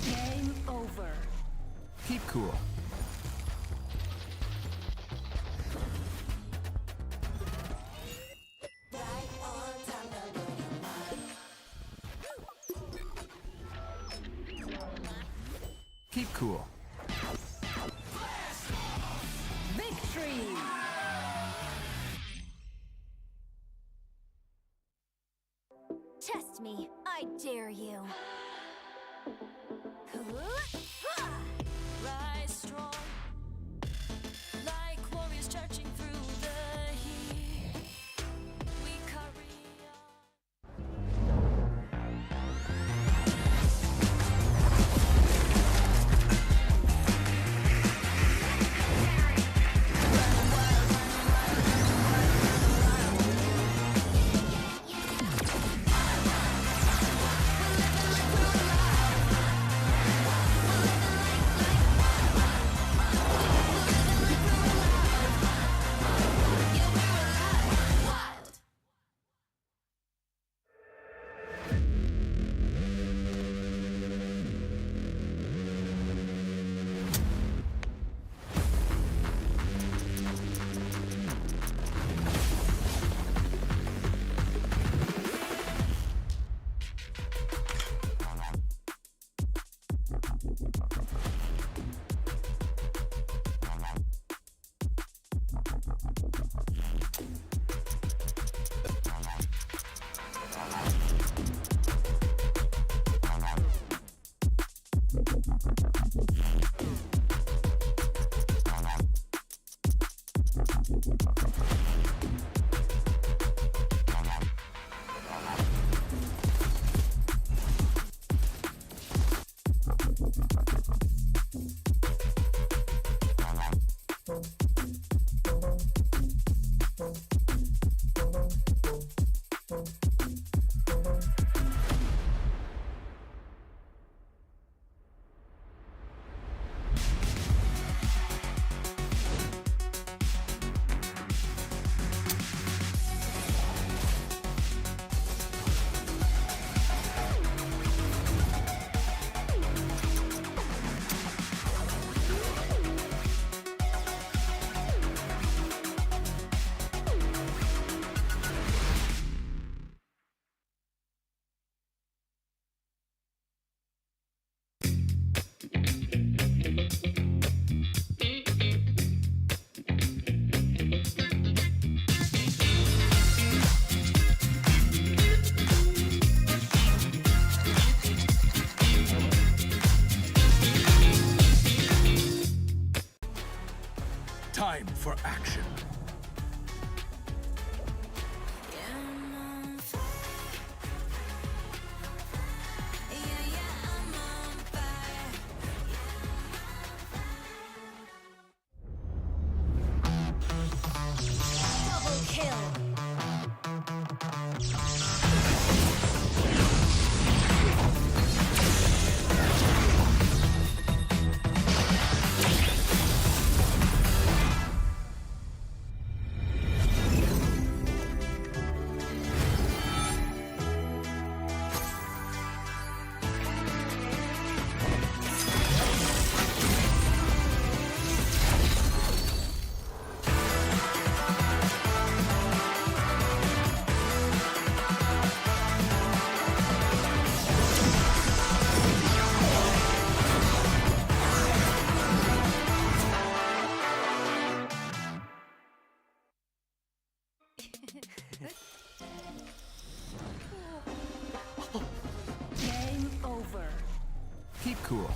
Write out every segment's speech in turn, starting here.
Game over. Keep cool. Keep cool. Victory! Test me, I dare you. Rise strong, like warriors charging through the heat. We carry on. Game over. Keep cool.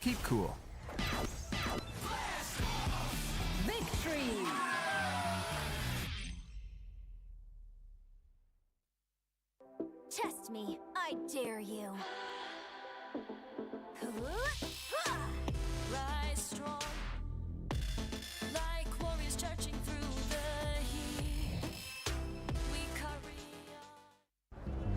Keep cool. Victory. Test me, I dare you. Rise strong, like warriors charging through the heat. We carry on.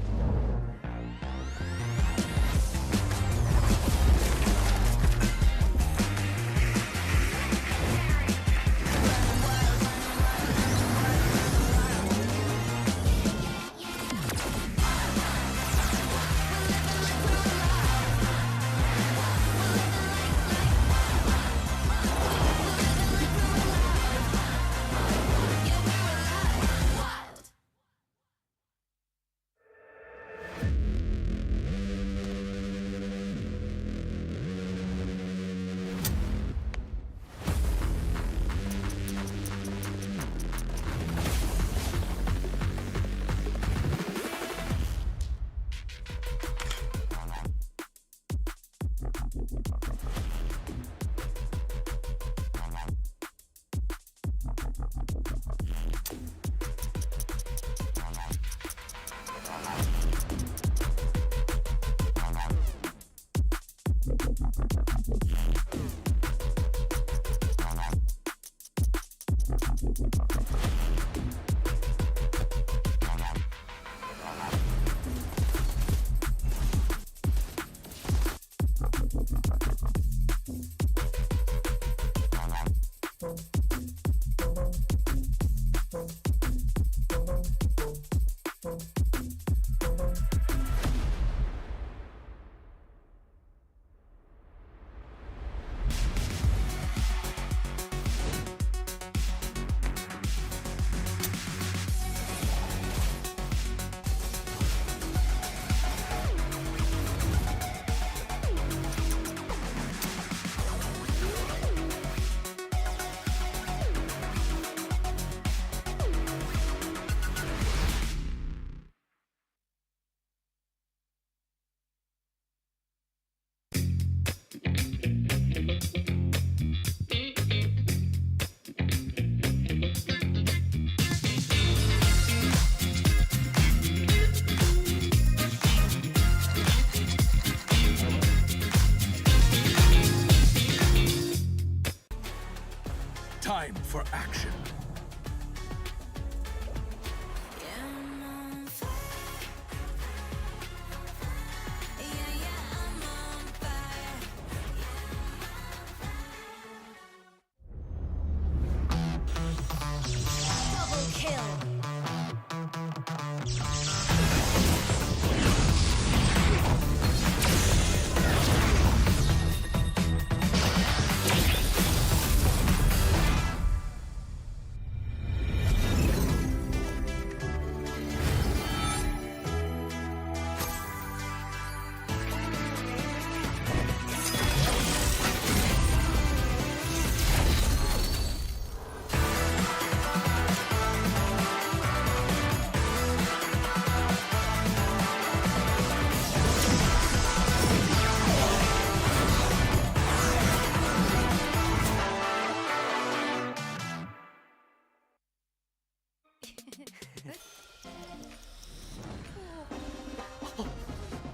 Time for action. Double kill.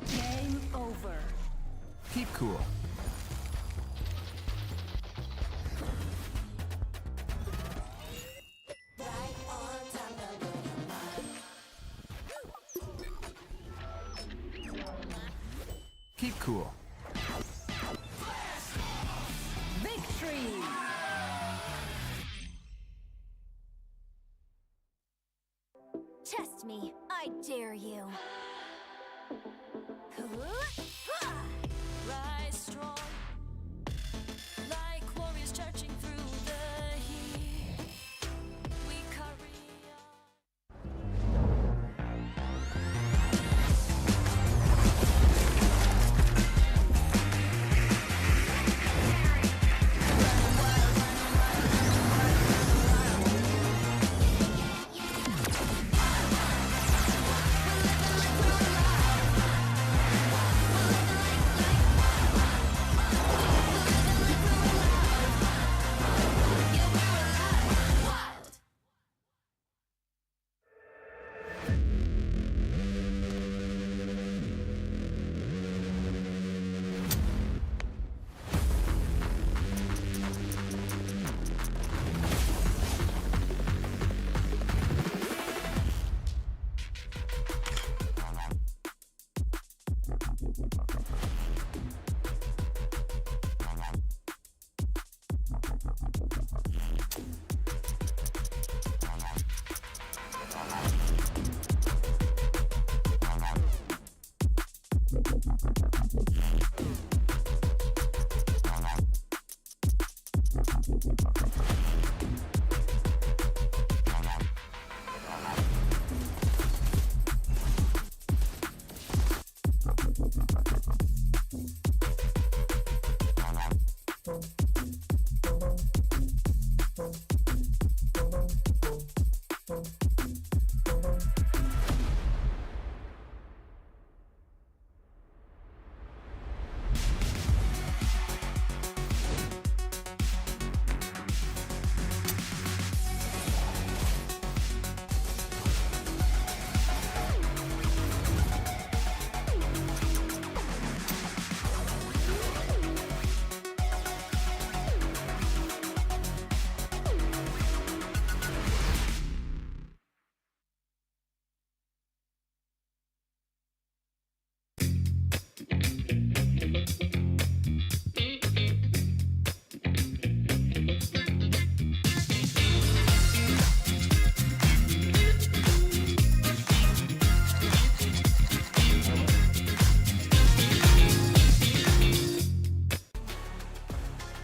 Game over. Keep cool. Keep cool. Victory. Test me, I dare you. Rise strong, like warriors charging through the heat. We carry on.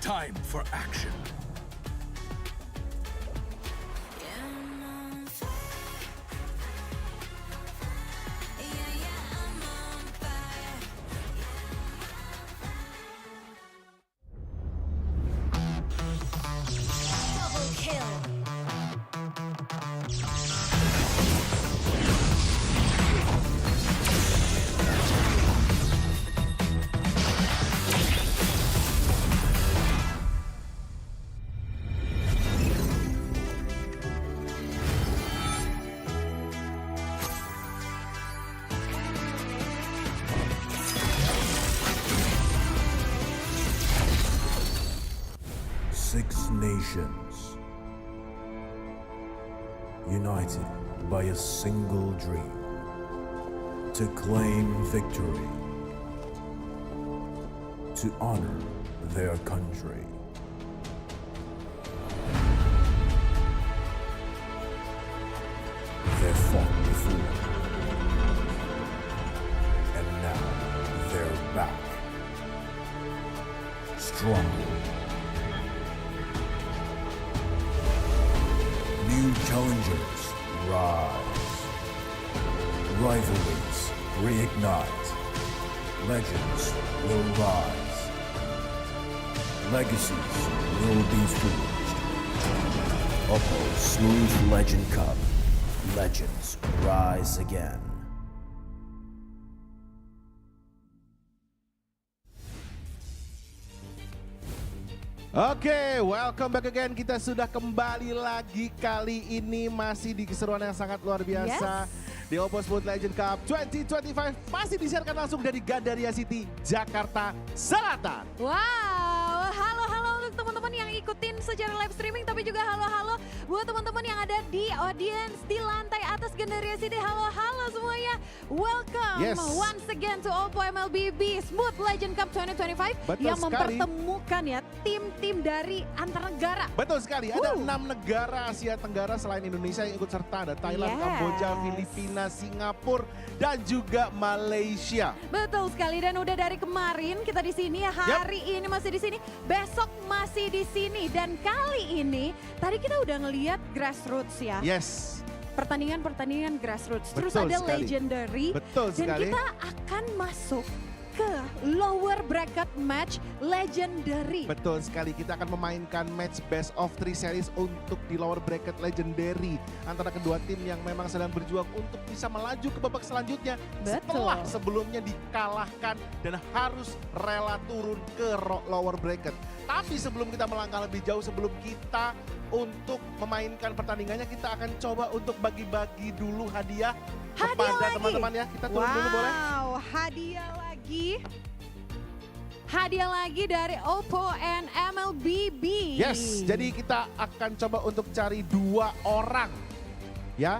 Time for action. Double kill. Six nations, united by a single dream to claim victory, to honor their country. They fought before, and now they're back, stronger. New challengers rise. Rivalries reignite. Legends will rise. Legacies will be forged. OPPO Smooth Legend Cup. Legends rise again. Oke, welcome back again. Kita sudah kembali lagi, kali ini masih di keseruan yang sangat luar biasa. Di OPPO Smooth Legend Cup 2025 masih disiarkan langsung dari Gandaria City, Jakarta Selatan. Wow, halo untuk teman-teman yang ikutin secara live streaming, tapi juga halo buat teman-teman yang ada di audience di lantai atas Gandaria City. Halo semuanya, welcome once again to OPPO MLBB Smooth Legend Cup 2025. Betul yang sekali. mempertemukan ya tim-tim dari antar negara. Betul sekali, ada 6 negara Asia Tenggara selain Indonesia yang ikut serta. Ada Thailand, Kamboja, Filipina, Singapura, dan juga Malaysia. Betul sekali, dan udah dari kemarin kita di sini, hari ini masih di sini, besok masih di sini, dan kali ini tadi kita udah ngelihat grassroots ya. Yes. Pertandingan grassroots. Terus Betul ada sekali. legendary. Betul dan sekali. kita akan masuk ke lower bracket match legendary. Betul sekali, kita akan memainkan match best of 3 series untuk di lower bracket legendary antara kedua tim yang memang sedang berjuang untuk bisa melaju ke babak selanjutnya. Setelah sebelumnya dikalahkan dan harus rela turun ke lower bracket. Tapi sebelum kita melangkah lebih jauh, sebelum kita untuk memainkan pertandingannya, kita akan coba untuk bagi-bagi dulu hadiah kepada teman-teman ya. Kita turun dulu boleh? Wow, hadiah lagi dari OPPO and MLBB. Yes, jadi kita akan coba untuk cari 2 orang. Ya,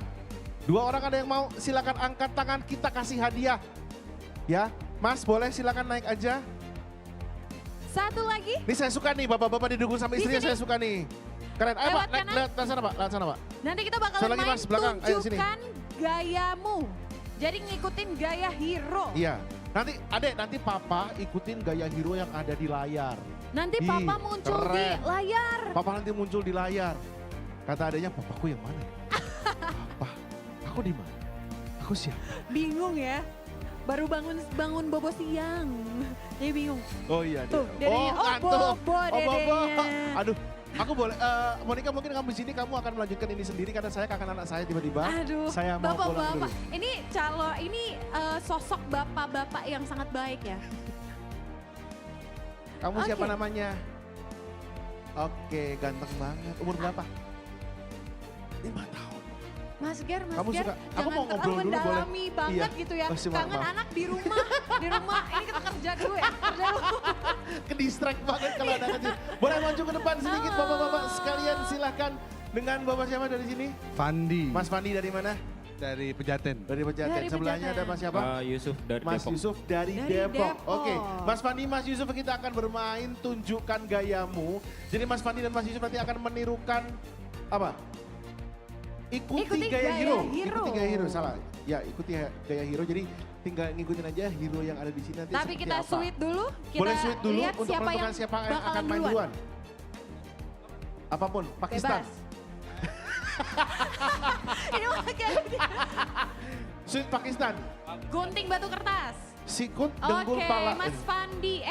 2 orang ada yang mau, silakan angkat tangan, kita kasih hadiah. Ya, Mas boleh silakan naik aja. Satu lagi. Nih saya suka nih, bapak-bapak didukung sama istrinya, saya suka nih. Keren, ayo Pak, lihat sana Pak, lihat sana Pak. Nanti kita bakalan Satu lagi, main Mas, belakang. Ayo, sini. tunjukkan gayamu. Jadi ngikutin gaya hero. Iya, Nanti papa ikutin gaya hero yang ada di layar. Nanti Ih, papa muncul di keren. layar. Papa nanti muncul di layar. Kata adanya, papaku yang mana? Papa, aku di mana? Aku siapa? Bingung ya. Baru bangun bobo siang. Jadi bingung. Oh iya, Tuh, dedenya. Oh, ngantuk. Bobo Bobo. dedenya. Aduh, aku boleh, Monica mungkin kamu di sini kamu akan melanjutkan ini sendiri karena saya kangen anak saya tiba-tiba. Aduh, Saya mau pulang bapak-bapak. dulu. Ini sosok bapak-bapak yang sangat baik ya. Kamu siapa Oke. namanya? Oke, ganteng banget. Umur berapa? 5 tahun. Mas Ger, Kamu suka? Aku jangan mau ngobrol terlalu dulu boleh? mendalami banget Iya. gitu ya. Oh, maaf, Kangen maaf. anak di rumah, ini kita kerja dulu ya, kerja dulu. Ke-distract banget kalau ada kecil. Boleh maju ke depan sedikit bapak-bapak sekalian silahkan. Dengan bapak siapa dari sini? Fandi Mas Fandi dari mana? dari Pejaten. Dari Pejaten. Dari Sebelahnya Pejaten. ada Mas siapa? Yusuf dari Mas Depok. Yusuf dari Dari Depok. Depok. Oke, Mas Fandi, Mas Yusuf kita akan bermain tunjukkan gayamu. Jadi Mas Fandi dan Mas Yusuf nanti akan menirukan apa? Ikuti gaya hero. Ikuti gaya hero, salah. Ya, ikuti gaya hero. Jadi tinggal ngikutin aja hero yang ada di sini nanti Tapi seperti kita apa. sweet dulu, kita Boleh sweet dulu lihat untuk menentukan siapa yang bakalan akan main duluan. Apapun, Pakistan. Bebas. Ini mah kayak Sweet Pakistan. gunting batu kertas. Sikut dengkul Oke, pala. Mas Fandi.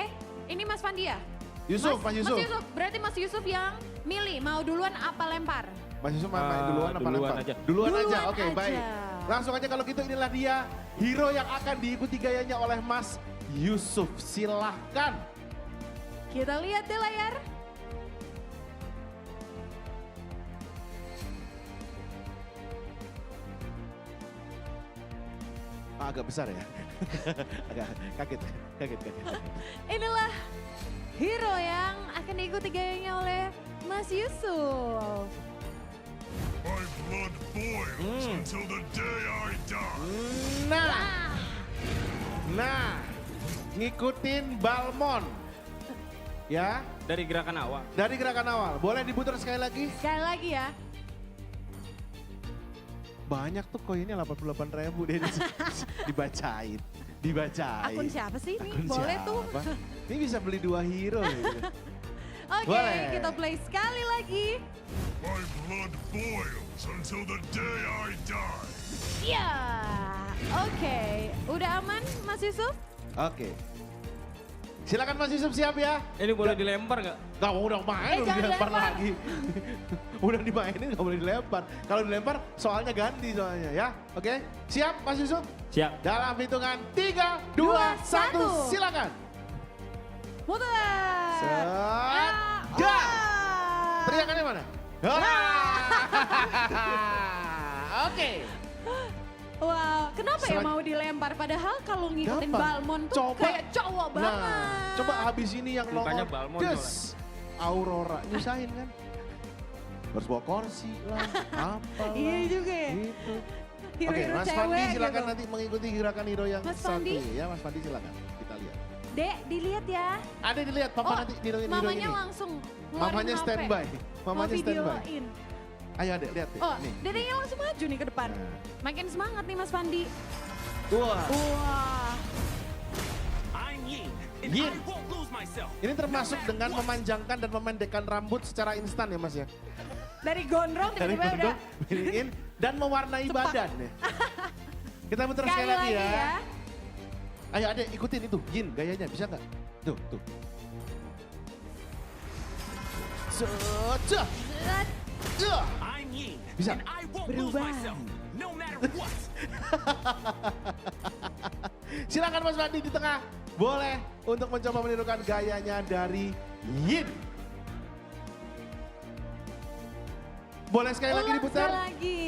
Ini Mas Fandi ya? Yusuf, Mas Yusuf. Mas Yusuf, berarti Mas Yusuf yang milih mau duluan apa lempar? Mas Yusuf main duluan apa Duluan lempar? aja. Duluan aja, Duluan oke aja. baik. Langsung aja kalau gitu inilah dia hero yang akan diikuti gayanya oleh Mas Yusuf. Silahkan. Kita lihat di layar. Agak besar ya. Agak kaget. Inilah hero yang akan diikuti gayanya oleh Mas Yusuf. My blood boils until the day I die. Nah, ngikutin Balmon. Ya, Dari gerakan awal. dari gerakan awal. Boleh diputar sekali lagi? Sekali lagi ya. Banyak tuh koinnya 88.000 deh dibacain. Akun siapa sih ini? Akun Boleh tuh. siapa? Ini bisa beli 2 hero. Gitu. Oke, Boleh. kita play sekali lagi. My blood boils until the day I die. Ya, oke. Udah aman Mas Yusuf? Oke. Silakan Mas Yusuf siap ya. Ini boleh dilempar nggak? Gak mau udah main, udah jangan dilempar dilempar. lagi. Udah dimainin gak boleh dilempar. Kalau dilempar soalnya ganti soalnya ya. Oke, siap Mas Yusuf? Siap. Dalam hitungan 3, 2, 1, silakan. Muter. Set, gas. Wah. Teriakannya mana? Oke. Wow, kenapa ya Selagi- mau dilempar? Padahal kalau ngikutin Gampang. Balmon tuh Coba. kayak cowok banget. Nah, coba habis ini yang Mukanya nongol. Balmon Des. Aurora, nyusahin kan? Harus bawa kursi lah, apa lah. Iya juga ya. Gitu. Oke, Hero-hero Mas cewek Fandi silakan gitu. nanti mengikuti gerakan hero yang Mas satu Fandi. ya. Mas Fandi silakan, kita lihat. Dek, dilihat ya. Ada dilihat, Papa nanti hero ini. mamanya langsung ngeluarin Mamanya HP. standby, mamanya Mau standby. videoin. Ayo adek, lihat deh. Oh, Nih. dedenya langsung maju nih ke depan. Nah. Makin semangat nih Mas Fandi. Wah, Wah. Yin. Ini termasuk dengan memanjangkan dan memendekkan rambut secara instan ya Mas ya. Dari gondrong Dari tiba-tiba udah gondong, pilihin, dan mewarnai Cepat. badan ya. Kita muter sekali sekali lagi ya. ya. Ayo adek ikutin itu, Yin gayanya bisa nggak? Tuh, tuh. Secah. Cah. Bisa. Berubah. Silakan Mas Fandi di tengah. Boleh untuk mencoba menirukan gayanya dari Yin. Boleh sekali lagi Ulang diputar? sekali lagi.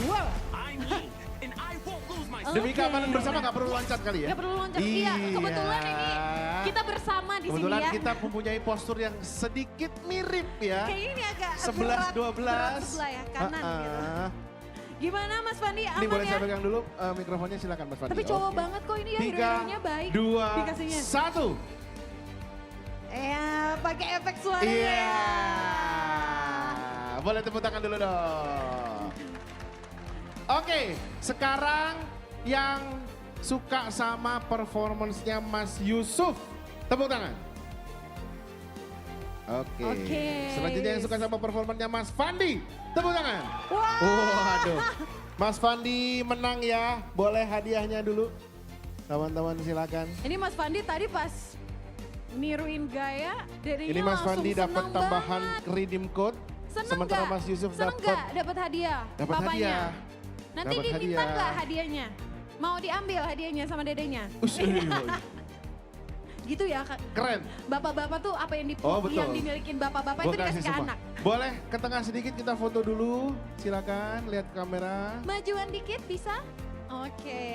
Wow. Demi Oke. keamanan bersama nggak perlu loncat kali ya? Nggak perlu loncat. Iya, kebetulan ini kita bersama di Kebetulan sini ya. kita mempunyai postur yang sedikit mirip ya. Kayaknya ini agak 11, 12. berat sebelah ya, kanan gitu. Gimana Mas Fandi, Ini aman boleh ya? saya pegang dulu mikrofonnya silakan Mas Fandi. Tapi cowok Oke. banget kok ini ya, 3, hero-heronya baik. 2, dikasihnya. 1. Ya, pakai efek suaranya Iya. ya. boleh tepuk tangan dulu dong. Oke, sekarang yang suka sama performance-nya Mas Yusuf, tepuk tangan. Oke. Selanjutnya yang suka sama performanya Mas Fandi, tepuk tangan. Waduh. Mas Fandi menang ya, boleh hadiahnya dulu. Teman-teman silakan. Ini Mas Fandi tadi pas niruin gaya, dirinya Ini Mas langsung Fandi dapat senang tambahan banget. redeem code. Seneng Sementara nggak? Mas Yusuf Seneng dapat nggak dapat hadiah? dapat papanya? hadiah. Nanti Dapat diminta hadiah. nggak hadiahnya? Mau diambil hadiahnya sama dedenya? Gitu ya, Kak. Keren. Bapak-bapak tuh apa yang, Oh, betul. yang dimilikin bapak-bapak Gua itu dikasih kasih ke semua. anak. Boleh ke tengah sedikit kita foto dulu. Silakan lihat kamera. Majuan dikit bisa? Oke.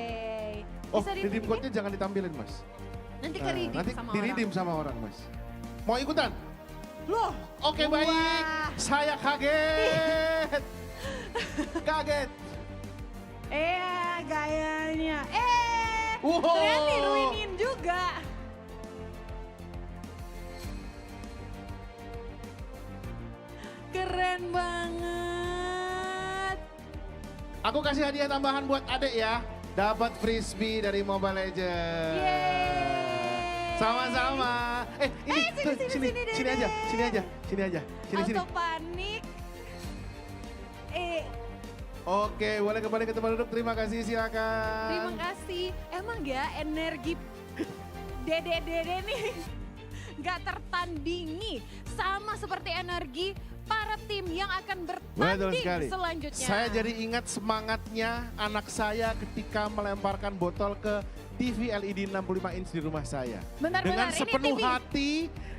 Oh, Bisa redeem ditunjukin? code-nya jangan ditampilin, Mas. Nanti ke Nah, redeem nanti sama di orang. redeem sama orang, Mas. Mau ikutan? Loh, Oke, baik. wah. Saya kaget. Kaget. Gayanya. Wow. Ternyata niruinin juga. Keren banget. Aku kasih hadiah tambahan buat adek ya. Dapat frisbee dari Mobile Legends. Yeay. Sama-sama. Ini tuh, sini, sini aja, sini aja, sini aja, sini. Auto panik. Oke, boleh kembali ke tempat duduk. Terima kasih, silakan. Terima kasih. Emang ya energi dede-dede nih nggak tertandingi sama seperti energi para tim yang akan Betul bertanding sekali. selanjutnya. Saya jadi ingat semangatnya anak saya ketika melemparkan botol ke TV LED 65 inch di rumah saya. Bentar, Dengan ini sepenuh TV. hati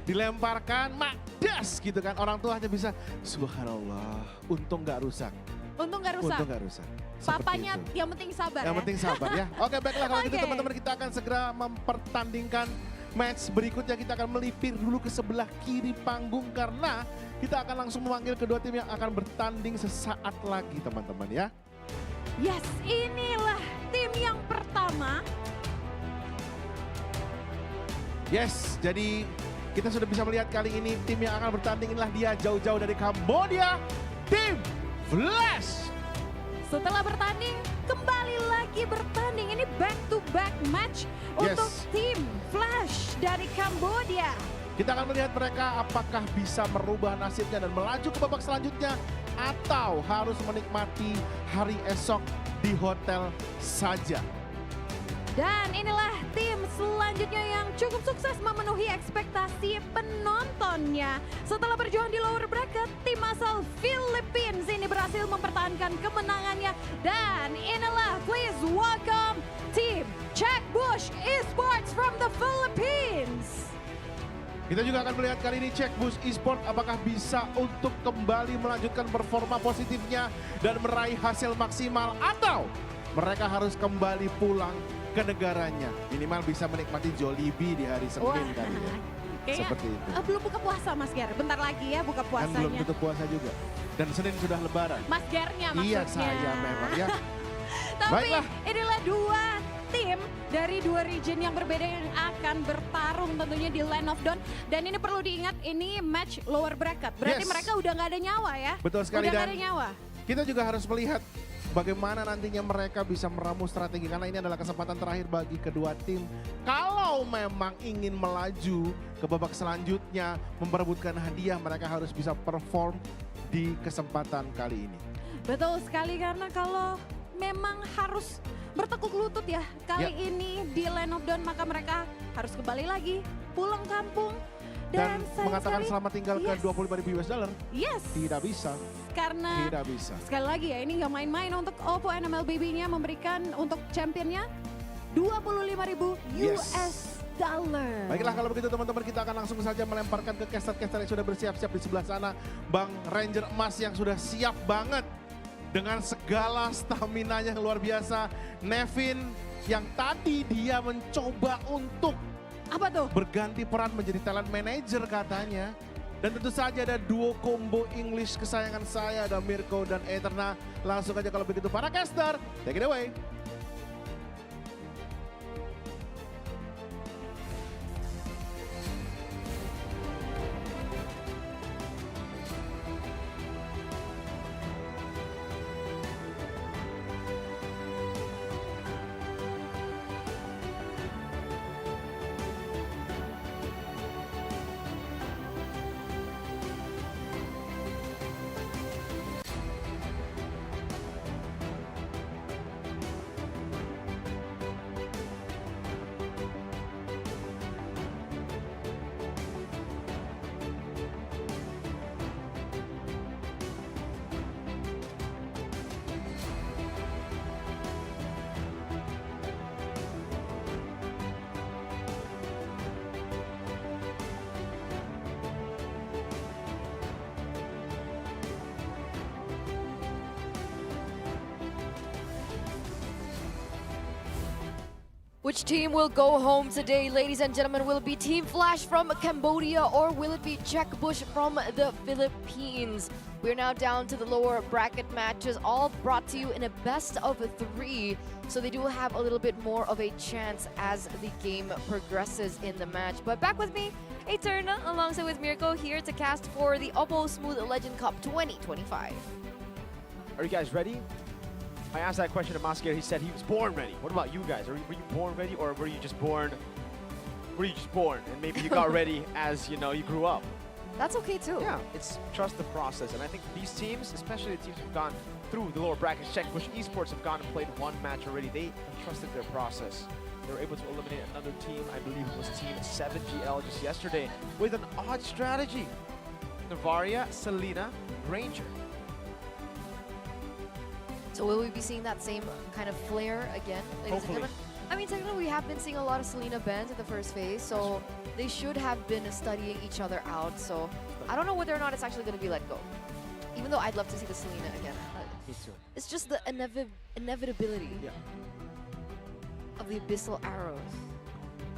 dilemparkan, makdas gitu kan. Orang tua hanya bisa, subhanallah, untung gak rusak. Untung nggak rusak. Untung gak rusak. Seperti Papanya itu. yang penting sabar Yang ya. penting sabar ya. Oke, baiklah kalau gitu Oke. teman-teman, kita akan segera mempertandingkan match berikutnya. Kita akan melipir dulu ke sebelah kiri panggung karena kita akan langsung memanggil kedua tim yang akan bertanding sesaat lagi teman-teman ya. Yes, inilah tim yang pertama. Yes, jadi kita sudah bisa melihat kali ini tim yang akan bertanding inilah dia jauh-jauh dari Kambodia, tim Flash. Setelah bertanding, kembali lagi bertanding. Ini back to back match untuk tim Flash dari Kambodia. Kita akan melihat mereka apakah bisa merubah nasibnya dan melaju ke babak selanjutnya atau harus menikmati hari esok di hotel saja. Dan inilah tim selanjutnya yang cukup sukses memenuhi ekspektasi penontonnya. Setelah berjuang di lower bracket, tim asal Philippines ini berhasil mempertahankan kemenangannya. Dan inilah, please welcome tim Check Bush Esports from the Philippines. Kita juga akan melihat kali ini Check Bush Esports apakah bisa untuk kembali melanjutkan performa positifnya dan meraih hasil maksimal atau mereka harus kembali pulang ke negaranya. Minimal bisa menikmati Jollibee di hari Senin kali ya. Kayaknya, Seperti itu. belum buka puasa Mas Ger, bentar lagi ya buka Kan puasanya. belum tutup puasa juga. Dan Senin sudah lebaran. Mas Gernya maksudnya. Iya saya memang ya. Tapi Baiklah. inilah dua tim dari dua region yang berbeda yang akan bertarung tentunya di Land of Dawn. Dan ini perlu diingat, ini match lower bracket. Berarti Yes. mereka udah nggak ada nyawa ya. Betul sekali, Udah nggak dan ada nyawa. kita juga harus melihat bagaimana nantinya mereka bisa meramu strategi karena ini adalah kesempatan terakhir bagi kedua tim. Kalau memang ingin melaju ke babak selanjutnya, memperebutkan hadiah, mereka harus bisa perform di kesempatan kali ini. Betul sekali, karena kalau memang harus bertekuk lutut ya kali Ya. ini di Land of Dawn, maka mereka harus kembali lagi pulang kampung. Dan sayang mengatakan sekali, selamat tinggal ke yes. 25.000 US dollar. Yes. Tidak bisa, Karena tidak bisa. sekali lagi ya, ini nggak main-main untuk OPPO and MLBB-nya memberikan untuk championnya 25.000 Yes. US dollar. Baiklah kalau begitu teman-teman, kita akan langsung saja melemparkan ke caster-caster yang sudah bersiap-siap di sebelah sana. Bang Ranger Emas yang sudah siap banget dengan segala stamina-nya yang luar biasa. Nevin yang tadi dia mencoba untuk Apa tuh? berganti peran menjadi talent manager katanya. Dan tentu saja ada duo combo English kesayangan saya, ada Mirko dan Eterna. Langsung aja kalau begitu para caster, take it away. Which team will go home today, ladies and gentlemen? Will it be Team Flash from Cambodia or will it be Jack Bush from the Philippines? We're now down to the lower bracket matches, all brought to you in a best of 3. So they do have a little bit more of a chance as the game progresses in the match. But back with me, Eterna, alongside with Mirko, here to cast for the OPPO Smooth Legend Cup 2025. Are you guys ready? I asked that question to Masker. He said he was born ready. What about you guys? Were you born ready, or were you just born? And maybe you got ready as you grew up. That's okay too. Yeah, it's trust the process, and I think these teams, especially the teams who've gone through the lower brackets, Czech Bush Esports have gone and played one match already. They have trusted their process. They were able to eliminate another team. I believe it was Team 7GL just yesterday with an odd strategy. Navaria, Selena, Ranger. So will we be seeing that same kind of flair again, ladies and gentlemen? I mean, technically we have been seeing a lot of Selena bans in the first phase, so they should have been studying each other out. So I don't know whether or not it's actually going to be let go. Even though I'd love to see the Selena again. Me too. It's just the inevitability of the abyssal arrows.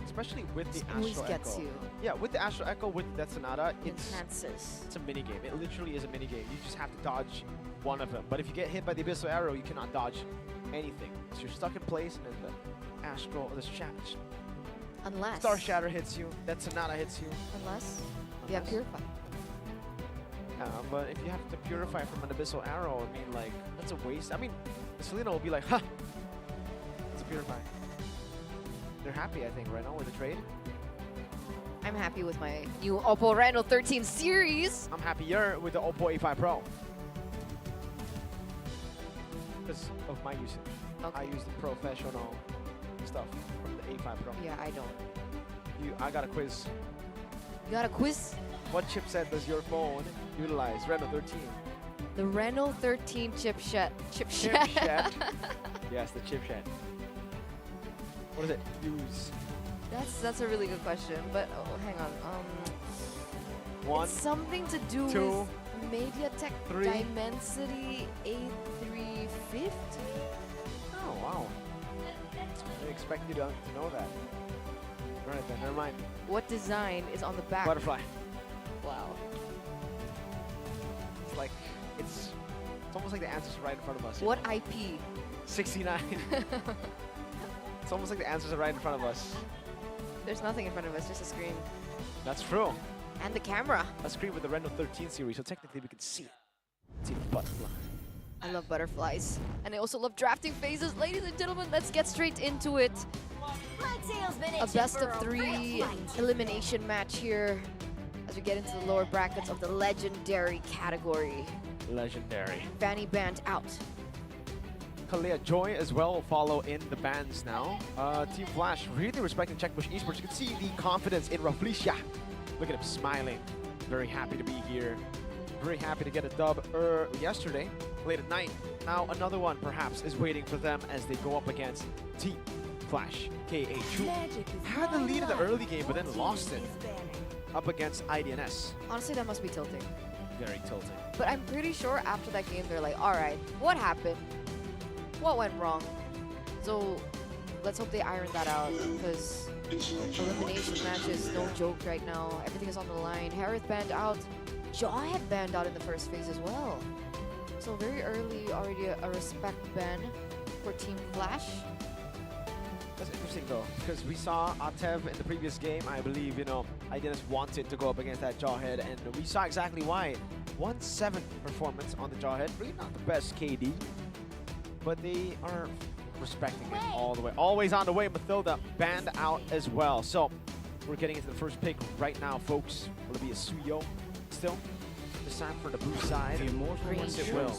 Especially with the Always Astral gets Echo. you. Yeah, with the Astral Echo, with Death Sonata, Enhances. it's a mini game. It literally is a mini game. You just have to dodge one of them. But if you get hit by the Abyssal Arrow, you cannot dodge anything. So you're stuck in place, and then the Astral, Unless. Star Shatter hits you, Death Sonata hits you. Unless you have Purify. But if you have to Purify from an Abyssal Arrow, I mean, like, that's a waste. I mean, the Selena will be like, ha! It's a Purify. They're happy, I think, right now with the trade. I'm happy with my new OPPO Reno 13 series. I'm happier with the OPPO A5 Pro. Because of my usage. Okay. I use the professional stuff from the A5 Pro. Yeah, I don't. I got a quiz. You got a quiz? What chipset does your phone utilize? Reno 13. The Reno 13 chipset. Chipset. Yes, the chipset. What does it use? That's a really good question, but hang on. One. It's something to do two, with MediaTek three. Dimensity A350. Oh, wow. I didn't expect you to know that. All right, then, never mind. What design is on the back? Butterfly. Wow. It's like, it's almost like the answer's right in front of us. What IP? 69. It's almost like the answers are right in front of us. There's nothing in front of us, just a screen. That's true. And the camera. A screen with the Reno 13 series, so technically we can see it. See the butterfly. I love butterflies. And I also love drafting phases. Ladies and gentlemen, let's get straight into it. A best of 3 elimination match here as we get into the lower brackets of the legendary category. Legendary. Fanny banned out. Kalia Joy as well will follow in the bans now. Team Flash really respecting Czech Bush Esports. You can see the confidence in Raflisha. Look at him smiling. Very happy to be here. Very happy to get a dub yesterday, late at night. Now another one perhaps is waiting for them as they go up against Team Flash KH, who had the lead in the early game but then lost it up against IDNS. Honestly, that must be tilting. Very tilting. But I'm pretty sure after that game, they're like, all right, what happened? What went wrong? So let's hope they iron that out, because elimination match is no joke right now. Everything is on the line. Harith banned out. Jawhead banned out in the first phase as well. So very early, already a respect ban for Team Flash. That's interesting though, because we saw Atev in the previous game. I believe, IDNS wanted to go up against that Jawhead, and we saw exactly why. 1-7 performance on the Jawhead. Really not the best KD, but they are respecting it all the way. Always on the way. Mathilda banned out as well. So we're getting into the first pick right now, folks. Will it be a Suyo still? This time for the blue side. Yes, it will.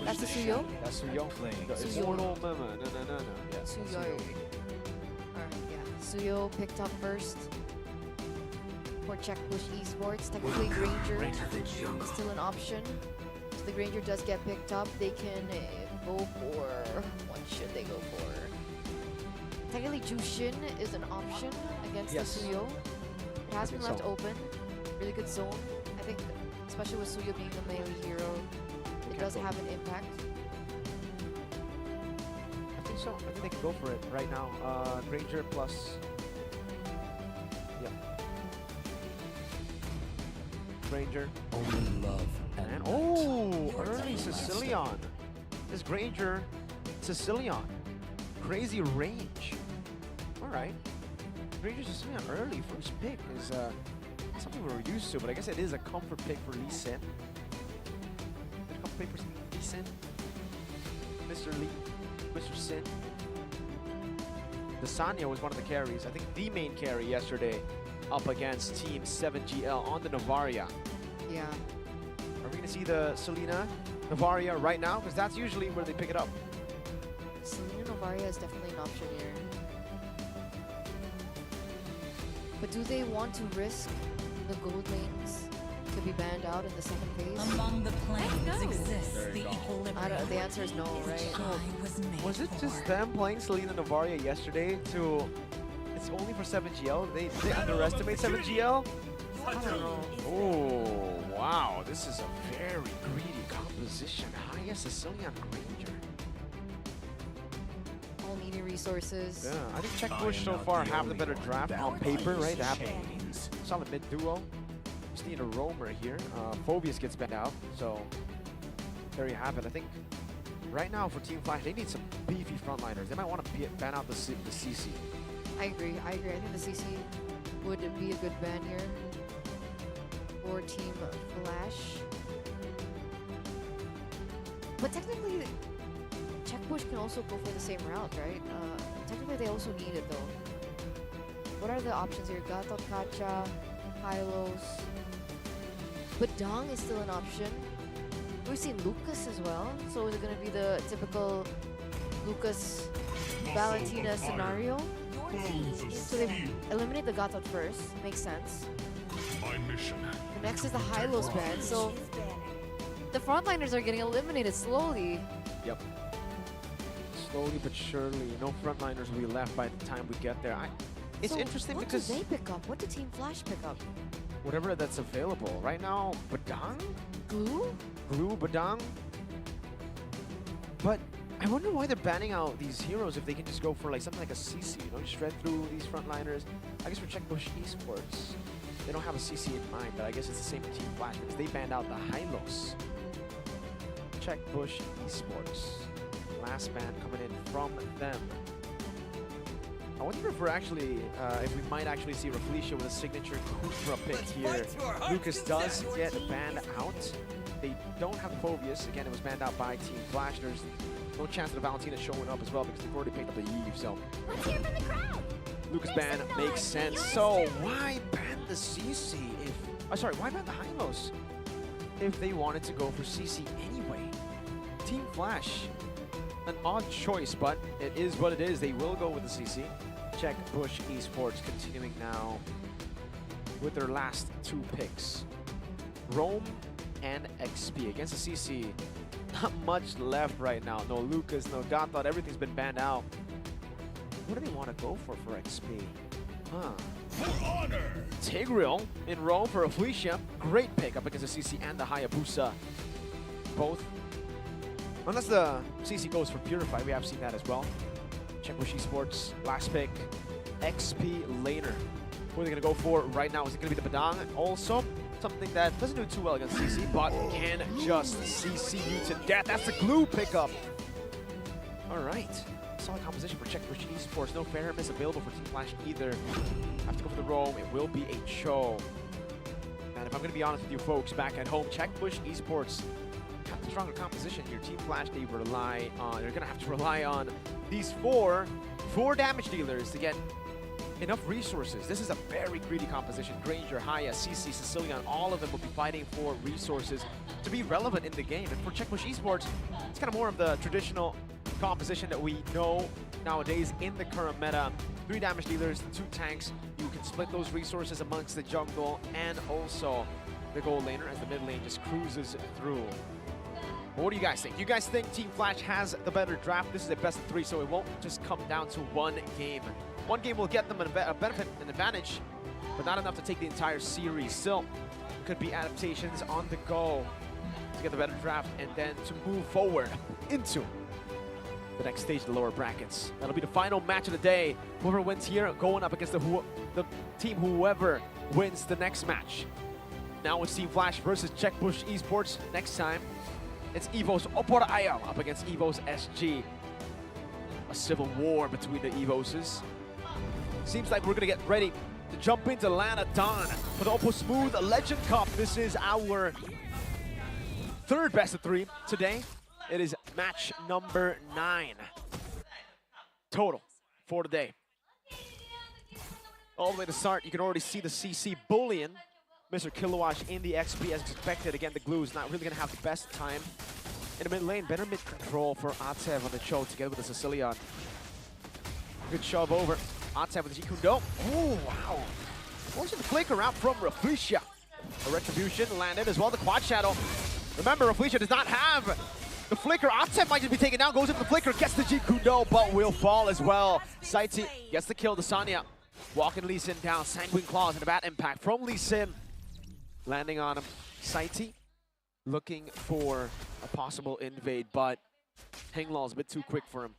That's a Suyo? That's Suyo. The Suyo. immortal mama. No. Yeah, Suyo. Yeah. Suyo picked up first for Czech Bush Esports. Technically, Granger is still an option. So the Granger does get picked up. They can go for... What should they go for? Technically, Jushin is an option against the Suyo. It has been left open. Really good zone. I think, especially with Suyo being the melee hero, it does have an impact. I think so. I think they can go for it right now. Granger plus... Yep. Granger. Only love And oh, early Sicilian. This Granger Sicilian. Crazy range. Alright. Granger Sicilian early. First pick is something we're used to, but I guess it is a comfort pick for Lee Sin. Comfort pick for Lee Sin. Mr. Lee. Mr. Sin. The Sanya was one of the carries. I think the main carry yesterday up against Team 7GL on the Navaria. Yeah. Are we going to see the Selena Navaria right now? Because that's usually where they pick it up. Selena Novaria is definitely an option here. But do they want to risk the gold lanes to be banned out in the second phase? Among the planes exists the equilibrium. The answer is no, right? Was it just them playing Selena Navaria yesterday to... It's only for 7GL? They underestimate 7GL? I don't know. Oh, wow. This is a very greedy composition. Highest Sicilian Granger. All needing resources. Yeah, I think Czech Bush so far have the better draft on paper, right? They have a solid mid duo. Just need a roamer here. Phobius gets banned out, so there you have it. I think right now for Team Flash, they need some beefy frontliners. They might want to ban out the CC. I agree. I think the CC would be a good ban here for Team Flash. But technically, Czech Bush can also go for the same route, right? Technically, they also need it though. What are the options here? Gatot Kacha, Hylos. Badang is still an option. We've seen Lucas as well. So is it going to be the typical Lucas Valentina scenario? So they eliminate the Gatot first. Makes sense. My mission. The next is the Hylos ban. So the frontliners are getting eliminated slowly. Yep. Slowly but surely. No frontliners will be left by the time we get there. It's So interesting what because do they pick up? What did Team Flash pick up? whatever that's available. Right now, Badang? Glue? Glue, Badang? But I wonder why they're banning out these heroes if they can just go for like something like a CC, you know, just shred through these frontliners. I guess for Czech Bush Esports, they don't have a CC in mind, but I guess it's the same with Team Flash because they banned out the Hylos. Czech Bush Esports. Last ban coming in from them. I wonder if we're actually, if we might actually see Rafflesia with a signature Kufra pick here. Lucas does get banned out. They don't have Phobius. Again, it was banned out by Team Flash. There's no chance of the Valentina showing up as well because they've already picked up the Eve. So Let's hear from the crowd. Lucas ban makes sense. So why ban the CC if, why ban the Hylos if they wanted to go for CC anyway? Team Flash, an odd choice, but it is what it is. They will go with the CC. Czech Bush Esports continuing now with their last two picks. Rome and XP against the CC. Not much left right now. No Lucas, no Gatot, everything's been banned out. What do they want to go for XP? For honor! Tigreal in Rome for Rafflesia. Great pick up against the CC and the Hayabusa. Both. Unless the CC goes for Purify, we have seen that as well. Czech Bush Esports, last pick, XP laner. Who are they going to go for right now? Is it going to be the Badang? Also, something that doesn't do too well against CC, but can just CC you to death. That's the glue pickup. All right. Solid composition for Czech Bush Esports. No Fairness available for Team Flash either. Have to go for the Rome. It will be a Cho. And if I'm going to be honest with you folks back at home, Czech Bush Esports have the stronger composition here. Team Flash, they're going to have to rely on these four damage dealers to get enough resources. This is a very greedy composition. Granger, Haya, CC, Sicilian, all of them will be fighting for resources to be relevant in the game. And for Czech Bush Esports, it's kind of more of the traditional composition that we know nowadays in the current meta. 3 damage dealers, 2 tanks. You can split those resources amongst the jungle and also the gold laner as the mid lane just cruises through. But what do you guys think? Do you guys think Team Flash has the better draft? This is a best of 3, so it won't just come down to one game. One game will get them a benefit, an advantage, but not enough to take the entire series. Still, could be adaptations on the go to get the better draft and then to move forward into the next stage of the lower brackets. That'll be the final match of the day. Whoever wins here going up against the team whoever wins the next match. Now it's Team Flash versus Checkbush Esports. Next time, it's EVO's OPPO up against EVO's SG. A civil war between the EVOs. Seems like we're gonna get ready to jump into Lana Dawn for the OPPO Smooth Legend Cup. This is our third best of 3 today. It is match number 9 total for today. All the way to start, you can already see the CC Bullion. Mr. Kilowatt in the XP as expected. Again, the glue is not really gonna have the best time. In the mid lane, better mid control for Atev on the choke together with the Sicilian. Good shove over. Atev with the Jikundo. Oh, wow. Forcing the flicker out from Rafflesia. A retribution landed as well, the quad shadow. Remember, Rafflesia does not have the flicker. Atev might just be taken down, goes into the flicker, gets the Jikundo, but will fall as well. Saiti gets the kill, the Sanya. Walking Lee Sin down, Sanguine Claws and a bad impact from Lee Sin. Landing on him. Saiti looking for a possible invade, but Henglaw is a bit too quick for him.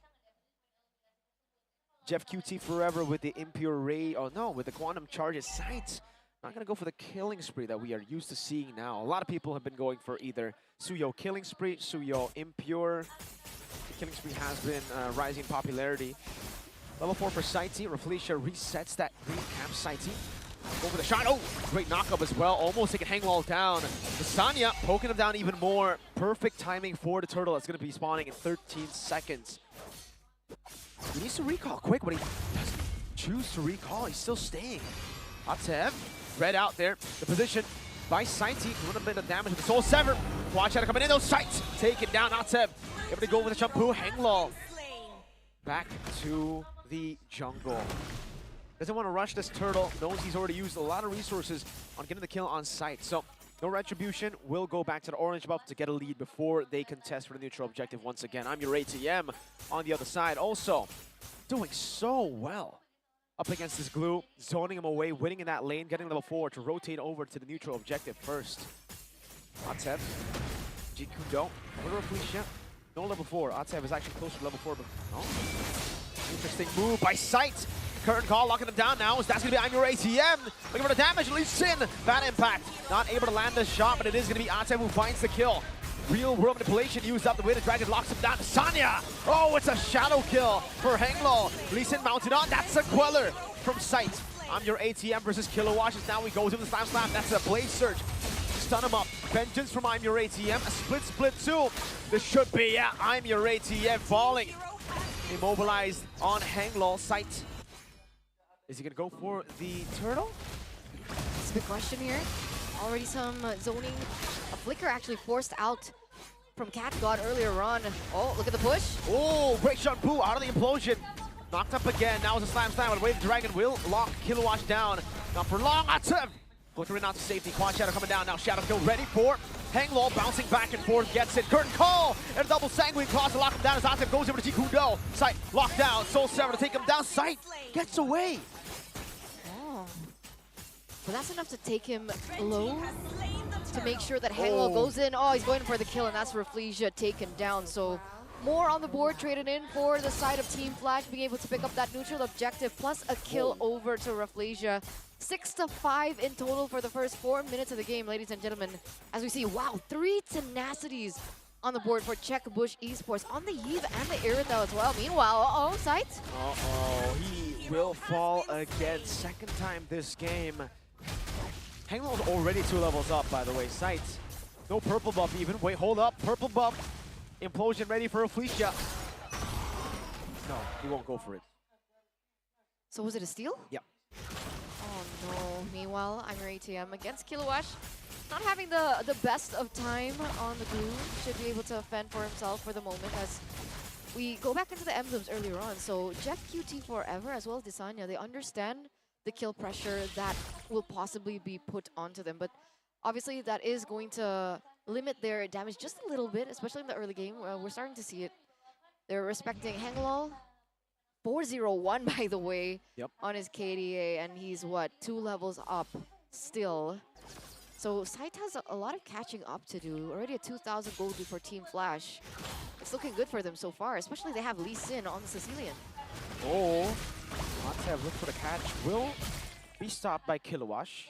Jeff QT forever with the Impure Ray, oh no, with the Quantum Charges. Sight not gonna go for the killing spree that we are used to seeing now. A lot of people have been going for either Suyo Killing Spree, Suyo Impure. The killing spree has been rising in popularity. Level 4 for Saiti. Rafflesia resets that green camp. Saiti over the shot. Oh, great knockup as well. Almost taking Henglaw down. The Sanya poking him down even more. Perfect timing for the turtle. That's going to be spawning in 13 seconds. He needs to recall quick, but he doesn't choose to recall. He's still staying. Atev, red out there. The position by Saiti. A little bit of damage with the Soul Sever. Watch out coming in. Those sights. Taken down. Atev able to go with the shampoo. Henglaw back to the jungle. Doesn't want to rush this turtle. Knows he's already used a lot of resources on getting the kill on site. So no retribution. Will go back to the orange buff to get a lead before they contest for the neutral objective once again. I'm your ATM on the other side. Also doing so well up against this glue, zoning him away, winning in that lane, getting level 4 to rotate over to the neutral objective first. Atev, Jikudo, little Rafflesia. No level 4. Atev is actually closer to level 4, but no. Interesting move by Sight. Curtain call locking him down now. That's going to be I'm your ATM. Looking for the damage. Lee Sin. Bad impact. Not able to land the shot, but it is going to be Atev who finds the kill. Real world manipulation used up. The way the dragon locks him down. Sanya. Oh, it's a shadow kill for Henglaw. Lee Sin mounted on. That's a Queller from Sight. I'm your ATM versus Kilowatt. Now we go to the slam slap. That's a blade surge. Stun him up. Vengeance from I'm your ATM. A split too. This should be, yeah, I'm your ATM falling. Immobilized on Henglaw. Sight. Is he gonna go for the turtle? That's a good question here. Already some zoning. A flicker actually forced out from Cat God earlier on. Oh, look at the push. Oh, great shot, Pooh, out of the implosion. Knocked up again. Now it's a slam slam. Wave Dragon will lock Kilowatt down. Not for long. Atev flickering out to safety. Quad Shadow coming down now. Shadow kill ready for Henglaw, bouncing back and forth, gets it. Curtain call and a double Sanguine Claws to lock him down as Atev goes over to Jikudo. Sight locked down. Soul Sever to take him down. Sight gets away. But that's enough to take him low to make sure that Henglaw goes in. Oh, he's going for the kill, and that's Rafflesia taken down. So more on the board traded in for the side of Team Flash, being able to pick up that neutral objective, plus a kill over to Rafflesia. 6-5 in total for the first 4 minutes of the game, ladies and gentlemen. As we see, wow, 3 tenacities on the board for Checkbush Esports on the Eve and the Irithel as well. Meanwhile, Sight. He will fall again. Second time this game. Henglaw's already 2 levels up, by the way. Sight. No purple buff even. Wait, hold up. Purple buff. Implosion ready for Rafflesia. No, he won't go for it. So was it a steal? Yep. Oh no. Meanwhile, I'm your ATM against Kilowatt. Not having the best of time on the glue. Should be able to fend for himself for the moment as we go back into the emblems earlier on. So Jeff QT forever as well as Desanya, they understand the kill pressure that will possibly be put onto them. But obviously that is going to limit their damage just a little bit, especially in the early game. We're starting to see it. They're respecting Henglaw. 401 by the way, on his KDA, and he's what, 2 levels up still. So Sight has a lot of catching up to do. Already a 2,000 gold lead for Team Flash. It's looking good for them so far, especially they have Lee Sin on the Sicilian. Oh, Matev look for the catch. Will be stopped by Kilowash.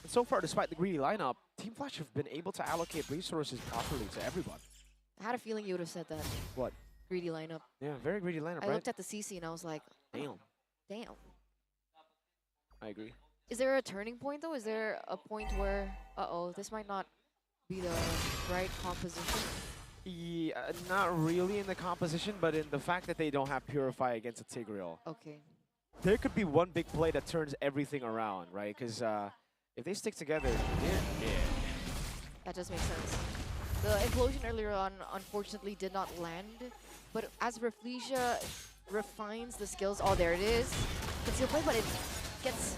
And so far, despite the greedy lineup, Team Flash have been able to allocate resources properly to everyone. I had a feeling you would have said that. What? Greedy lineup. Yeah, very greedy lineup, I right? looked at the CC and I was like, Damn. damn. I agree. Is there a turning point though? Is there a point where, this might not be the right composition? Yeah, not really in the composition, but in the fact that they don't have Purify against a Tigreal. Okay. There could be one big play that turns everything around, right? Because if they stick together, yeah. That does make sense. The implosion earlier on unfortunately did not land, but as Rafflesia refines the skills, oh there it is. Conceal play, but it gets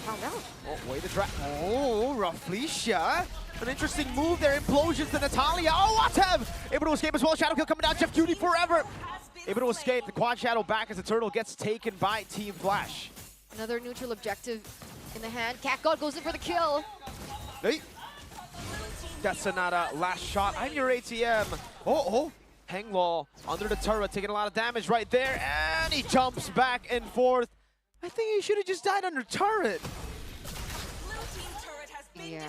found out. Oh, way to drag. Oh, Rafflesia. An interesting move there. Implosions to Natalia. Oh, Atev! Able to escape as well. Shadow kill coming down. Jeff Cutie forever. Able to escape. The quad shadow back as the turtle gets taken by Team Flash. Another neutral objective in the hand. Cat God goes in for the kill. Hey. That's Sonata. Last shot. I'm your ATM. Oh. Hanglaw under the turret, taking a lot of damage right there. And he jumps back and forth. I think he should have just died under turret. Yeah.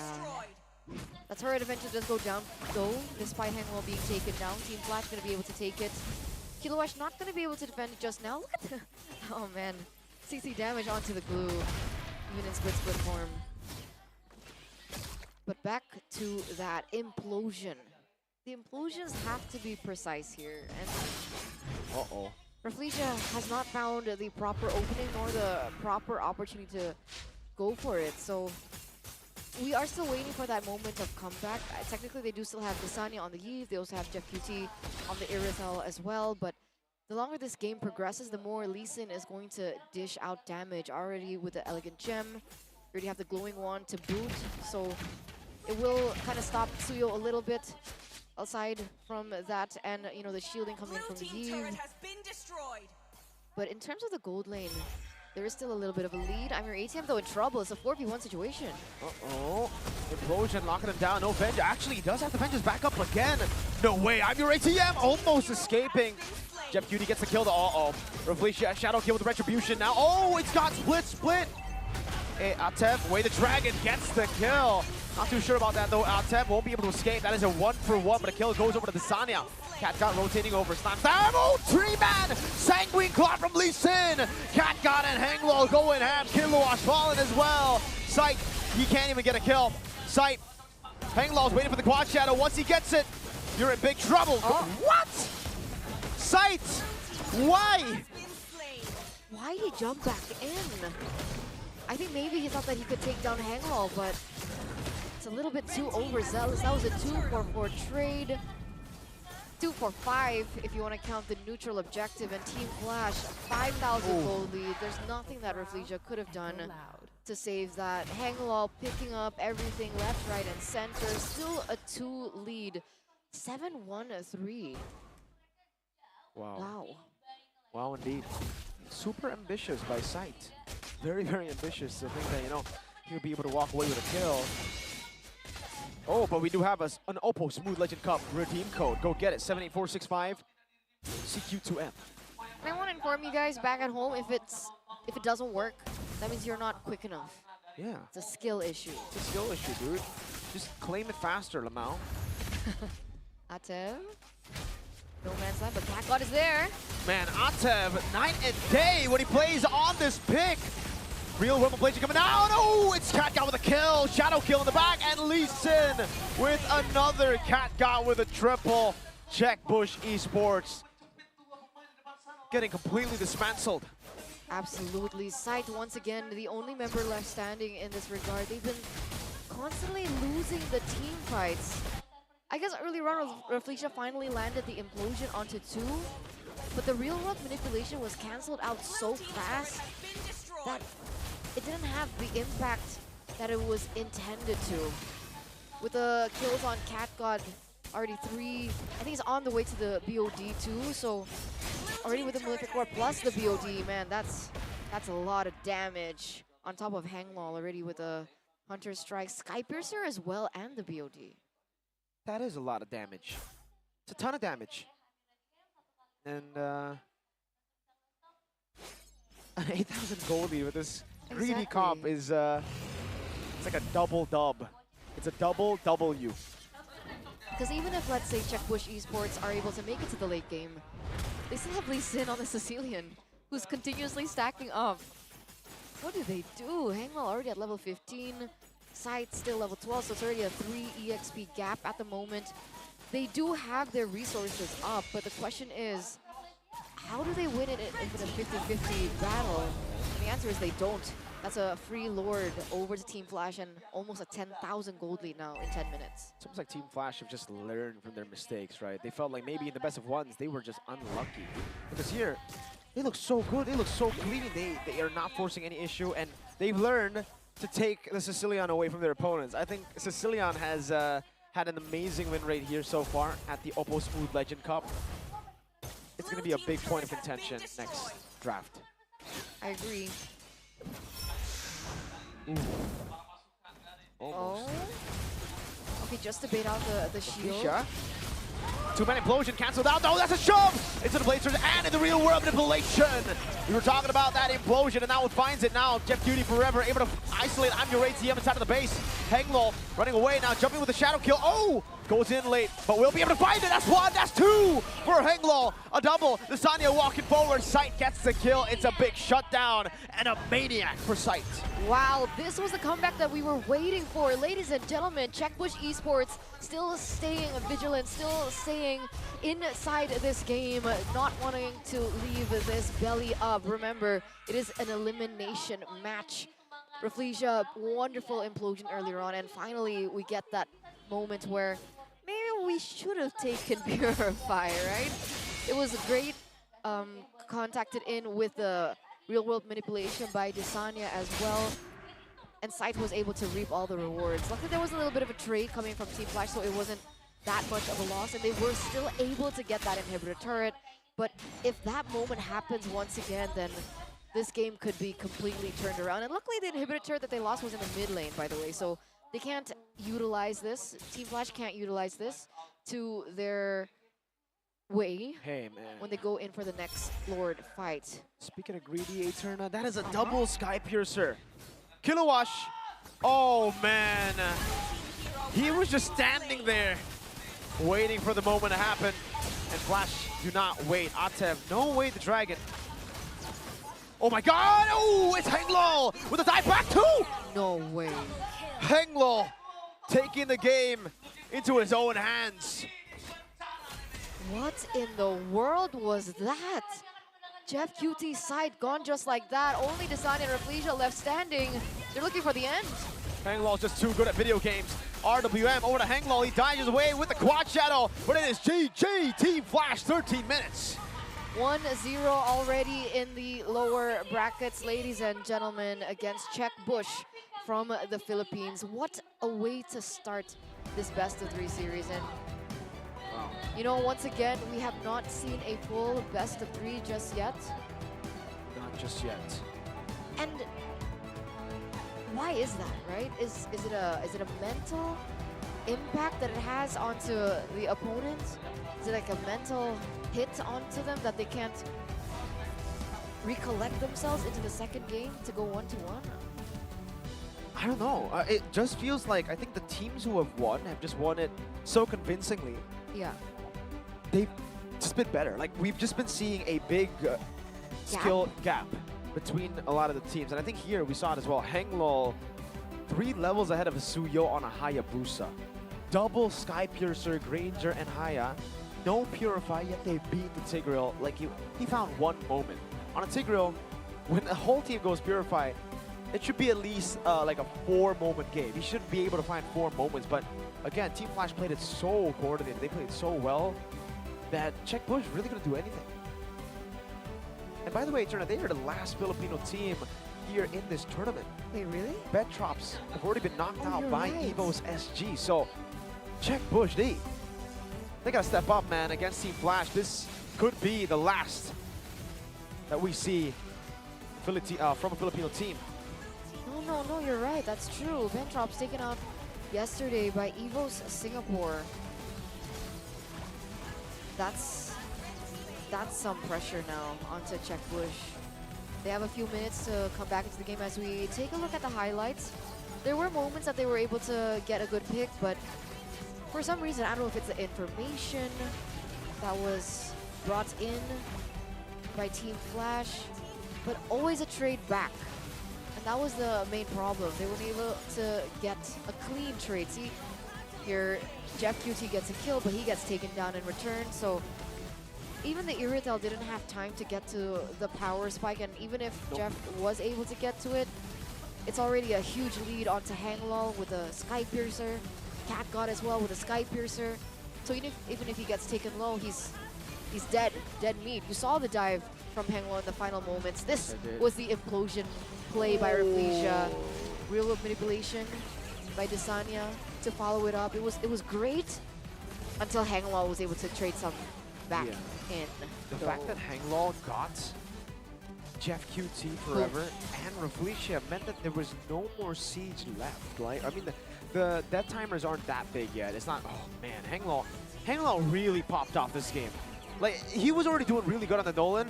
That turret eventually does go down though, despite Hangwell being taken down. Team Flash gonna be able to take it. Kilowash not gonna be able to defend it just now. Look at the, oh man. CC damage onto the glue, even in split form. But back to that implosion. The implosions have to be precise here, and Rafflesia has not found the proper opening nor the proper opportunity to go for it. So we are still waiting for that moment of comeback. Technically, they do still have Desania on the Eve. They also have Jeff QT on the Irithel as well. But the longer this game progresses, the more Lee Sin is going to dish out damage. Already with the Elegant Gem, you already have the Glowing Wand to boot. So it will kind of stop Suyo a little bit. Aside from that, and you know, the shielding coming in from the Eve. But in terms of the gold lane, there is still a little bit of a lead. I'm your ATM though in trouble. It's a 4v1 situation. Implosion locking him down. No Vengeance. Actually, he does have the Vengeance back up again. No way. I'm your ATM. Almost escaping. Jeff Cutie gets the kill. Rafflesia shadow kill with Retribution now. Oh, it's got split. Hey, Atev, way the dragon gets the kill. Not too sure about that though. Atev won't be able to escape. That is a 1-for-1, but a kill goes over to the Sanya. Cat got rotating over. Slams down. Oh, 3-man! Sanguine Claw from Lee Sin. Cat got and Hanglow going ham. Kilowash falling as well. Sight, he can't even get a kill. Sight, Hanglaw's waiting for the quad shadow. Once he gets it, you're in big trouble. What? Sight, why? Why did he jump back in? I think maybe he thought that he could take down Hanglaw, but it's a little bit too overzealous. That was a 2-for-4 trade. 2-for-5 if you want to count the neutral objective, and Team Flash 5,000 gold lead. There's nothing that Rafflesia could have done to save that. Hanglaw picking up everything left, right, and center. Still a 2 lead. 7-1-3. Wow. Wow, indeed. Super ambitious by Sight. Very, very ambitious to think that, you know, he'll be able to walk away with a kill. Oh, but we do have an OPPO Smooth Legend Cup redeem code. Go get it, 78465 CQ2M. I want to inform you guys back at home, if it doesn't work, that means you're not quick enough. Yeah. It's a skill issue. It's a skill issue, dude. Just claim it faster, Lamau. Atev. No man's land, but Cat God is there. Man, Atev, night and day when he plays on this pick. Real Rumble Blade coming down. Oh, it's Cat God with a kill. Shadow kill in the back, and Lee Sin with another Cat God with a triple. Check Bush Esports getting completely dismantled. Absolutely. Sight, once again, the only member left standing in this regard. They've been constantly losing the team fights. I guess early on, Rafflesia finally landed the implosion onto 2, but the real world manipulation was cancelled out so fast that it didn't have the impact that it was intended to. With the kills on Cat God, already 3, I think he's on the way to the BOD too, so already with the Malefic Core plus the BOD, man, that's a lot of damage on top of Hanglaw already with a Hunter strikes Sky Piercer as well and the BOD. That is a lot of damage. It's a ton of damage. And an 8,000 gold lead with this greedy comp Exactly. is it's like a double dub. It's a double W. Because even if, let's say, Czech Bush Esports are able to make it to the late game, they still have Lee Sin on the Sicilian, who's continuously stacking up. What do they do? Hangwell already at level 15, Sight still level 12, so it's already a 3 EXP gap at the moment. They do have their resources up, but the question is, how do they win it if it's a 50-50 battle? And the answer is they don't. That's a free Lord over to Team Flash and almost a 10,000 gold lead now in 10 minutes. It's almost like Team Flash have just learned from their mistakes, right? They felt like maybe in the best of ones, they were just unlucky. Because here, they look so good, they look so clean, they are not forcing any issue, and they've learned to take the Sicilian away from their opponents. I think Sicilian has had an amazing win rate here so far at the OPPO Smooth Legend Cup. It's going to be a big point of contention next draft. I agree. Almost. Oh. Okay, just to bait out the shield. Fisha. Two-man implosion cancelled out. No, that's a shove! Into the Blazers and in the real world manipulation. We were talking about that implosion, and now it finds it now. Jeff Duty forever able to isolate I'm your ATM inside of the base. Henglo running away now, jumping with the shadow kill. Oh! Goes in late, but we'll be able to find it. That's one, that's two for Henglo. A double. Lasagna walking forward. Sight gets the kill. It's a big shutdown and a maniac for Sight. Wow, this was the comeback that we were waiting for. Ladies and gentlemen, Czech Bush Esports still staying vigilant, still staying inside this game, not wanting to leave this belly up. Remember, it is an elimination match. Rafflesia, wonderful implosion earlier on, and finally we get that moment where maybe we should have taken Purify, right? It was great, contacted in with the real-world manipulation by Desanya as well, and Sight was able to reap all the rewards. Luckily, there was a little bit of a trade coming from Team Flash, so it wasn't that much of a loss, and they were still able to get that inhibitor turret. But if that moment happens once again, then this game could be completely turned around. And luckily, the inhibitor turret that they lost was in the mid lane, by the way, so they can't utilize this. Team Flash can't utilize this to their way Hey, man. when they go in for the next Lord fight. Speaking of greedy, Eterna, that is a double Sky Piercer. Kilowash. Oh, man. He was just standing there, waiting for the moment to happen. And Flash, do not wait. Atev, no way the dragon. Oh my god! Oh, it's Henglo with a dive back too! No way. Henglo taking the game into his own hands. What in the world was that? Jeff QT's side gone just like that. Only Design and Rafflesia left standing. They're looking for the end. Henglo's just too good at video games. RWM over to Henglo. He dodges away with the quad shadow, but it is GG Team Flash, 13 minutes. 1-0 already in the lower brackets, ladies and gentlemen, against Czech Bush from the Philippines. What a way to start this best-of-3 series. And you know, once again, we have not seen a full best-of-3 just yet. Not just yet. And why is that, right? Is it a mental impact that it has onto the opponent? Is it like a mental hit onto them that they can't recollect themselves into the second game to go 1-1? I don't know. It just feels like I think the teams who have won have just won it so convincingly. Yeah. They've just been better. Like, we've just been seeing a big skill gap between a lot of the teams. And I think here we saw it as well. Henglo, 3 levels ahead of Suyo on a Hayabusa. Double Sky Piercer, Granger, and Haya. No Purify, yet they beat the Tigreal. Like, he found one moment. On a Tigreal, when the whole team goes Purify, it should be at least like a 4-moment game. He should be able to find 4 moments. But again, Team Flash played it so coordinated. They played so well that Czech Bush really couldn't do anything. And by the way, Turner, they are the last Filipino team here in this tournament. Wait, really? Betrops have already been knocked out by right. Evo's SG. So Czech Bush, they gotta step up, man, against Team Flash. This could be the last that we see from a Filipino team. No, you're right. That's true. Ventrop's taken out yesterday by Evo's Singapore. That's some pressure now onto Czech Bush. They have a few minutes to come back into the game. As we take a look at the highlights, there were moments that they were able to get a good pick, but for some reason, I don't know if it's the information that was brought in by Team Flash, but always a trade back. And that was the main problem. They weren't able to get a clean trade. See, here Jeff QT gets a kill, but he gets taken down in return. So even the Irritel didn't have time to get to the power spike, and even if Jeff was able to get to it, it's already a huge lead onto Hanglol with a Sky Piercer. Cat God as well with a Sky Piercer. So even if he gets taken low, he's dead meat. You saw the dive from Hanglol in the final moments. This was the implosion play by Rafflesia. Real world manipulation by Desanya to follow it up. It was great until Hanglol was able to trade some back in. The fact that Hanglol got Jeff QT forever and Rafflesia meant that there was no more siege left, right? I mean, the death timers aren't that big yet. It's not, oh man, Hanglol really popped off this game. Like, he was already doing really good on the Nolan.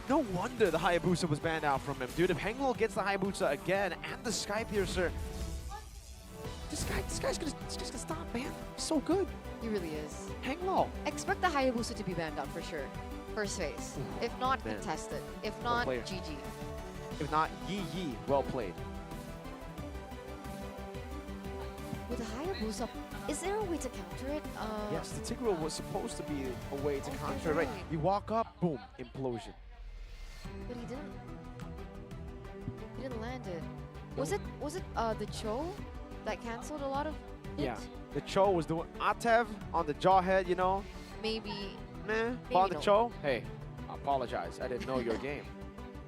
No wonder the Hayabusa was banned out from him, dude. If Hanglol gets the Hayabusa again and the Sky Piercer, this guy's gonna stop, man. He's so good. He really is. Hanglol. Expect the Hayabusa to be banned out for sure. First phase. If not, contested. If not, GG. If not, Yi. Well played. With the Hayabusa, is there a way to counter it? Yes, the Tigreal was supposed to be a way to counter it, right? You walk up, boom, implosion. But he didn't land it. Was it the Cho that canceled a lot of it? Yeah, the Cho was the one. Atev on the jawhead, you know. Maybe. Meh. On the Cho, hey, I apologize. I didn't know your game.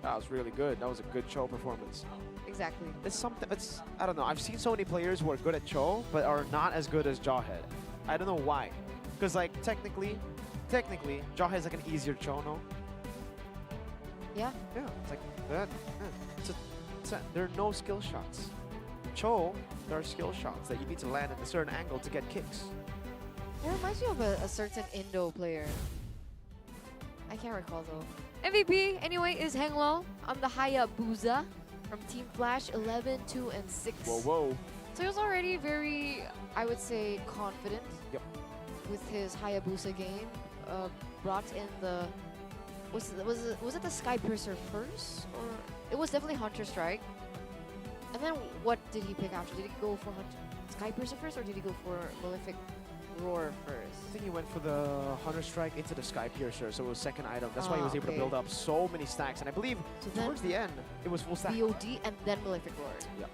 That was really good. That was a good Cho performance. Exactly. It's something. It's, I don't know. I've seen so many players who are good at Cho, but are not as good as jawhead. I don't know why. Because like technically, jawhead is like an easier Cho, no? Yeah. Yeah. It's like that. There are no skill shots. Cho, there are skill shots that you need to land at a certain angle to get kicks. It reminds me of a certain Indo player. I can't recall though. MVP anyway is Hanglol on the Hayabusa from Team Flash, 11, 2, and 6. Whoa. So he was already very, I would say, confident with his Hayabusa game. Brought in the, was it the Sky Piercer first? Or it was definitely Hunter Strike. And then what did he pick after? Did he go for Sky Piercer first, or did he go for Malefic Roar first? I think he went for the Hunter Strike into the Sky Piercer, so it was second item. That's why he was able to build up so many stacks. And I believe towards the end, it was full stack. BOD and then Malefic Roar. Yep.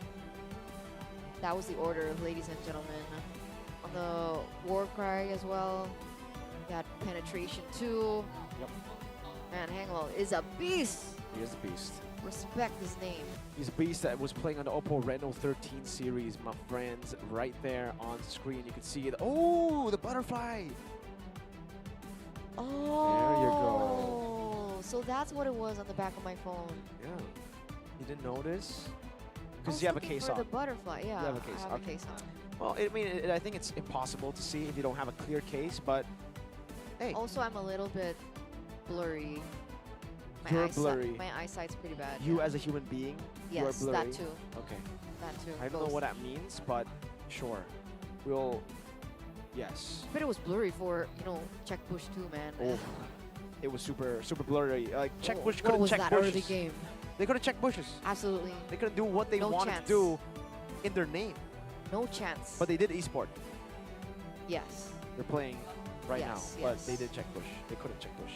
That was the order, ladies and gentlemen. On the Warcry as well, got Penetration too. Yep. Man, Hanglol is a beast. He is a beast. Respect his name. He's a beast that was playing on the OPPO Reno 13 series, my friends. Right there on screen, you can see it. Oh, the butterfly. Oh. There you go. So that's what it was on the back of my phone. Yeah. You didn't notice? Because you have a case on. The butterfly, yeah. You have a case. I have a case on. Well, I mean, I think it's impossible to see if you don't have a clear case, but hey. Also, I'm a little bit blurry. You're blurry. My eyesight's pretty bad. You as a human being, yes, you are blurry. that too. Okay. That too. I don't know what that means, but sure. We'll, yes. But it was blurry for, you know, check push too, man. Oh, it was super blurry. Like check push what couldn't was check that bushes. early game? They couldn't check bushes. Absolutely. They couldn't do what they No wanted chance. to do in their name. No chance. But they did esport. Yes. They're playing right now, Yes, but yes. they did check push. They couldn't check push.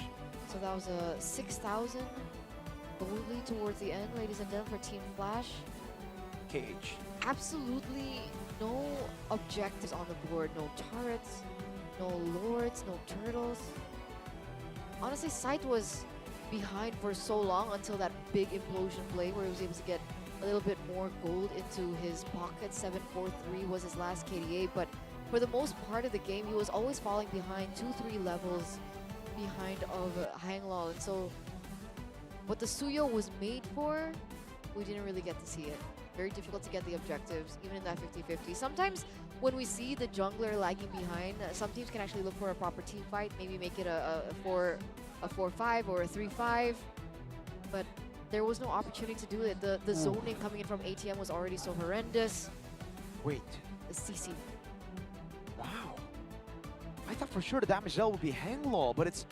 So that was a 6,000 boldly towards the end, ladies and gentlemen, for Team Flash. Cage. Absolutely no objectives on the board. No turrets, no lords, no turtles. Honestly, Sight was behind for so long until that big implosion play where he was able to get a little bit more gold into his pocket. 743 was his last KDA, but for the most part of the game, he was always falling behind 2-3 levels behind of Hanglol. And so what the Suyo was made for, we didn't really get to see it. Very difficult to get the objectives, even in that 50-50. Sometimes when we see the jungler lagging behind, some teams can actually look for a proper team fight, maybe make it a 4-5 or a 3-5. But there was no opportunity to do it. The zoning coming in from ATM was already so horrendous. Wait. The CC. Wow. I thought for sure the damage dealt would be Hanglaw, but it's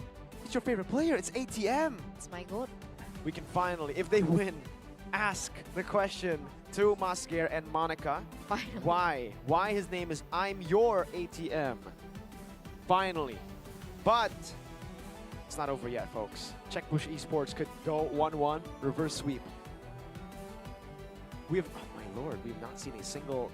your favorite player. It's ATM. It's my goal. We can finally, if they win, ask the question to Masker and Monica. Finally. Why? Why his name is I'm Your ATM. Finally. But it's not over yet, folks. Checkbush Esports could go 1-1, reverse sweep. We have, oh my lord, we've not seen a single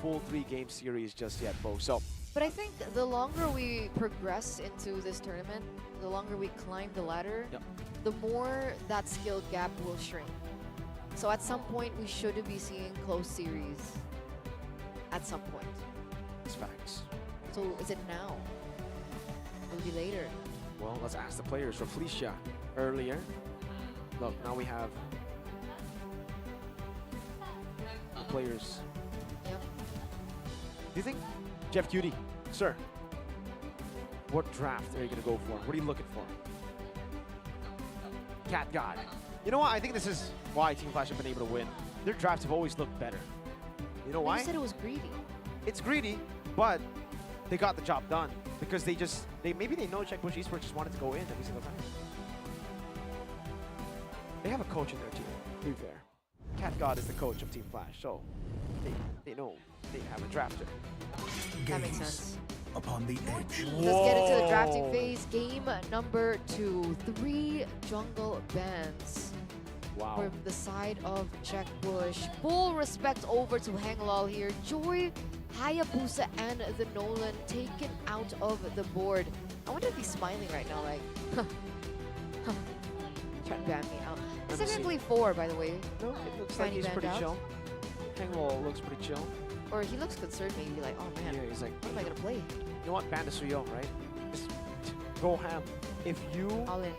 full 3-game series just yet, folks. So, But I think the longer we progress into this tournament, the longer we climb the ladder, the more that skill gap will shrink. So at some point, we should be seeing close series. At some point. it's facts. So is it now? Will it be later? Well, let's ask the players. For Felicia earlier. Look, now we have the players. Yep. Do you think, Jeff Cutie, sir, what draft are you going to go for? What are you looking for? Cat God. You know what? I think this is why Team Flash have been able to win. Their drafts have always looked better. You know But why? you said it was greedy. It's greedy, but they got the job done because maybe they know Checkbush Esports just wanted to go in every single time. They have a coach in their team, to be fair. Cat God is the coach of Team Flash, so they know they have a drafter. That makes sense. Upon the edge. Let's get into the drafting phase. Game number 2. 3 jungle bans. Wow. From the side of Checkbush. Full respect over to Hanglol here. Joy, Hayabusa, and the Nolan taken out of the board. I wonder if he's smiling right now, like, trying to ban me out. It's technically 4, by the way. No, it looks Fanny like he's banned pretty out. chill. Hangwall looks pretty chill. Or he looks concerned, maybe like, oh man, Yeah, he's like, what am I gonna play? you know what? Ban the Suyo, right? Just go ham. All in.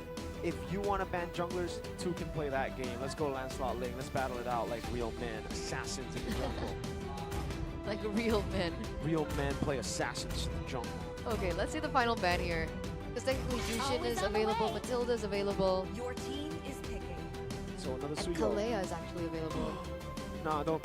If you want to ban junglers, 2 can play that game. Let's go Lancelot Ling. Let's battle it out like real men. Assassins in the jungle. Like real men. Real men play assassins in the jungle. Okay, let's see the final ban here. Because technically Jushin Always is on the available, way. Matilda is available, Your team is picking. So another and Suyo. Kalea is actually available. No, don't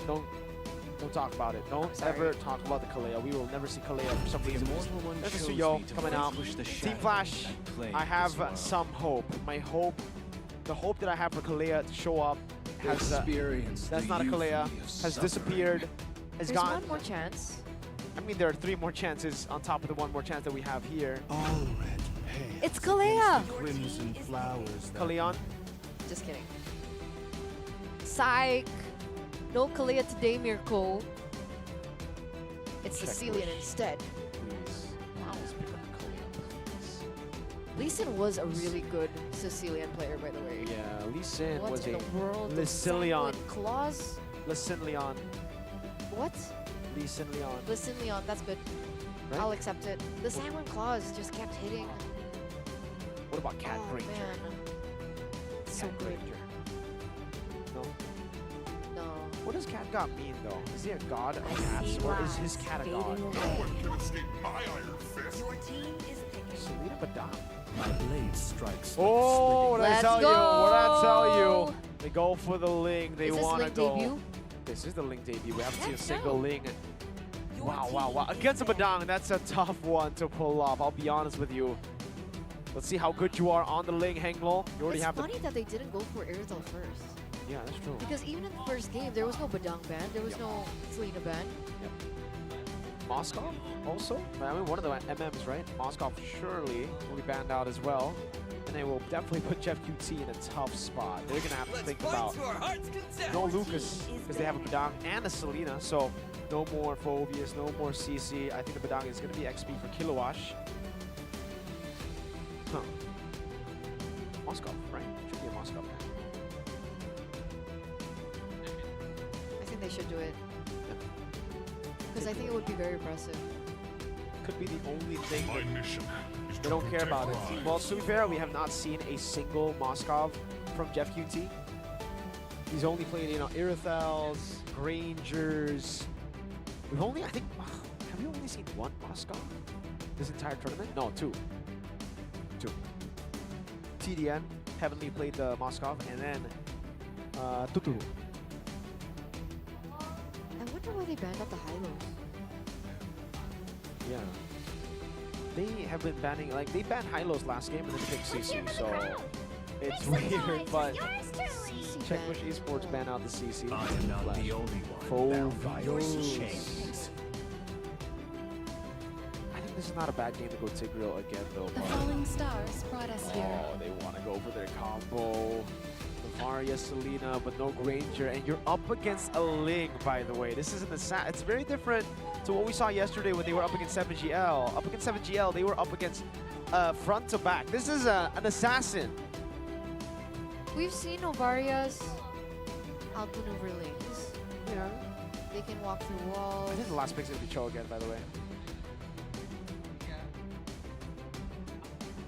talk about it. Don't sorry. ever talk about the Kalea. We will never see Kalea for some The reason. immortal one There's a chose Suyo me to coming out. vanquish the Team shadow Flash, that plagued I have this world. some hope. My hope, the hope that I have for Kalea to show up has Experience that's the not a Kalea, euphony of has suffering. disappeared, has There's gone. one more chance. I mean, there are 3 more chances on top of the 1 more chance that we have here. All red pale. It's Kalea! Crimson flowers. that- Kaleon, Just kidding. Psych! No Kalea today, Mirko. It's Check Sicilian push. instead. please. Let's pick up Kalea, please. Lee Sin was a really good Sicilian player, by the way. Yeah, Lee Sin What was in a the world? The Lycilion. Sanguine Claws? Listen Leon. What? Lee Sin Leon. Listen, Leon, that's good. Right? I'll accept it. The Sanguine Claws just kept hitting. What about Cat Oh, Granger? man. So Cat good. Granger. No. No. What does Cat God mean though? Is he a god of I cats, see or is lies his cat a fading god? No away. one can escape my iron fist. Your team is picking. Selena Badam. My blade strikes. Oh, what did I Let's tell you? What did I tell go! you? They go for the Ling. They Is this want to Link go. debut? This is the Ling debut. We haven't seen a Let's single go. Ling. Your Wow, team wow, wow. Against a is picking. Badang, that's a tough one to pull off. I'll be honest with you. Let's see how good you are on the Ling, Henglo. You already It's have funny that they didn't go for Airtel first. Yeah, that's true. Because even in the first game, there was no Badang ban, there was no Selena ban. Moskov also? I mean, one of the MMs, right? Moskov surely will be banned out as well. And they will definitely put Jeff QT in a tough spot. They're going to have to think about no Lucas, because they have a Badang and a Selena. So no more Phobius, no more CC. I think the Badang is going to be XP for Kilowash. Huh. Moskov, right? Should be a Moskov. I think they should do it. Because I think it would be very impressive. Could be the only thing My that mission is they to don't care protect about it. lives. Well, to be fair, we have not seen a single Moskov from Jeff QT. He's only played, you know, Irithels, Grangers. We've only, I think, have we only seen one Moscow this entire tournament? No, two. TDN, Heavenly played the Moscow, and then Tuturu. I wonder why they banned out the Hylos. Yeah. They have been banning, like, they banned Hylos last game and then picked CC, so it's weird, but Czech Bush Esports banned out the CC. I am not the only one. Their violence chains. I think this is not a bad game to go Tigreal again, though. The but falling stars brought us here. oh, they want to go for their combo. Varia, Selena, but no Granger, and you're up against a Ling, by the way. This isn't a it's very different to what we saw yesterday when they were up against 7GL. Up against 7GL, they were up against front to back. This is an assassin. We've seen Novaria's outmaneuver Lings. Yeah. They can walk through walls. I think the last pick's gonna be Cho again, by the way.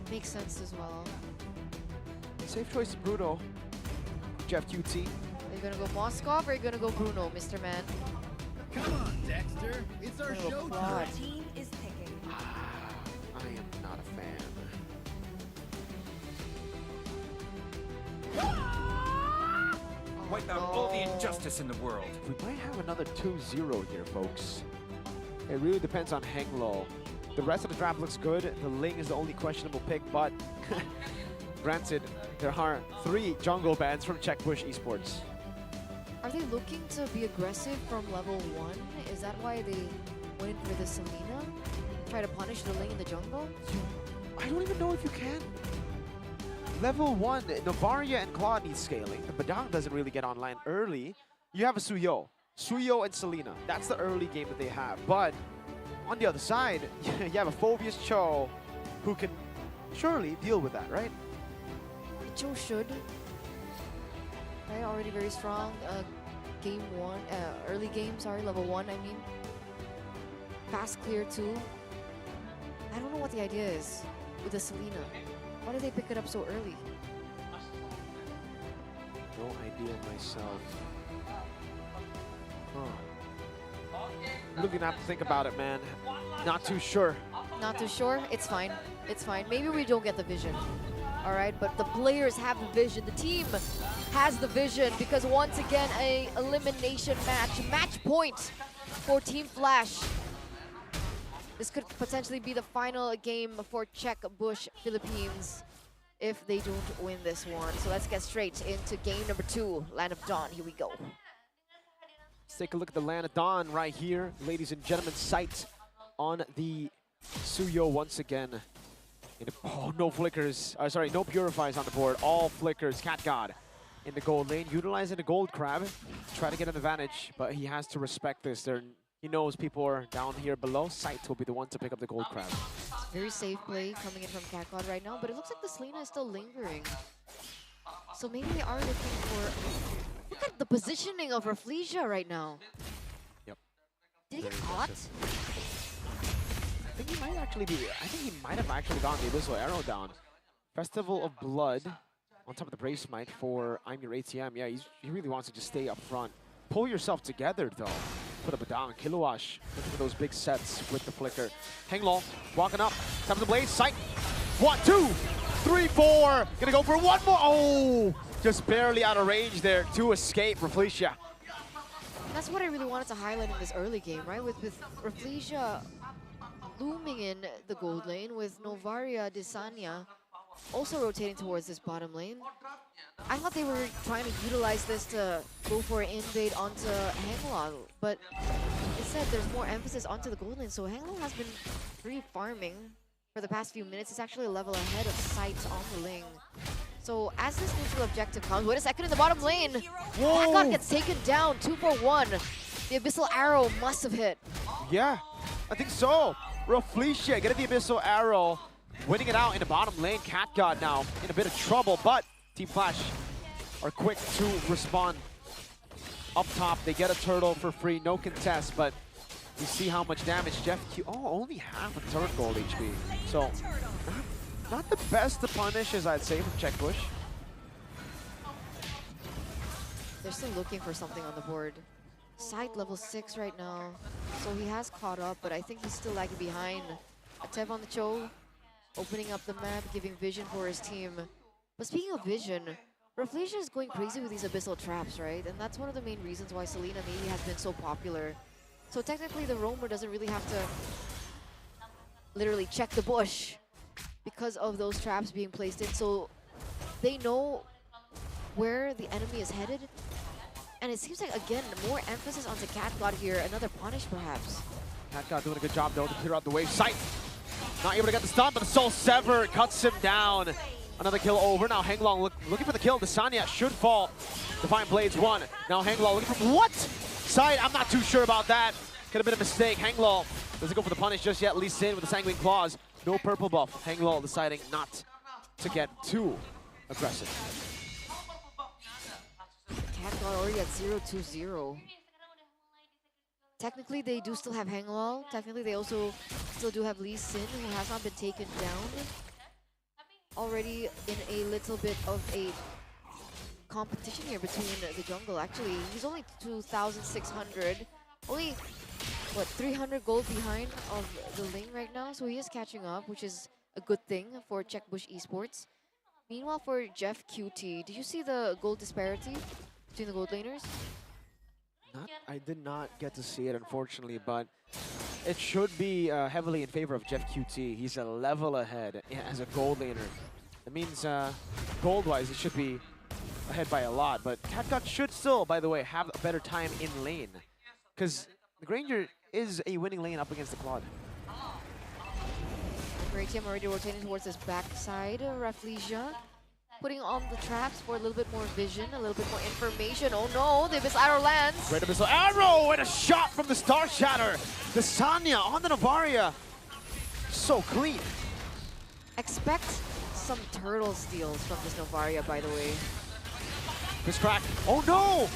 Makes sense as well. Safe choice, Bruno. Jeff QT. Are you gonna go Moskov or are you gonna go Bruno, Mr. Man? Come on, Dexter. It's our Little showtime. quad. Team is picking. I am not a fan. Wipe out all the injustice in the world. We might have another 2-0 here, folks. It really depends on Henglo. The rest of the draft looks good. The Ling is the only questionable pick, but granted, there are 3 jungle bans from Czech Bush Esports. Are they looking to be aggressive from level 1? Is that why they went in for the Selena? Try to punish the Ling in the jungle? I don't even know if you can. Level 1, Novaria and Claude need scaling. The Badang doesn't really get online early. You have a Suyo and Selena. That's the early game that they have. But on the other side, you have a Phobius Cho who can surely deal with that, right? Cho should. Right, already very strong. Game 1, early game, sorry, level 1, I mean. Fast clear too. I don't know what the idea is with the Selena. Why did they pick it up so early? No idea myself. Huh. Looking to have to think about it, man. Not too sure. Not too sure? It's fine. It's fine. Maybe we don't get the vision. All right, but the players have the vision. The team has the vision because once again, a elimination match. Match point for Team Flash. This could potentially be the final game for Czech Bush Philippines if they don't win this one. So let's get straight into game number 2, Land of Dawn. Here we go. Let's take a look at the Land of Dawn right here. Ladies and gentlemen, sight on the Suyo once again. Oh, no flickers. Sorry, no purifies on the board. All flickers. Cat God in the gold lane, utilizing the gold crab. Try to get an advantage, but he has to respect this. He knows people are down here below. Sight will be the one to pick up the gold crab. Very safe play coming in from Cat God right now, but it looks like the Selena is still lingering. So maybe they are looking for... Look at the positioning of Rafflesia right now. Yep. Did he get caught? I think he might actually be... I think he might have actually gotten the Abyssal Arrow down. Festival of Blood on top of the Brave Smite for I'm Your ATM. Yeah, he really wants to just stay up front. Pull yourself together, though. Put up a down. Kilowash looking for those big sets with the flicker. Henglong walking up. Top of the blade. Sight. 1, 2, 3, 4. Gonna go for one more. Oh! Just barely out of range there to escape Rafflesia. That's what I really wanted to highlight in this early game, right? With Rafflesia looming in the gold lane, with Novaria Desanya also rotating towards this bottom lane. I thought they were trying to utilize this to go for an invade onto Henglong, but instead there's more emphasis onto the gold lane. So Henglong has been free farming for the past few minutes. It's actually a level ahead of Sight on the Ling. So as this neutral objective comes, wait a second, in the bottom lane, Cat gets taken down, 2 for 1. The Abyssal Arrow must have hit. Yeah, I think so. Rafflesia getting the Abyssal Arrow, winning it out in the bottom lane. Cat God now in a bit of trouble, but Team Flash are quick to respond. Up top, they get a turtle for free, no contest, but you see how much damage Jeff Q. Oh, only half a turret gold HP. So, not the best to punish, as I'd say, from Czech Bush. they're still looking for something on the board. Side level 6 right now, so he has caught up, but I think he's still lagging behind. Atev on the Cho, opening up the map, giving vision for his team. But speaking of vision, Rafflesia is going crazy with these abyssal traps, right? And that's one of the main reasons why Selena maybe has been so popular. So technically the roamer doesn't really have to literally check the bush because of those traps being placed in. So they know where the enemy is headed. And it seems like, again, more emphasis onto CatGod here. Another punish, perhaps. CatGod doing a good job, though, to clear out the wave. Sight not able to get the stun, but the Soul Sever cuts him down. Another kill over. Now Henglong looking for the kill. Desanya should fall. Defiant Blades 1. Now Henglong looking for... What? Sight, I'm not too sure about that. Could have been a mistake. Henglong doesn't go for the punish just yet. Lee Sin with the Sanguine Claws. No purple buff. Henglong deciding not to get too aggressive. CatGod already at 0-2-0. Technically, they do still have Hanglol. Technically, they also still do have Lee Sin, who has not been taken down. Already in a little bit of a competition here between the jungle. Actually, he's only 2,600. Only, what, 300 gold behind of the lane right now. So he is catching up, which is a good thing for Checkbush Esports. Meanwhile, for Jeff QT, did you see the gold disparity between the gold laners? I did not get to see it, unfortunately, but it should be heavily in favor of Jeff QT. He's a level ahead as a gold laner. That means gold-wise, it should be ahead by a lot, but CatGod should still, by the way, have a better time in lane, because the Granger is a winning lane up against the Claude. Great team already rotating towards his backside. Rafflesia putting on the traps for a little bit more vision, a little bit more information. Oh no, the Abyss Arrow lands. Great Abyssal Arrow and a shot from the Star Shatter. The Sanya on the Navaria. So clean. Expect some turtle steals from this Novaria, by the way. This crack. Oh no!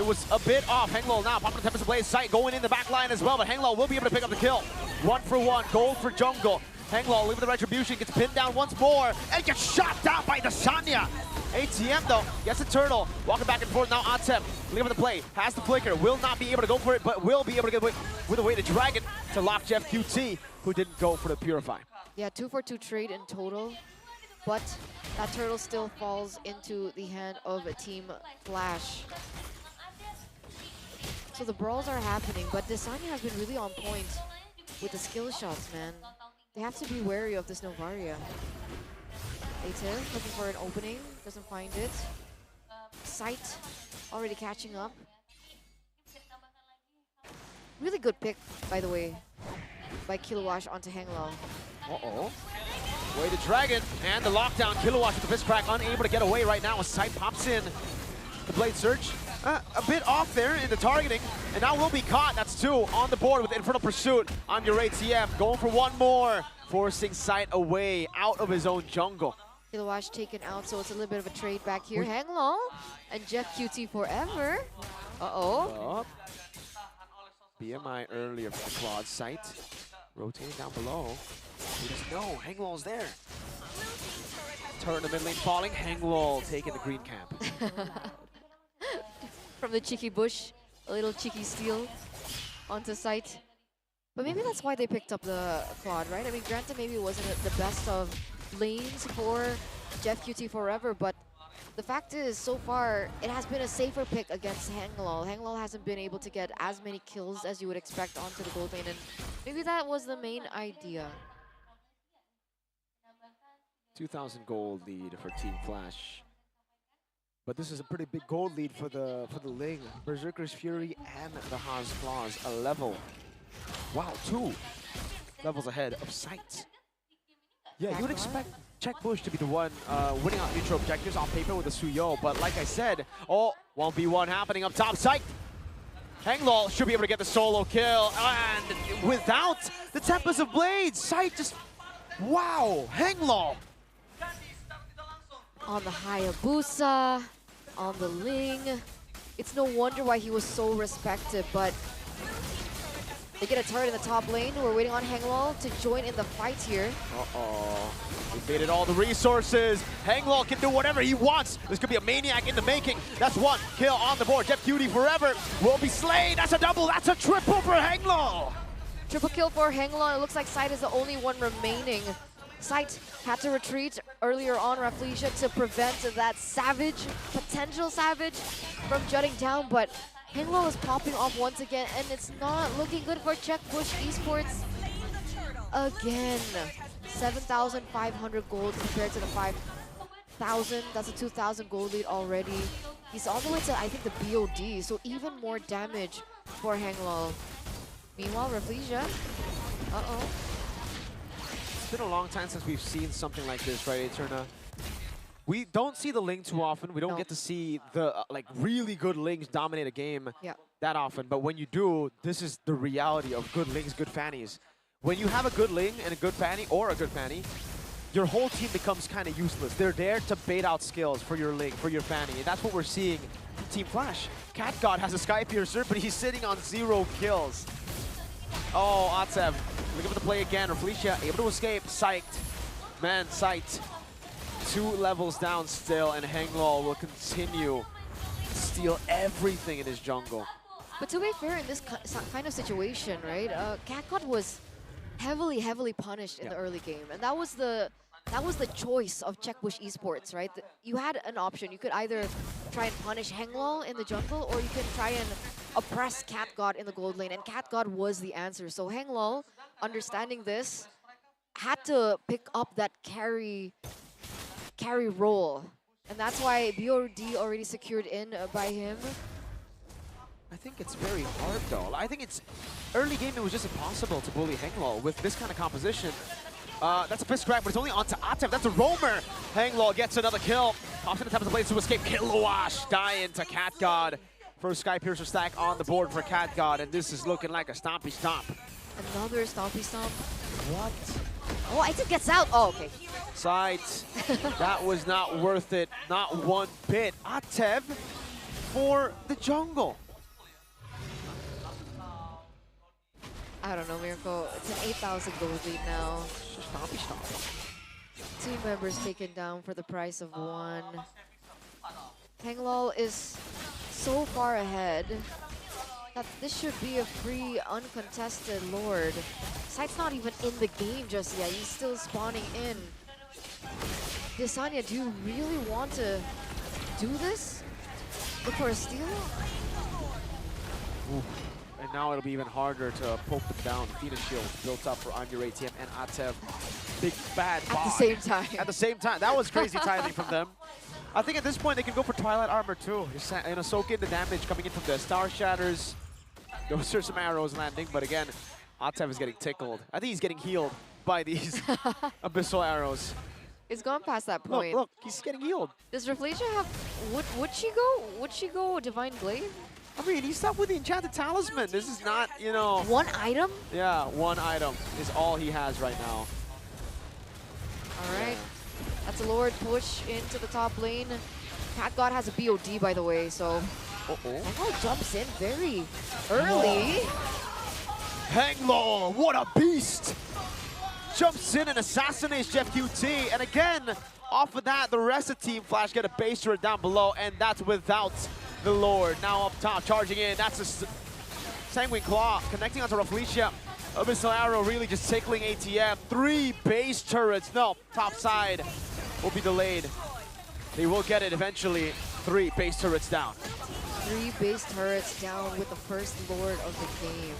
It was a bit off. Henglol now popping the Tempest Blaze sight, going in the back line as well, but Henglol will be able to pick up the kill. 1 for 1, gold for jungle. Henglol leaving the retribution, gets pinned down once more, and gets shot down by the Sanya. ATM though, gets a turtle, walking back and forth now. Atem leaving the play, has the flicker, will not be able to go for it, but will be able to get away with a way to Dragon to lock Jeff QT, who didn't go for the Purify. Yeah, 2 for 2 trade in total, but that turtle still falls into the hand of a Team Flash. So the brawls are happening, but Desanya has been really on point with the skill shots, man. They have to be wary of this Novaria. Atif looking for an opening, doesn't find it. Sight already catching up. Really good pick, by the way, by Kilowash onto Henglong. Uh-oh. Way to Dragon, and the lockdown. Kilowatt with the fist crack, unable to get away right now as Sight pops in. The Blade Surge, a bit off there in the targeting, and now will be caught. That's 2 on the board with Infernal Pursuit. I'm your ATM, going for 1 more, forcing Sight away out of his own jungle. Kilowash taken out, so it's a little bit of a trade back here. Henglong and Jeff QT forever. Uh-oh. BMI earlier for the Claude. Sight rotating down below. No, Henglol's there. Turn in the mid lane falling. Henglol taking the green camp. From the cheeky bush, a little cheeky steal onto Sight. But maybe that's why they picked up the Claude, right? I mean, granted, maybe it wasn't the best of lanes for Jeff QT forever, but the fact is, so far, it has been a safer pick against Henglol. Henglol hasn't been able to get as many kills as you would expect onto the gold lane, and maybe that was the main idea. 2,000 gold lead for Team Flash. But this is a pretty big gold lead for the Ling. Berserker's Fury and the Haas Claws, a level. Wow, 2 levels ahead of Sight. Yeah, you would expect Checkbush to be the one winning out neutral objectives on paper with the Suyo, but like I said, 1v1 happening up top. Sight! Henglol should be able to get the solo kill, and without the Tempest of Blades, Sight just, wow, Henglol! On the Hayabusa, on the Ling. It's no wonder why he was so respected, but They get a turret in the top lane. We're waiting on Hanglol to join in the fight here. Uh-oh. He baited all the resources. Hanglol can do whatever he wants. This could be a maniac in the making. That's one kill on the board. Jeff Cutie forever will be slain. That's a double. That's a triple for Hanglol. Triple kill for Hanglol. It looks like Sight is the only one remaining. Sight had to retreat earlier on Rafflesia to prevent that Savage, potential Savage, from jutting down, but Hanglol is popping off once again, and it's not looking good for Czech Bush Esports again. 7,500 gold compared to the 5,000. That's a 2,000 gold lead already. He's all the way to, I think, the BOD, so even more damage for Hanglol. Meanwhile, Rafflesia, It's been a long time since we've seen something like this, right, Eterna? We don't see the Ling too often. We don't get to see the like really good Lings dominate a game that often. But when you do, this is the reality of good Lings, good Fannies. When you have a good Ling and a good Fanny, or a good Fanny, your whole team becomes kind of useless. They're there to bait out skills for your Ling, for your Fanny. And that's what we're seeing from Team Flash. Cat God has a Sky Piercer, but he's sitting on 0 kills. Oh, Atsev, looking for the play again. Rafflesia able to escape. Psyched. Man, Psyched. 2 levels down still, and Hanglol will continue to steal everything in his jungle. But to be fair, in this kind of situation, right, CatGod was heavily punished in the early game, and that was the choice of Czech Bush Esports, right? You had an option. You could either try and punish Hanglol in the jungle, or you can try and oppress CatGod in the gold lane, and CatGod was the answer. So Hanglol, understanding this, had to pick up that carry role, and that's why BOD already secured in by him. I think it's very hard though. I think it's early game. It was just impossible to bully Hanglol with this kind of composition. That's a piss crack, but it's only onto Atev. That's a roamer. Hanglol gets another kill. Pops in the top of the blade to escape. Kilowash dying to CatGod. First Sky Piercer stack on the board for CatGod, and this is looking like a stompy stomp. Another stompy stomp. What? Oh, I think gets out. Oh, okay. Sides. That was not worth it. Not one bit. Atev for the jungle. I don't know, Miracle. It's an 8,000 gold lead now. Stompy stomp. 2 members taken down for the price of 1. Hanglol is so far ahead that this should be a free, uncontested Lord. Sight's not even in the game just yet. He's still spawning in. Desanya, do you really want to do this? Look for a steal? Ooh. And now it'll be even harder to poke them down. Phoenix Shield built up for I'm Your ATM and Atev. Big bad At the same time. At the same time. That was crazy timing from them. I think at this point they can go for Twilight Armor too. Just soak in the damage coming in from the Star Shatters. Those are some arrows landing, but again, Atev is getting tickled. I think he's getting healed by these abyssal arrows. It's gone past that point. Look, he's getting healed. Does Rafflesia have... Would she go Divine Glaive? I mean, he's stuck with the Enchanted Talisman. This is not, you know... One item? Yeah, one item is all he has right now. All right. That's a Lord push into the top lane. CatGod has a BOD, by the way, so... Hanglol jumps in very early. Hanglol, what a beast! Jumps in and assassinates Jeff QT, and again, off of that, the rest of Team Flash get a base turret down below, and that's without the Lord. Now up top, charging in, that's a Sanguine Claw, connecting onto Rafflesia. Abyssal Arrow really just tickling ATM. 3 base turrets, no, top side will be delayed. They will get it eventually. 3 base turrets down. 3 base turrets down with the first Lord of the game.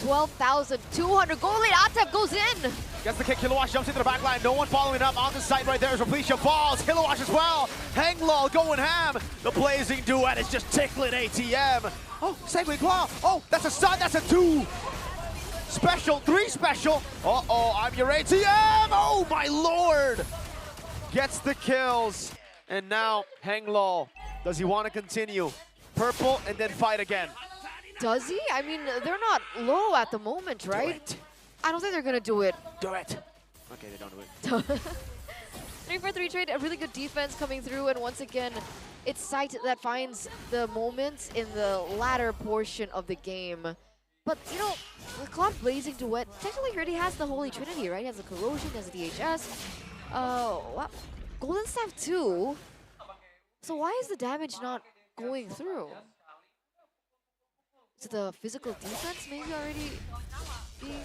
12,200 gold lead. Atev goes in. Gets the kick. Kilowash jumps into the back line. No one following up on the site right there as Rafflesia falls. Kilowash as well. Hanglol going ham. The blazing duet is just tickling ATM. Oh, Sanguine Claw. Oh, that's a stun. That's a 2. Special. 3 special. Uh-oh, I'm Your ATM. Oh, my lord. Gets the kills. And now Hanglol. Does he want to continue? Purple and then fight again. Does he? I mean, they're not low at the moment, right? I don't think they're going to do it. Do it. Okay, they don't do it. 3 for 3 trade, a really good defense coming through, and once again, it's Sight that finds the moments in the latter portion of the game. But, you know, the Cloud Blazing Duet, technically he already has the Holy Trinity, right? He has the Corrosion, he has the DHS. What? Golden Staff too? So why is the damage not going through? Is it the physical defense maybe already being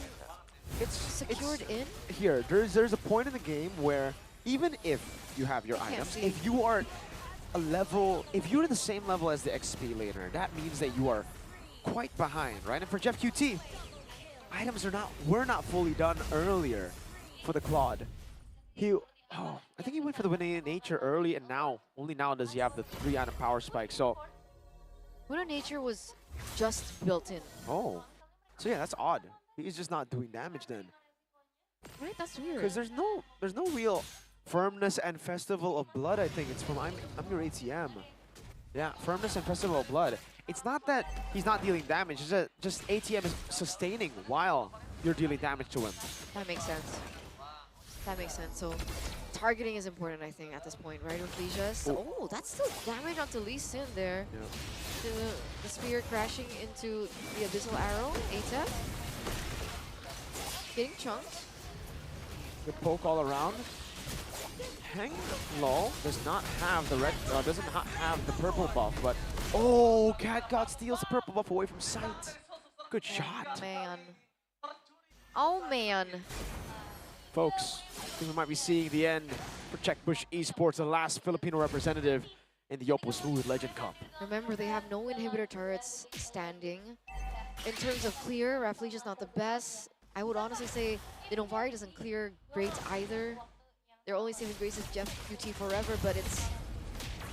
secured in? Here, there's a point in the game where even if you have your items, see. if you are if you're at the same level as the XP laner, that means that you are quite behind, right? And for Jeff QT, items were not fully done earlier for the Claude. I think he went for the Winning Nature early, and only now does he have the 3-item power spike. So, Winning Nature was just built in. so yeah, that's odd. He's just not doing damage then. Right, that's weird. Because there's no real Firmness and Festival of Blood, I think. It's from I'm your ATM. Yeah, Firmness and Festival of Blood. It's not that he's not dealing damage, it's that just ATM is sustaining while you're dealing damage to him. That makes sense. That makes sense. So targeting is important, I think, at this point, right, with Legia's? Oh, that's still damage onto Lee Sin there. Yeah. The spear crashing into the Abyssal Arrow, ATEF. Getting chunked. Good poke all around. Hang Low does not have the doesn't have the purple buff, but Cat God steals the purple buff away from sight. Good shot. Man. Oh man. Folks, I think we might be seeing the end for Checkbush Esports, the last Filipino representative in the OPPO Smooth Legend Cup. Remember, they have no inhibitor turrets standing. In terms of clear, Rafflesia is not the best. I would honestly say the Novari doesn't clear Grades either. They're only saving Graces Jeff QT forever, but it's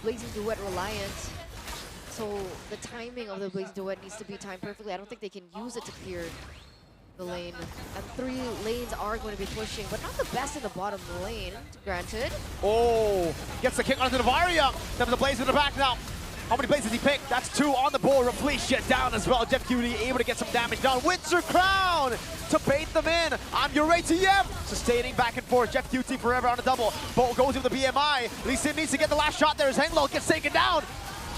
Blazing Duet reliant. So the timing of the Blazing Duet needs to be timed perfectly. I don't think they can use it to clear the lane. And 3 lanes are going to be pushing, but not the best in the bottom lane, granted. Gets the kick onto Navaria. There's the Blaze in the back now. How many blazes he picked? That's 2 on the board. Rafflesia down as well. Jeff QT able to get some damage down. Windsor Crown to bait them in. I'm your ATM. Sustaining back and forth. Jeff QT forever on a double. Bo goes with the BMI. Lee Sin needs to get the last shot there as Henglo gets taken down.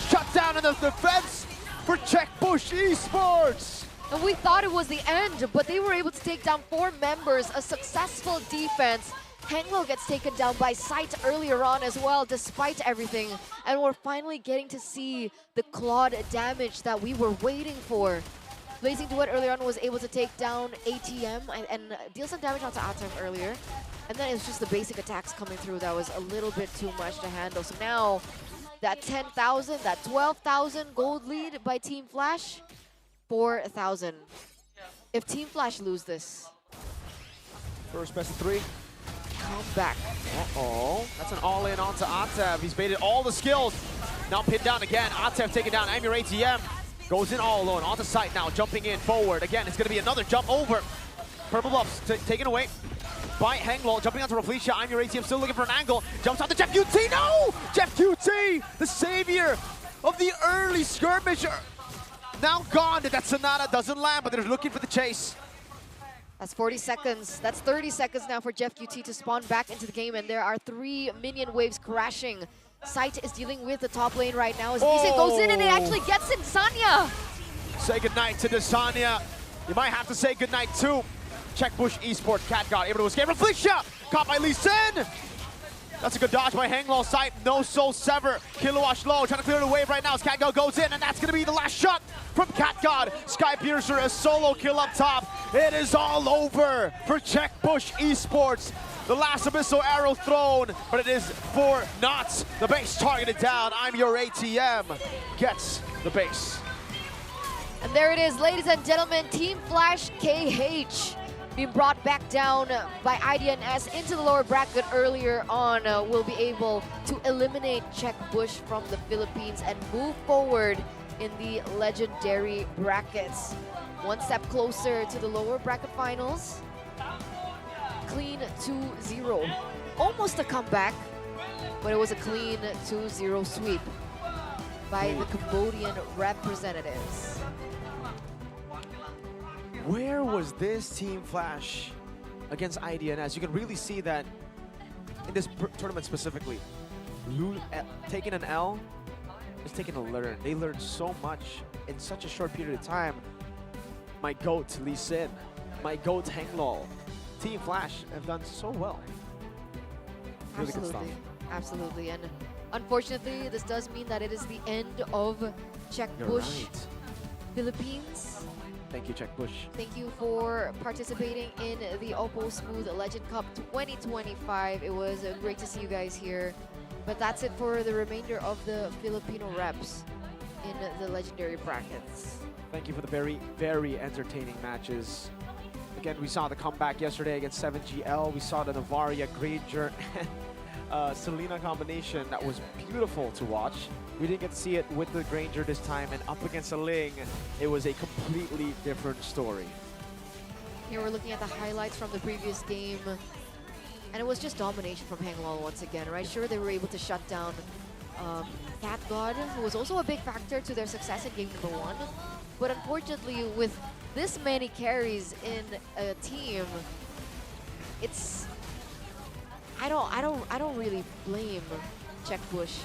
Shut down in the defense for Checkbush Esports. And we thought it was the end, but they were able to take down 4 members. A successful defense. Henglo gets taken down by Sight earlier on as well, despite everything. And we're finally getting to see the Claude damage that we were waiting for. Blazing Duet earlier on was able to take down ATM and deal some damage onto Atem earlier. And then it's just the basic attacks coming through that was a little bit too much to handle. So now that 10,000, that 12,000 gold lead by Team Flash, 4,000. If Team Flash lose this, First best of 3. come back. That's an all-in onto Atev. He's baited all the skills. Now pinned down again. Atev taken down. I'm your ATM. Goes in all alone. Onto sight now. Jumping in forward. Again, it's going to be another jump over. Purple buffs taken away by Henglo. Jumping onto Rafflesia. I'm your ATM still looking for an angle. Jumps onto Jeff QT. No! Jeff QT, the savior of the early skirmish. Now gone. That Sonata doesn't land, but they're looking for the chase. That's 40 seconds. That's 30 seconds now for Jeff QT to spawn back into the game, and there are 3 minion waves crashing. Sight is dealing with the top lane right now as Lee goes in and it actually gets in Sanya. Say goodnight to Desanya. You might have to say goodnight to Checkbush Esports. Cat God able to escape. Rafflesia caught by Lee Sin. That's a good dodge by Henglo. Sight, no soul sever. Kilowash low, trying to clear the wave right now as Cat God goes in, and that's going to be the last shot from Cat God. Sky Piercer, a solo kill up top. It is all over for Checkbush Esports. The last Abyssal Arrow thrown, but it is for naught. The base targeted down. I'm your ATM. Gets the base. And there it is, ladies and gentlemen, Team Flash KH being brought back down by IDNS into the lower bracket earlier on. Will be able to eliminate Checkbush from the Philippines and move forward in the legendary brackets. One step closer to the lower bracket finals. Clean 2-0. Almost a comeback, but it was a clean 2-0 sweep by the Cambodian representatives. Where was this Team Flash against IDNS? You can really see that in this tournament specifically. Taking an L is taking a learn. They learned so much in such a short period of time. my GOAT, Lee Sin, my GOAT, Henglol. Team Flash have done so well. Really good stuff. Absolutely, absolutely. And unfortunately, this does mean that it is the end of Czech You're Bush right. Philippines. Thank you, Czech Bush. Thank you for participating in the OPPO Smooth Legend Cup 2025. It was great to see you guys here. But that's it for the remainder of the Filipino reps in the legendary brackets. Thank you for the very, very entertaining matches. Again, we saw the comeback yesterday against 7GL. We saw the Navaria, Granger, and Selena combination that was beautiful to watch. We didn't get to see it with the Granger this time, and up against a Ling, it was a completely different story. Here we're looking at the highlights from the previous game. And it was just domination from Hangwall once again, right? Sure, they were able to shut down Cat God, who was also a big factor to their success in game number 1. But unfortunately, with this many carries in a team, it's I don't really blame Czech Bush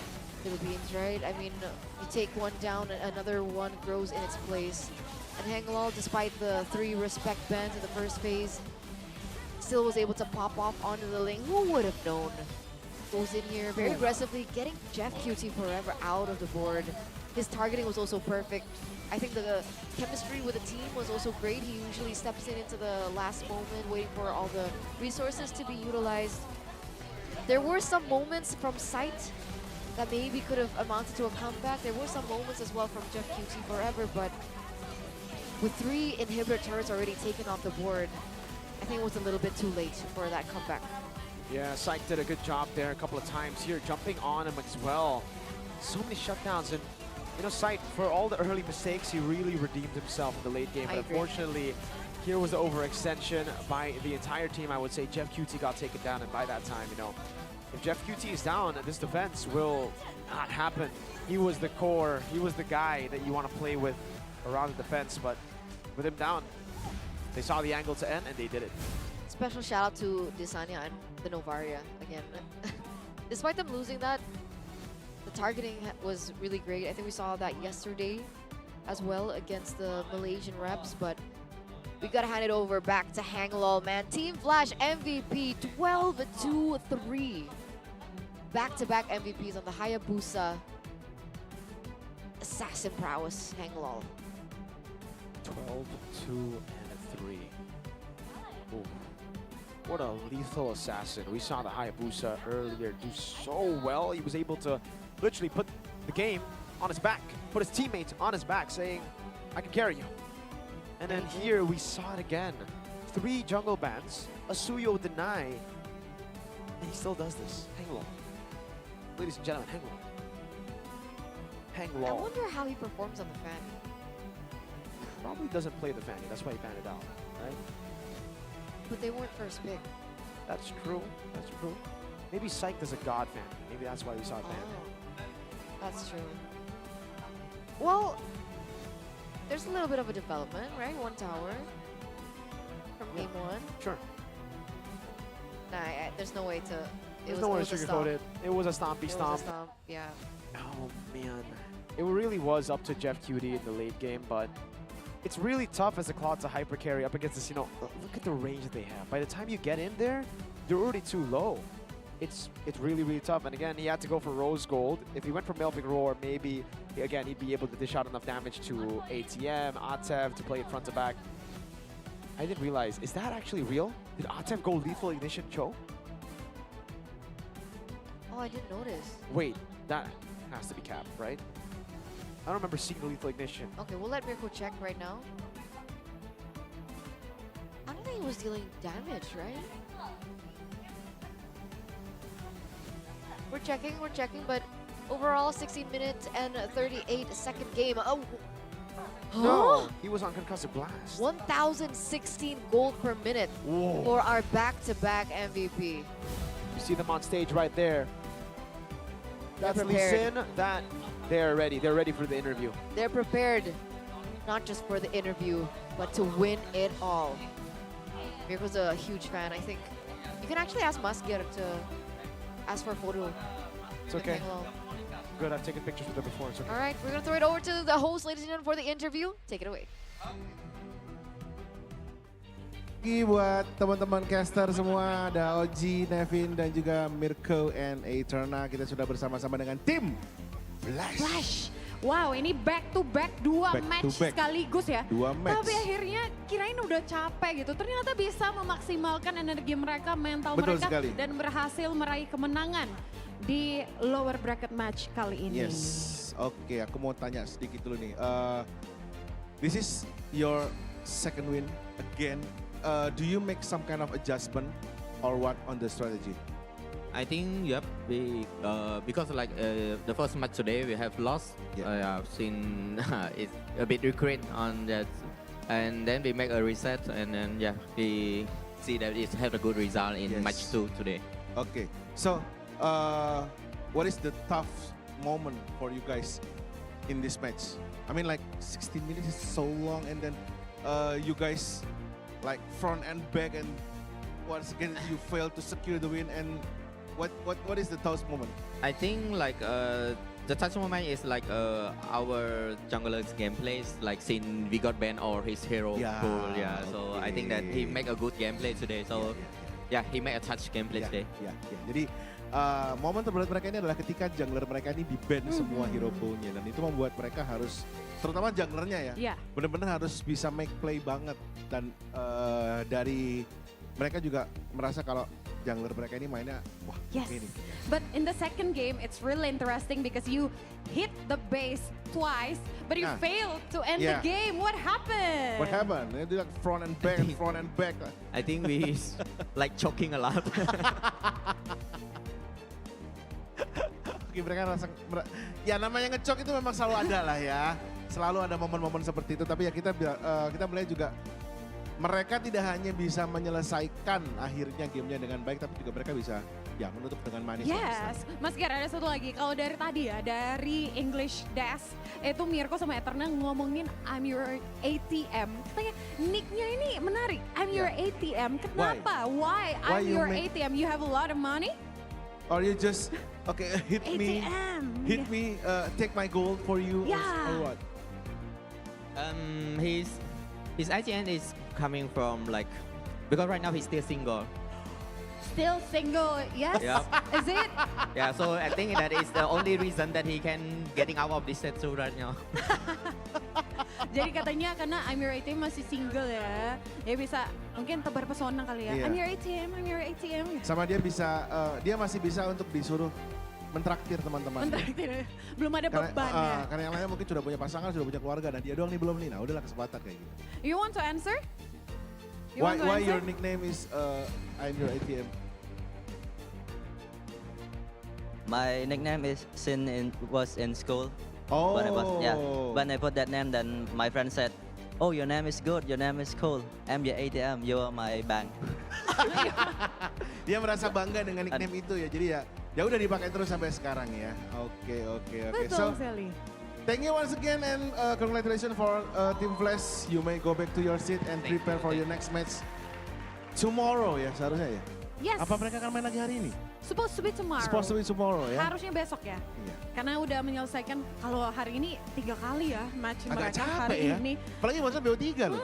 Philippines, right? I mean, you take one down, another one grows in its place. And Hangwall, despite the 3 respect bans in the first phase, still was able to pop off onto the lane. Who would have known? Goes in here very aggressively, getting Jeff QT Forever out of the board. His targeting was also perfect. I think the chemistry with the team was also great. He usually steps in into the last moment, waiting for all the resources to be utilized. There were some moments from sight that maybe could have amounted to a comeback. There were some moments as well from Jeff QT Forever, but with 3 inhibitor turrets already taken off the board, I think it was a little bit too late for that comeback. Yeah, Syke did a good job there a couple of times here, jumping on him as well. So many shutdowns, and you know, Syke, for all the early mistakes, he really redeemed himself in the late game. But unfortunately, here was the overextension by the entire team. I would say Jeff QT got taken down, and by that time, you know, if Jeff QT is down, this defense will not happen. He was the core, he was the guy that you want to play with around the defense, but with him down, they saw the angle to end, and they did it. Special shout out to Desanya and the Novaria again. Despite them losing that, the targeting was really great. I think we saw that yesterday as well against the Malaysian reps, but we gotta hand it over back to Hanglol, man. Team Flash MVP 12-2-3. Back-to-back MVPs on the Hayabusa. Assassin prowess, Hanglol. 12-2-3. Ooh. What a lethal assassin. We saw the Hayabusa earlier do so well. He was able to literally put the game on his back, put his teammates on his back, saying, I can carry you. And then here we saw it again. 3 jungle bans, a Suyo deny, and he still does this. Hanglol. Ladies and gentlemen, Hanglol. Hanglol. I wonder how he performs on the Fanny. Probably doesn't play the Fanny, that's why he banned it out, right? But they weren't first pick. That's true, that's true. Maybe Syke does a God Fanny. Maybe that's why we saw it banned. Oh, that's true. Well, there's a little bit of a development, right? 1 tower from game 1. Sure. Nah, there's no way to. There's no way to sugarcoat it. It was a stompy It stomp. was a stomp, yeah. Oh man, it really was up to Jeff QT in the late game, but it's really tough as a Cloud to hyper carry up against this. You know, look at the range that they have. By the time you get in there, they're already too low. It's really, really tough. And again, he had to go for Rose Gold. If he went for Melvin Roar, maybe again he'd be able to dish out enough damage to ATM, Atev to play it front to back. I didn't realize, is that actually real? Did Atev go lethal ignition choke? Oh, I didn't notice. Wait, that has to be capped, right? I don't remember seeing the lethal ignition. Okay, we'll let Mirko check right now. I don't think he was dealing damage, right? We're checking, but overall 16 minutes and 38-second game. Oh, No, he was on concussive blast. 1,016 gold per minute Whoa. for our back-to-back MVP. You see them on stage right there. That's Lee prepared. Sin. That they're ready. They're ready for the interview. They're prepared, not just for the interview, but to win it all. Mirko's a huge fan. I think you can actually ask Masgir to ask for a photo. It's okay. Good, I've taken pictures with her before. It's okay. All right, we're gonna throw it over to the host, ladies and gentlemen, for the interview. Take it away. pagi buat teman-teman caster semua. Ada Oji, Nevin, dan juga Mirko and Eterna. Kita sudah bersama-sama dengan tim Flash. Wow, ini back to back dua Back to match back. sekaligus ya. Dua match. Tapi akhirnya kirain udah capek gitu. Ternyata bisa memaksimalkan energi mereka, mental Betul mereka. sekali. Dan berhasil meraih kemenangan di lower bracket match kali ini. Yes, oke, aku mau tanya sedikit dulu nih. This is your second win again. Do you make some kind of adjustment or what on the strategy? I think yep. We because like the first match today we have lost. Yeah. I've seen it's a bit regret on that, and then we make a reset, and then yeah we see that it had a good result in Yes. match 2 today. Okay, so what is the tough moment for you guys in this match? I mean, like 16 minutes is so long, and then you guys like front and back, and once again you fail to secure the win. And what is the tough moment? I think like the touch moment is like our jungler's gameplay. Like since we got banned or his hero Yeah, pool, yeah. So I think that he okay. make a good gameplay today. So yeah, he made a touch gameplay today. Ya. Jadi momen terberat mereka ini adalah ketika jungler mereka ini di-ban semua hero poolnya, dan itu membuat mereka harus, terutama junglernya ya, Iya. benar-benar harus bisa make play banget, dan dari mereka juga merasa kalau jungler mereka ini mainnya wah Yes, ini. but in the second game it's really interesting because you hit the base twice, but you Yeah. failed to end Yeah. the game. What happened? What happened? Itu like front and back, front and back. I think we like choking a lot. Oke, mereka ya namanya ngecok itu memang selalu ada lah ya. Selalu ada momen-momen seperti itu, tapi ya kita melihat juga mereka tidak hanya bisa menyelesaikan akhirnya gamenya dengan baik, tapi juga mereka bisa ya menutup dengan manis. Yes, Mas Ger, ada satu lagi. Kalau dari tadi ya, dari English Dash, itu Mirko sama Eterna ngomongin I'm your ATM. Katanya nicknya ini menarik, I'm your ATM. Kenapa? Why? Why I'm you your make- ATM, you have a lot of money? Or you just hit me, ATM. take my gold for you Yeah. or what? His IGN is coming from like because right now he's still single. Still single, yes? Yep. Is it? Yeah, so I think that is the only reason that he can getting out of this set two right now. Jadi katanya karena I'm your ATM masih single ya, dia bisa mungkin tebar pesona kali ya. Iya. I'm your ATM, I'm your ATM. Sama dia bisa, dia masih bisa untuk disuruh mentraktir teman-teman. Mentraktir, belum ada Karena, beban ya. karena yang lainnya mungkin sudah punya pasangan, sudah punya keluarga, dan dia doang nih belum nih. Nah udahlah kesempatan kayak gitu. You want to answer? You want to Why answer? your nickname is I'm your ATM? My nickname is was in school. Oh. When I put that name, then my friend said, "Oh, your name is good. Your name is cool. I'm your ATM. You are my bank." Dia merasa bangga dengan nickname itu ya. Jadi ya udah dipakai terus sampai sekarang ya. Oke. Betul So sekali. thank you once again, and congratulations for Team Flash. You may go back to your seat and prepare for your next match tomorrow ya seharusnya ya. Yes. Apa mereka akan main lagi hari ini? Supposed to be tomorrow. Supposed to be tomorrow ya. Harusnya besok ya. Iya. Karena udah menyelesaikan kalau hari ini 3 kali ya match Agak mereka capek hari ya. ini. Apalagi maksudnya BO3 loh.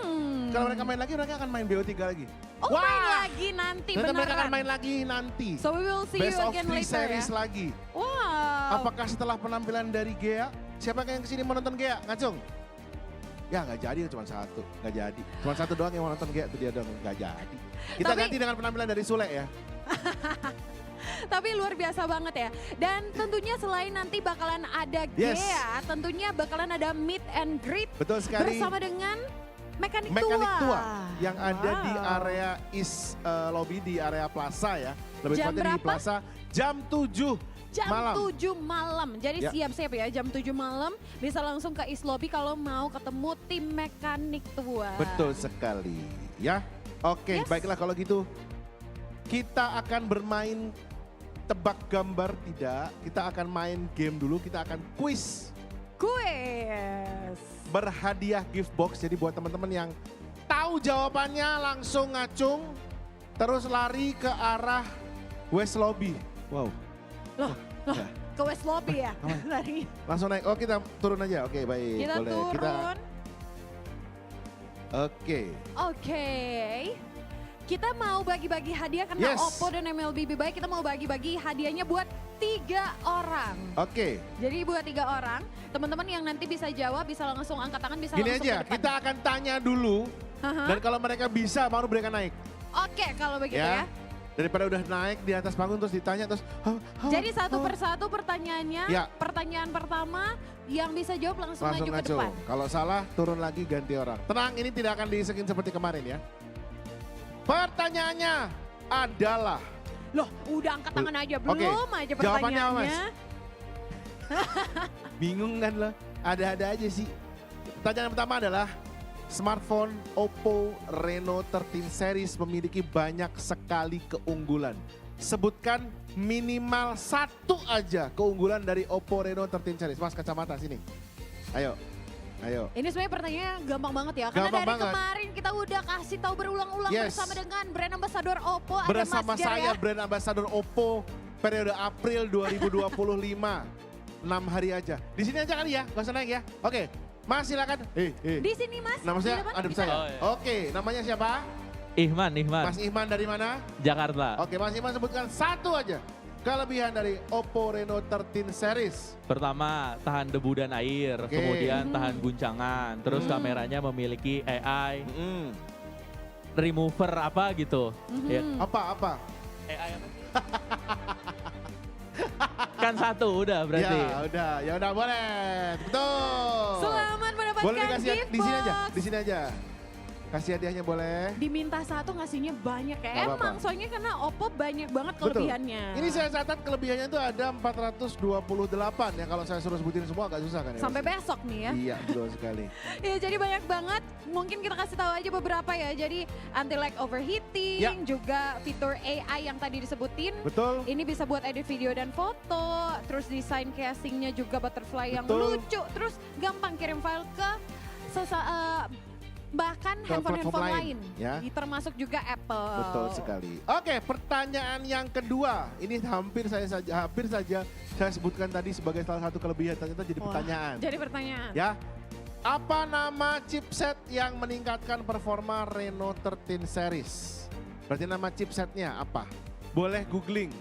Kalau mereka main lagi, mereka akan main BO3 lagi. Oh, main lagi nanti Ternyata mereka akan beneran. main lagi nanti. So we will see Best you of again 3 later series ya. lagi. Wow. Apakah setelah penampilan dari Gea, siapa yang kesini mau nonton Gea? Ngacung? Ya nggak jadi, cuma satu. Nggak jadi. Cuma satu doang yang mau nonton Gea, itu dia doang. Nggak jadi. Kita Tapi- ganti dengan penampilan dari Sule ya. Tapi luar biasa banget ya. Dan tentunya selain nanti bakalan ada Yes. Gea, tentunya bakalan ada meet and greet Betul sekali. bersama dengan mekanik Tua yang ada di area East Lobby, di area Plaza ya. Lebih Jam tepatnya di berapa? Plaza jam 7 Jam malam. 7 malam. Jadi Ya. siap-siap ya jam 7 malam bisa langsung ke East Lobby kalau mau ketemu tim mekanik tua. Betul sekali ya. Oke, Yes. baiklah kalau gitu. Kita akan bermain tebak gambar tidak. Kita akan main game dulu, kita akan quiz. Quiz. Berhadiah gift box. Jadi buat teman-teman yang tahu jawabannya langsung ngacung. Terus lari ke arah West Lobby. Wow. Loh, Ya. ke West Lobby ya? Lari. Langsung naik. Oh kita turun aja. Oke baik. Kita boleh. turun. Oke. Oke. Kita mau bagi-bagi hadiah karena Yes. OPPO dan MLBB baik, kita mau bagi-bagi hadiahnya buat 3 orang. Oke. Jadi buat 3 orang, teman-teman yang nanti bisa jawab, bisa langsung angkat tangan, bisa Gini langsung aja, ke depan. kita akan tanya dulu. Dan kalau mereka bisa, baru mereka naik. Oke, kalau begitu ya. Daripada udah naik di atas panggung terus ditanya terus. Jadi satu persatu pertanyaannya, Ya. pertanyaan pertama yang bisa jawab langsung maju ke ngaco. depan. Kalau salah turun lagi ganti orang. Tenang, ini tidak akan disekin seperti kemarin ya. Pertanyaannya adalah. Loh, udah angkat tangan aja, belum aja Jawabannya apa, pertanyaannya. Mas? Bingung kan lo? Ada-ada aja sih. Pertanyaan pertama adalah, smartphone OPPO Reno 13 series memiliki banyak sekali keunggulan. Sebutkan minimal 1 aja keunggulan dari OPPO Reno 13 series. Mas, kacamata sini. Ayo. Ini sebenarnya pertanyaannya gampang banget ya. Karena Gampang dari banget. kemarin kita udah kasih tahu berulang-ulang bersama dengan brand ambassador OPPO. Bersama ada Mas Jar saya ya. brand ambassador OPPO periode April 2025. 6 hari aja. Di sini aja kali ya, gak usah naik ya. Oke, Mas silakan. Di sini Mas. Nama di saya depan. ada Bisa. saya. Oke, namanya siapa? Ihman. Mas Ihman dari mana? Jakarta. Oke, Mas Ihman sebutkan 1 aja kelebihan dari OPPO Reno 13 series. Pertama, tahan debu dan air. Oke. Kemudian tahan guncangan. Terus kameranya memiliki AI. Remover apa gitu. Ya. Apa? AI apa? Kan 1 udah berarti. Ya udah boleh. Betul. Selamat mendapatkan Boleh dikasih gift di sini aja, box. di sini aja. Kasih hadiahnya boleh. Diminta 1 ngasihnya banyak ya. Gak Emang apa-apa. soalnya karena OPPO banyak banget kelebihannya. Ini saya catat kelebihannya itu ada 428 ya. Kalau saya suruh sebutin semua agak susah kan ya. Sampai besok nih ya. Iya, betul sekali. Ya jadi banyak banget. Mungkin kita kasih tahu aja beberapa ya. Jadi anti lag overheating, juga fitur AI yang tadi disebutin. Betul. Ini bisa buat edit video dan foto. Terus desain casingnya juga butterfly yang Betul. lucu. Terus gampang kirim file ke bahkan Ke handphone platform lain. ya. Termasuk juga Apple. Betul sekali. Oke, pertanyaan yang kedua. Ini hampir saja saya sebutkan tadi sebagai salah satu kelebihan, ternyata jadi pertanyaan. Jadi pertanyaan. Ya. Apa nama chipset yang meningkatkan performa Reno 13 series? Berarti nama chipsetnya apa? Boleh googling.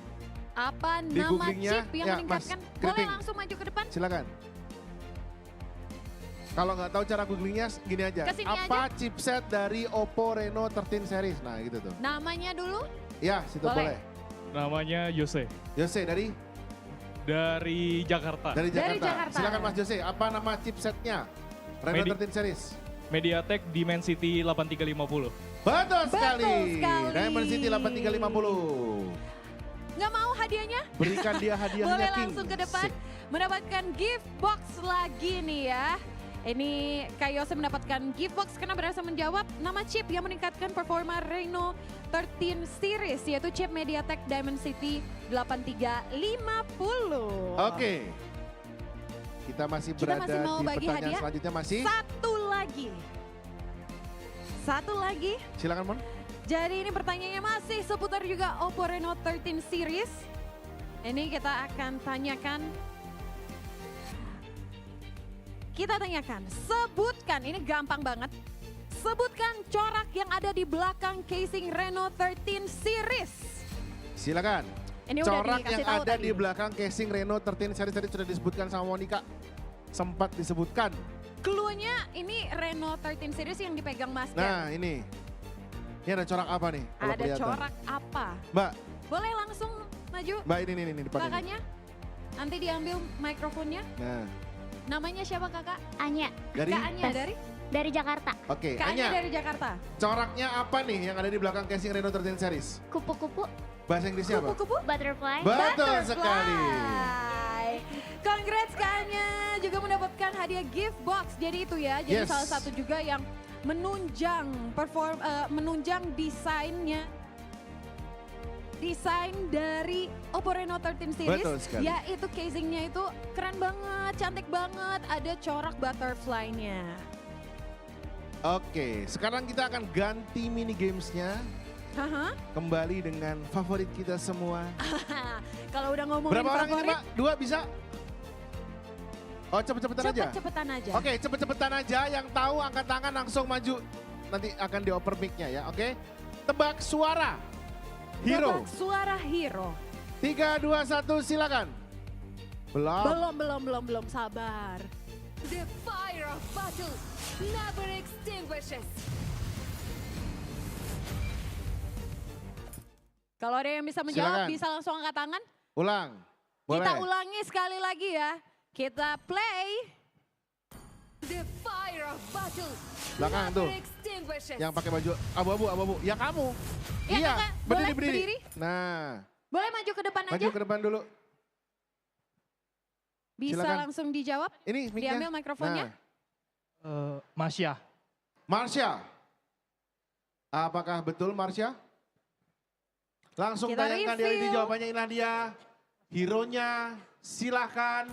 Apa Di nama googlingnya, chip yang ya, meningkatkan? Mas, Boleh Kriting. langsung maju ke depan? Silakan. Kalau nggak tahu cara googlingnya gini aja. Kesini Apa chipset dari OPPO Reno 13 series? Nah gitu tuh. Namanya dulu? Ya situ boleh. Namanya Yose. Yose dari Jakarta. Dari Jakarta. Dari Jakarta. Silakan Mas Jose, apa nama chipsetnya? Reno 13 series. MediaTek Dimensity 8350. Betul sekali. sekali. Dimensity 8350. Nggak mau hadiahnya? Berikan dia hadiahnya Boleh King. langsung ke depan. Sip. Mendapatkan gift box lagi nih ya. Ini Kak Yose mendapatkan gift box karena berhasil menjawab nama chip yang meningkatkan performa Reno 13 series, yaitu chip MediaTek Dimensity 8350. Oke. Kita masih Kita berada masih mau di bagi pertanyaan hadiah. selanjutnya masih. Satu lagi. Silakan Mon. Jadi ini pertanyaannya masih seputar juga OPPO Reno 13 series. Ini kita akan tanyakan. Sebutkan, ini gampang banget. Sebutkan corak yang ada di belakang casing Reno 13 series. Silakan. Ini udah Corak dikasih yang tahu ada tadi. di belakang casing Reno 13 series tadi sudah disebutkan sama Monica. Sempat disebutkan. Cluenya ini Reno 13 series yang dipegang Mas Jan. Nah ini. Ini ada corak apa nih? Kalau Ada kelihatan. corak apa? Mbak, Boleh langsung maju Mbak ini depan ini. kakaknya. Nanti diambil mikrofonnya. Nah, Namanya siapa kakak? Anya. Dari? Kak Anya dari Jakarta. oke. Kak Anya Anya, dari Jakarta. coraknya apa nih yang ada di belakang casing Reno 13 series? Kupu-kupu. Bahasa Inggrisnya apa? Kupu-kupu. Butterfly. Betul sekali. Congrats Kak Anya juga mendapatkan hadiah gift box. Jadi itu ya, jadi Yes. salah satu juga yang menunjang desain dari OPPO Reno 13 series. Betul sekali. Yaitu casingnya itu keren banget, cantik banget, ada corak butterfly-nya. Oke, sekarang kita akan ganti mini gamesnya. Haha. Kembali dengan favorit kita semua. Kalau udah ngomongin Berapa orang ini favorit, Mbak? 2 bisa? Oh cepet-cepetan aja? cepet-cepetan aja. Oke, cepet-cepetan aja. Yang tahu angkat tangan langsung maju. Nanti akan dioper mic-nya ya, oke? tebak suara. Hero. Tebak suara hero. 3, 2, 1 silakan. Belum, sabar. The fire of battle never extinguishes. Kalau ada yang bisa menjawab Silakan. bisa langsung angkat tangan. Ulang. Boleh. Kita ulangi sekali lagi ya. Kita play. The fire of battle Belakang never tuh. extinguishes. Yang pakai baju abu-abu. Ya kamu. Ya, iya, Kakak. Boleh berdiri. Nah, Boleh maju ke depan maju aja. ke depan dulu. Bisa Silakan. langsung dijawab. Ini mic-nya. Diambil mikrofonnya. Nah. Masya. Marsha. Apakah betul Marsha? Langsung Kita tayangkan dia review. ini jawabannya, inilah dia. Hero-nya, silahkan.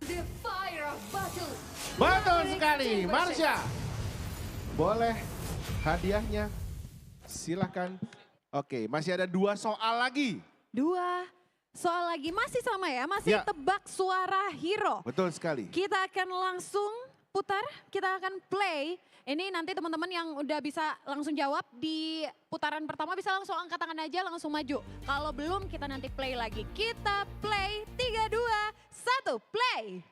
The fire of battle Betul never sekali, extinguishes. Marsha. Boleh hadiahnya, silahkan. Oke, masih ada 2 soal lagi. 2 soal lagi, masih sama ya, masih Ya. tebak suara hero. Betul sekali. Kita akan langsung putar, kita akan play. Ini nanti teman-teman yang udah bisa langsung jawab di putaran pertama bisa langsung angkat tangan aja, langsung maju. Kalau belum kita nanti play lagi. Kita play 3, 2, 1, play.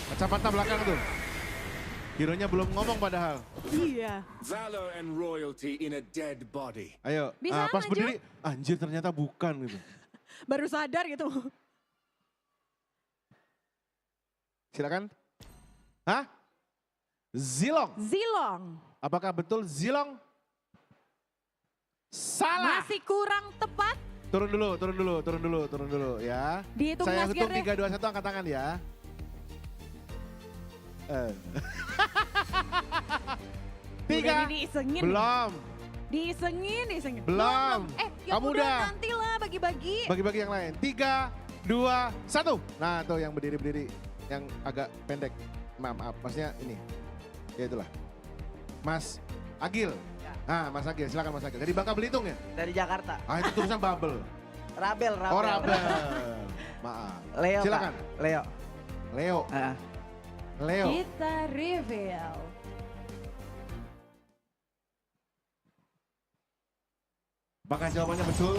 Kacamata belakang tuh. Hero-nya belum ngomong padahal. Iya. Valor and royalty in a dead body. Ayo, Bisa pas maju? berdiri, anjir ternyata bukan gitu. Baru sadar gitu. Silakan. Hah? Zilong. Zilong. Apakah betul Zilong? Salah. Masih kurang tepat. Turun dulu ya. Dihitung Saya Mas hitung Ger deh. 3, 2, 1 angkat tangan ya. Tiga. Udah diisengin. Belum. Diisengin. Belum. Yang Kamu udah udah. nanti lah bagi-bagi. Bagi-bagi yang lain. 3, 2, 1. Nah tuh yang berdiri-berdiri. Yang agak pendek. Maaf, maksudnya ini. Ya itulah. Mas Agil. Nah Mas Agil, silakan Mas Agil. Dari Bangka Belitung ya? Dari Jakarta. Ah itu tulisan Bubble. Rabel. Oh Rabel. Maaf. Leo, Silakan. Kak. Leo. Leo. Leo. Kita reveal. Apakah jawabannya betul?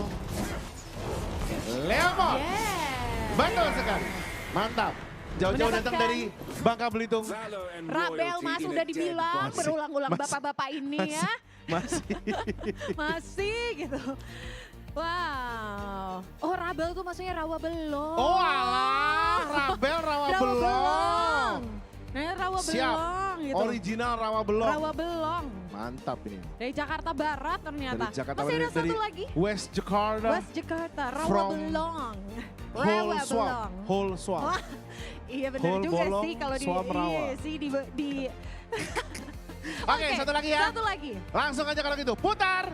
Leomon. Yeah. Betul sekali. Mantap. Jauh-jauh datang Mendapatkan dari Bangka Belitung. Rabel Mas udah dibilang berulang-ulang bapak-bapak ini ya. Masih gitu. Wow. Oh Rabel tuh maksudnya rawa belong. Oh alah, Rabel rawa belong. Nah rawa Siap. belong gitu. Original rawa belong. Rawa belong. Mantap ini. Dari Jakarta Barat ternyata. Dari Jakarta Masih ada Barat, satu dari lagi. West Jakarta. West Jakarta, rawa From belong. Whole Rawa swamp. belong. Whole swamp. Wah, iya benar Whole juga bolong, sih kalau di swamp rawa. iya sih di Oke, satu lagi ya. Satu lagi. Langsung aja kalau gitu, putar.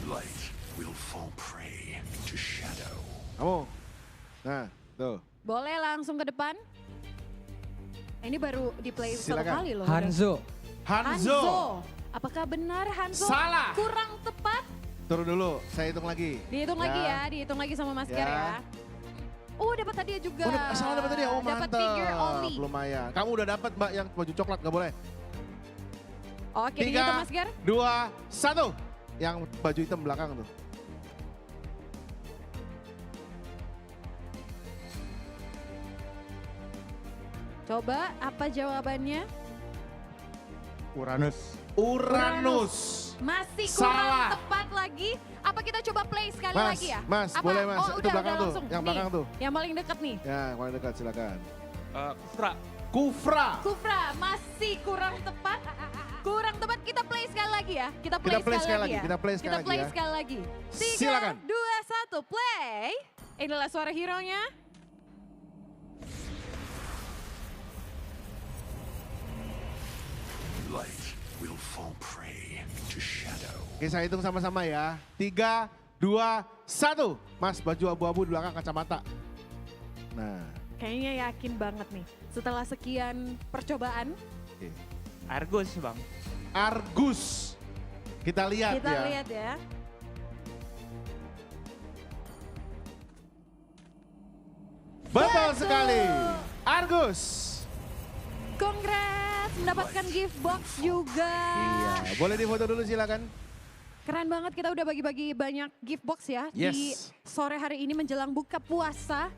Light will fall prey to shadow. Kamu. Nah, tuh. Boleh langsung ke depan. Ini baru di play satu Silakan. kali loh. Hanzo. Hanzo. Apakah benar Hanzo Salah. kurang tepat? Turun dulu, saya hitung lagi. Dihitung lagi ya, dihitung lagi sama Mas Ger ya. Oh dapat hadiah juga. Oh, salah dapat tadi ya. Oh, Dapat mantap. figure only. Lumayan. Kamu udah dapat Mbak yang baju coklat, nggak boleh. Oke, dihitung Mas Ger. 2, 1. Yang baju hitam belakang tuh. Coba apa jawabannya? Uranus. Uranus. Masih kurang Salah. tepat lagi. Apa kita coba play sekali Mas, lagi ya? Mas, Apa? boleh, Mas. Oh, Itu udah belakang tuh, langsung. yang Nih, belakang tuh. Yang paling dekat nih. Ya, paling dekat silakan. Kufra. Kufra. Kufra masih kurang tepat. Kurang tepat, kita play sekali lagi ya. Kita play sekali lagi ya. Kita play sekali Kita play lagi ya. sekali lagi. 3, Silakan. 2, 1, play. Inilah suara hero-nya. Light will fall prey to shadow. Oke, saya hitung sama-sama ya. 3, 2, 1. Mas, baju abu-abu di belakang kacamata. Nah. Kayaknya yakin banget nih. Setelah sekian percobaan. Oke. Argus bang. Argus. Kita lihat Kita ya. lihat ya. Betul sekali. Argus. Congrats mendapatkan gift box juga. Iya, boleh difoto dulu silakan. Keren banget, kita udah bagi-bagi banyak gift box ya di sore hari ini menjelang buka puasa.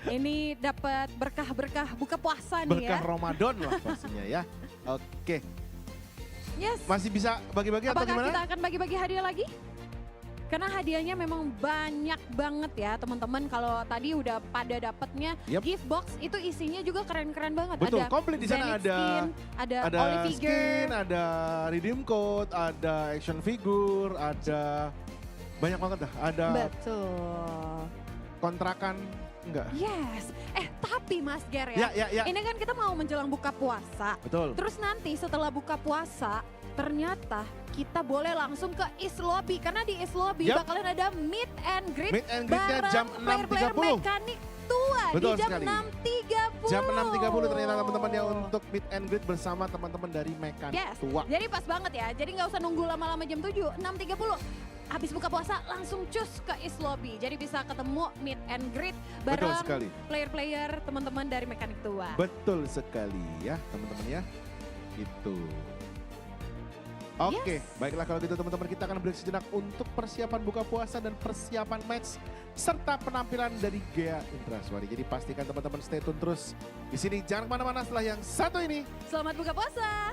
Ini dapat berkah-berkah buka puasa nih ya. Berkah Ramadan lah pastinya ya. Oke. Yes. Masih bisa bagi-bagi atau Apakah gimana? kita akan bagi-bagi hadiah lagi? Karena hadiahnya memang banyak banget ya teman-teman. Kalau tadi udah pada dapatnya gift box itu isinya juga keren-keren banget. Betul, Ada komplit di sana Zenith skin, ada Oli figure, skin, ada redeem code, ada action figure, ada banyak banget dah. Ada betul. kontrakan enggak? Yes. Tapi Mas Ger Ya. Ini kan kita mau menjelang buka puasa. Betul. Terus nanti setelah buka puasa ternyata kita boleh langsung ke East Lobby. Karena di East Lobby bakalan ada meet and greet. Meet and greet-nya jam player-player 6.30. mekanik tua Betul di jam sekali. 6.30. Jam 6.30 ternyata teman-teman yang untuk meet and greet bersama teman-teman dari mekanik tua. Jadi pas banget ya. Jadi nggak usah nunggu lama-lama jam 7, 6.30. Habis buka puasa langsung cus ke East Lobby. Jadi bisa ketemu meet and greet bareng player-player teman-teman dari mekanik tua. Betul sekali ya teman-teman ya. Itu. Oke, baiklah kalau gitu teman-teman, kita akan break sejenak untuk persiapan buka puasa dan persiapan match serta penampilan dari Ghea Indraswari. Jadi pastikan teman-teman stay tune terus di sini, jangan kemana-mana setelah yang satu ini. Selamat buka puasa.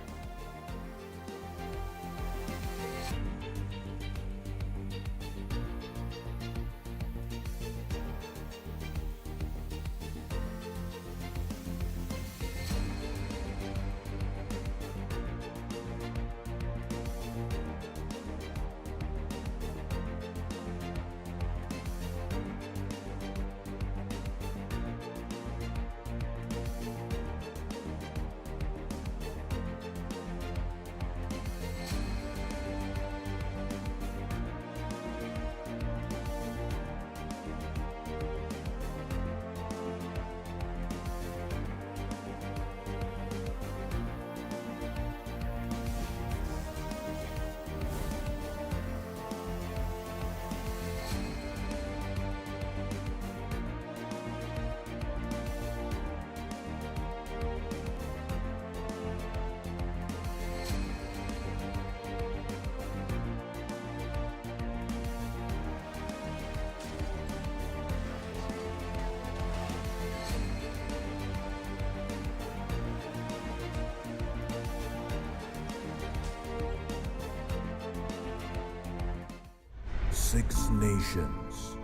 Six nations,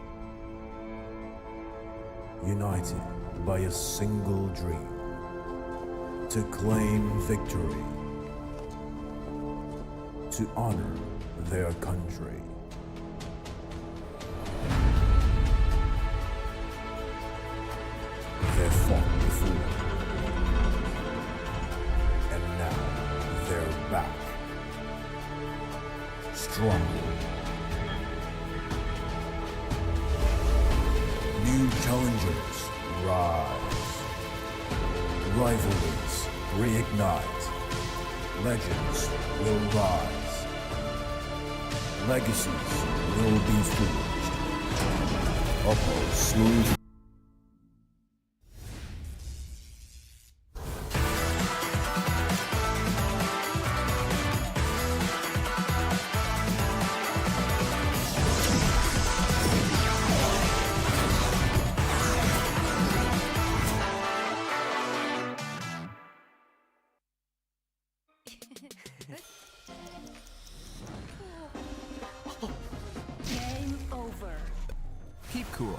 united by a single dream, to claim victory, to honor their country. They fought before, and now they're back, stronger. New challengers rise. Rivalries reignite. Legends will rise. Legacies will be forged. OPPO smooth. Game over. Keep cool.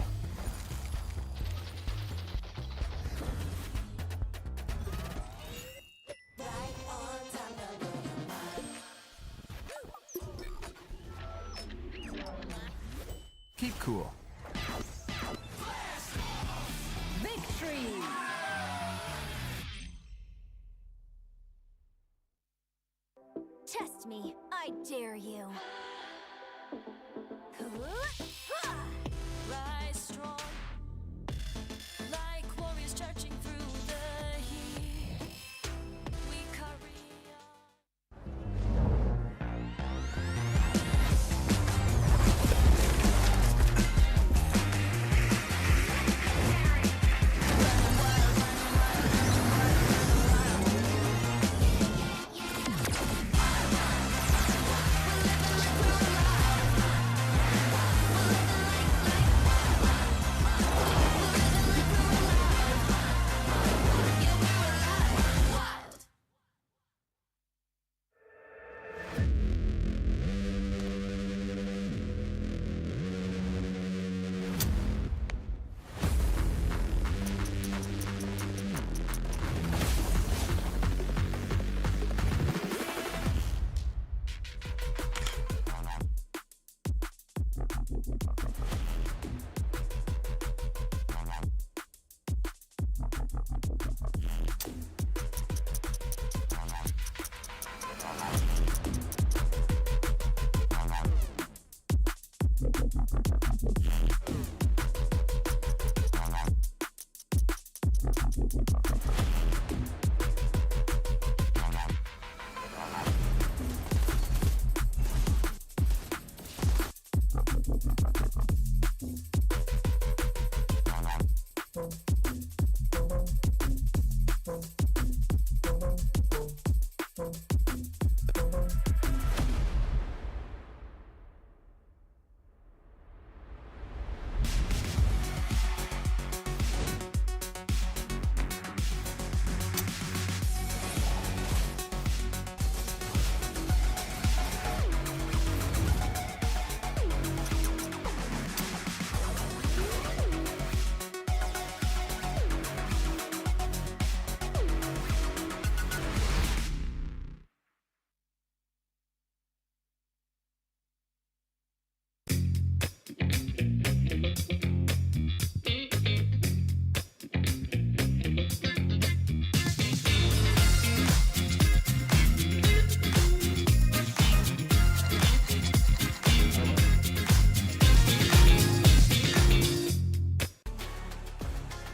Keep cool. Victory. Test me, I dare you. Rise strong, like warriors charging through the heat. We carry on.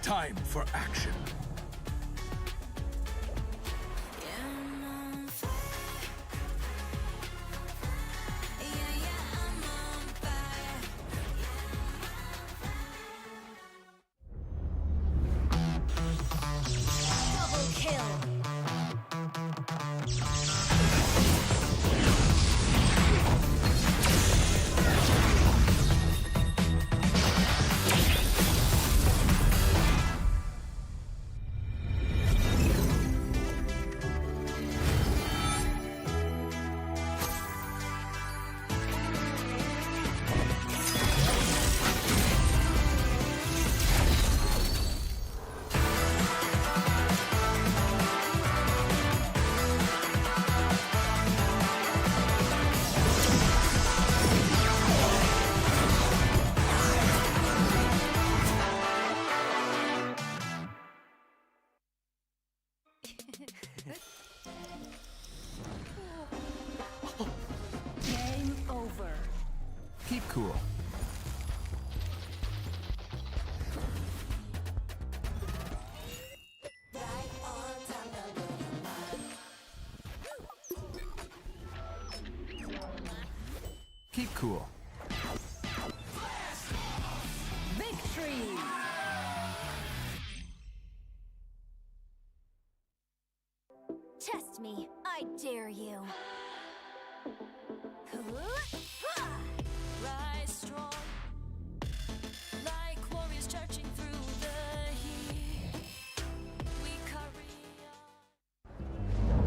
Time for action. Double kill. Game over. Keep cool. Keep cool. Victory. Test me. I dare you. Rise strong, like warriors charging through the heat. We carry on.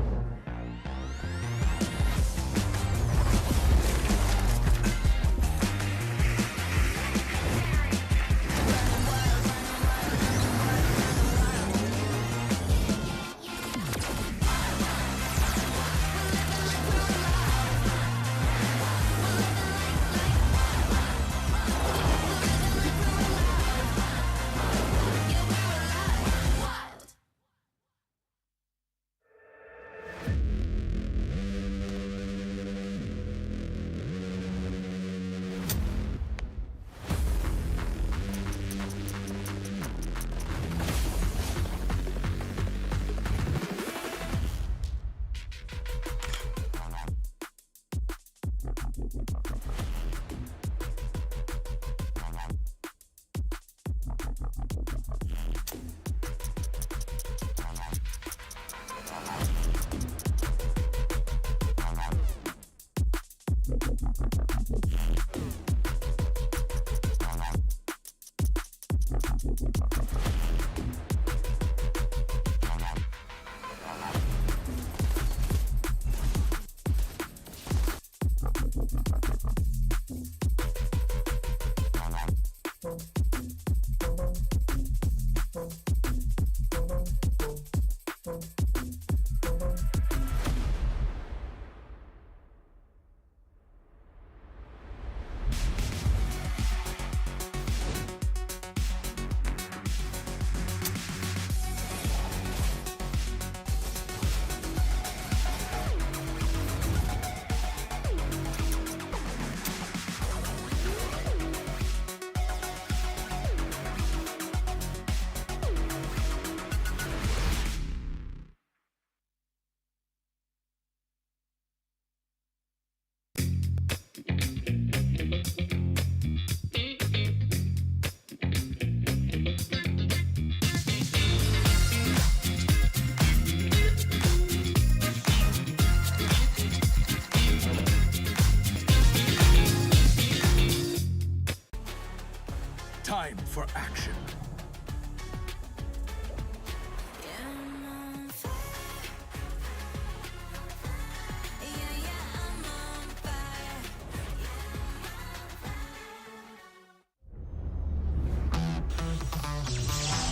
action.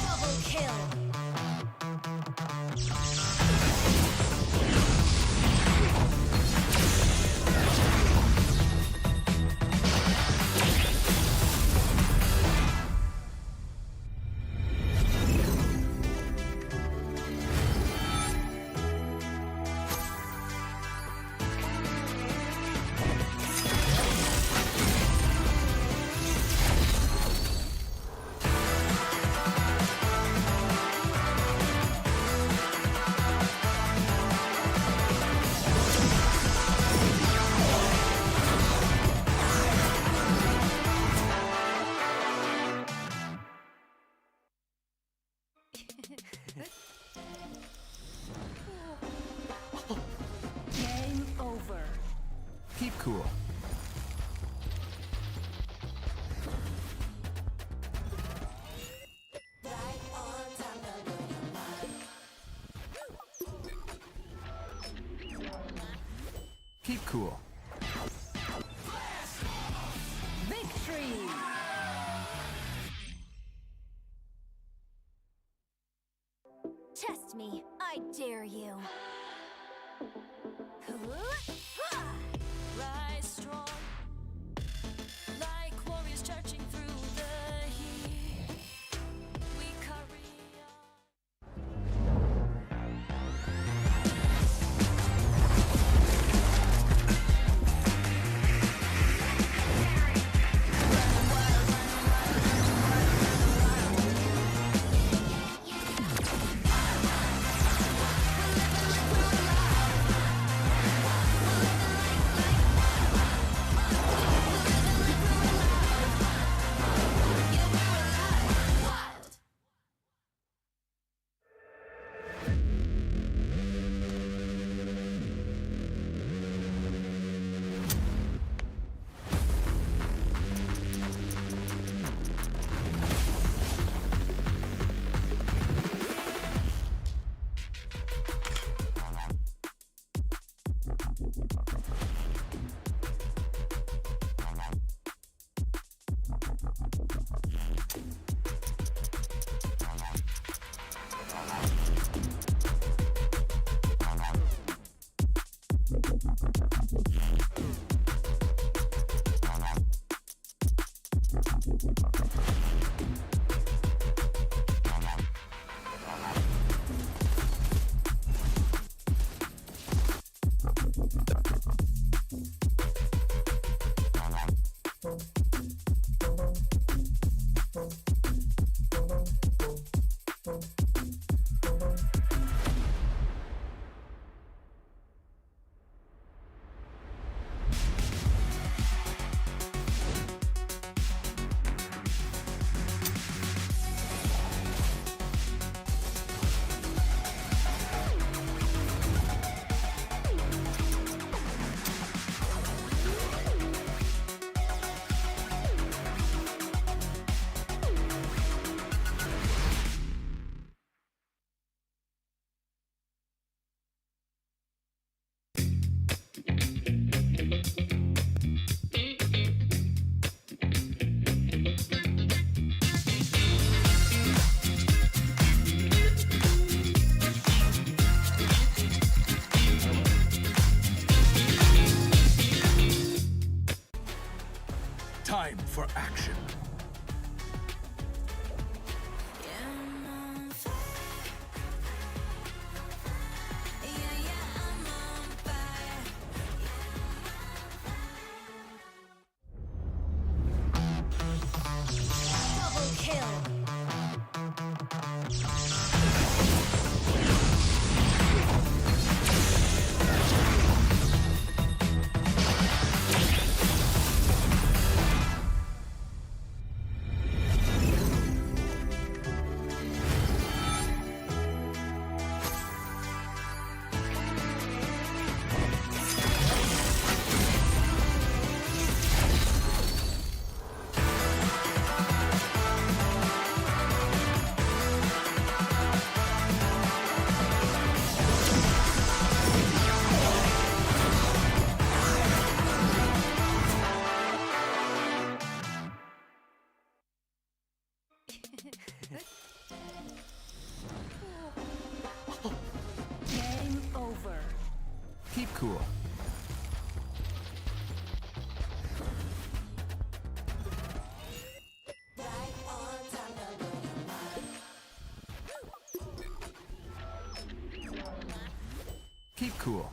Double kill. Game over. Keep cool. Keep cool. Victory. Test me. I dare you. Rise strong, like warriors charging through the heat. We carry on. Time for action. Double kill. Keep cool. Keep cool.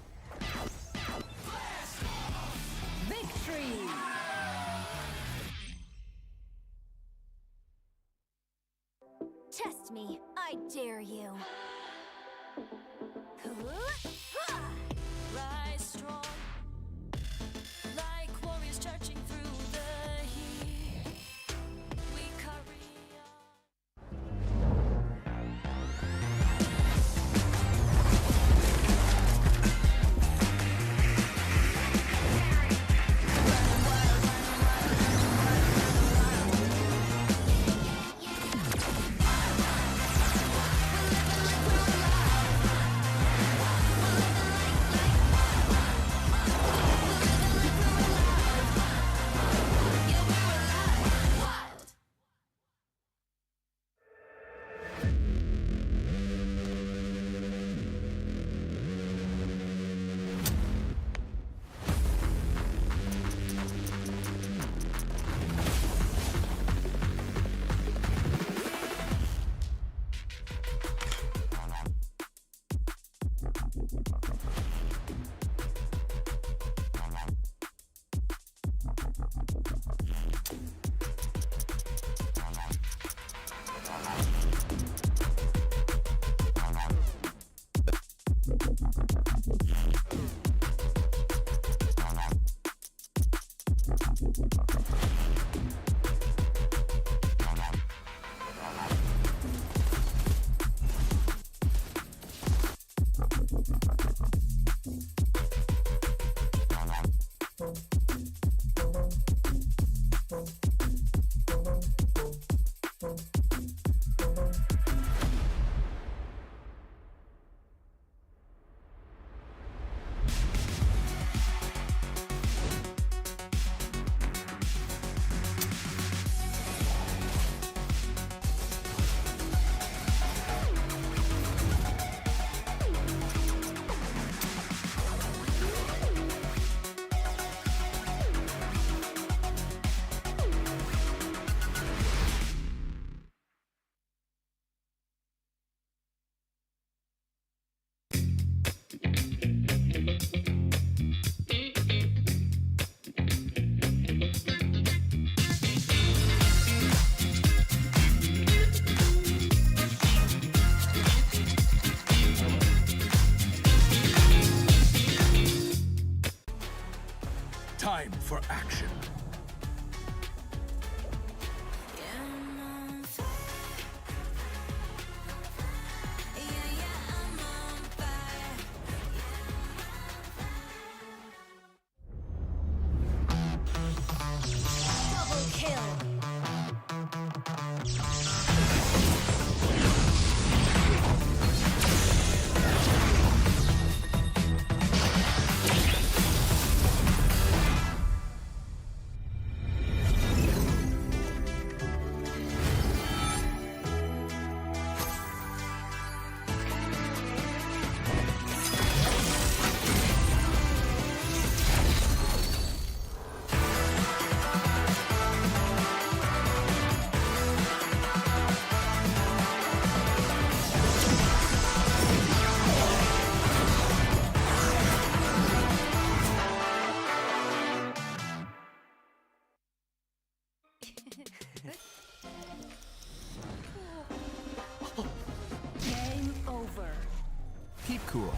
Victory! Test me, I dare you. Rise strong, like warriors charging through the heat. We carry on. Time for action. Double kill! Game over. Keep cool.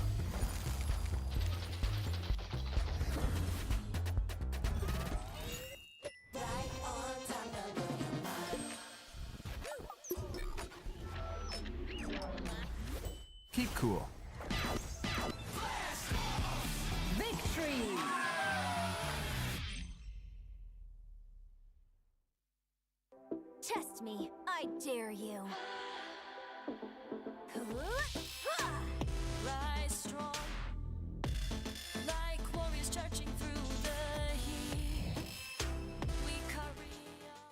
Keep cool. Victory! Test me, I dare you. Rise strong, like warriors charging through the heat. We carry on.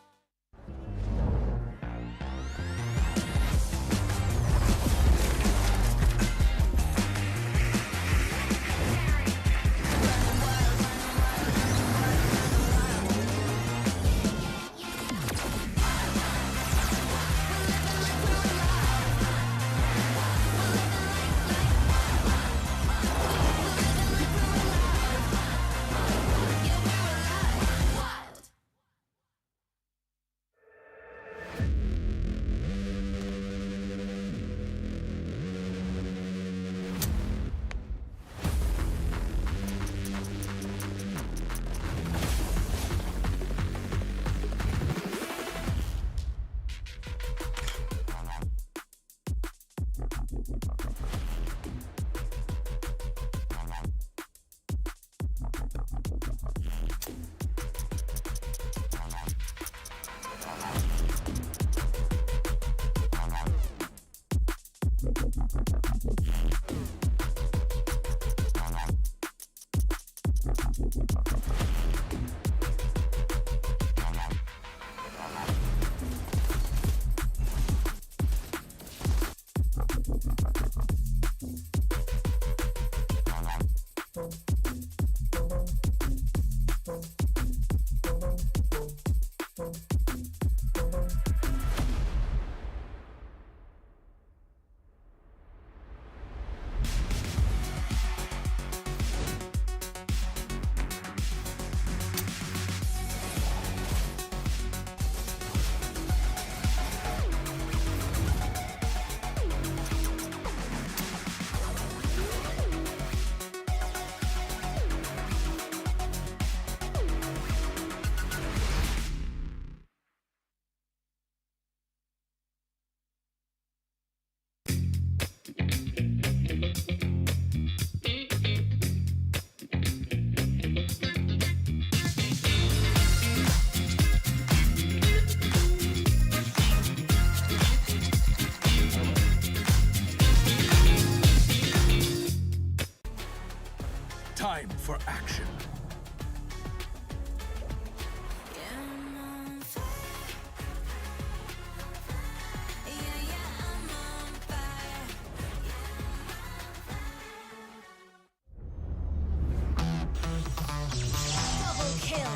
Time for action. Double kill.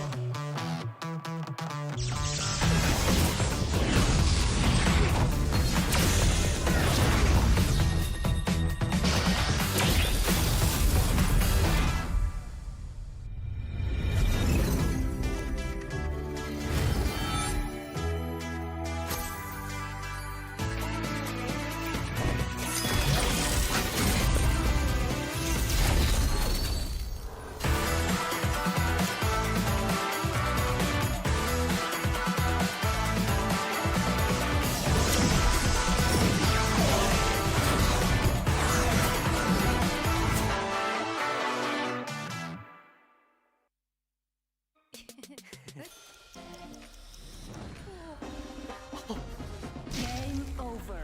Game over.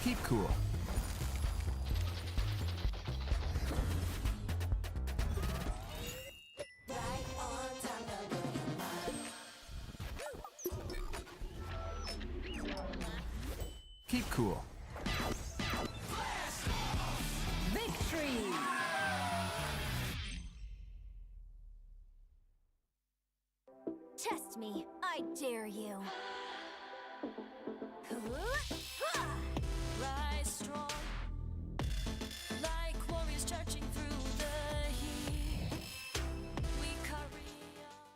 Keep cool. Keep cool. Victory. Test me. I dare you. Rise strong, like warriors charging through the heat. We carry on.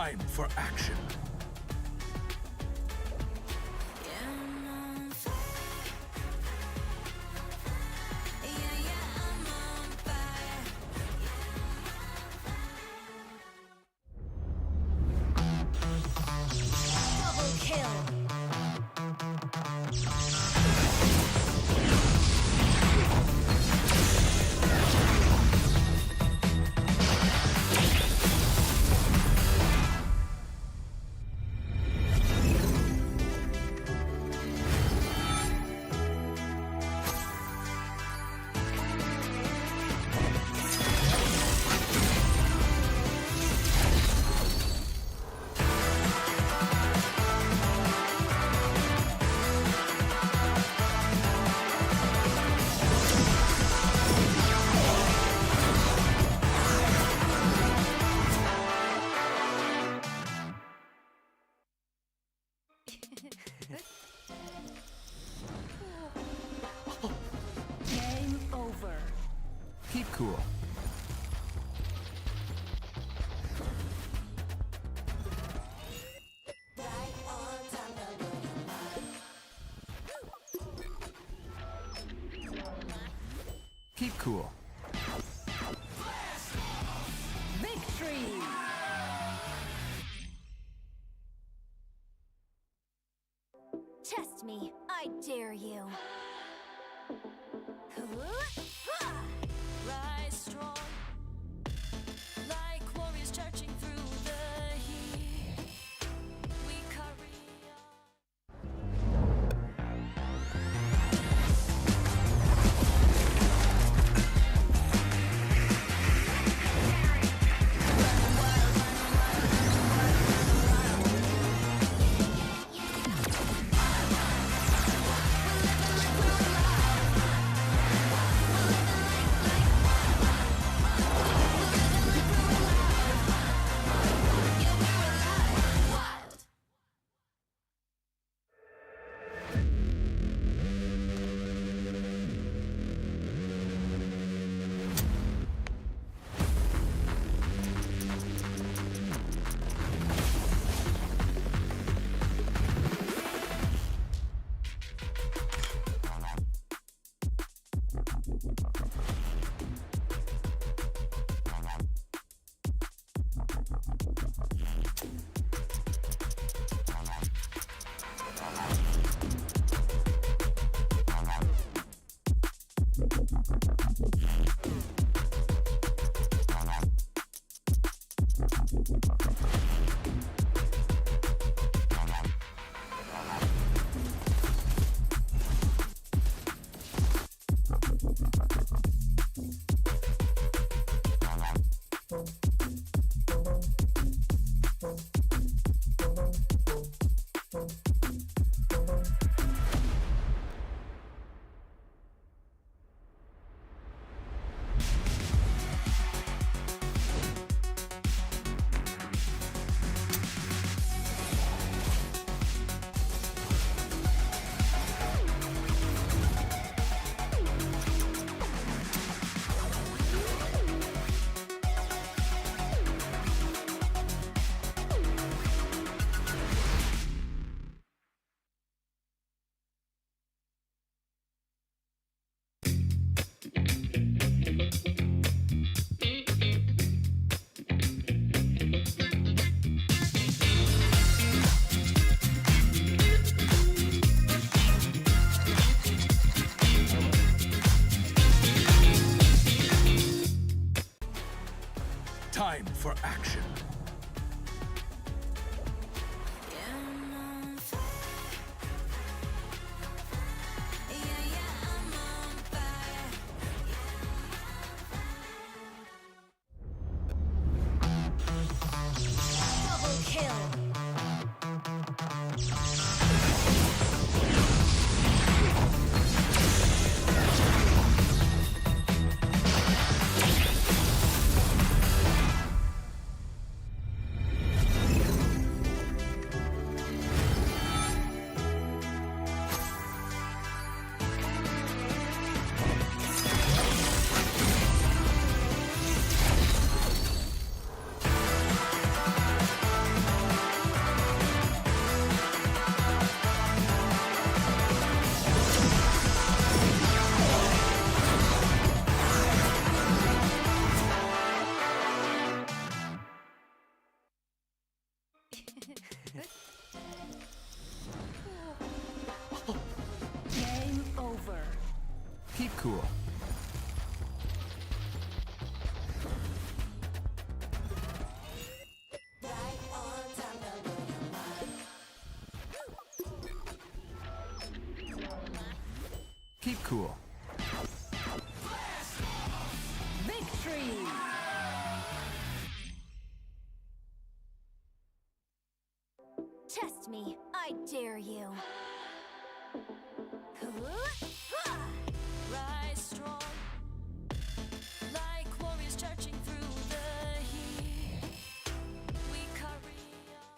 Time for action. Double kill. Game over. Keep cool. Keep cool. Victory. Test me. I dare you. Rise strong, like warriors charging through the heat. We carry on. Time for action. Double kill. Game over. Keep cool. Keep cool. Victory. Test me, I dare you. Rise strong, like warriors charging through the heat. We carry on.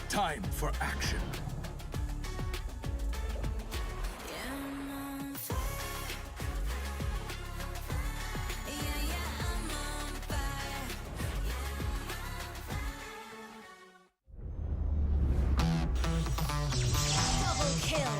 Time for action. Double kill.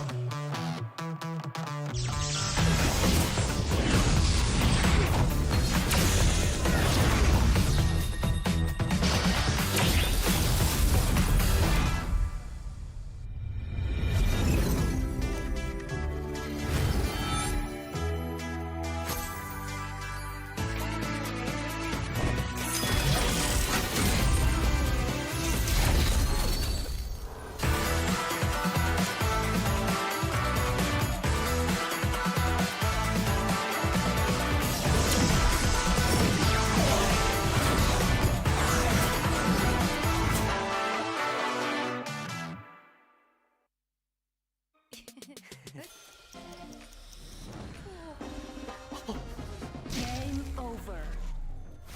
Game over.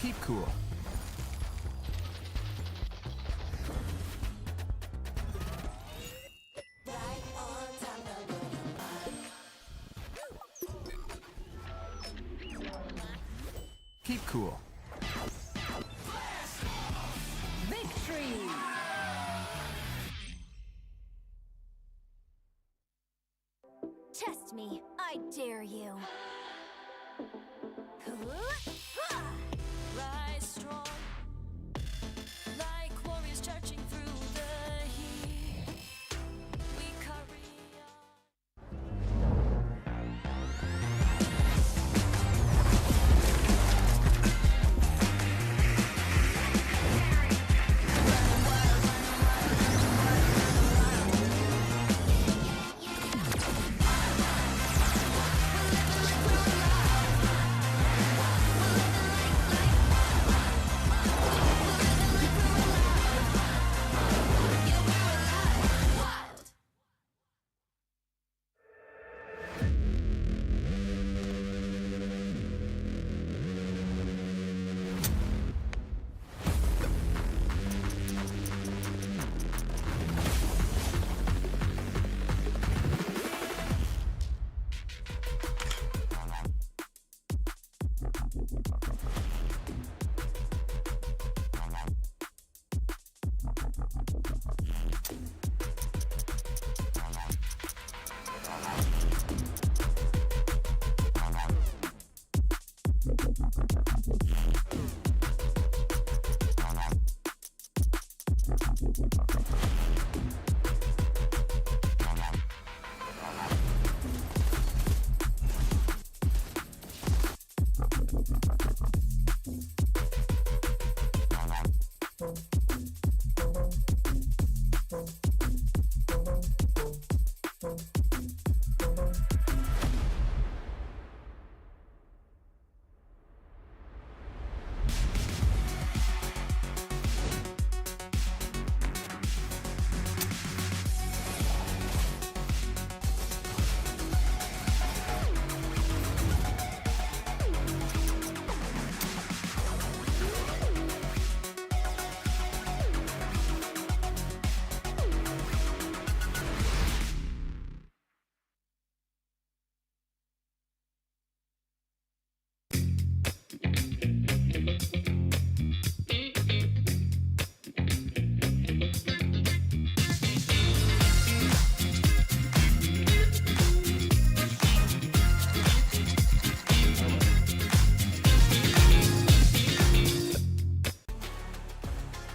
Keep cool. Keep cool. Victory. Test me, I dare you. Rise strong, like warriors charging through the heat. We carry on.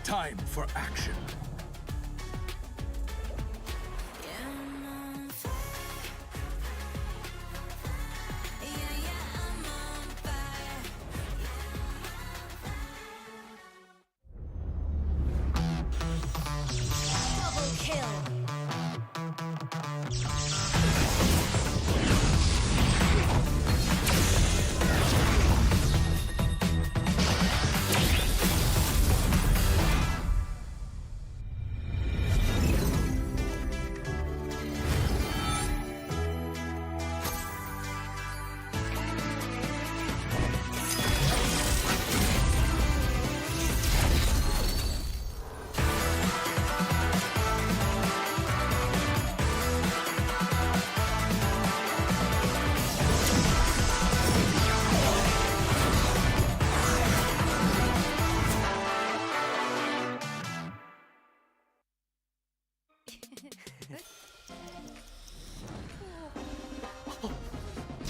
Time for action. Double kill.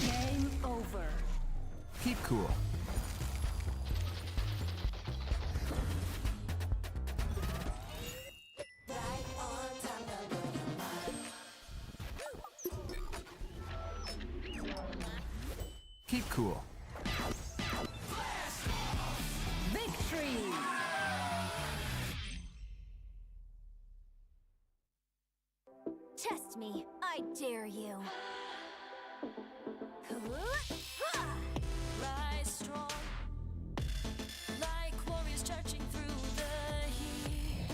Game over. Keep cool. Keep cool. Victory. Test me. I dare you. Rise strong, like warriors charging through the heat.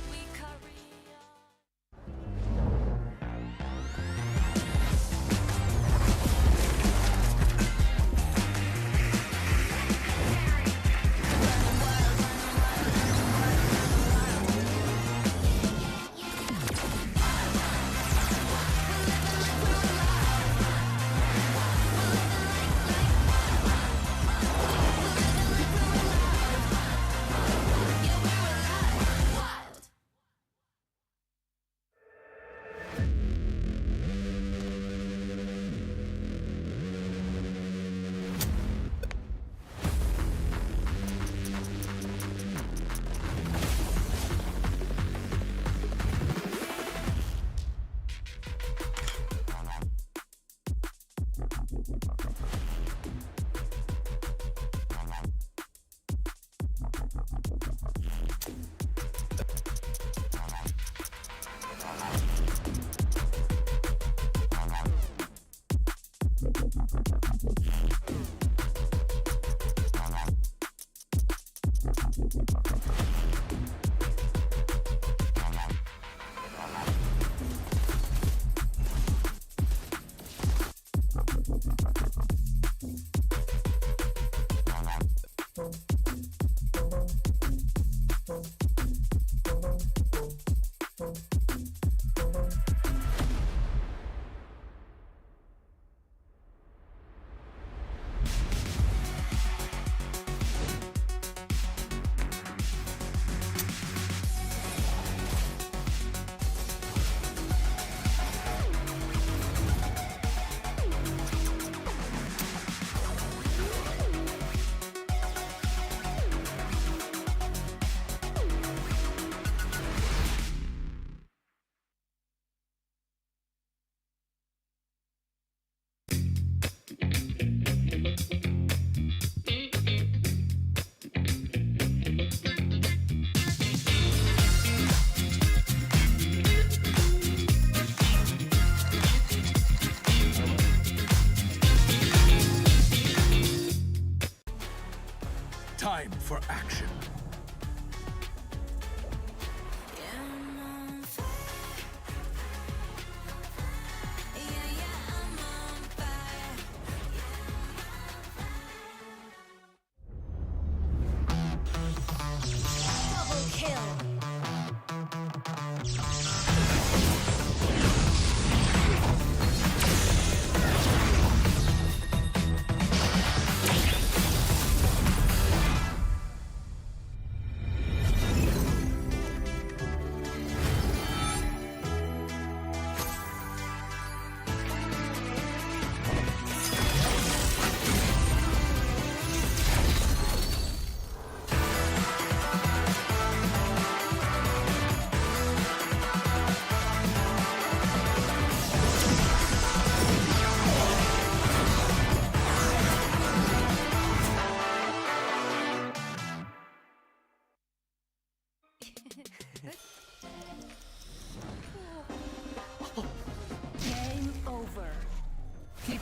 We carry on.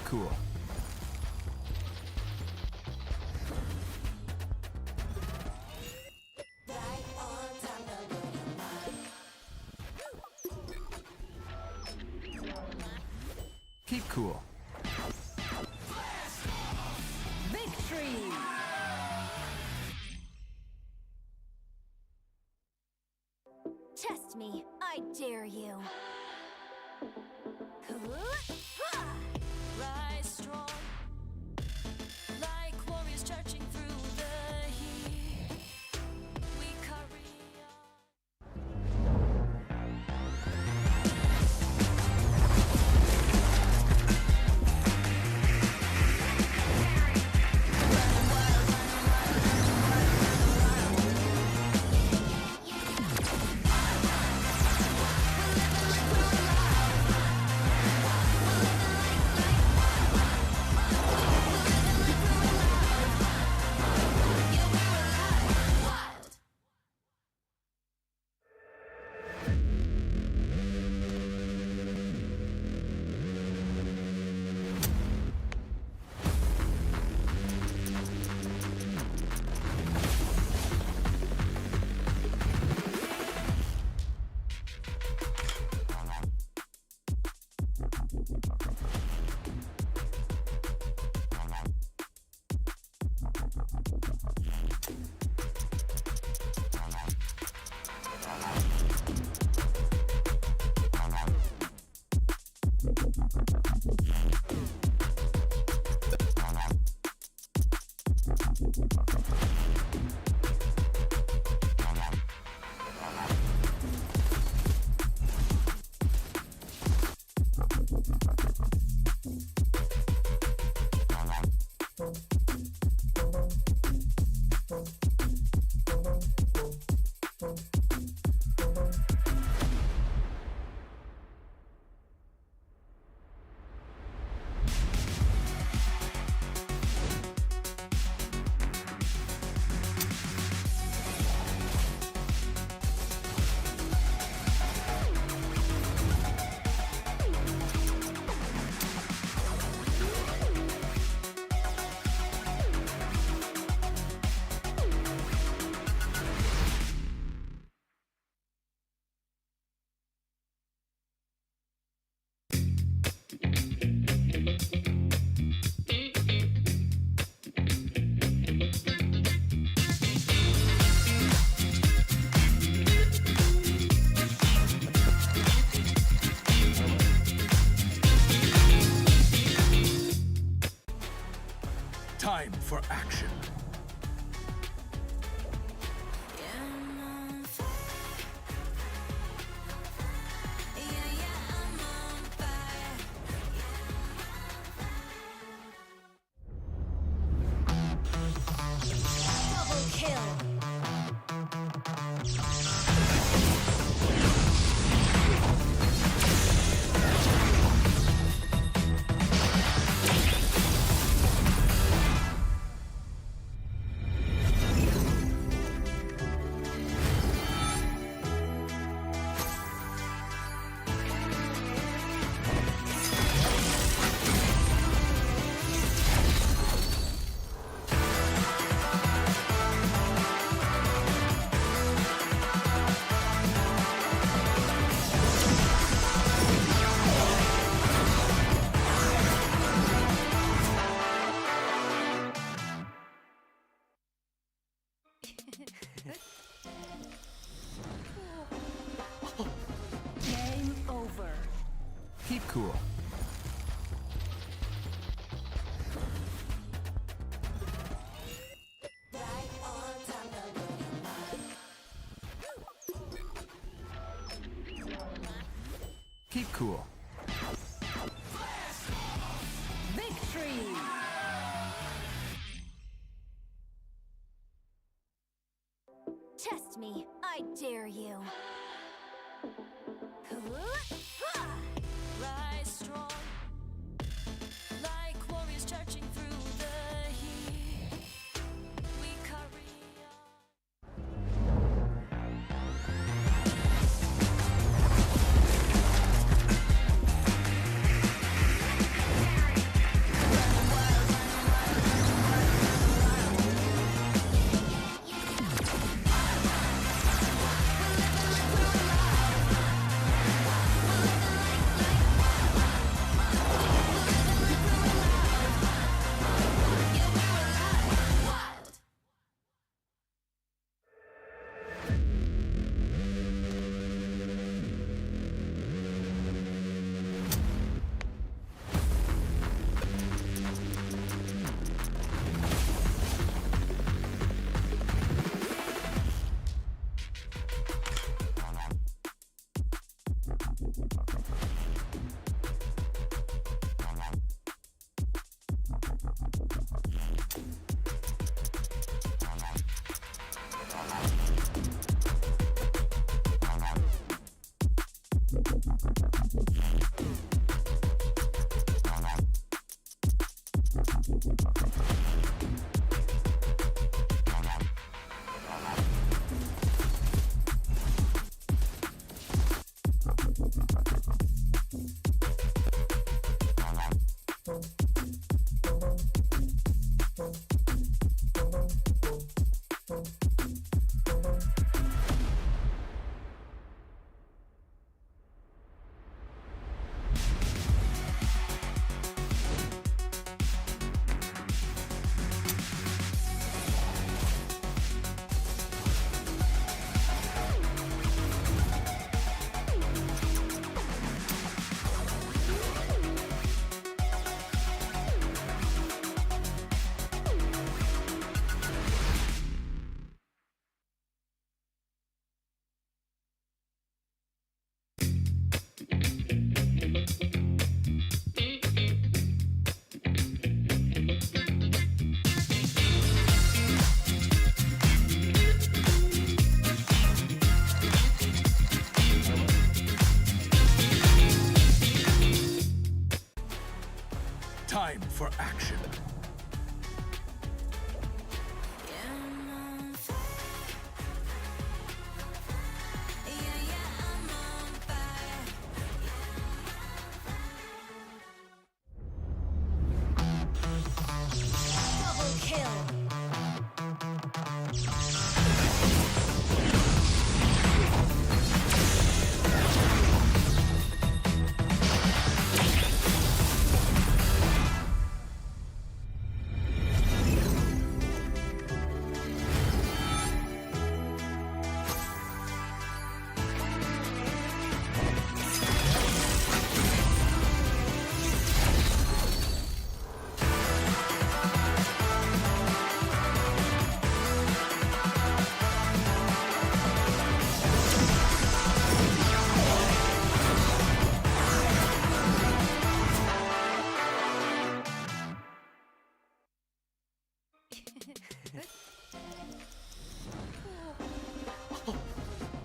cool. Keep cool. Victory! Test me, I dare you. Rise strong, like warriors charging through the heat. We carry on. Time for action. Double kill. Game over. Keep cool. Keep cool. Victory! Test me, I dare you. Rise strong, like warriors charging through the heat. We carry on. Time for action. Double kill.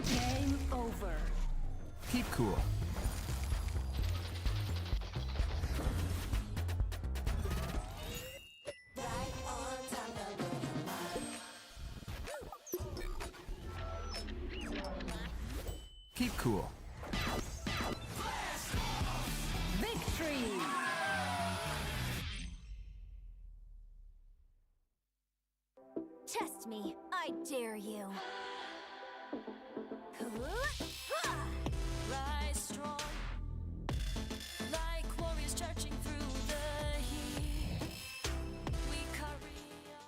Game over. Keep cool. Keep cool. Victory. Test me, I dare you. Rise strong, like warriors charging through the heat. We carry on.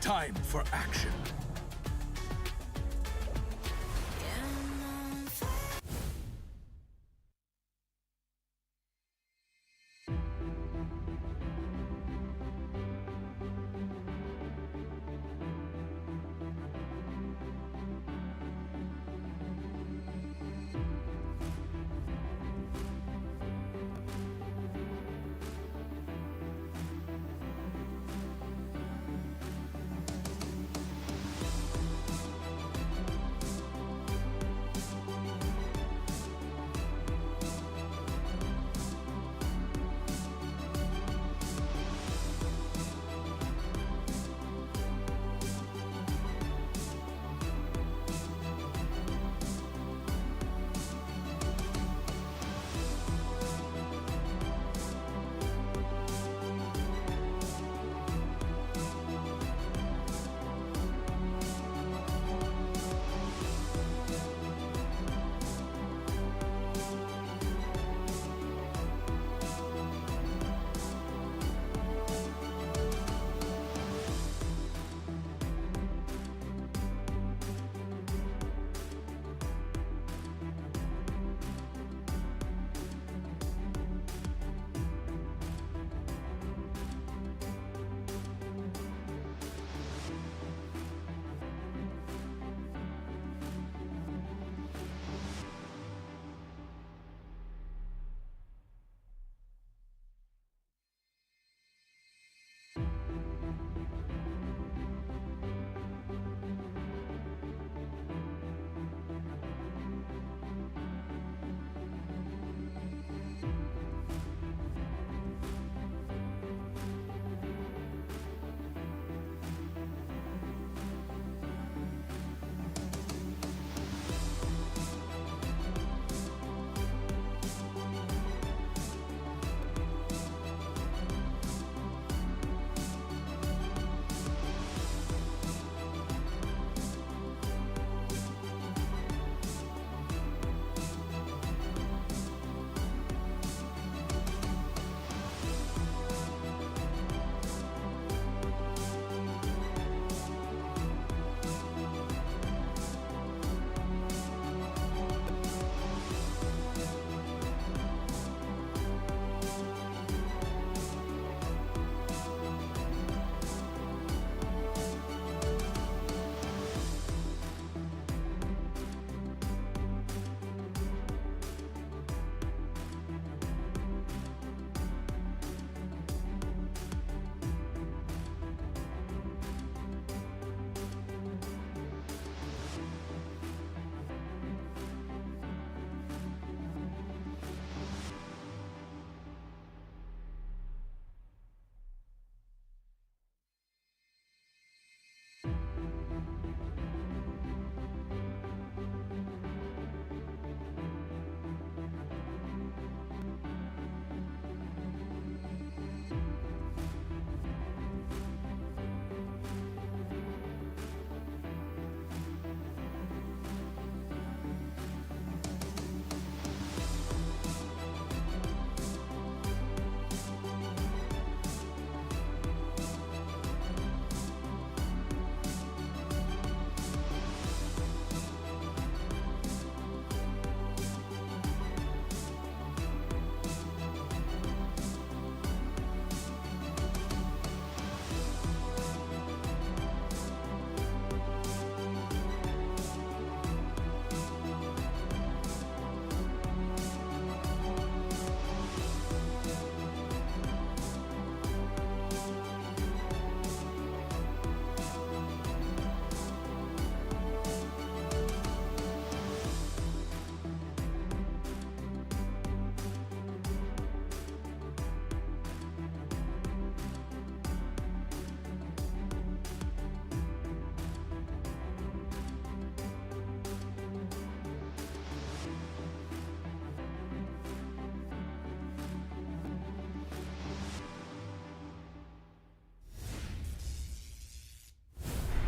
Time for action.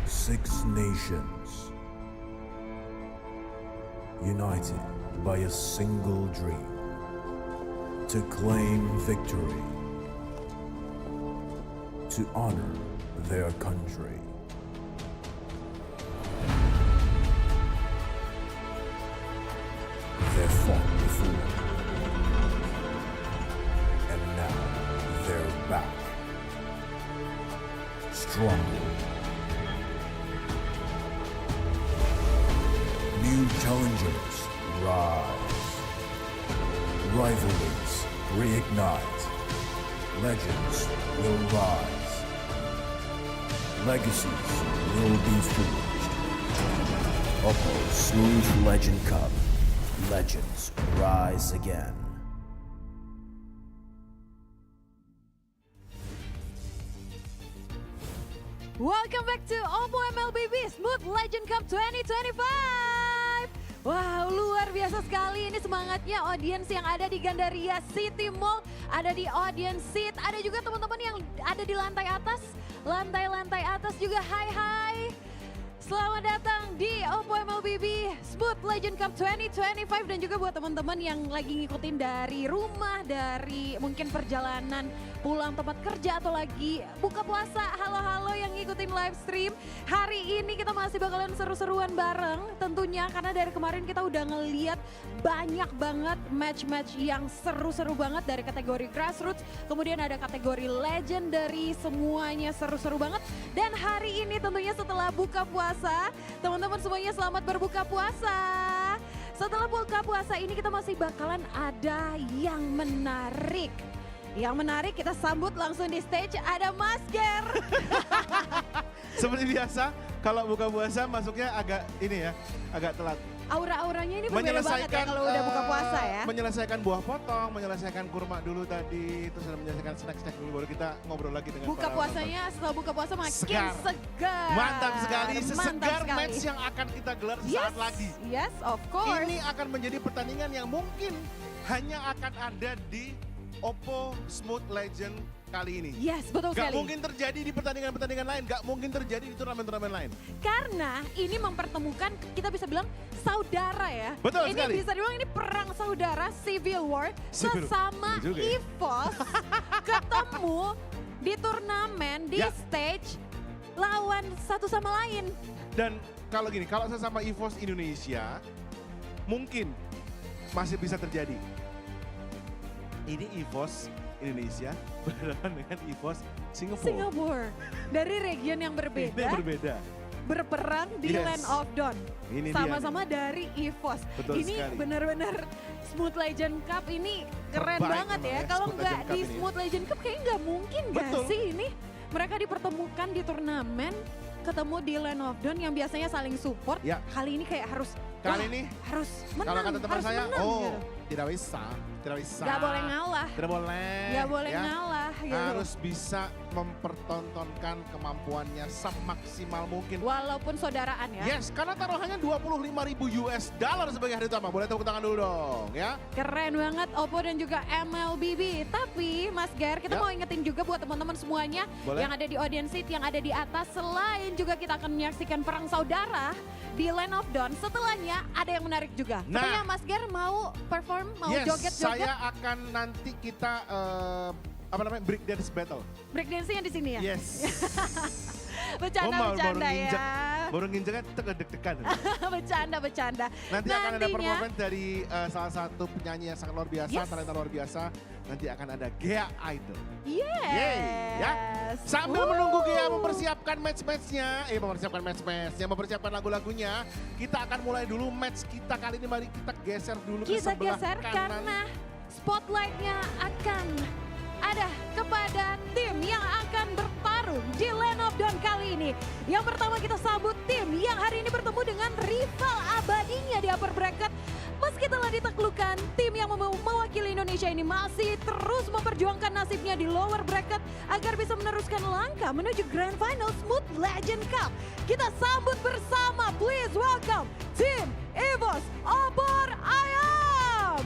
Six nations, united by a single dream, to claim victory, to honor their country. New challengers rise. Rivalries reignite. Legends will rise. Legacies will be forged. OPPO Smooth Legend Cup. Legends rise again. Welcome back to OPPO MLBB Smooth Legend Cup 2025. Wow, luar biasa sekali ini semangatnya audiens yang ada di Gandaria City Mall, ada di audience seat, ada juga teman-teman yang ada di lantai atas, lantai-lantai atas juga. Hai. Selamat datang di OPPO MLBB Smooth Legend Cup 2025 dan juga buat teman-teman yang lagi ngikutin dari rumah, dari mungkin perjalanan pulang tempat kerja atau lagi buka puasa. Halo yang ngikutin live stream. Hari ini kita masih bakalan seru-seruan bareng tentunya karena dari kemarin kita udah ngeliat banyak banget match-match yang seru-seru banget dari kategori grassroots, kemudian ada kategori legendary, semuanya seru-seru banget. Dan hari ini tentunya setelah buka puasa, teman-teman semuanya selamat berbuka puasa. Setelah buka puasa ini kita masih bakalan ada yang menarik. Yang menarik kita sambut langsung di stage ada Mas Ger. Seperti biasa kalau buka puasa masuknya agak ini ya, agak telat. Aura-auranya ini berbeda banget ya kalau udah buka puasa ya. Menyelesaikan buah potong, menyelesaikan kurma dulu tadi, terus menyelesaikan snack-snack dulu baru kita ngobrol lagi dengan buka puasanya penonton. Setelah buka puasa makin segar. Mantap sekali, sesegar match yang akan kita gelar sesaat lagi. Yes, of course. Ini akan menjadi pertandingan yang mungkin hanya akan ada di OPPO Smooth Legend kali ini. Yes, betul sekali. Gak mungkin terjadi di pertandingan-pertandingan lain, gak mungkin terjadi di turnamen-turnamen lain. Karena ini mempertemukan, kita bisa bilang saudara ya. Betul ini sekali. Bisa dibilang ini perang saudara, civil war, sesama EVOS ketemu di turnamen, di stage, lawan satu sama lain. Dan kalau gini, kalau sesama EVOS Indonesia, mungkin masih bisa terjadi. Ini EVOS Indonesia berhadapan dengan EVOS Singapore. Dari region yang berbeda. Berperang di Land of Dawn. Sama-sama dari EVOS. Ini benar-benar Smooth Legend Cup ini keren banget ya. Kalau nggak di Smooth Legend Cup kayaknya nggak mungkin nggak sih ini. Mereka dipertemukan di turnamen, ketemu di Land of Dawn yang biasanya saling support. Ya. Kali ini kayak harus ini harus menang. Kalau kata teman saya, gitu. tidak bisa. Gak boleh ngalah. Tidak boleh. Gak boleh ngalah. Gitu. Harus bisa mempertontonkan kemampuannya semaksimal mungkin. Walaupun saudaraan ya. Yes, karena taruhannya 25.000 US dollar sebagai hari utama. Boleh tepuk tangan dulu dong ya. Keren banget OPPO dan juga MLBB. Tapi Mas Ger, kita mau ingetin juga buat teman-teman semuanya yang ada di audience seat, yang ada di atas. Selain juga kita akan menyaksikan perang saudara di Land of Dawn. Setelahnya ada yang menarik juga. Katanya Mas Ger mau perform, mau joget-joget. Saya akan nanti kita break dance battle. Break dance-nya di sini ya? Yes. Bercanda ya. Baru nginjeknya deg-degan. Bercanda. Nanti akan ada performance dari salah satu penyanyi yang sangat luar biasa, talenta luar biasa. Nanti akan ada Gea Idol. Ya. Sambil menunggu Gea mempersiapkan match-matchnya, mempersiapkan lagu-lagunya, kita akan mulai dulu match kita kali ini. Mari kita geser dulu ke sebelah kanan. Karena spotlight-nya akan ada kepada tim yang akan bertarung di Land of Dawn kali ini. Yang pertama kita sambut tim yang hari ini bertemu dengan rival abadinya di upper bracket. Meski telah ditaklukkan, tim yang mewakili Indonesia ini masih terus memperjuangkan nasibnya di lower bracket agar bisa meneruskan langkah menuju Grand Final Smooth Legend Cup. Kita sambut bersama, please welcome tim EVOS Opor Ayam.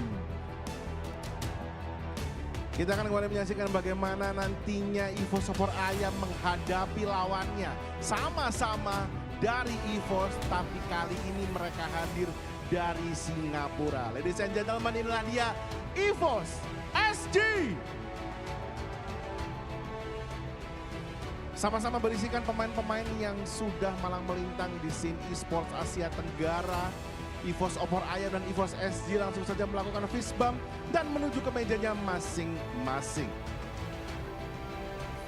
Kita akan kembali menyaksikan bagaimana nantinya EVOS Opor Ayam menghadapi lawannya. Sama-sama dari EVOS, tapi kali ini mereka hadir dari Singapura. Ladies and gentlemen, inilah dia EVOS SG. Sama-sama berisikan pemain-pemain yang sudah malang melintang di scene esports Asia Tenggara. EVOS Opor Ayam dan EVOS SG langsung saja melakukan fist bump dan menuju ke mejanya masing-masing.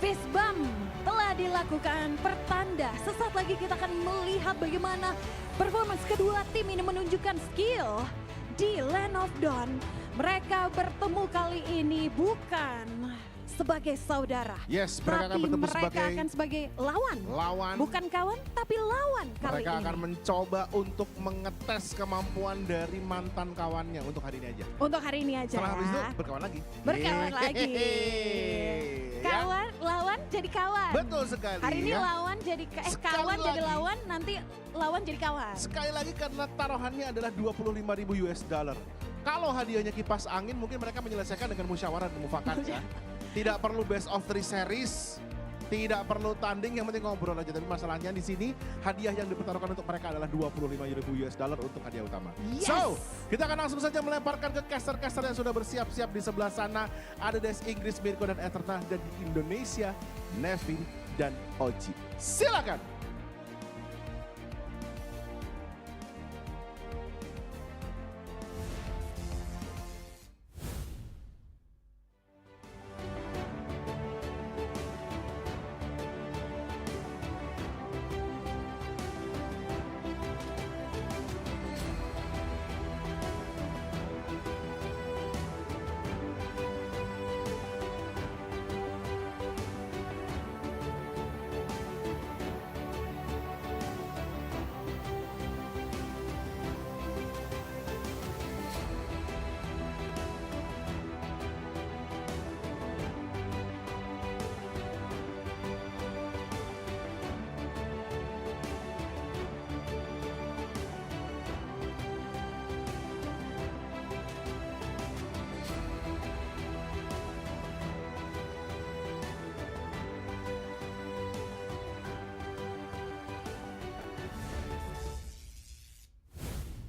fist bump telah dilakukan. Pertanda sesaat lagi kita akan melihat bagaimana performance kedua tim ini menunjukkan skill di Land of Dawn. Mereka bertemu kali ini bukan sebagai saudara. Yes, mereka akan bertemu mereka akan sebagai lawan. Lawan. Bukan kawan, tapi lawan kali Mereka ini. akan mencoba untuk mengetes kemampuan dari mantan kawannya untuk hari ini aja. Untuk hari ini aja Setelah habis itu ya. berkawan lagi. Berkawan lagi. Ya. Kawan, lawan jadi kawan. Betul sekali. Hari ini ya. lawan jadi Sekali kawan jadi lagi. lawan, nanti lawan jadi kawan. Sekali lagi karena taruhannya adalah 25.000 US dollar. Kalau hadiahnya kipas angin mungkin mereka menyelesaikan dengan musyawarah dan mufakat ya. Tidak perlu best of 3 series, tidak perlu tanding, yang penting ngobrol aja. Tapi masalahnya di sini hadiah yang dipertaruhkan untuk mereka adalah 25.000 US dollar untuk hadiah utama. Yes. So, kita akan langsung saja melemparkan ke caster-caster yang sudah bersiap-siap di sebelah sana. Ada Des Inggris, Mirko dan Eterna, dan di Indonesia, Nevin dan Oji. Silakan.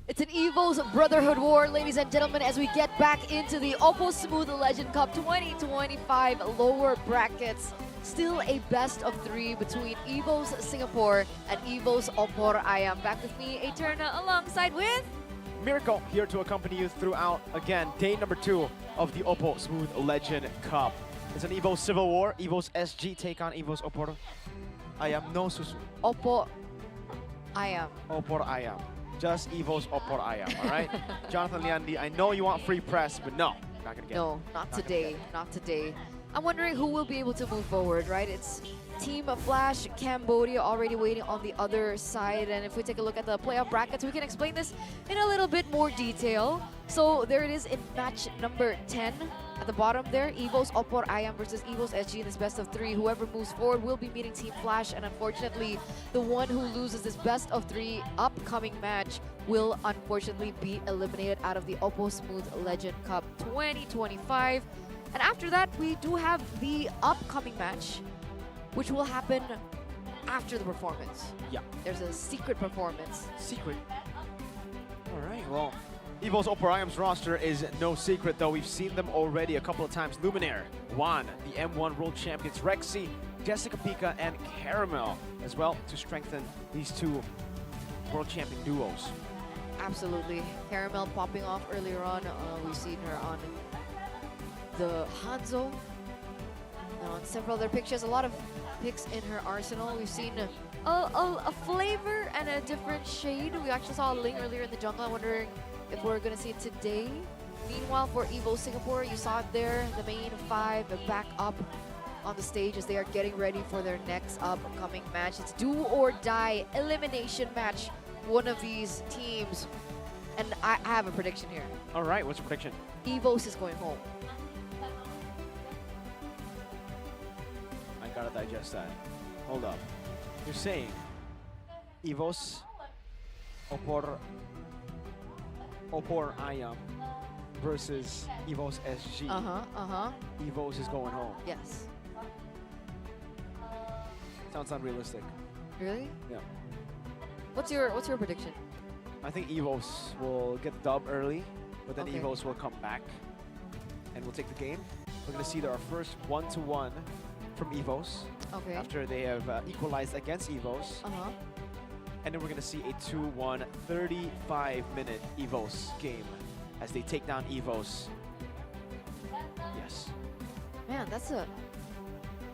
It's an EVO's Brotherhood War, ladies and gentlemen, as we get back into the OPPO Smooth Legend Cup 2025 lower brackets. Still a best of 3 between EVO's Singapore and EVO's OPPO. I am back with me, Eterna, alongside with Miracle here to accompany you throughout, again, day number 2 of the OPPO Smooth Legend Cup. It's an EVO Civil War. EVO's SG take on EVO's OPPO. I am no susu. OPPO. I am. OPPO I am. Just EVO's OPPO I am, all right? Jonathan Liandi, I know you want free press, but no, not gonna get No, it. not gonna today, get it. not today. I'm wondering who will be able to move forward, right? It's Team Flash Cambodia already waiting on the other side. And if we take a look at the playoff brackets, we can explain this in a little bit more detail. So there it is in match number 10. At the bottom there, EVO's OPPO IAM versus EVO's SG in this best of 3. Whoever moves forward will be meeting Team Flash. And unfortunately, the one who loses this best of 3 upcoming match will unfortunately be eliminated out of the OPPO Smooth Legend Cup 2025. And after that, we do have the upcoming match, which will happen after the performance. Yeah. There's a secret performance. Secret? All right, well, EVO's OPPO IAM's roster is no secret, though. We've seen them already a couple of times. Luminaire, Juan, the M1 World Champions, Rexy, Jessica Pika, and Caramel as well to strengthen these two World Champion duos. Absolutely. Caramel popping off earlier on. We've seen her on the Hanzo. And on several other pictures, a lot of picks in her arsenal. We've seen a flavor and a different shade. We actually saw a Ling earlier in the jungle. I'm wondering if we're going to see it today. Meanwhile, for EVO Singapore, you saw it there. The main 5 back up on the stage as they are getting ready for their next upcoming match. It's do or die elimination match. One of these teams. And I have a prediction here. All right, what's your prediction? EVOS is going home. I gotta digest that. Hold up. You're saying EVOS, OPPO IAM versus EVOS SG. EVOS is going home. Yes. Sounds unrealistic. Really? Yeah. What's your prediction? I think EVOS will get the dub early, but then Okay. EVOS will come back and will take the game. We're gonna see our first 1-1 from EVOS. Okay. After they have equalized against EVOS. And then we're gonna see a 2-1 35-minute EVOS game as they take down EVOS. Yes. Man, that's a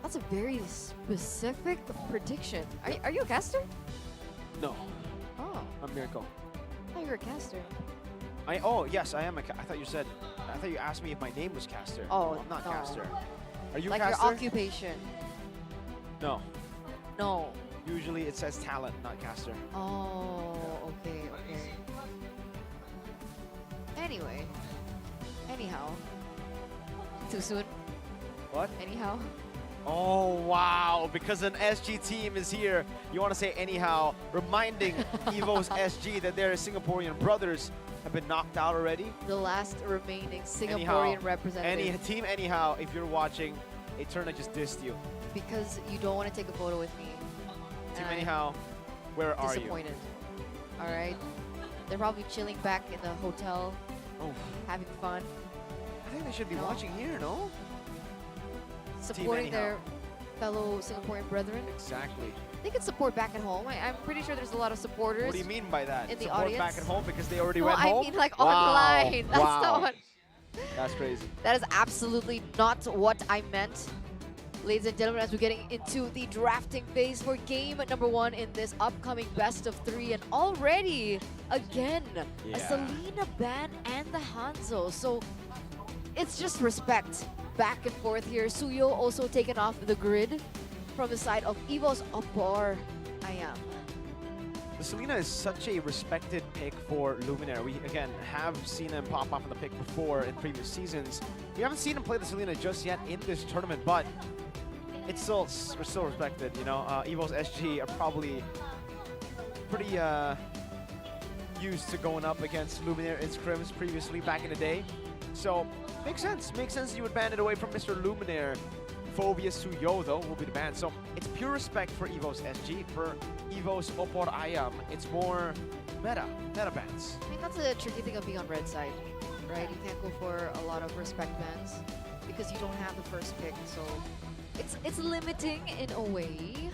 That's a very specific prediction. Are you a caster? No, Oh, I'm Miracle. I thought you were a caster. Oh yes, I am a. I thought you said. I thought you asked me if my name was Caster. Oh, I'm not no. Caster. Are you Like Caster? your occupation. No. No. Usually it says talent, not Caster. Oh, okay, okay. Anyway. Anyhow. Too soon? What? Anyhow? Oh wow! Because an SG team is here, you want to say anyhow, reminding Evo's SG that their Singaporean brothers have been knocked out already. The last remaining Singaporean Anyhow, representative. Team anyhow, if you're watching, Eterna just dissed you. Because you don't want to take a photo with me. Team And I'm anyhow, where are you? disappointed. Alright. They're probably chilling back in the hotel, Oh, having fun, I think they should be No. watching here, no? supporting anyhow. their fellow Singaporean brethren. Exactly. They could support back at home. I'm pretty sure there's a lot of supporters. What do you mean by that? in the Support audience? back at home because they already No, went I home? mean like Wow. online. That's Wow. not what. That's crazy. That is absolutely not what I meant. Ladies and gentlemen, as we're getting into the drafting phase for game number 1 in this upcoming best of 3, and already, again, a Yeah. Selena ban and the Hanzo. So it's just respect back and forth here. Suyo also taken off the grid from the side of Evo's OPPO. I am. The Selena is such a respected pick for Luminaire. We, again, have seen him pop off in the pick before in previous seasons. We haven't seen him play the Selena just yet in this tournament, but it's still respected, you know. Evo's SG are probably pretty used to going up against Luminaire in scrims previously back in the day. So, makes sense. Makes sense you would ban it away from Mr. Luminaire. Phobia Suyo, though, will be the ban. So, it's pure respect for Evo's SG. For Evo's OPPO Ayam, it's more meta bans. I mean, that's a tricky thing of being on red side, right? You can't go for a lot of respect bans because you don't have the first pick, so it's limiting in a way.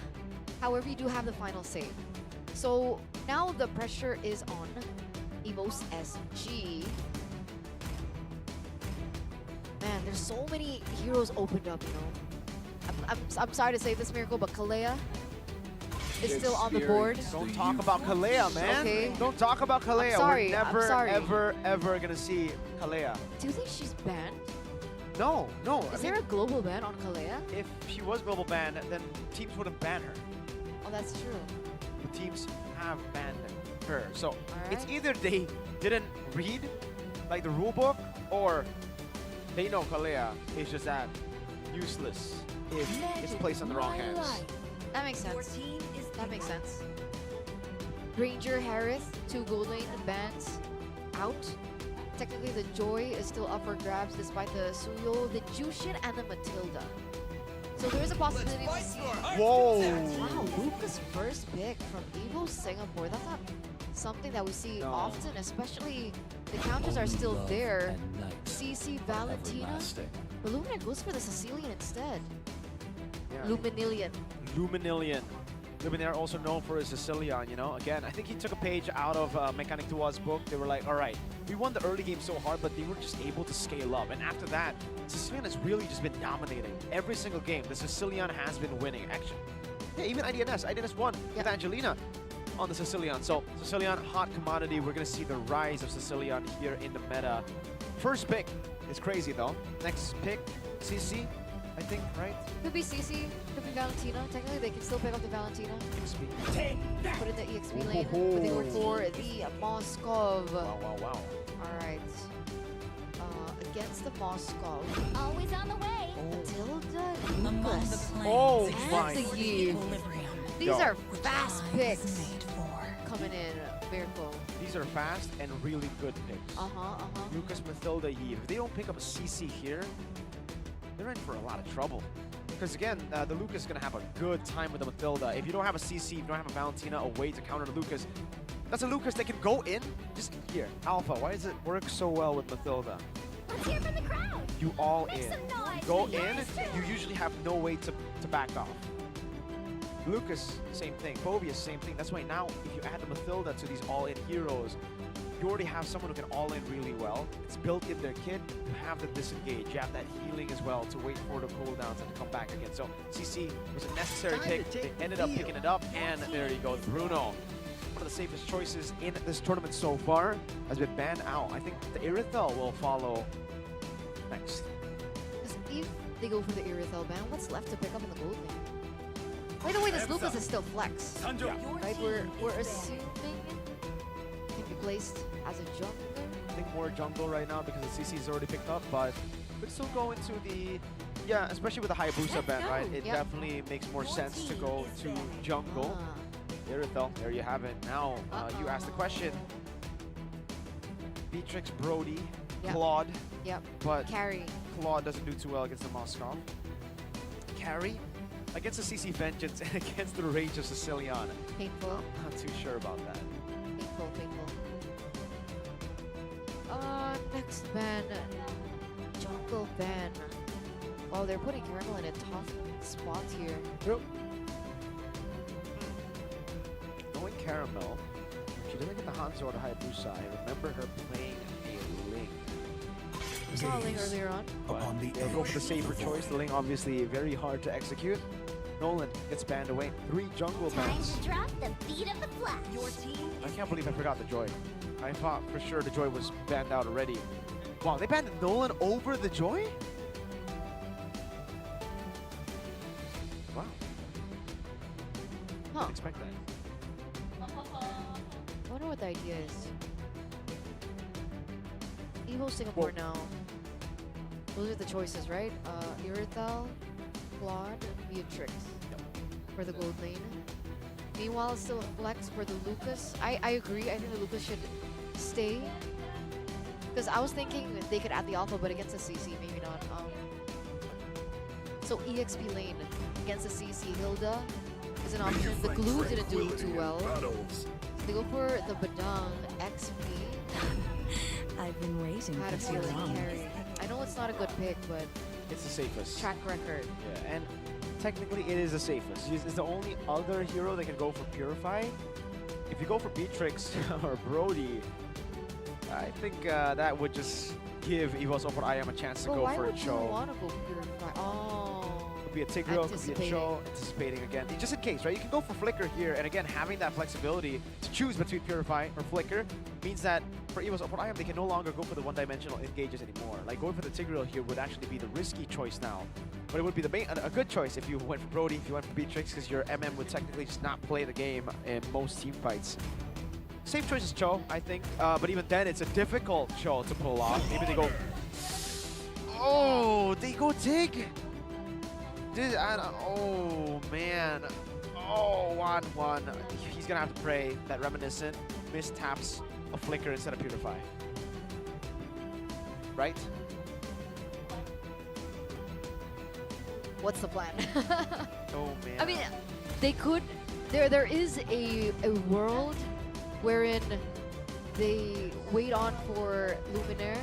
However, you do have the final say. So now the pressure is on Evo's SG. Man, there's so many heroes opened up, you know. I'm sorry to say this, Miracle, but Kalea is still on the board. Don't talk about Kalea, man. Okay. Don't talk about Kalea. sorry, We're I'm never, sorry. ever gonna see Kalea. Do you think she's banned? No. Is there a global ban on Kalea? If she was global banned, then teams wouldn't ban her. Oh, that's true. The teams have banned her. So it's Alright. either they didn't read like the rule book, or they know Kalea is just that useless if it's placed on the wrong hands. That makes sense. That makes sense. Ranger Harith, 2 gold lane bans out. Technically, the Joy is still up for grabs despite the Suyo, the Jushin, and the Matilda. So there is a possibility to see. Whoa! Wow, Luca's first pick from Evo Singapore. That's not something that we see often, especially the counters are still there. CC Valentina. But Lumina goes for the Sicilian instead. Yeah. Luminillion. Luminaire also known for his Sicilian, you know. Again, I think he took a page out of Mechanic Tua's book. They were like, all right, we won the early game so hard, but they were just able to scale up. And after that, Sicilian has really just been dominating. Every single game, the Sicilian has been winning. Actually, yeah, even IDNS won with Angelina on the Sicilian. So Sicilian, hot commodity. We're going to see the rise of Sicilian here in the meta. First pick is crazy, though. Next pick, CC. I think, right? Could be CC, could be Valentina. Technically, they can still pick up the Valentina. Put in the EXP lane, but they went for the Moskov. Wow. Alright. Against the Moskov. Always on the way. Matilda, Lucas, Oh and my. the Eve. These are fast picks coming in, Miracle. These are fast and really good picks. Lucas, Matilda, Eve. If they don't pick up a CC here, they're in for a lot of trouble. Because again, the Lucas is going to have a good time with the Matilda. If you don't have a CC, if you don't have a Valentina, a way to counter the Lucas, that's a Lucas that can go in. Just here, Alpha, why does it work so well with Matilda? Let's hear from the crowd. You all Make in. some noise You go for your in, Astros. you usually have no way to back off. Lucas, same thing. Phobius, same thing. That's why now, if you add the Matilda to these all-in heroes, you already have someone who can all in really well. It's built in their kit. You have the disengage. You have that healing as well to wait for the cooldowns and to come back again. So CC was a necessary pick. They ended up picking it up, and there he goes, Bruno. One of the safest choices in this tournament so far has been banned out. I think the Irithel will follow next. Because if they go for the Irithel ban, what's left to pick up in the gold lane? By the way, this Lucas is still flex. Yeah. Right? We're assuming can be placed as a jungler. I think more jungle right now because the CC is already picked up, but could still go into the, yeah, especially with the Hayabusa ban, right? It definitely makes more sense to go to jungle. Irithel, there you have it. Now, you ask the question. Beatrix, Brody, Claude. Yep. But Carry. Claude doesn't do too well against the Moskov. Carry against the CC Vengeance and against the Rage of Sicilian. Painful. Not too sure about that. Painful, painful. Next ban. Jungle ban. Oh, they're putting Caramel in a tough spot here. Yep. Knowing Caramel, she doesn't get the Hanzo or the Hayabusa. I remember her playing a Ling. We saw a Ling earlier on. Upon the They'll go for the safer choice. The Ling obviously very hard to execute. Nolan gets banned away. 3 jungle Time bans. to drop the beat of the flash. Your team I can't believe I forgot the Joy. I thought for sure the Joy was banned out already. Wow, they banned Nolan over the Joy? Wow. Huh. Didn't expect that. I wonder what the idea is. Evo Singapore now. Those are the choices, right? Irithel, Claude, Beatrix for the gold lane. Meanwhile, it's still a flex for the Lucas. I agree. I think the Lucas should stay. Because I was thinking they could add the alpha, but against the CC, maybe not. So EXP lane against the CC. Hilda is an option. The glue didn't do too well. They go for the Badang XP. I've been waiting Had a for too feeling long. carry. I know it's not a good pick, but It's the safest. track record. Yeah, and technically it is the safest. It's the only other hero that can go for Purify. If you go for Beatrix or Brody, I think that would just give Evo's Opera I Am a chance to But go why for a would you Cho. want to go Purify? Oh. Could be a Tigreal, could be a Cho, anticipating again. Just in case, right? You can go for Flicker here, and again, having that flexibility to choose between Purify or Flicker means that for Evo's Opera I Am, they can no longer go for the one-dimensional engages anymore. Like, going for the Tigreal here would actually be the risky choice now. But it would be a good choice if you went for Brody, if you went for Beatrix, because your MM would technically just not play the game in most team fights. Safe choice is Cho, I think, but even then, it's a difficult Cho to pull off. Maybe they go... Oh, they go Tig! Oh, man. Oh, 1-1. He's gonna have to pray that Reminiscent mistaps a Flicker instead of Purify. Right? What's the plan? Oh, man. I mean, they could. There is a world wherein they wait on for Luminaire,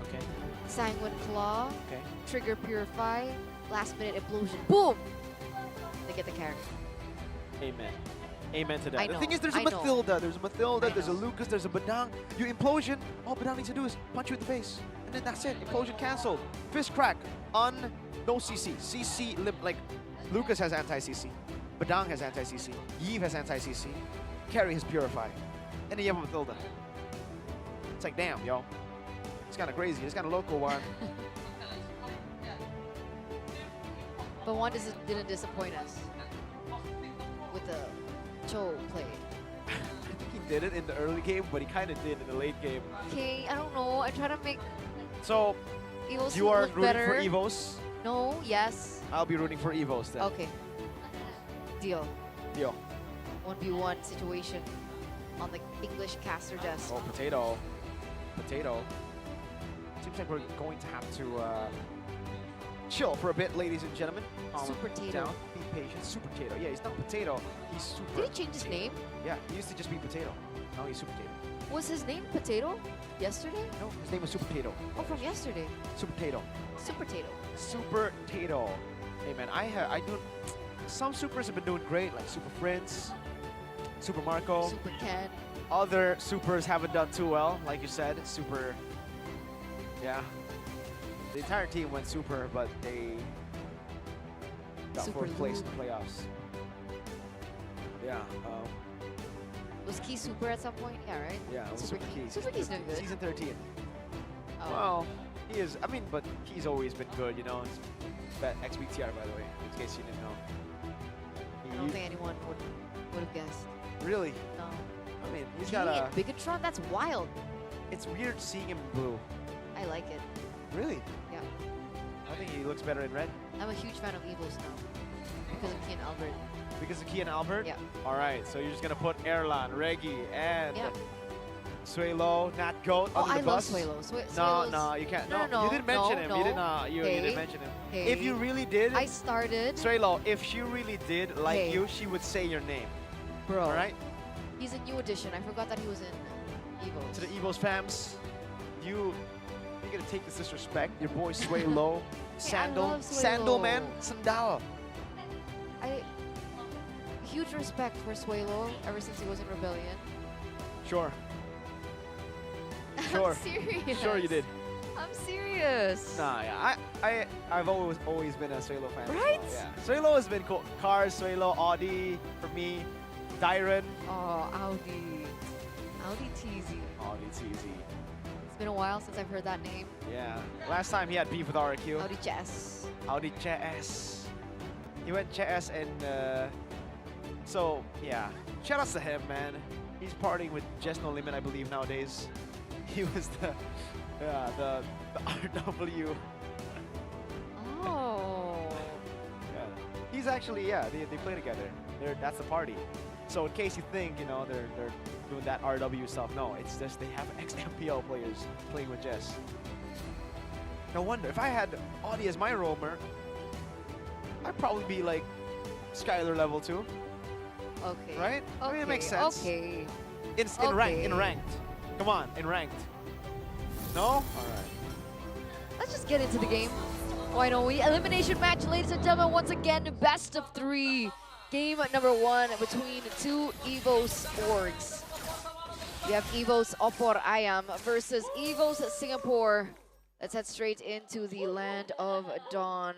Okay. Sanguine Claw, Okay. Trigger Purify, last minute Implosion. Boom! They get the carry. Amen. Amen to that. I The know, thing is, there's a I know. Mathilda, there's a know. Lucas, there's a Badang. You Implosion, all Badang needs to do is punch you in the face. And then that's it. Implosion cancelled. Fist crack. No CC. CC, like, Lucas has anti-CC. Badang has anti-CC. Yves has anti-CC. Carry has Purify. And then you have a Mathilda. It's like, damn, yo. It's kind of crazy. It's kind of local one. But one didn't disappoint us with the Cho play. I think he did it in the early game, but he kind of did in the late game. Okay, I don't know. I try to make So, Evos you are look rooting better. for Evos? No, yes. I'll be rooting for Evos then. Okay. Deal. Deal. 1v1 situation on the English caster desk. Oh, potato. Potato. Seems like we're going to have to chill for a bit, ladies and gentlemen. Calm Super Tato. down. Be patient. Super Potato. Yeah, he's not Potato. He's Super. Did he change his name? Yeah, he used to just be Potato. Now he's Super Potato. Was his name Potato yesterday? No, his name was Super Potato. Oh, from yesterday. Super Potato. Super Potato. Super Potato. Hey man, I do. Some supers have been doing great, like Super Prince, Super Marco. Super Ken. other supers haven't done too well, like you said. Super, yeah. The entire team went super, but they got Super fourth place in loop. the playoffs. Yeah. Was Key super at some point? Yeah, right? Yeah, it was Super Key. Super Key's doing good. Season 13. Oh. Well, he is. I mean, but he's always been good, you know. He's XBTR, by the way, in case you didn't know. I don't think anyone would have guessed. Really? No. I mean, he's Key got a. and Bigatron, that's wild. It's weird seeing him in blue. I like it. Really? Yeah. I think he looks better in red. I'm a huge fan of Evos now. Because of Key and Albert. Because of Key and Albert? Yeah. All right, so you're just going to put Erlan, Reggie, and Yeah. Suelo, Nat Goat Oh, under the I love bus. Suelo. No, you can't. No, you didn't mention him. no. You didn't. You Hey. didn't mention him. Hey. If you really did, I started. Suelo, if she really did like Hey. you, she would say your name. Bro. All right? He's a new addition. I forgot that he was in Evos. To the Evos fams, you're gonna take this disrespect. Your boy Suelo, Sandal, love Sandal Suelo. man, Sandal. Huge respect for Suelo ever since he was in Rebellion. Sure. Sure. I'm serious. Sure you did. I'm serious. Nah, yeah, I've always been a Suelo fan. Right? As well. Yeah. Suelo has been cool. Cars, Suelo, Audi for me, Dyron. Oh, Audi. Audi TZ. Audi TZ. It's been a while since I've heard that name. Yeah. Last time he had beef with RQ. Audi Chess. Audi Chess. He went Chess and so yeah. Shout outs to him, man. He's partying with Just No Limit, I believe, nowadays. He was the RW. Oh. Yeah. He's actually, yeah, they play together. That's the party. So in case you think, you know, they're doing that RW stuff, no, it's just they have ex-MPL players playing with Jess. No wonder. If I had Audi as my roamer, I'd probably be like Skylar level 2. Okay. Right? I mean, it makes sense. Okay. In ranked. Come on, in ranked. No? All right. Let's just get into the game. Why don't we? Elimination match, ladies and gentlemen. Once again, best of 3. Game number 1 between 2 Evos orgs. We have Evos OPPO IAM versus Evos Singapore. Let's head straight into the land of Dawn.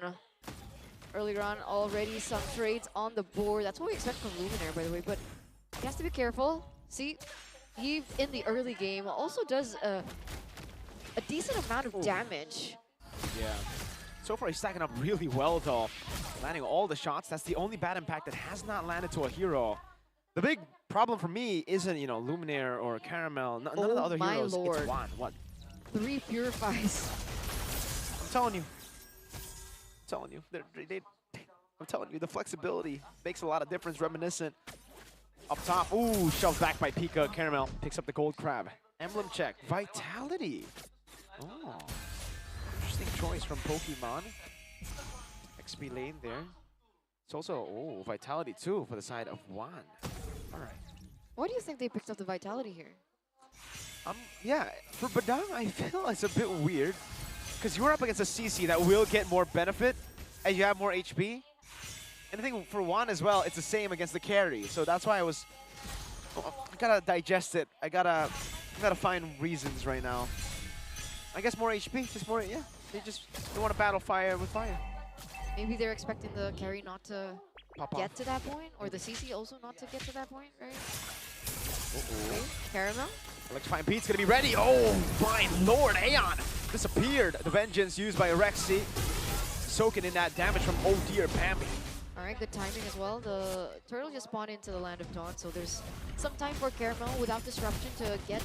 Earlier on, already some trades on the board. That's what we expect from Luminaire, by the way, but he has to be careful. See, he, in the early game, also does a decent amount of damage. Yeah. So far, he's stacking up really well, though. Landing all the shots. That's the only bad impact that has not landed to a hero. The big problem for me isn't, you know, Luminaire or Caramel. None of the other heroes. Lord. It's Juan. What? 3 Purifies. I'm telling you. I'm telling you, the flexibility makes a lot of difference. Reminiscent. Up top. Ooh, shoved back by Pika. Caramel picks up the gold crab. Emblem check. Vitality. Oh. Interesting choice from Pokemon. XP lane there. It's also, oh, Vitality too for the side of Juan. All right. Why do you think they picked up the Vitality here? Yeah, for Badang, I feel it's a bit weird. Because you're up against a CC that will get more benefit, and you have more HP. And I think for Juan as well, it's the same against the carry. So that's why I gotta digest it. I gotta find reasons right now. I guess more HP, just more, yeah. They want to battle fire with fire. Maybe they're expecting the carry not to Pop get off. to that point, or the CC also not to get to that point, right? Uh-oh. Okay. Caramel? Electrifying Pete's gonna be ready. Oh, my lord, Aeon disappeared. The vengeance used by Rexy, soaking in that damage from Oh Dear Bambi. All right, good timing as well. The turtle just spawned into the land of Dawn, so there's some time for Caramel without disruption to get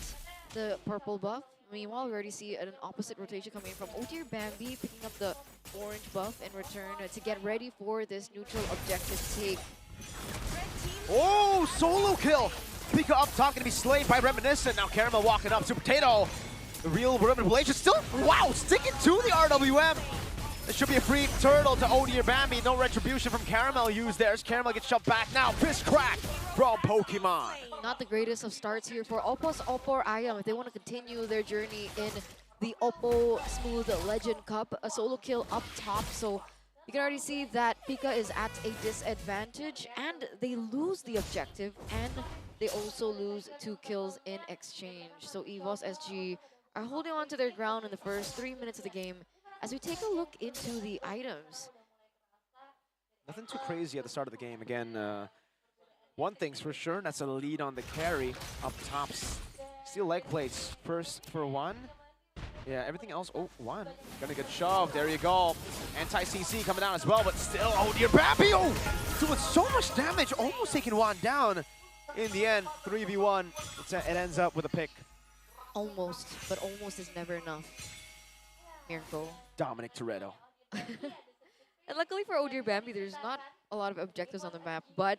the purple buff. Meanwhile, we already see an opposite rotation coming in from Oh Dear Bambi, picking up the orange buff in return to get ready for this neutral objective take. Oh, solo kill. Pika up top, gonna be slayed by Reminiscent. Now Caramel walking up. Super Potato, the real manipulation still, wow, sticking to the RWM. It should be a free turtle to Oh Dear Bambi. No retribution from Caramel used there. As Caramel gets shoved back now. Fist crack from Pokemon. Not the greatest of starts here for OPPO's OPPO IAM if they want to continue their journey in the OPPO Smooth Legend Cup. A solo kill up top, so you can already see that Pika is at a disadvantage and they lose the objective and they also lose 2 kills in exchange. So EVOS SG are holding on to their ground in the first 3 minutes of the game as we take a look into the items. Nothing too crazy at the start of the game. Again, one thing's for sure, that's a lead on the carry up top. Steal leg plates first for one. Yeah, everything else, oh, one. Gonna get shoved, there you go. Anti-CC coming down as well, but still, oh dear, Bambi, oh! Doing so much damage, almost taking one down. In the end, 3v1, it ends up with a pick. Almost, but almost is never enough. Mirko. Dominic Toretto. And luckily for Odir Bambi, there's not a lot of objectives on the map, but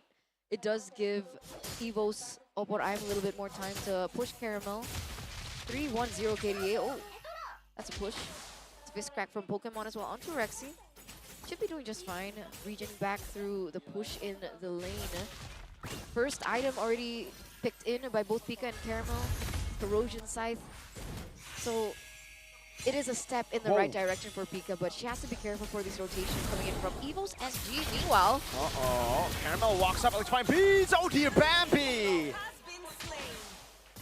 it does give EVOS OPPO a little bit more time to push Caramel. 3-1-0 KDA. Oh, that's a push. It's a fist crack from Pokemon as well onto Rexy. Should be doing just fine. Region back through the push in the lane. First item already picked in by both Pika and Caramel. Corrosion Scythe. So it is a step in the right direction for Pika, but she has to be careful for this rotation coming in from EVOS SG. Meanwhile, Caramel walks up, let's find beads. Oh dear, Bambi!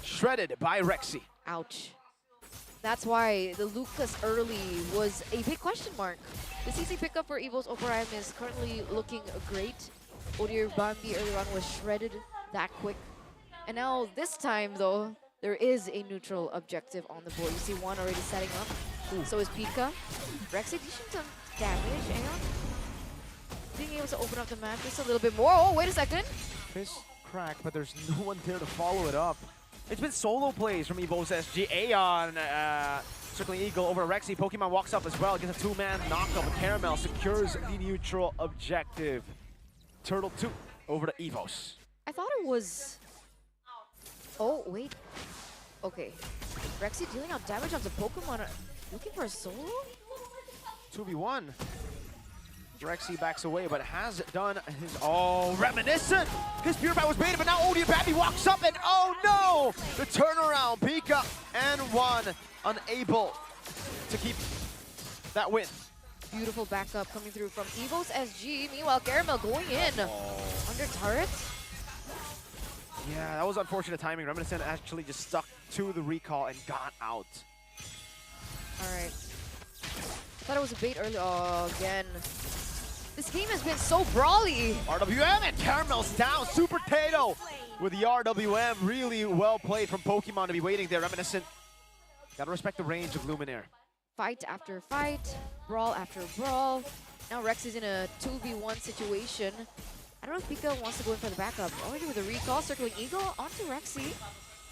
Shredded by Rexy. Ouch. That's why the Lucas early was a big question mark. The CC pickup for EVOS OPPO is currently looking great. Odir Bambi earlier on was shredded that quick. And now this time though, there is a neutral objective on the board. You see one already setting up. Ooh. So is Pika. Rexy teaching some damage. Aeon being able to open up the map just a little bit more. Oh, wait a second. Fist crack, but there's no one there to follow it up. It's been solo plays from EVOS SG. Aeon circling Eagle over Rexy. Pokemon walks up as well. Gets a 2-man knockup. And Caramel secures the neutral objective. Turtle 2 over to EVOS. I thought it was... Oh, wait. Okay. Rexy dealing out damage onto Pokemon. Looking for a solo? 2v1. Rexy backs away, but has done his... Oh, reminiscent! His Pure Bite was baited, but now Odir Bambi walks up and oh no! The turnaround, Pika and one unable to keep that win. Beautiful backup coming through from EVOS SG. Meanwhile, Caramel going in. Under turret. Yeah, that was unfortunate timing. Reminiscent actually just stuck to the recall and got out. Alright. I thought it was a bait early. Oh, again. This game has been so brawly. RWM and Caramel's down. Super Tato with the RWM. Really well played from Pokemon to be waiting there. Reminiscent. Gotta respect the range of Luminaire. Fight after fight. Brawl after brawl. Now Rex is in a 2v1 situation. I don't know if Pika wants to go in for the backup. Already with a recall. Circling Eagle onto Rexy.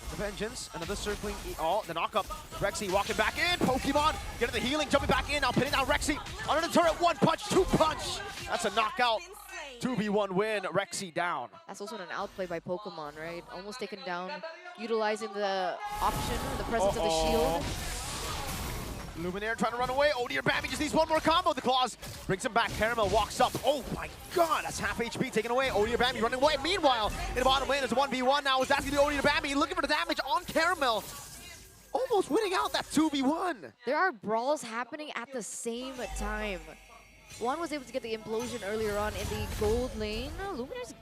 The Vengeance, another circling, the knockup. Rexy walking back in, Pokemon getting the healing, jumping back in, now pinning down Rexy. Under the turret, 1 punch, 2 punch. That's a knockout. 2v1 win, Rexy down. That's also an outplay by Pokemon, right? Almost taken down, utilizing the option, the presence of the shield. Luminaire trying to run away. Oh dear, Bambi just needs one more combo. The claws brings him back. Caramel walks up. Oh my god, that's half HP taken away. Oh dear, Bambi running away. Meanwhile, in the bottom lane, there's a 1v1 now. That's going to be Oh dear, Bambi looking for the damage on Caramel. Almost winning out that 2v1. There are brawls happening at the same time. One was able to get the implosion earlier on in the gold lane. Luminaire's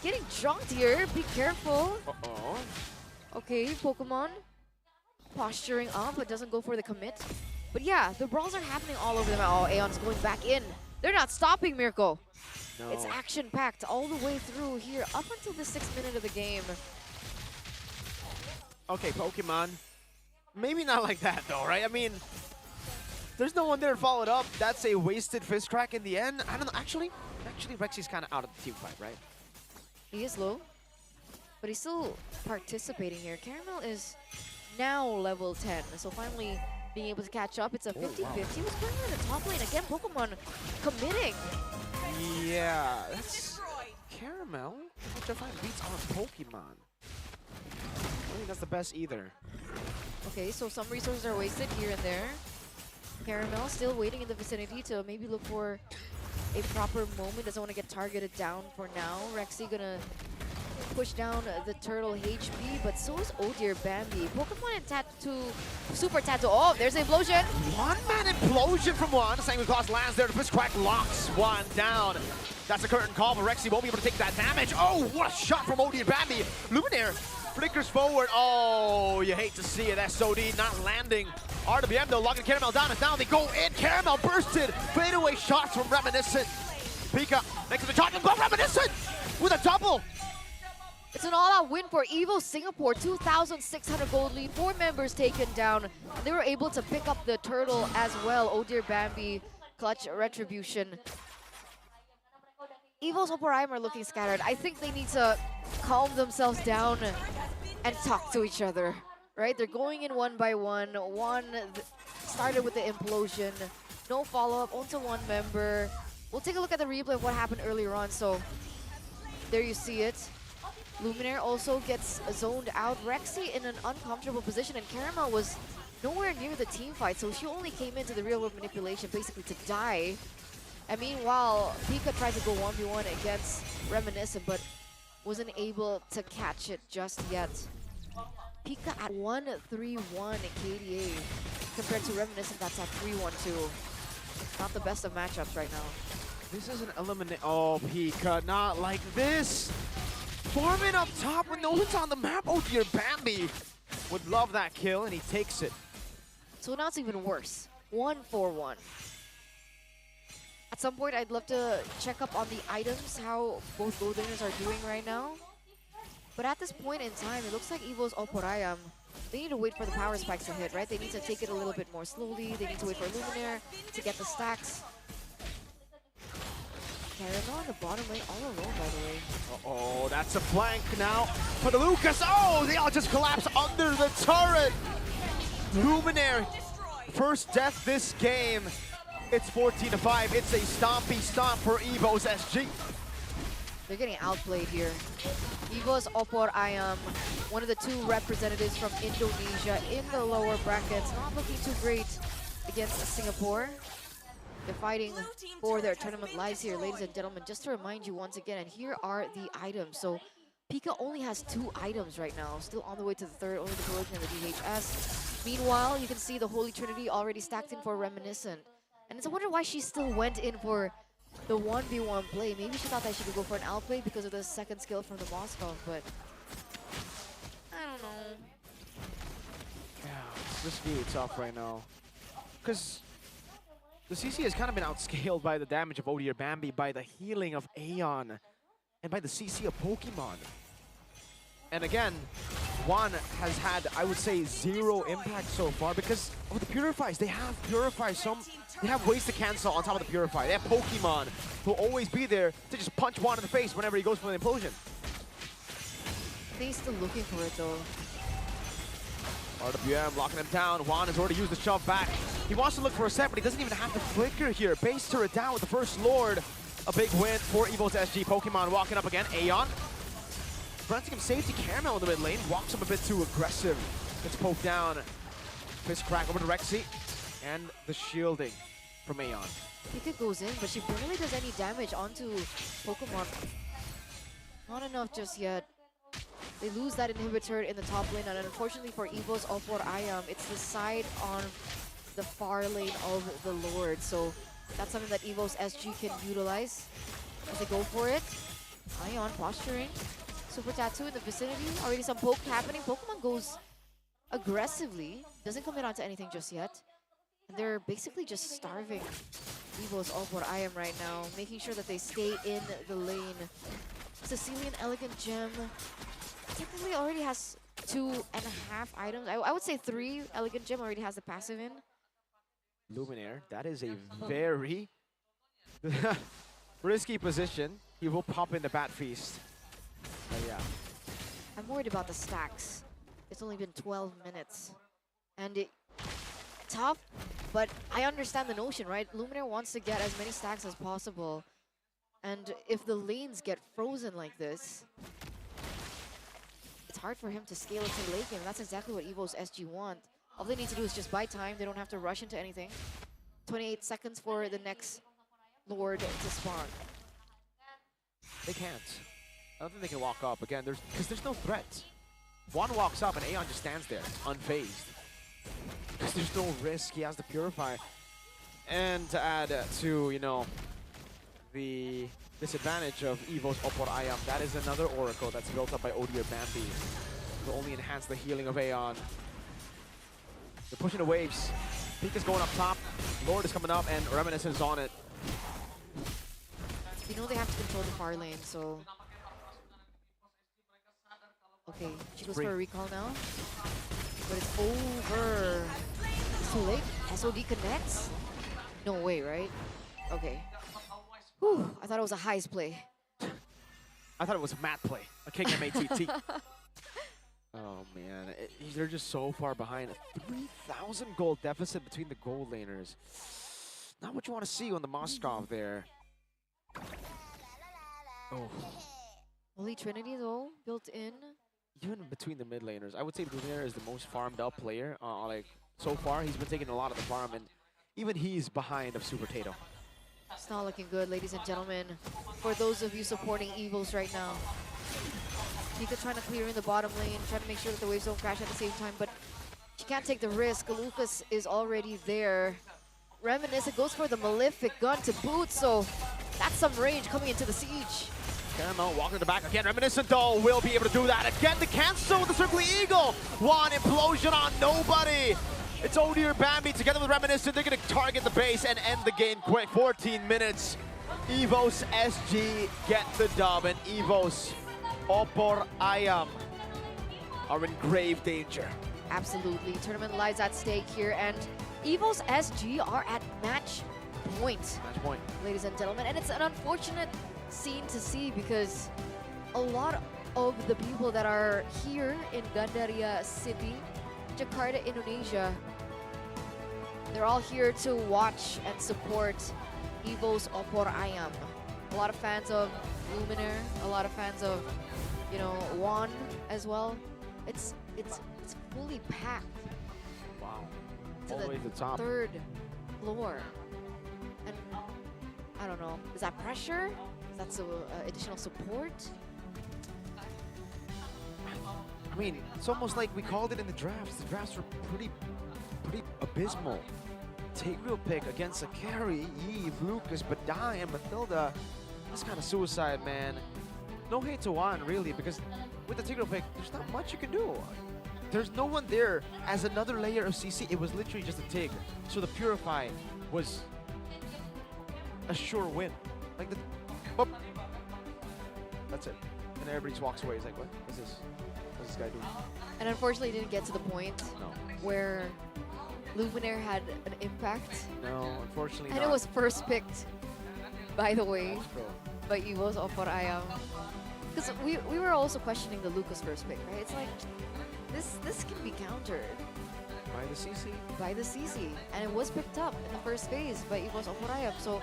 getting junked here. Be careful. Uh-oh. Okay, Pokemon posturing up, but doesn't go for the commit. But yeah, the brawls are happening all over the map. Oh, Aeon's going back in. They're not stopping, Mirko. No. It's action-packed all the way through here, up until the 6th minute of the game. Okay, Pokemon. Maybe not like that, though, right? I mean, there's no one there to follow it up. That's a wasted fist crack in the end. I don't know. Actually, Rexy's kind of out of the team fight, right? He is low, but he's still participating here. Caramel is now level 10, so finally being able to catch up. It's a 50-50. He was playing in the top lane. Again, Pokemon committing. Yeah, that's Caramel. Which I find beats on Pokemon. I don't think that's the best either. Okay, so some resources are wasted here and there. Caramel still waiting in the vicinity to maybe look for a proper moment. Doesn't want to get targeted down for now. Rexy gonna push down the turtle HP, but so is Oh dear Bambi. Pokemon and Tattoo, Super Tattoo. Oh, there's an implosion. 1-man implosion from one. Sanguine Claws lands there. The fist crack locks one down. That's a curtain call, but Rexy won't be able to take that damage. Oh, what a shot from OD Bambi. Luminaire flickers forward. Oh, you hate to see it. SOD not landing. RWM though, locking Caramel down, and now they go in. Caramel bursted. Fadeaway shots from Reminiscent. Pika next to the shot, but Reminiscent with a double. It's an all-out win for EVO Singapore. 2,600 gold lead, 4 members taken down. They were able to pick up the turtle as well. Oh dear Bambi, clutch retribution. EVO's OPPO are looking scattered. I think they need to calm themselves down and talk to each other, right? They're going in one by one. One started with the implosion. No follow-up, onto one member. We'll take a look at the replay of what happened earlier on. So there you see it. Luminaire also gets zoned out. Rexy in an uncomfortable position, and Caramel was nowhere near the team fight, so she only came into the real-world manipulation basically to die. And meanwhile, Pika tried to go 1v1 against Reminiscent, but wasn't able to catch it just yet. Pika at 1-3-1 KDA compared to Reminiscent that's at 3-1-2. Not the best of matchups right now. This is an eliminate. Oh, Pika, not like this. Farming up top when no one's on the map. Oh dear, Bambi would love that kill, and he takes it. So now it's even worse. 1-4-1. At some point, I'd love to check up on the items, how both gold laners are doing right now. But at this point in time, it looks like EVO's OPPO, they need to wait for the power spikes to hit, right? They need to take it a little bit more slowly. They need to wait for Luminaire to get the stacks. Caramel on the bottom lane all alone, by the way. Uh-oh, that's a flank now for the Lucas. Oh, they all just collapse under the turret. Luminaire, first death this game. It's 14-5. It's a stompy stomp for EVO's SG. They're getting outplayed here. EVO's OPPO, one of the 2 representatives from Indonesia in the lower brackets. Not looking too great against Singapore. They're fighting for their tournament lives here, ladies and gentlemen. Just to remind you once again, and here are the items. So Pika only has 2 items right now, still on the way to the third, only the Corrosion and the DHS. Meanwhile, you can see the Holy Trinity already stacked in for Reminiscent. And it's a wonder why she still went in for the 1v1 play. Maybe she thought that she could go for an outplay because of the second skill from the Moskov, but I don't know. Yeah, this really tough right now. Because the CC has kind of been outscaled by the damage of OD or Bambi, by the healing of Aeon, and by the CC of Pokemon. And again, Juan has had, I would say, 0 impact so far because of the Purifies. They have Purifies, they have ways to cancel on top of the Purify. They have Pokemon who will always be there to just punch Juan in the face whenever he goes for an implosion. They're still looking for it though. RWM locking him down. Juan has already used the shove back. He wants to look for a set, but he doesn't even have the flicker here. Base turret down with the first Lord. A big win for EVO's SG. Pokemon walking up again. Aeon granting him safety. Caramel in the mid lane. Walks him a bit too aggressive. Gets poked down. Fist crack over to Rexy. And the shielding from Aeon. Pika goes in, but she barely does any damage onto Pokemon. Not enough just yet. They lose that inhibitor in the top lane, and unfortunately for EVO's OPPO, it's the side on the far lane of the Lord. So that's something that EVO's SG can utilize as they go for it. Ion posturing. Super Tattoo in the vicinity. Already some poke happening. Pokemon goes aggressively. Doesn't commit onto anything just yet. And they're basically just starving EVO's OPPO right now, making sure that they stay in the lane. Sicilian Elegant Gem technically already has 2.5 items. I would say 3. Elegant Gem already has the passive in. Luminaire, that is a very risky position. He will pop in the Bat Feast. But yeah. I'm worried about the stacks. It's only been 12 minutes. And tough, but I understand the notion, right? Luminaire wants to get as many stacks as possible. And if the lanes get frozen like this, it's hard for him to scale into the late game. That's exactly what EVO's SG want. All they need to do is just buy time. They don't have to rush into anything. 28 seconds for the next Lord to spawn. They can't. I don't think they can walk up again. Because there's no threat. Juan walks up and Aeon just stands there, unfazed. Because there's no risk. He has the Purify. And to add to, you know, the disadvantage of EVO's OPPO Ayam. That is another Oracle that's built up by Odier Bambi. Will only enhance the healing of Aeon. They're pushing the waves. Peak is going up top. Lord is coming up, and Reminiscence on it. You know they have to control the far lane, so... Okay, she goes for a recall now. But it's over. It's too late. SOD connects? No way, right? Okay. Whew, I thought it was a heist play. I thought it was a mat play. A king MATT. Oh man, they're just so far behind. 3,000 gold deficit between the gold laners. Not what you want to see on the Moskov there. Oh. Holy Trinity though, built in. Even between the mid laners, I would say Luminaire is the most farmed up player. Like so far, he's been taking a lot of the farm, and even he's behind of Super Tato. It's not looking good, ladies and gentlemen. For those of you supporting Evils right now, Pika trying to clear in the bottom lane, trying to make sure that the waves don't crash at the same time, but she can't take the risk. Lucas is already there. Reminiscent goes for the Malefic gun to boot, so that's some range coming into the siege. Caramel walking to the back again. Reminiscent though will be able to do that again to cancel the Circling Eagle. One implosion on nobody. It's Odier Bambi together with Reminiscent. They're going to target the base and end the game quick. 14 minutes. EVOS SG get the dub, and EVOS OPPO Ayam are in grave danger. Absolutely. Tournament lives at stake here, and EVOS SG are at match point. Match point. Ladies and gentlemen, and it's an unfortunate scene to see because a lot of the people that are here in Gandaria City, Jakarta, Indonesia, they're all here to watch and support EVO's OPPO Ayam. A lot of fans of Luminaire, a lot of fans of, you know, Juan as well. It's fully packed. Wow. To All the way to the top. third floor. And I don't know, is that pressure? Is that so, additional support? I mean, it's almost like we called it in the drafts. The drafts were pretty abysmal. Tigreal pick against a carry, Eve, Lucas, Badai, and Mathilda. That's kind of suicide, man. No hate to Juan, really, because with the Tigreal pick, there's not much you can do. There's no one there as another layer of CC. It was literally just a Tig. So the Purify was a sure win. Like the... Oh. That's it. And everybody just walks away. He's like, what is this? What's this guy doing? And unfortunately, it didn't get to the point where Luminaire had an impact. No, unfortunately and not. it was first picked, by the way, by EVO's OPPO Ayam. Because we were also questioning the Lucas first pick, right? It's like, this can be countered. By the CC? By the CC. And it was picked up in the first phase by EVO's OPPO Ayam. So,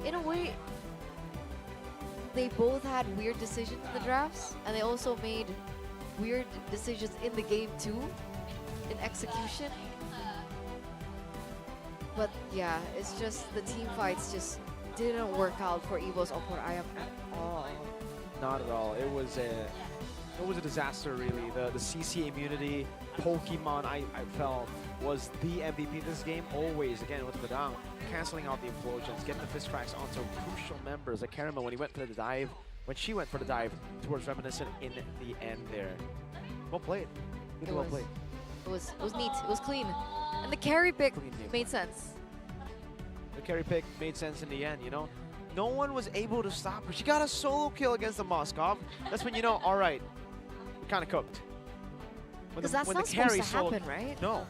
in a way, they both had weird decisions in the drafts, and they also made weird decisions in the game too, in execution. But yeah, it's just the team fights just didn't work out for EVO's OPPO Ayam at all. Not at all. It was a disaster, really. The CC immunity Pokemon I felt was the MVP this game. Always, again, with Badang, canceling out the implosions, getting the fist cracks onto crucial members like Caramel when he went for the dive, when she went for the dive towards Reminiscent in the end there. Well played. Really well played. It was neat. It was clean. And the carry pick made sense. The carry pick made sense in the end, you know? No one was able to stop her. She got a solo kill against the Moskov. That's when you know, all right, we're kind of cooked. Because that's not supposed to happen, right? No,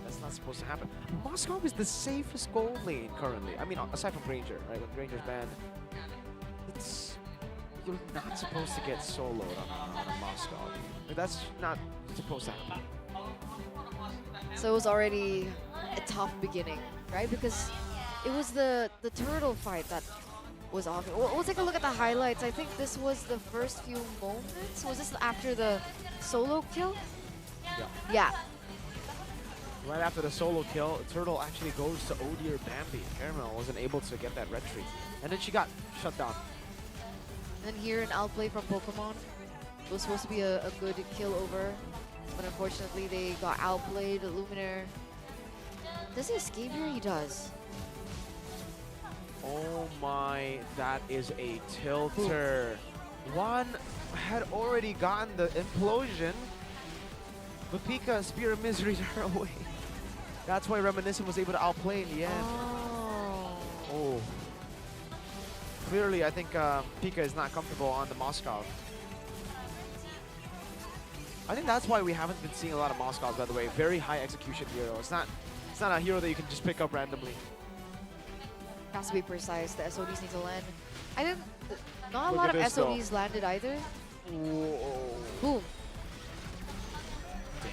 that's not supposed to happen. Moskov is the safest gold lane currently. I mean, aside from Granger, right? When Granger's banned, you're not supposed to get soloed on a Moskov. That's not supposed to happen. So it was already a tough beginning, right? Because it was the turtle fight that was off. We'll take a look at the highlights. I think this was the first few moments. Was this after the solo kill? Yeah. Right after the solo kill, Turtle actually goes to Odier Bambi. Caramel wasn't able to get that retreat. And then she got shut down. And here an outplay from Pokemon. It was supposed to be a good kill over. But unfortunately, they got outplayed. Luminaire. Does he escape here? He does. Oh my, that is a tilter. One had already gotten the implosion, but Pika Spear of Misery her away. That's why Reminiscent was able to outplay in the end. Oh. Clearly, I think Pika is not comfortable on the Moskov. I think that's why we haven't been seeing a lot of Moskovs, by the way. Very high execution hero. It's not a hero that you can just pick up randomly. Has to be precise. The SODs need to land. I think not a Look lot at of this, SODs landed either. Whoa. Boom. Damn.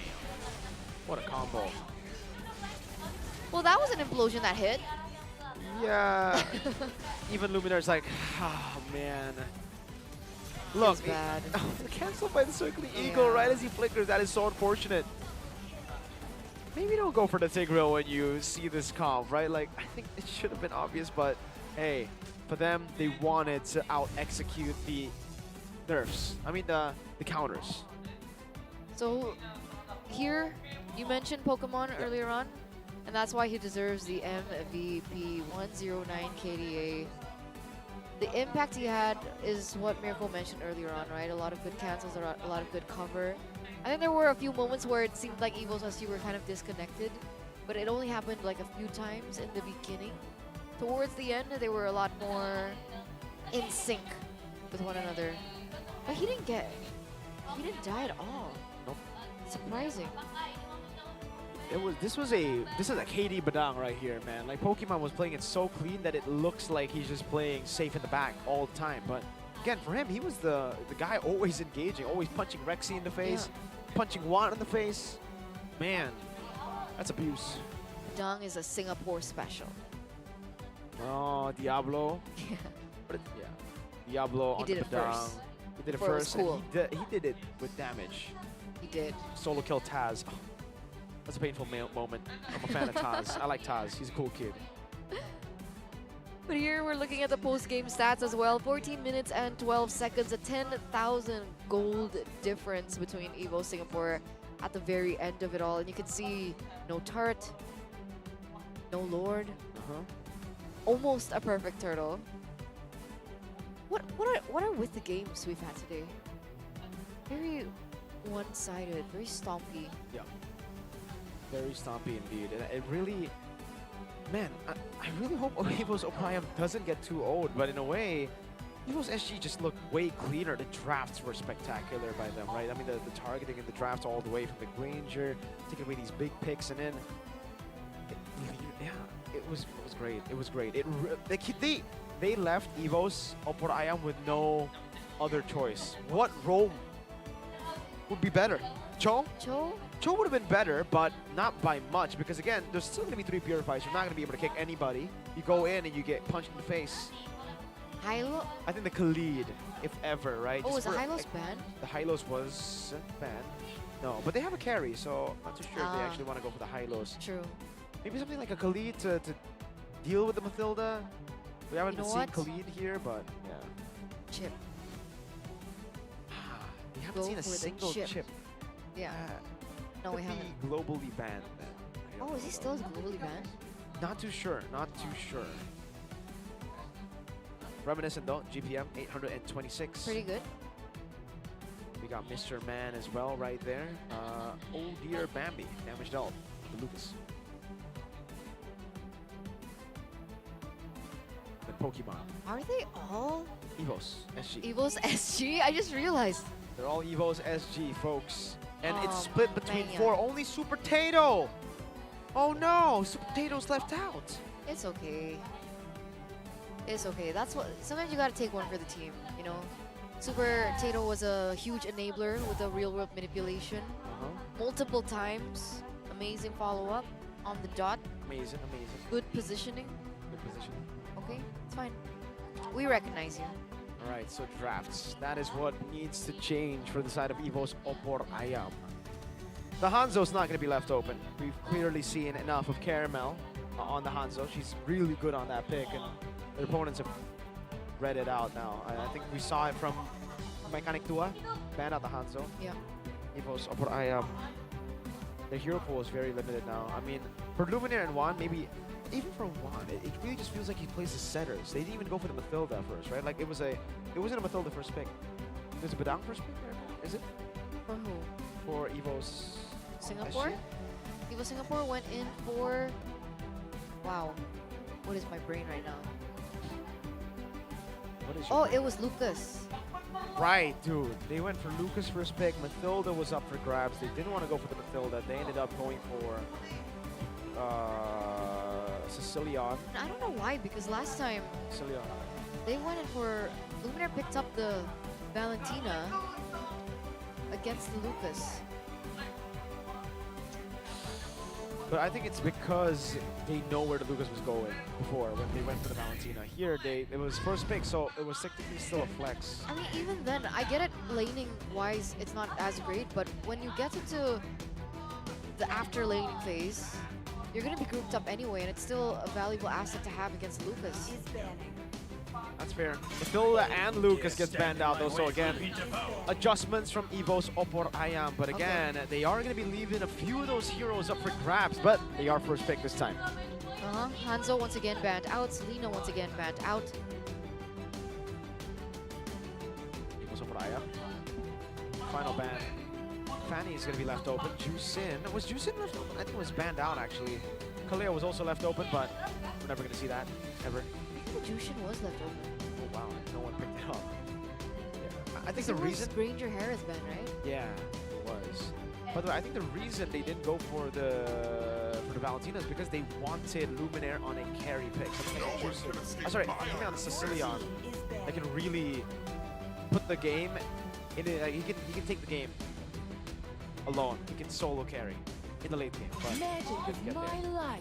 What a combo. Well, that was an implosion that hit. Yeah. Even Luminar's like, oh man. Look, bad. Cancelled by the circling eagle right as he flickers. That is so unfortunate. Maybe don't go for the Tigreal when you see this comp, right? Like, I think it should have been obvious, but hey, for them, they wanted to out-execute the nerfs. I mean, the counters. So here, you mentioned Pokemon earlier on, and that's why he deserves the MVP 109 KDA. The impact he had is what Miracle mentioned earlier on, right? A lot of good cancels, a lot of good cover. I think there were a few moments where it seemed like Evo's SG were kind of disconnected, but it only happened like a few times in the beginning. Towards the end, they were a lot more in sync with one another. But he didn't die at all. Nope. Surprising. This is a KD Badang right here, man. Like, Pokemon was playing it so clean that it looks like he's just playing safe in the back all the time. But again, for him, he was the guy always engaging, always punching Rexy in the face, punching Juan in the face. Man, that's abuse. Badang is a Singapore special. Oh, Diablo. Yeah. Yeah. Diablo He on did the it Badang. first. He did it Before it was first. cool. And he did it with damage. He did. Solo kill Taz. Oh, that's a painful moment. I'm a fan of Taz. I like Taz. He's a cool kid. But here we're looking at the post-game stats as well. 14 minutes and 12 seconds, a 10,000 gold difference between Evo Singapore at the very end of it all. And you can see no turret, no Lord, almost a perfect turtle. What are with the games we've had today? Very one-sided, very stompy. Yeah. Very stompy indeed. And it really, man, I really hope Evo's O'Brien doesn't get too old, but in a way, Evo's SG just looked way cleaner. The drafts were spectacular by them, right? I mean, the targeting in the drafts all the way from the Granger, taking away these big picks, and then, it was great. It was great. They left Evo's Opporayam with no other choice. What role would be better? Cho? Cho would have been better, but not by much, because again, there's still going to be 3 purifiers. You're not going to be able to kick anybody. You go in and you get punched in the face. Hylo? I think the Khalid, if ever, right? Oh, was the Hylos banned? The Hylos was banned. No, but they have a carry, so I'm not too sure if they actually want to go for the Hylos. True. Maybe something like a Khalid to deal with the Mathilda. We haven't You know seen what? Khalid here, but yeah. Chip. We haven't Go seen a for the single chip. Yeah. No, we haven't. Globally banned then. Oh, is he still globally banned? Not too sure. Not too sure. Reminiscent though, GPM 826. Pretty good. We got Mr. Man as well right there. Oh dear Bambi, damage dealt to Lucas. Then Pokemon. Are they all Evos, SG. Evo's SG? I just realized. They're all Evos SG, folks. And it's Oh, split between man. 4. Only Super Tato! Oh no, Super Tato's left out. It's okay. It's okay. That's what. Sometimes you gotta take one for the team, you know? Super Tato was a huge enabler with the real world manipulation. Multiple times. Amazing follow-up on the dot. Amazing, amazing. Good positioning. Good position. Okay, it's fine. We recognize you. All right, so drafts. That is what needs to change for the side of Evo's Opporayam. The Hanzo's not going to be left open. We've clearly seen enough of Caramel on the Hanzo. She's really good on that pick, and the opponents have read it out now. I think we saw it from Mechanic Tua, ban out the Hanzo. Yeah. Evo's Opporayam. The hero pool is very limited now. I mean, for Luminaire and Juan, maybe even for one, it really just feels like he plays the setters. They didn't even go for the Mathilda first, right? Like it wasn't a Mathilda first pick. It was a Badang first pick, right? Is it? For who? For Evo's Singapore? SG? Evo Singapore went in for... Wow. What is my brain right now? What is Oh, it was Lucas. Right, dude. They went for Lucas first pick. Mathilda was up for grabs. They didn't want to go for the Mathilda. They ended up going for Sicilian. I don't know why, because last time Sicilian. they went in for... Luminaire picked up the Valentina against the Lucas. But I think it's because they know where the Lucas was going before when they went for the Valentina. Here, it was first pick, so it was technically still a flex. I mean, even then, I get it, laning-wise, it's not as great, but when you get into the after laning phase, you're going to be grouped up anyway, and it's still a valuable asset to have against Lucas. That's fair. Mathilda and Lucas gets banned out though, so again, adjustments from Evo's OPPO Ayam. But again, they are going to be leaving a few of those heroes up for grabs, but they are first pick this time. Hanzo once again banned out, Selena once again banned out. Evo's OPPO Ayam. Final ban. Fanny is going to be left open. Jusin. Was Jusin left open? I think it was banned out actually. Kaleo was also left open, but we're never going to see that, ever. Jushin was left open. Oh wow, no one picked it up. Yeah. I think the reason Granger Harris banned, right? Yeah, it was. By the way, I think the reason they didn't go for the Valentina is because they wanted Luminaire on a carry pick. Something like Jusin. Sorry, something on Sicilian. That can really put the game in it. He can take the game alone. He can solo carry in the late game. But Magic is my life.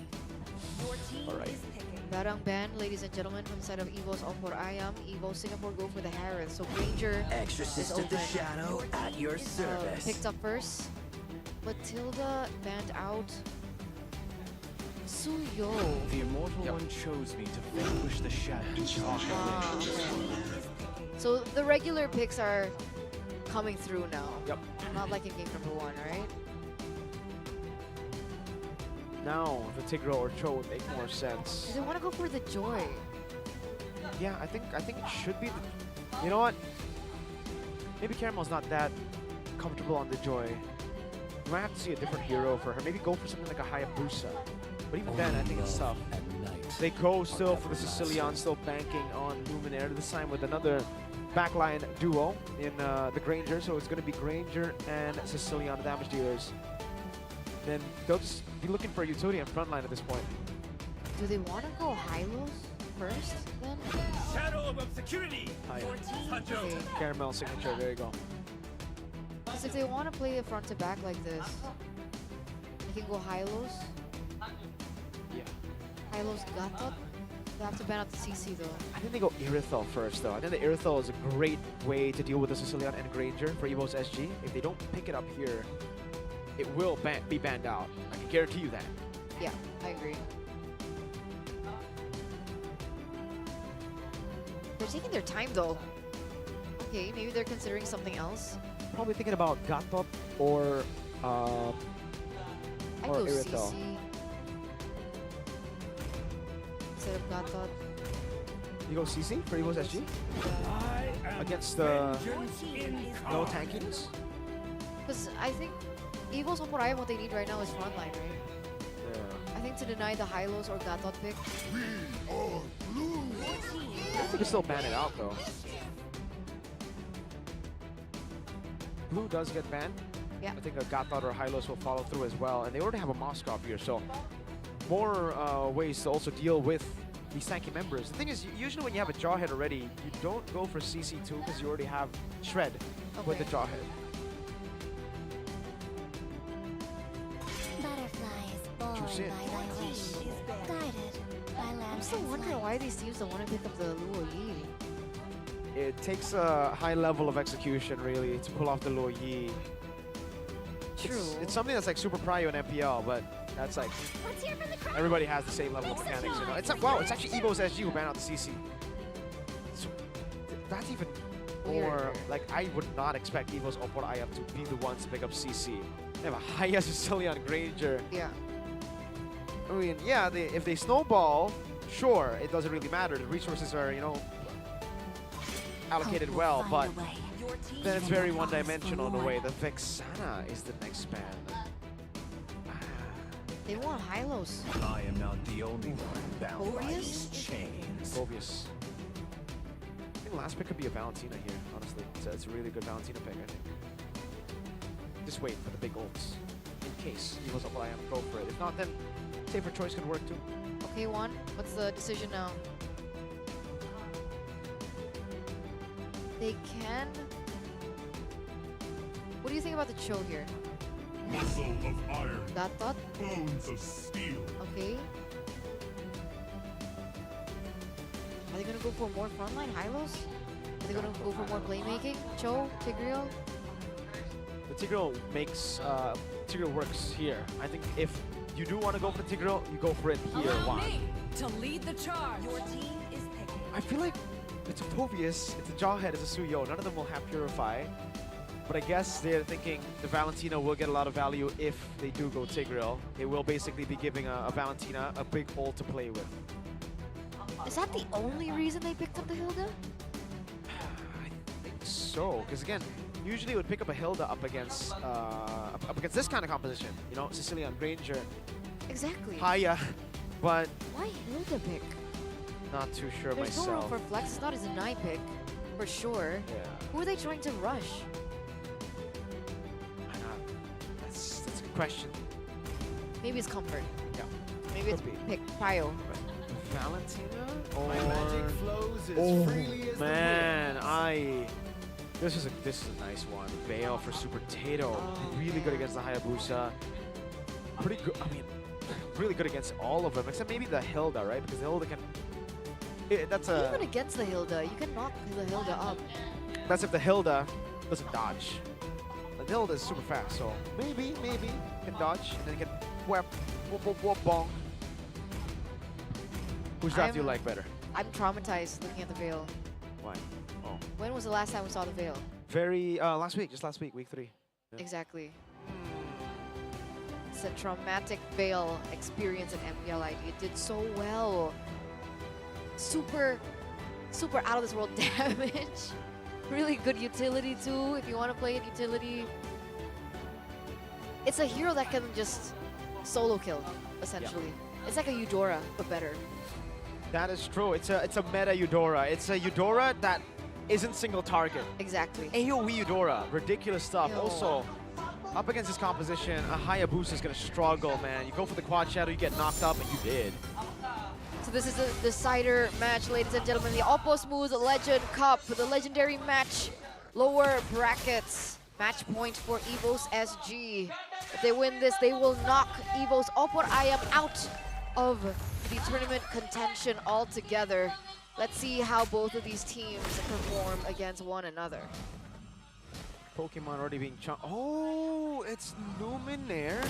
Your team all right. is picking. Barang ban, ladies and gentlemen, from the side of Evo's OPPO Ayam. Evo Singapore go for the Harris. So Granger Exorcist of the Shadow at your service. Picked up first. Matilda banned out. Suyo. The Immortal One chose me to vanquish the shadows. So the regular picks are coming through now. Yep. Not like in game number 1, right? Now the Tigro or Cho would make more sense. Do they want to go for the Joy? Yeah, I think it should be the... You know what? Maybe Caramel's not that comfortable on the Joy. You might have to see a different hero for her. Maybe go for something like a Hayabusa. But even then, I think it's tough. They go still for the Sicilian, still banking on Luminaire. This time with another backline duo in the Granger. So it's going to be Granger and Sicilian, the damage dealers. Then they'll just be looking for a utility in frontline at this point. Do they want to go Hylos first then? Shadow of obscurity. Okay. Caramel signature, there you go. Because if they want to play a front to back like this, they can go Hylos. Yeah. Hylos Gatot. They have to ban out the CC though. I think they go Irithel first though. I think the Irithel is a great way to deal with the Sicilian and Granger for Evo's SG. If they don't pick it up here, it will be banned out. I can guarantee you that. Yeah, I agree. They're taking their time though. Okay, maybe they're considering something else. Probably thinking about Gatot or I go Irithel. CC instead of Gatot. You go CC for Evo's SG? Against the no tankiness? Because I think Evo's OPPO Ayam, what they need right now is frontline, right? Yeah. I think to deny the Hylos or Gatot pick. I think they still ban it out though. Blue does get banned. Yeah. I think a Gatot or Hylos will follow through as well. And they already have a Moskov here, so more ways to also deal with these tanky members. The thing is, usually when you have a Jawhead already, you don't go for CC2 because you already have Shred with the Jawhead. Butterflies born Jusin. by thy wish, guided by I'm lamp still wondering why these teams don't want to pick up the Luo Yi. It takes a high level of execution, really, to pull off the Luo Yi. True. It's something that's like super prio in MPL, but that's like Let's hear from the crowd. everybody has the same level of mechanics. You know, it's like, wow, it's actually Evo's SG who banned out the CC. So that's even more like I would not expect Evo's OPPO Ayam to be the ones to pick up CC. They have a high Sicilian Granger. Yeah. I mean, yeah, if they snowball, sure, it doesn't really matter. The resources are, you know, allocated well, but then it's very one-dimensional in a way. The Vexana is the next ban. They want Hylos. I am not the only one bound by these chains. Phobius. I think last pick could be a Valentina here, honestly. It's a really good Valentina pick, I think. Just wait for the big ults. In case he was up I am, go for it. If not, then safer choice could work too. Okay, Juan, what's the decision now? They can... What do you think about the Cho here? Muscle of iron. That thought? Bones of steel. Okay. Are they gonna go for more frontline Hylos? Are they gonna go for more playmaking? Cho, Tigreal? The Tigreal makes Tigreal works here. I think if you do want to go for the Tigreal, you go for it here. Why? to lead the charge. Your team is picking. I feel like it's a Phobius, it's a Jawhead, it's a Suyo. None of them will have Purify. But I guess they're thinking the Valentina will get a lot of value if they do go Tigreal. They will basically be giving a Valentina a big ult to play with. Is that the only reason they picked up the Hilda? I think so, because again, usually would pick up a Hilda up against this kind of composition. You know, Sicilian, Granger, Exactly. Haya, but Why Hilda pick? not too sure There's no room myself. for flex. It's not his Nai pick, for sure. Yeah. Who are they trying to rush? That's a good question. Maybe it's Comfort. Yeah. Maybe it's Could be. pick Prio. Valentina? My magic flows as Oh freely as man, this is a nice one. Veil for Super Tato. Really good against the Hayabusa. Pretty good. I mean, really good against all of them, except maybe the Hilda, right? Because the Hilda can. Even against the Hilda, you can knock the Hilda up. That's if the Hilda doesn't dodge. The Hilda is super fast, so maybe can dodge and then can whap, bong. Whose draft do you like better? I'm traumatized looking at the Veil. Why? Oh. When was the last time we saw the Veil? Last week, just last week, week 3. Yeah. Exactly. It's a traumatic Veil experience at MPLID. It did so well. Super out of this world damage. Really good utility too, if you want to play it utility. It's a hero that can just solo kill, essentially. Yeah. It's like a Eudora, but better. That is true. It's a meta Eudora. It's a Eudora that isn't single target. Exactly. AoE Eudora. Ridiculous stuff. Yo. Also, up against this composition, a Hayabusa is going to struggle, man. You go for the quad shadow, you get knocked up, and you did. So this is a decider match, ladies and gentlemen. The OPPO Smooth Legend Cup, the legendary match, lower brackets. Match point for EVOS SG. If they win this, they will knock EVOS OPPO IM out of the tournament contention altogether. Let's see how both of these teams perform against one another. Pokemon already being chunked. Oh, it's Luminaire.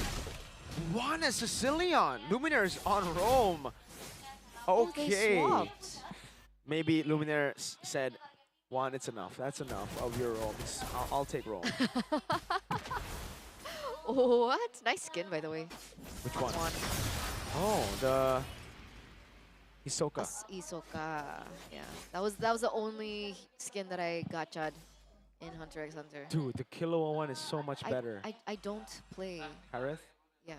Juana Sicilian. Luminaire is on Rome. Okay. They swapped. Maybe Luminaire said, Juan, it's enough. That's enough of your Rome. I'll take Rome. What? Nice skin, by the way. Which one? Oh, the Hisoka. Hisoka. Yeah, that was the only skin that I gotcha'd in Hunter x Hunter. Dude, the Killua one is so much better. I don't play. Harith? Yeah.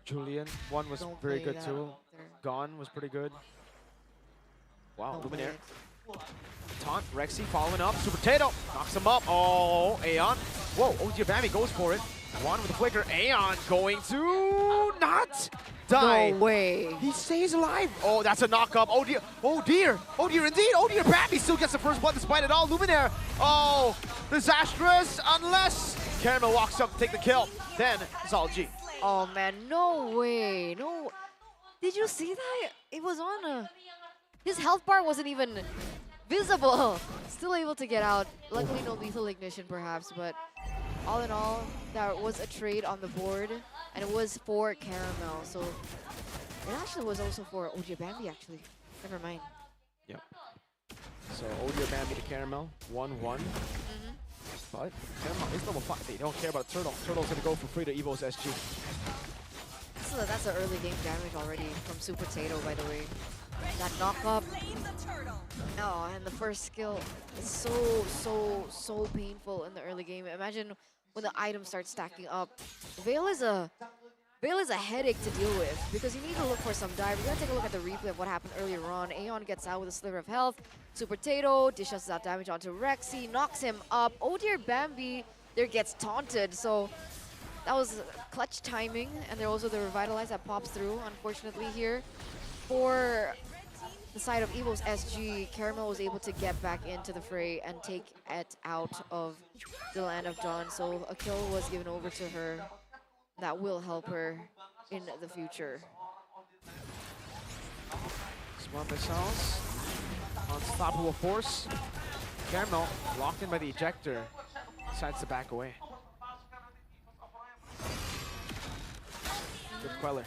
Julian one was Don't very play good that too. either. Gone was pretty good. Wow, Don't play Luminaire. it. Taunt, Rexy following up. Super Potato knocks him up. Oh, Aeon. Whoa, Ojibami goes for it. One with the flicker. Aeon going to not die. No way. He stays alive. Oh, that's a knock up. Oh dear. Oh dear. Oh dear indeed. Oh dear. Babby still gets the first blood despite it all. Luminaire. Oh, disastrous unless Caramel walks up to take the kill. Then it's all G. Oh man, no way. No. Did you see that? It was on a... His health bar wasn't even visible. Still able to get out. Luckily no lethal ignition perhaps, but all in all, there was a trade on the board, and it was for Caramel. So it actually was also for Ojibambi actually. Never mind. Yep. So Ojibami to Caramel, 1-1. But Caramel is level 5. They don't care about a Turtle. Turtle's gonna go for free to EVOS SG. That's the early game damage already from Super Tato, by the way. That knock up. Oh, and the first skill is so painful in the early game. Imagine when the items start stacking up. Veil is a headache to deal with because you need to look for some dive. We're gonna take a look at the replay of what happened earlier on. Aeon gets out with a sliver of health. Super Tato dishes out damage onto Rexy, knocks him up. Oh dear, Bambi there gets taunted. So that was clutch timing, and there also the Revitalize that pops through, unfortunately here. For the side of Evo's SG, Caramel was able to get back into the fray and take it out of the Land of Dawn. So a kill was given over to her. That will help her in the future. Smart missiles. Unstoppable force. Caramel locked in by the ejector. Decides to back away. Good Queller.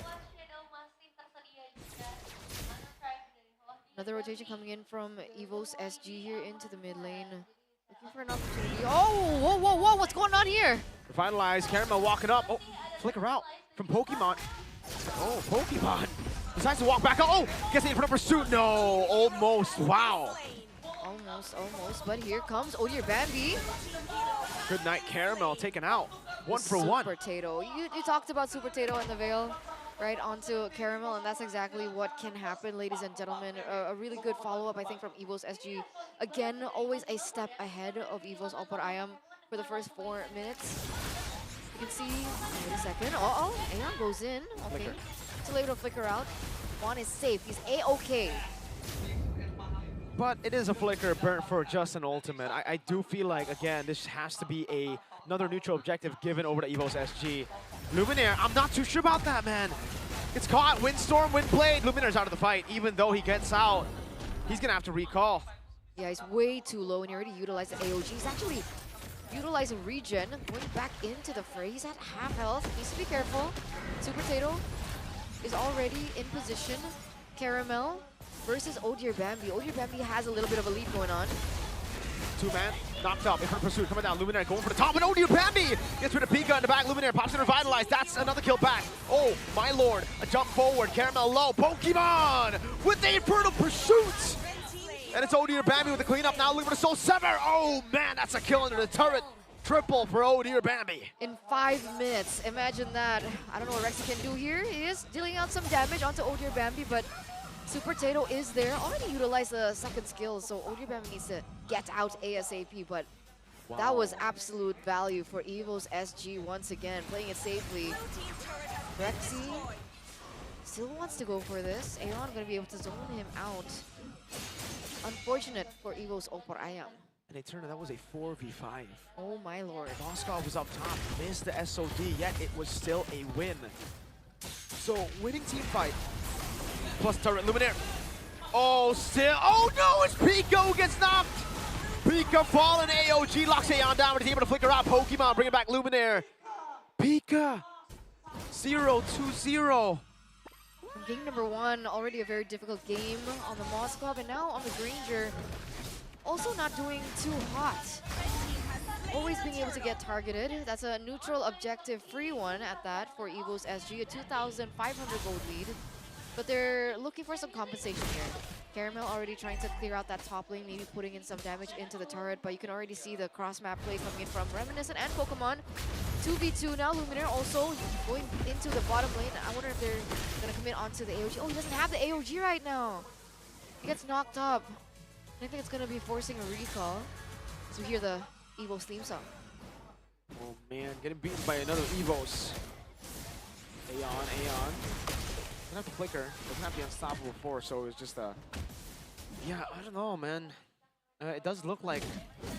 Another rotation coming in from Evo's SG here into the mid lane. Looking for an opportunity. Oh, whoa, what's going on here? Revitalize, Caramel walking up. Oh, flicker out from Pokemon. Oh, Pokemon decides to walk back up. Oh, gets in front of pursuit. No, almost. Wow. Almost, but here comes Oh dear, Bambi. Good night, Caramel taken out. One for one. Super Tato. You talked about Super Tato and the Veil, right, onto Caramel, and that's exactly what can happen, ladies and gentlemen. A really good follow-up, I think, from Evo's SG. Again, always a step ahead of Evo's OPPO for the first 4 minutes. You can see, wait a second. Aeon goes in. Okay. Too late to flicker out. Juan is safe. He's A-okay. But it is a flicker burnt for just an ultimate. I do feel like, again, this has to be another neutral objective given over to Evo's SG. Luminaire, I'm not too sure about that, man. It's caught. Windstorm, Windblade. Luminaire's out of the fight. Even though he gets out, he's going to have to recall. Yeah, he's way too low, and he already utilized the AOG. He's actually utilizing regen, going back into the fray. He's at half health. Needs to be careful. Super Tato is already in position. Caramel versus Oh dear, Bambi. Oh dear, Bambi has a little bit of a lead going on. Two-man, knocked up in front of pursuit, coming down. Luminaire going for the top, and Oh dear, Bambi gets rid of Pika in the back. Luminaire pops in Revitalize. That's another kill back. Oh, my lord, a jump forward. Caramel low. Pokemon with the Infernal Pursuit. And it's Oh dear, Bambi with the cleanup now, looking for the Soul Sever. Oh man, that's a kill under the turret. Triple for Oh dear, Bambi. In 5 minutes, imagine that. I don't know what Rexy can do here. He is dealing out some damage onto Oh dear, Bambi, but Super Tato is there. Already utilized the second skill, so Oh dear, Bambi needs to get out ASAP, but that was absolute value for Evo's SG once again, playing it safely. Rexy still wants to go for this. Aeon gonna be able to zone him out. Unfortunate for Evo's OPPO. And it turned out that was a 4v5. Oh my lord. Moskov was up top, missed the SOD, yet it was still a win. So, winning team fight. Plus turret, Luminaire. Oh, still. Oh no, it's Pico who gets knocked. Pika falling, AOG locks Aeon down, but he's able to flicker out Pokemon, bringing back Luminaire. Pika, 0-2-0. Game number 1, already a very difficult game on the Moskov, and now on the Granger, also not doing too hot. Always being able to get targeted. That's a neutral objective free one at that for Evo's SG, a 2,500 gold lead. But they're looking for some compensation here. Caramel already trying to clear out that top lane, maybe putting in some damage into the turret, but you can already see the cross-map play coming in from Reminiscent and Pokemon. 2v2 now, Luminaire also going into the bottom lane. I wonder if they're gonna commit onto the AOG. Oh, he doesn't have the AOG right now. He gets knocked up. I think it's gonna be forcing a recall. So we hear the Evo's theme song. Oh man, getting beaten by another Evos. Aeon. Doesn't have to flicker, doesn't have the unstoppable force, so it's just a... Yeah, I don't know, man. It does look like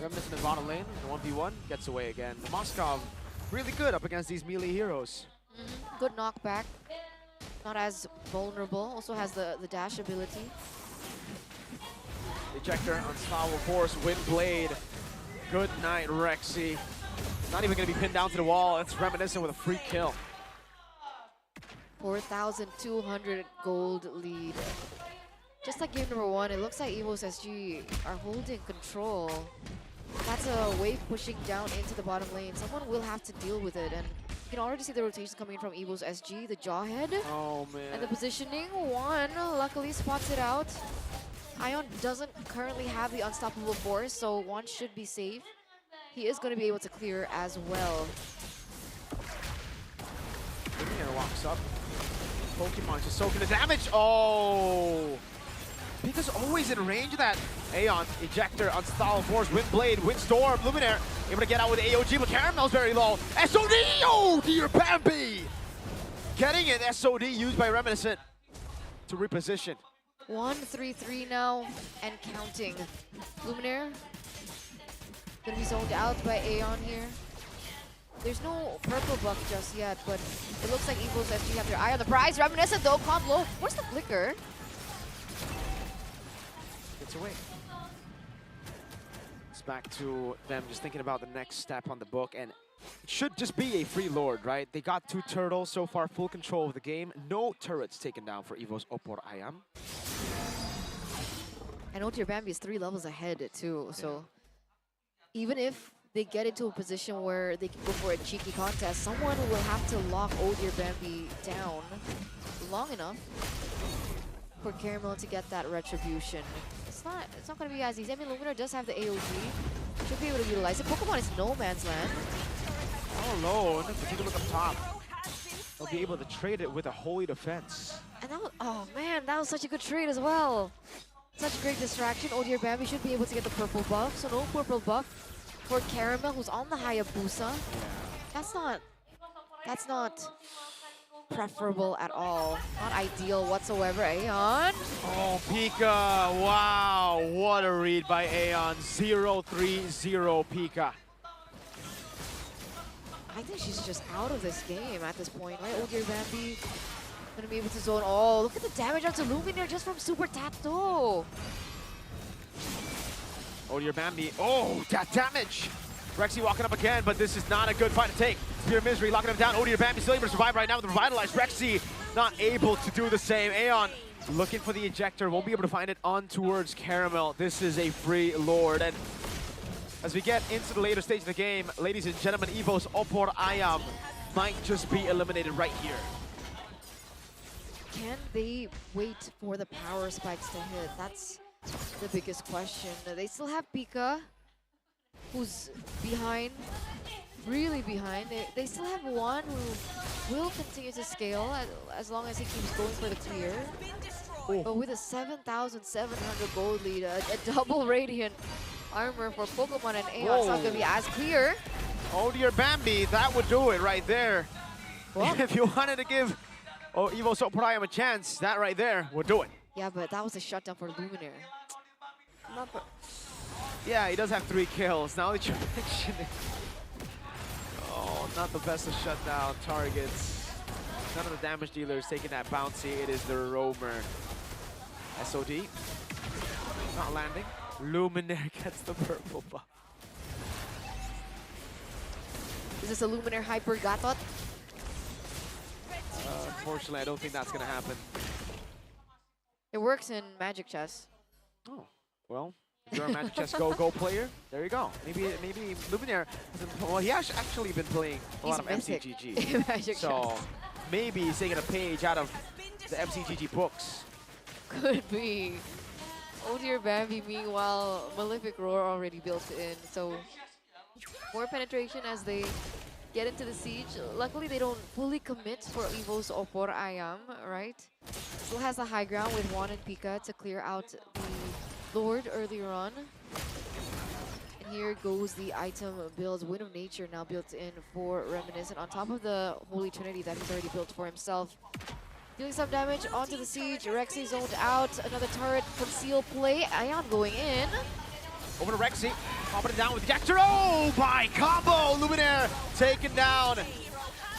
Reminiscent in bottom lane, the 1v1, gets away again. The Moskov, really good up against these melee heroes. Good knockback. Not as vulnerable, also has the dash ability. Ejector, unstoppable force, Windblade. Good night, Rexy. Not even going to be pinned down to the wall. It's Reminiscent with a free kill. 4,200 gold lead. Just like game number 1, it looks like Evo's SG are holding control. That's a wave pushing down into the bottom lane. Someone will have to deal with it, and you can already see the rotation coming in from Evo's SG, the jawhead. Oh, man. And the positioning, one luckily spots it out. Ion doesn't currently have the unstoppable force, so one should be safe. He is going to be able to clear as well. Luminaire walks up. Pokemon just soaking the damage. Oh! Pika's always in range of that. Aeon, Ejector, Unstoppable Force, Windblade, Windstorm, Luminaire. Able to get out with AOG, but Caramel's very low. SOD! Oh, dear Bambi! Getting it, SOD used by Reminiscent to reposition. 1-3-3 now, and counting. Luminaire gonna be zoned out by Aeon here. There's no purple buff just yet, but it looks like Evo's SG have their eye on the prize. Reminiscent though, combo. Where's the flicker? Gets away. It's back to them just thinking about the next step on the book, and it should just be a free lord, right? They got 2 turtles so far, full control of the game. No turrets taken down for Evo's OPPO Ayam. I know Dear Bambi is 3 levels ahead too, so even if they get into a position where they can go for a cheeky contest, someone will have to lock Oh Dear Bambi down long enough for Caramel to get that retribution. It's not going to be as easy. I mean, Luminaire does have the AOG. Should be able to utilize it. Pokemon is no man's land. All alone, if you take a look up top, they'll be able to trade it with a Holy Defense. And that was, oh man, that was such a good trade as well. Such a great distraction. Oh Dear Bambi should be able to get the purple buff. So no purple buff for Caramel, who's on the Hayabusa. That's not preferable at all. Not ideal whatsoever. Aeon. Oh, Pika. Wow. What a read by Aeon. 0-3-0 Pika. I think she's just out of this game at this point, right? Oh Dear Bambi gonna be able to zone. Oh, look at the damage onto Luminaire just from Super Tato. Oh, Dear Bambi. Oh, that damage. Rexy walking up again, but this is not a good fight to take. Spear of Misery locking him down. Oh, Dear Bambi still able to survive right now with the Revitalized. Rexy not able to do the same. Aeon looking for the ejector. Won't be able to find it on towards Caramel. This is a free lord. And as we get into the later stage of the game, ladies and gentlemen, Evo's OPPO Ayam might just be eliminated right here. Can they wait for the power spikes to hit? That's the biggest question. They still have Pika, who's behind, really behind. They still have one who will continue to scale as long as he keeps going for the clear. But with a 7,700 gold lead, a double Radiant armor for Pokemon and Aeon, it's not going to be as clear. Oh Dear Bambi, that would do it right there. Well, if you wanted to give Evo's OPPO Ayam a chance, that right there would do it. Yeah, but that was a shutdown for Luminaire. Yeah, he does have 3 kills. Now that you mention it. Oh, not the best of shutdown targets. None of the damage dealers taking that bouncy. It is the roamer. SOD. Not landing. Luminaire gets the purple buff. Is this a Luminaire Hyper Gatot? Unfortunately, I don't think that's going to happen. It works in Magic Chess. Oh, well, if you're a Magic Chess Go player, there you go. Maybe Luminaire, well, he has actually been playing a lot of MCGG. Magic so Chess. maybe he's taking a page out of the MCGG books. Could be. Oh Dear Bambi, meanwhile, Malefic Roar already built in. So more penetration as they get into the siege. Luckily, they don't fully commit for Evo's OPPO Ayam, right? Still has the high ground with Juan and Pika to clear out the Lord earlier on. And here goes the item build. Wind of Nature now built in for Reminiscent on top of the Holy Trinity that he's already built for himself. Dealing some damage onto the siege. Rexy zoned out. Another turret conceal play. Ion going in. Over to Rexy, popping it down with Ejector. Oh, by combo! Luminaire taken down.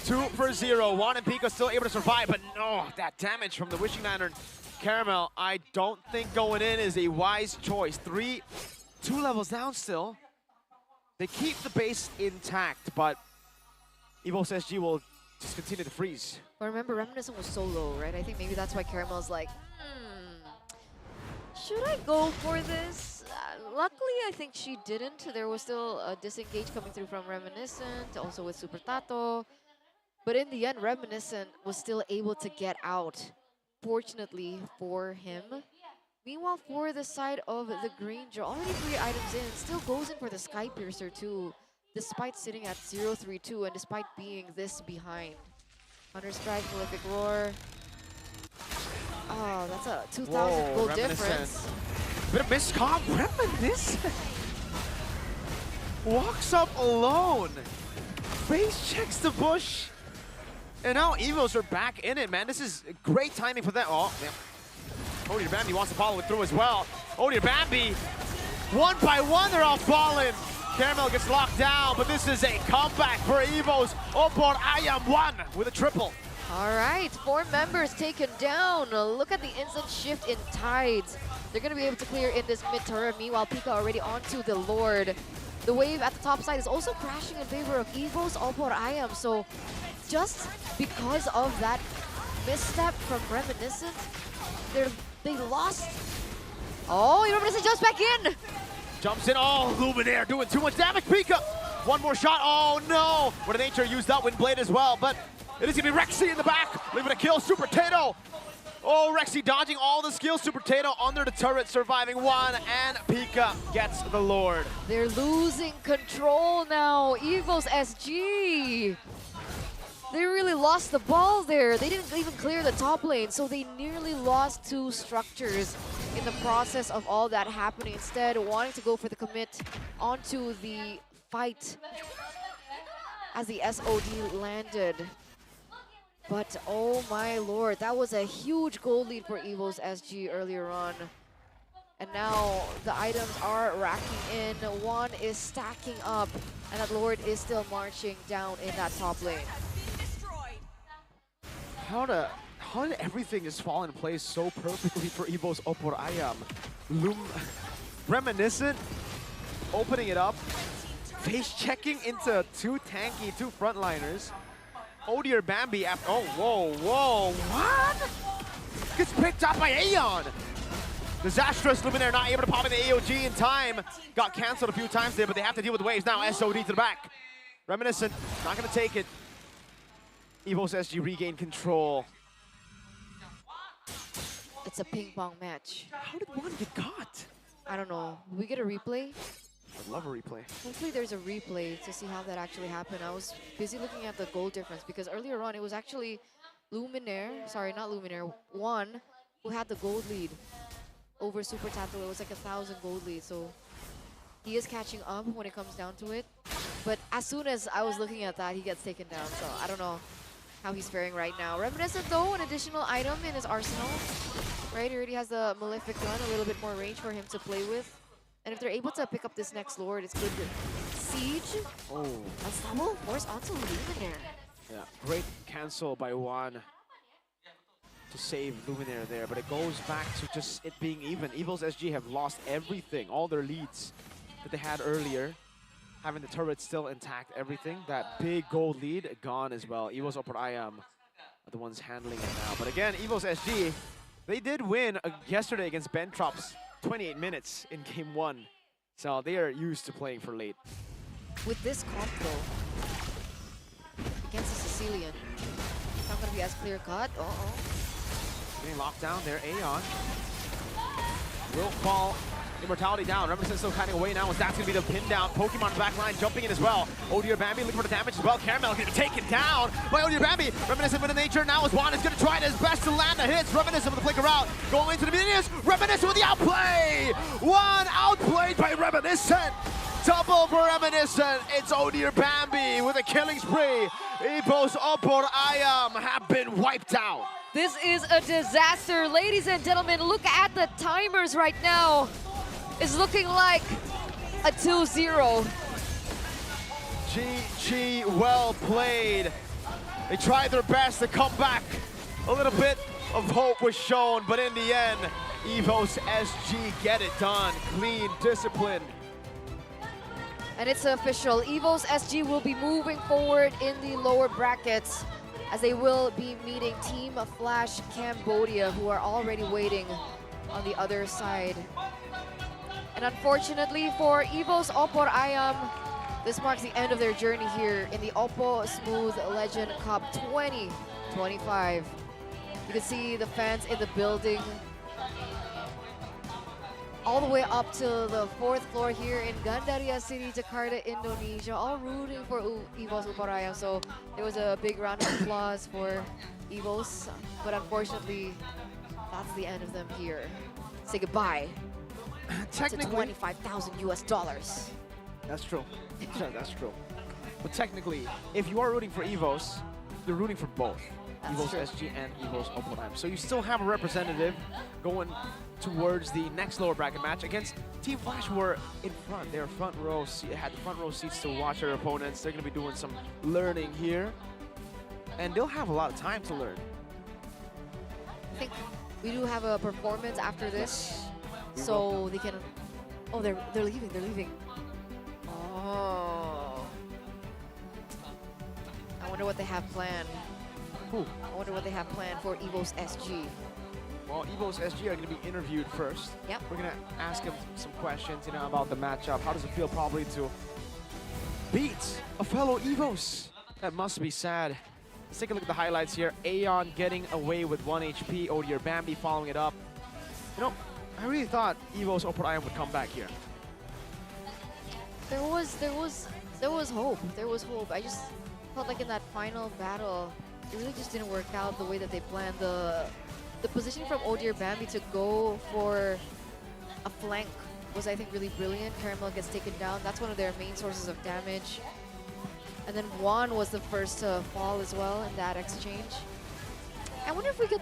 2-0. Juan and Pico still able to survive, but no, that damage from the Wishing Lantern. Caramel, I don't think going in is a wise choice. 2 levels down still. They keep the base intact, but Evo's SG will just continue to freeze. But remember, Reminiscent was so low, right? I think maybe that's why Caramel's like, should I go for this? Luckily, I think she didn't. There was still a disengage coming through from Reminiscent, also with Super Tato. But in the end, Reminiscent was still able to get out, fortunately for him. Meanwhile, for the side of the Granger, already 3 items in, still goes in for the Sky Piercer too, despite sitting at 0-3-2 and despite being this behind. Hunter Strike, Prolific Roar. Oh, that's a 2,000 gold difference. Bit of miscom. Reminiscent walks up alone. Base checks the bush. And now Evos are back in it, man. This is great timing for them. Oh, man. Odir Bambi wants to follow it through as well. Odir Bambi, one by one, they're all falling. Caramel gets locked down, but this is a comeback for Evos. OPPO Ayam won with a triple. All right, 4 members taken down. Look at the instant shift in tides. They're going to be able to clear in this mid turret. Meanwhile, Pika already onto the Lord. The wave at the top side is also crashing in favor of Evos, OPPO Ayam. So just because of that misstep from Reminiscent, they lost. Oh, Reminiscent jumps back in. Jumps in. Oh, Luminaire doing too much damage. Pika, one more shot. Oh no. What a nature used that wind blade as well, but it is going to be Rexy in the back. Leaving a kill. Super Tato. Oh, Rexy dodging all the skills. Super Tato under the turret, surviving one, and Pika gets the Lord. They're losing control now. Evos SG. They really lost the ball there. They didn't even clear the top lane, so they nearly lost 2 structures in the process of all that happening. Instead, wanting to go for the commit onto the fight as the SOD landed. But oh my lord, that was a huge gold lead for Evos SG earlier on. And now the items are racking in. One is stacking up, and that Lord is still marching down in that top lane. How did everything just fall in place so perfectly for Evos OPPO Ayam? Reminiscent opening it up, face checking into 2 tanky, 2 frontliners. Odir Bambi after, oh, whoa, what? Gets picked up by Aeon. Disastrous Luminaire not able to pop in the AOG in time. Got canceled a few times there, but they have to deal with waves now. SOD to the back. Reminiscent not gonna take it. Evos SG regain control. It's a ping pong match. How did one get caught? I don't know. Will we get a replay? I'd love a replay. Hopefully there's a replay to see how that actually happened. I was busy looking at the goal difference because earlier on it was actually Luminaire, sorry, not Luminaire, one who had the gold lead over Super Tato. It was like 1,000 gold lead, so he is catching up when it comes down to it. But as soon as I was looking at that, he gets taken down, so I don't know how he's faring right now. Reminiscent though, an additional item in his arsenal. Right, he already has the Malefic gun, a little bit more range for him to play with. And if they're able to pick up this next Lord, it's good to Siege. Oh. Unstoppable Force onto Luminaire. Yeah, great cancel by Juan to save Luminaire there, but it goes back to just it being even. Evos SG have lost everything, all their leads that they had earlier. Having the turret still intact, everything. That big gold lead gone as well. Evos OPPO Ayam are the ones handling it now. But again, Evos SG, they did win yesterday against Bentrops 28 minutes in game 1. So they are used to playing for late. With this comp though, against the Sicilian, it's not going to be as clear cut. Getting locked down there, Aeon. Will fall. Immortality down. Reminiscent still cutting away now as that's going to be the pin down. Pokemon in the back line jumping in as well. Odir Bambi looking for the damage as well. Caramel getting taken down by Odir Bambi. Reminiscent with the nature now as Juan is going to try his best to land the hits. Reminiscent with the flicker out. Going into the minions. Reminiscent with the outplay. One outplayed by Reminiscent. Double for Reminiscent. It's Odir Bambi with a killing spree. Evos OPPO Ayam have been wiped out. This is a disaster. Ladies and gentlemen, look at the timers right now. It's looking like a 2-0. GG, well played. They tried their best to come back. A little bit of hope was shown, but in the end, Evos SG get it done. Clean, disciplined. And it's official. Evos SG will be moving forward in the lower brackets as they will be meeting Team Flash Cambodia, who are already waiting on the other side. And unfortunately for Evos OPPO Ayam, This marks the end of their journey here in the OPPO Smooth Legend Cup 2025. You can see the fans in the building all the way up to the 4th floor here in Gandaria City, Jakarta, Indonesia, all rooting for EVOS Uparayam. So there was a big round of applause for EVOS, but unfortunately, that's the end of them here. Say goodbye to 25,000 US dollars. That's true. Yeah, that's true. But technically, if you are rooting for EVOS, you're rooting for both. That's EVOS true. SG and EVOS OPPO. So you still have a representative going towards the next lower bracket match against Team Flash, who are in front. They're front row, had the front row seats to watch their opponents. They're going to be doing some learning here. And they'll have a lot of time to learn. I think we do have a performance after this, so they can. Oh, they're leaving. They're leaving. Oh. I wonder what they have planned. I wonder what they have planned for EVOS SG. Well, EVOS SG are going to be interviewed first. Yep. We're going to ask them some questions, about the matchup. How does it feel probably to beat a fellow EVOS? That must be sad. Let's take a look at the highlights here. Aeon getting away with 1 HP. Odier Bambi following it up. I really thought EVOS Uparayam would come back here. There was hope. There was hope. I just felt like in that final battle, it really just didn't work out the way that they planned. The positioning from Odier Bambi to go for a flank was, I think, really brilliant. Caramel gets taken down. That's one of their main sources of damage. And then Juan was the first to fall as well in that exchange. I wonder if we get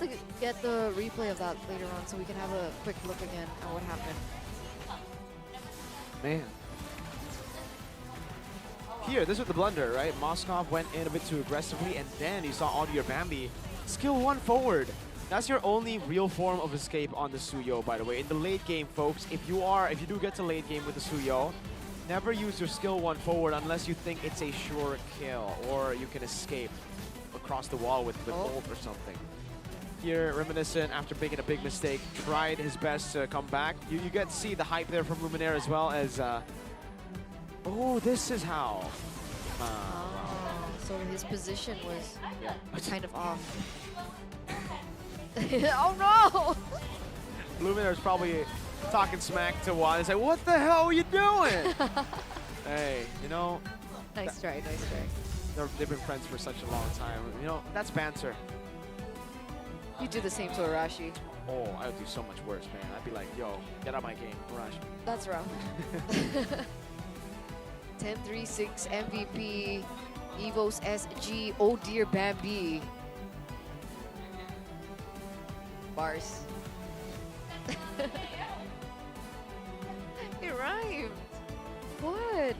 the replay of that later on so we can have a quick look again at what happened. Man. Here, this was the blunder, right? Moskov went in a bit too aggressively, and then you saw Odier Bambi skill 1 forward. That's your only real form of escape on the Suyo, by the way. In the late game, folks, if you do get to late game with the Suyo, never use your skill 1 forward unless you think it's a sure kill or you can escape across the wall with ult or something. Here, Reminiscent, after making a big mistake, tried his best to come back. You get to see the hype there from Luminaire as well as... oh, this is how. So his position was kind of off. Oh no! Luminaire's probably talking smack to Juan and say, "What the hell are you doing?" Hey, Nice try, nice try. They've been friends for such a long time. That's banter. You do the same to Arashi. Oh, I would do so much worse, man. I'd be like, yo, get out of my game, Arashi. That's rough. 10-3-6 MVP, EVOS SG, oh dear Bambi. Bars. It rhymed. What?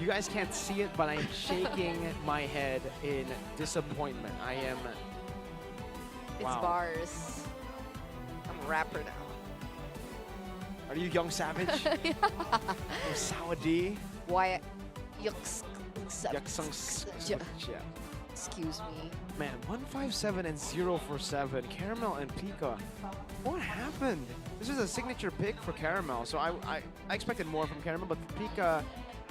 You guys can't see it, but I am shaking my head in disappointment. I am... It's wow. bars. I'm a rapper now. Are you Young Savage? Yeah. Or Sawadee? Why? Excuse me. Man, 157 and 0 for 7. Caramel and Pika. What happened? This is a signature pick for Caramel, so I expected more from Caramel, but Pika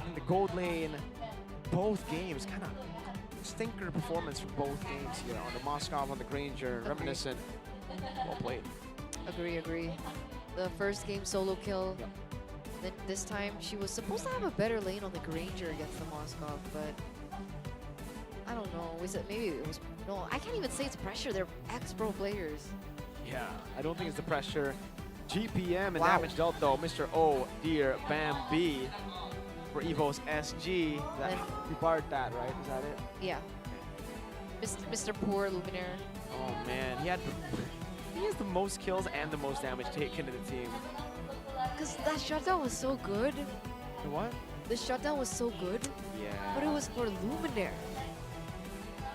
in the gold lane, both games, kind of stinker performance for both games here. On the Moskov, on the Granger, Agreed. Reminiscent. Well played. Agree. The first game solo kill. Yep. Then this time she was supposed to have a better lane on the Granger against the Moskov, but I don't know. Maybe it was no. I can't even say it's pressure. They're ex-pro players. Yeah, I don't think it's the pressure. GPM and Wow. damage dealt though. Mr. O, dear Bambi for EVOS SG. You barred that, right? Is that it? Yeah. Mr. Poor Luminaire. Oh man, he has the most kills and the most damage taken to the team. Because that shutdown was so good. The what? The shutdown was so good. Yeah. But it was for Luminaire.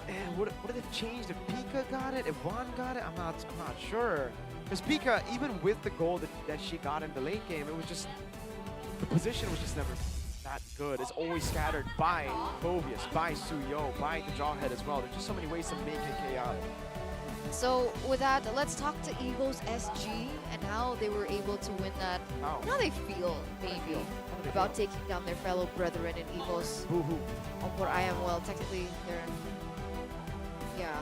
And would it have changed if Pika got it? If Juan got it? I'm not sure. Because Pika, even with the goal that she got in the late game, it was just the position was just never that good. It's always scattered by Bovius, by Suyo, by the Jawhead as well. There's just so many ways to make it chaotic. So with that, let's talk to Eagles SG and how they were able to win that. How they feel, maybe, about taking down their fellow brethren in Eagles. Or I am, well, technically they're, yeah.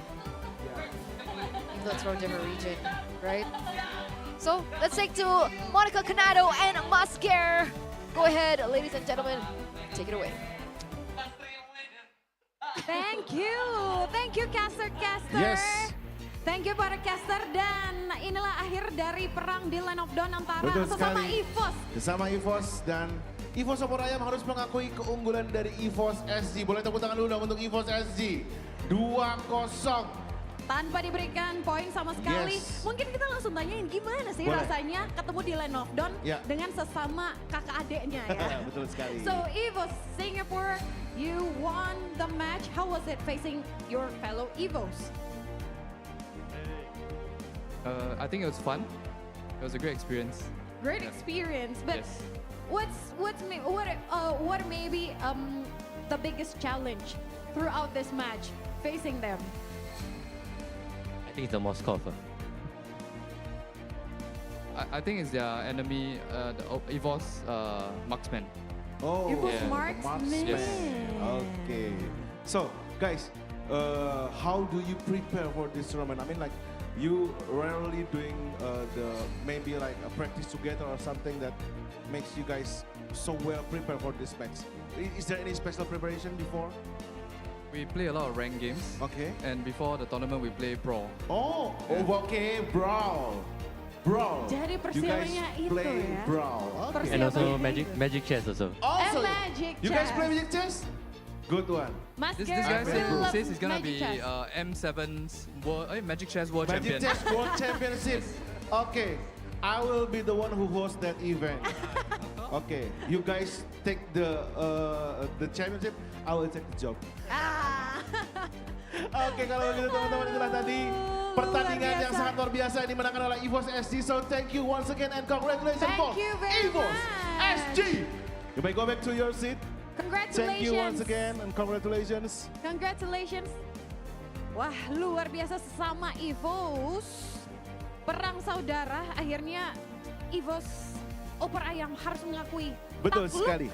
That's from a different region, right? So let's take to Monica Canado and Masger. Go ahead, ladies and gentlemen, take it away. Thank you caster. Yes. Thank you para caster, dan inilah akhir dari perang di Land of Dawn antara Betul sesama sekali. EVOS. Sesama EVOS dan EVOS Oppo Ayam harus mengakui keunggulan dari EVOS SG. Boleh tepuk tangan dulu dong untuk EVOS SG. 2-0. Tanpa diberikan poin sama sekali. Yes. Mungkin kita langsung tanyain gimana sih Boleh. rasanya ketemu di Land of Dawn Ya. dengan sesama kakak adeknya ya. Betul sekali. So EVOS Singapore, you won the match. How was it facing your fellow EVOS? I think it was fun. It was a great experience. Great Yeah. experience, but Yes. what may be the biggest challenge throughout this match facing them? I think it's the Moscow. I think it's their enemy, the EVOS marksman. Oh, EVOS Yeah. marksman. Yes. Okay. So, guys, how do you prepare for this tournament? I mean, like, you rarely doing maybe like a practice together or something that makes you guys so well prepared for this match. Is there any special preparation before? We play a lot of ranked games. Okay. And before the tournament, we play brawl. Oh, Yeah. okay, brawl. Jadi You guys persiapannya itu play ya. brawl. Okay. And also Persiapannya magic chess also. Also, magic you guys chess. play magic chess? Good one. Masker This guy loves says he's gonna magic be chess. M7's Magic Chess World Magic Champion. Chess World Championship. Okay, I will be the one who hosts that event. Okay, you guys take the championship, I will take the job. Oke, kalau begitu teman-teman, itulah tadi pertandingan yang sangat luar biasa yang dimenangkan oleh EVOS SG. So thank you once again and congratulations Thank for you very EVOS much. SG. You may go back to your seat. Congratulations. Thank you once again and congratulations. Congratulations. Wah, luar biasa sesama EVOS. Perang saudara, akhirnya EVOS Oppo Ayam harus mengakui Betul takluk sekali.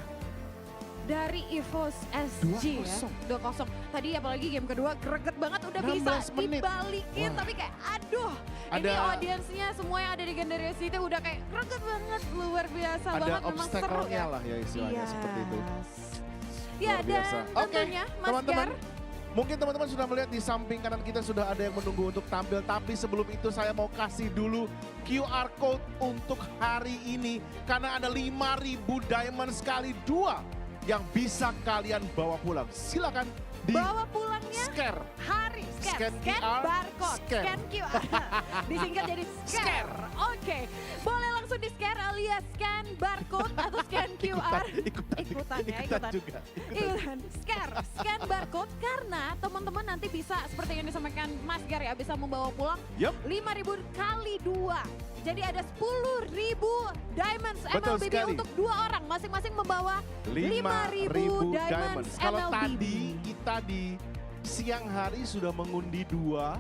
dari EVOS SG 2-0. ya. 2-0. Tadi apalagi game kedua greget banget udah bisa 16 menit. dibalikin. Wah. Tapi kayak aduh. Ini Ada- audiensnya semua yang ada di Gandaria City udah kayak greget banget. Luar biasa Ada banget. Memang seru obstacle-nya ya. lah ya istilahnya seperti itu. Ya, Luar biasa. dan Oke, tentunya Mas teman-teman. Gar, Mungkin teman-teman sudah melihat di samping kanan kita sudah ada yang menunggu untuk tampil. Tapi sebelum itu saya mau kasih dulu QR code untuk hari ini. Karena ada 5.000 diamond sekali 2 yang bisa kalian bawa pulang. Silakan di bawa pulangnya scare. hari Scan scan QR, barcode, scan. scan QR. Disingkat jadi scare. Oke, boleh langsung di scare alias scan barcode atau scan QR. Ikutan juga. Ikutan, scan barcode karena teman-teman nanti bisa seperti yang disampaikan Mas Gar ya, bisa membawa pulang Yup. 5.000 kali 2. Jadi ada 10.000 diamonds Betul MLBB sekali. untuk 2 orang, masing-masing membawa 5.000 diamonds Kalau MLBB. tadi kita di siang hari sudah mengundi 2,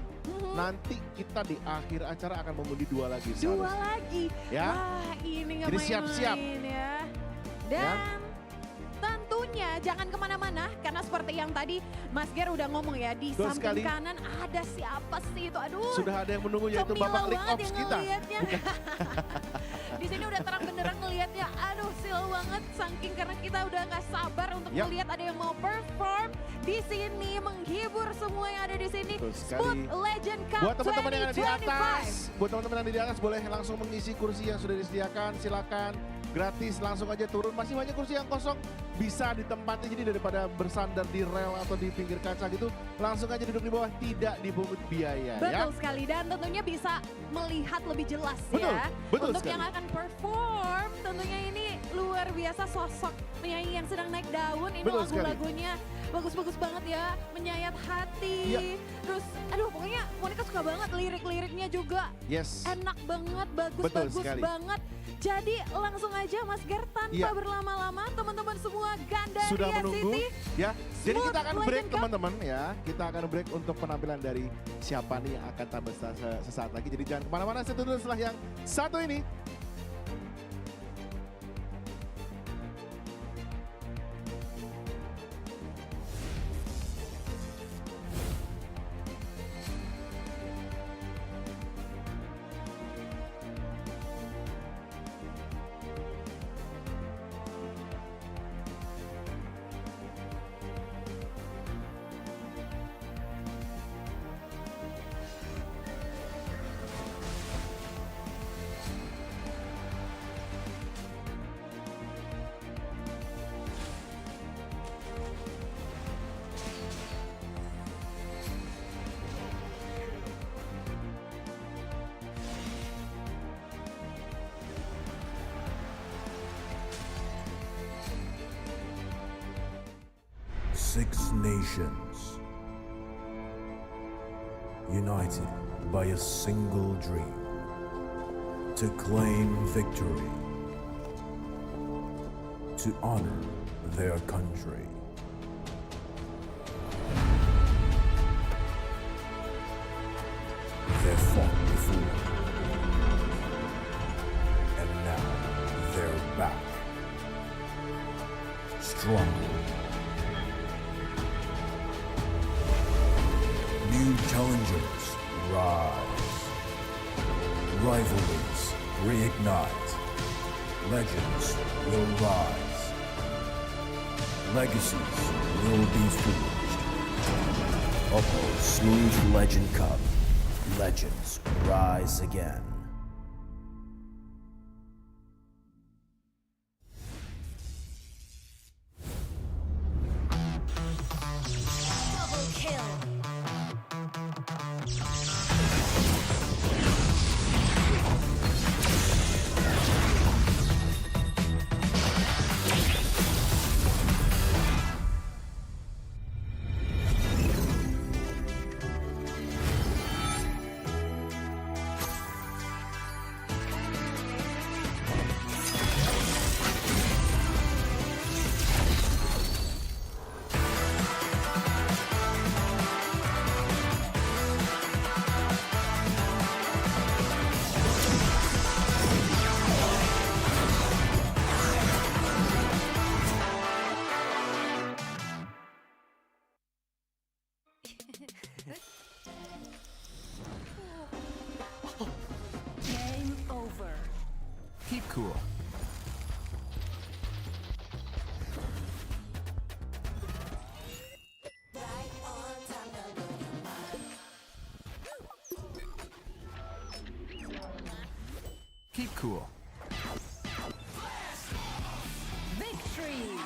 nanti kita di akhir acara akan mengundi 2 lagi. 2 seharusnya. lagi. Ya. Wah, ini nggak Jadi main-main siap-siap. ya. Dan tentunya jangan kemana-mana karena seperti yang tadi Mas Ger udah ngomong ya, di Betul samping sekali. kanan ada siapa sih itu? Aduh. Sudah ada yang menunggu yaitu Cemilan Bapak League banget Ops yang kita. ngeliatnya. Di sini udah terang benderang ngelihatnya. Aduh, silau banget saking karena kita udah nggak sabar untuk Yap. melihat ada yang mau perform di sini, menghibur semua yang ada di sini. Betul sekali. Smooth Legend Cup Buat teman-teman yang ada di 2025. atas, buat teman-teman yang ada di atas boleh langsung mengisi kursi yang sudah disediakan, silakan. Gratis, langsung aja turun. Masih banyak kursi yang kosong, bisa ditempati. Jadi daripada bersandar di rel atau di pinggir kaca gitu, langsung aja duduk di bawah, tidak dipungut biaya. Betul Ya. sekali, dan tentunya bisa melihat lebih jelas Betul, ya. betul Untuk sekali. yang akan perform, tentunya ini luar biasa sosok penyanyi yang sedang naik daun. Ini Betul sekali. lagu-lagunya bagus-bagus banget ya, menyayat hati. Iya. Terus, aduh pokoknya Monica suka banget lirik-liriknya juga. Yes. Enak banget, Betul bagus-bagus sekali. banget. Jadi langsung aja Mas Ger tanpa Iya. berlama-lama teman-teman semua Gandaria Sudah menunggu City. ya. Jadi Smooth kita akan break Legend Cup. teman-teman ya. Kita akan break untuk penampilan dari siapa nih yang akan tampil sesaat lagi. Jadi jangan kemana-mana, stay tune setelah yang satu ini. Six nations, united by a single dream, to claim victory, to honor their country. They fought before, and now they're back, stronger. New challengers rise. Rivalries reignite. Legends will rise. Legacies will be forged. OPPO Smooth Legend Cup. Legends rise again. Double kill. Game over. Keep cool. Keep cool. Victory.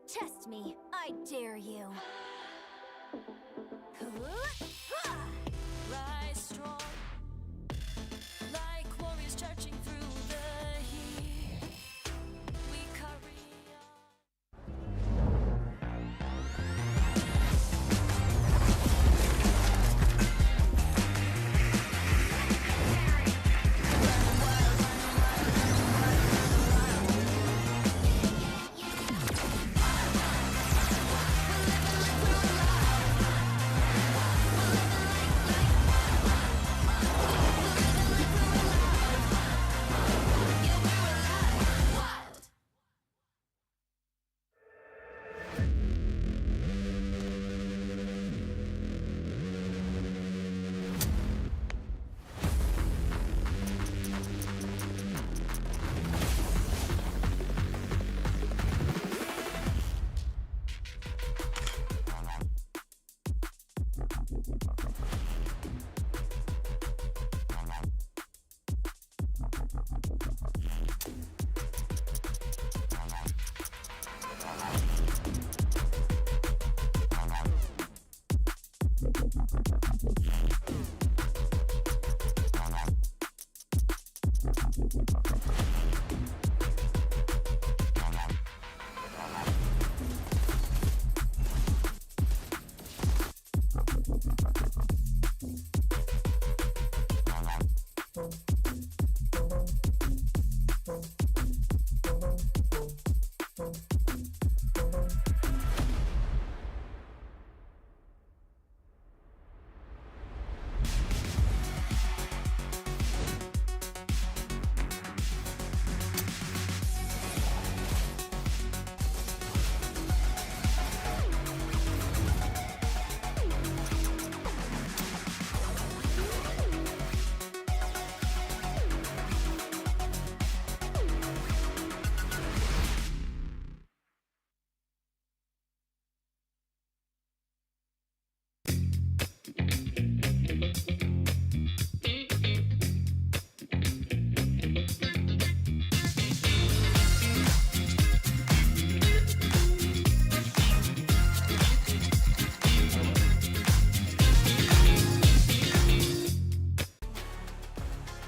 Test me. I dare you. Rise strong, like warriors charging through the heat. We carry on. We're living like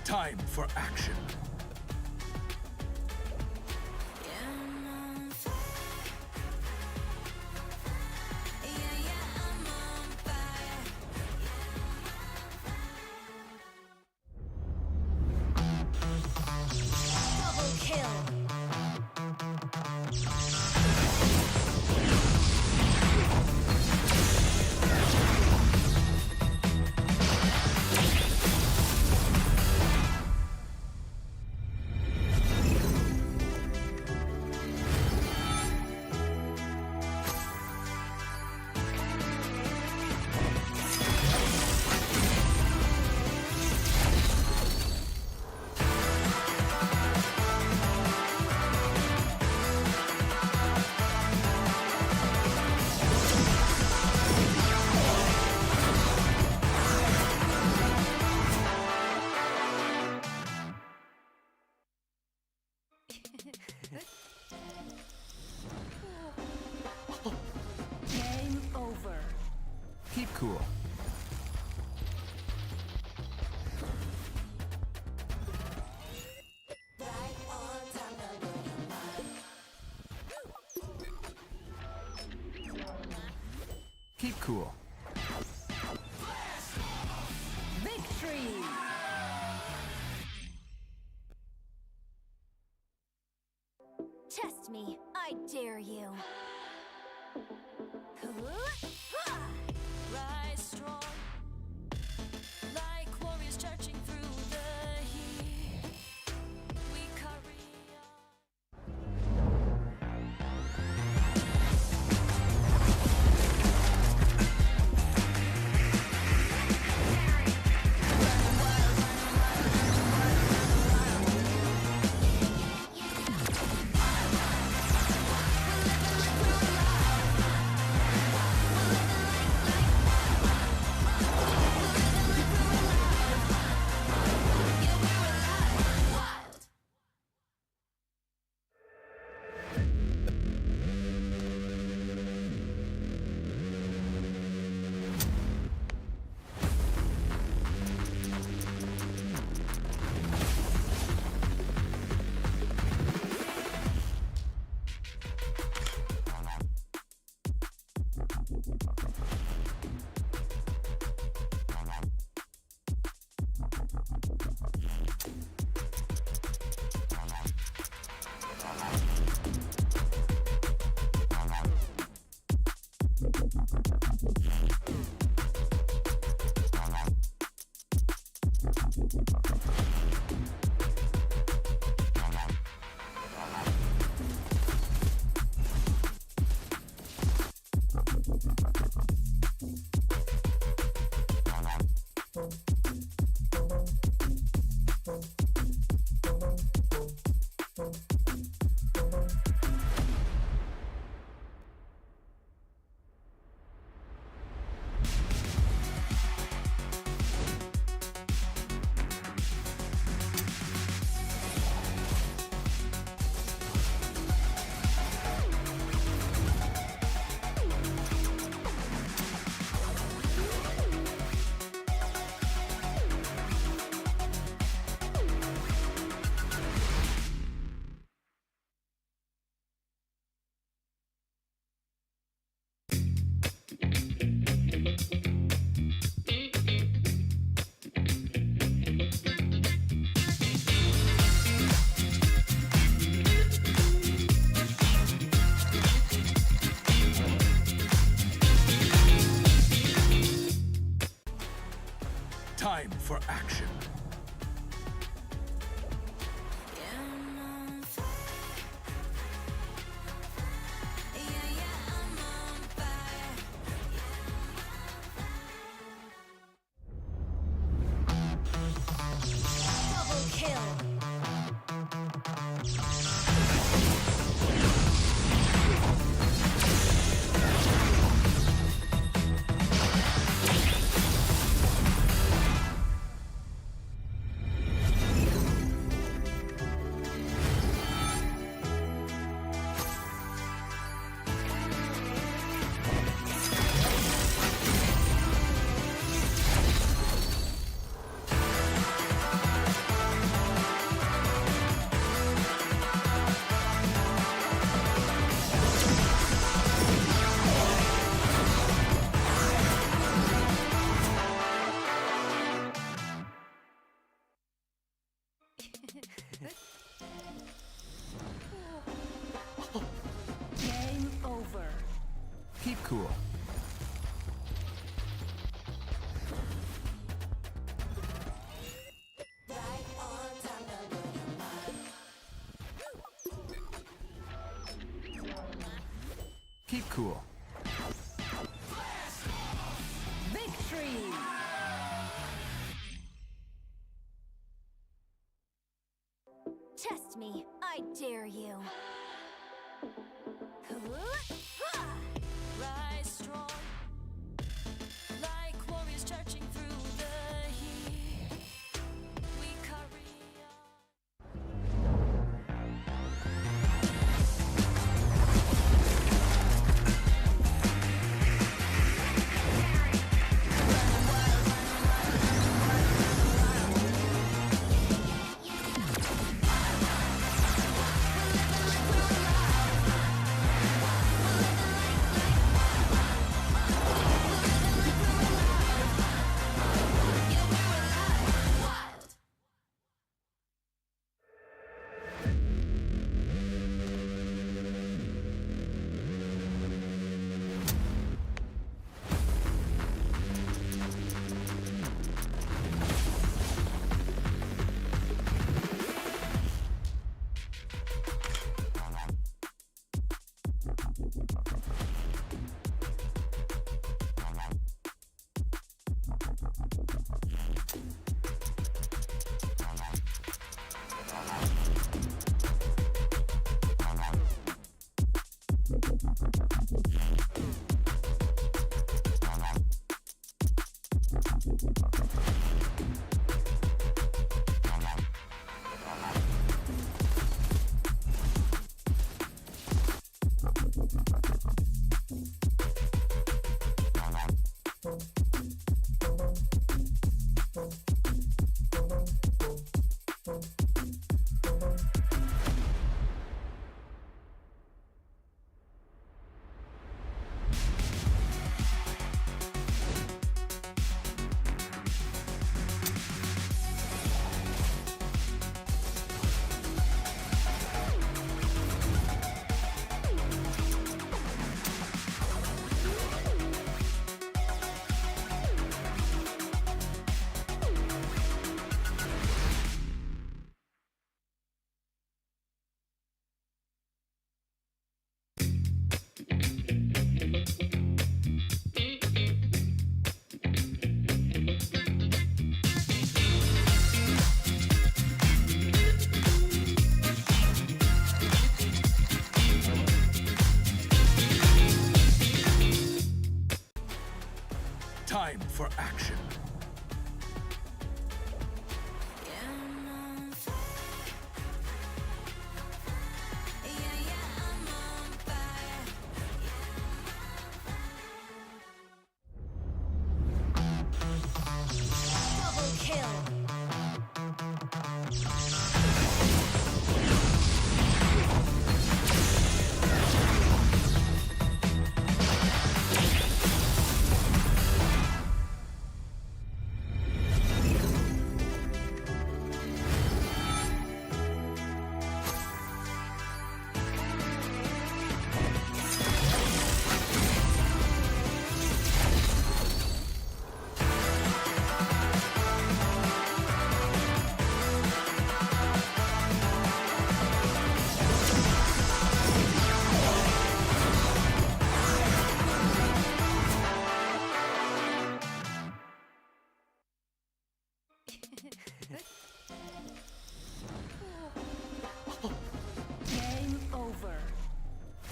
Time for action. Double kill. Game over. Keep cool. Keep cool. Victory. Test me. I dare you. Rise strong, like warriors charging through the heat. We carry on. for action. Double kill. Game over. Keep cool. Keep cool. Victory. Test me, I dare you. Rise strong, like warriors charging through the heat. We carry on. Time for action. Double kill.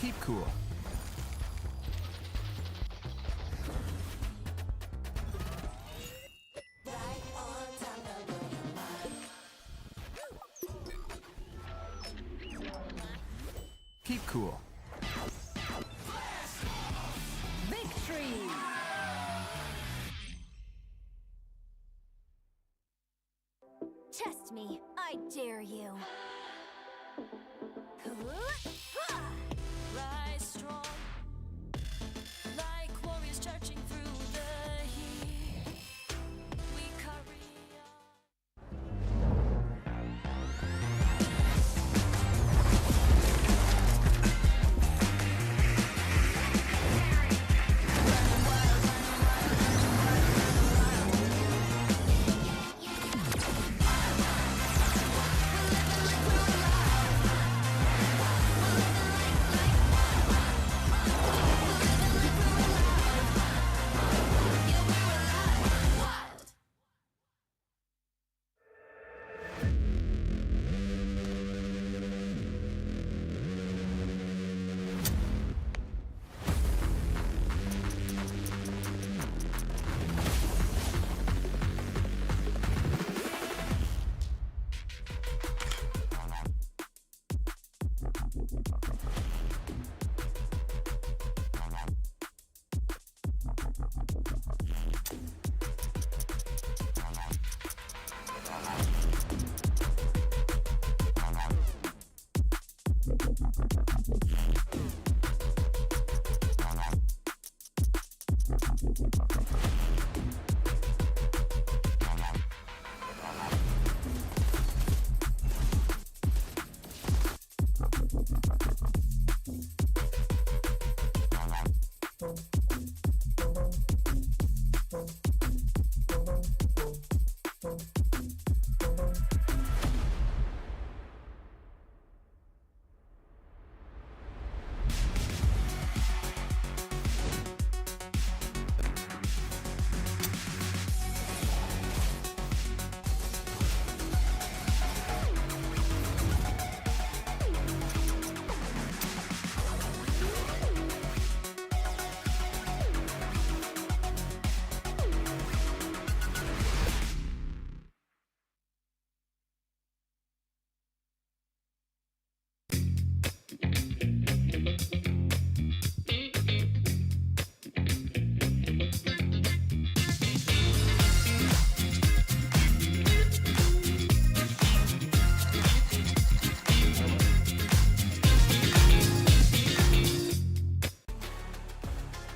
Keep cool. Keep cool. Victory! Test me, I dare you. Rise strong, like warriors charging through the heat. We carry on.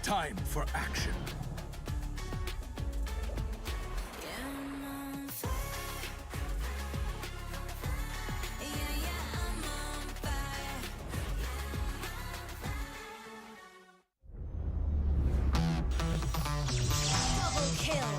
Time for action. Double kill!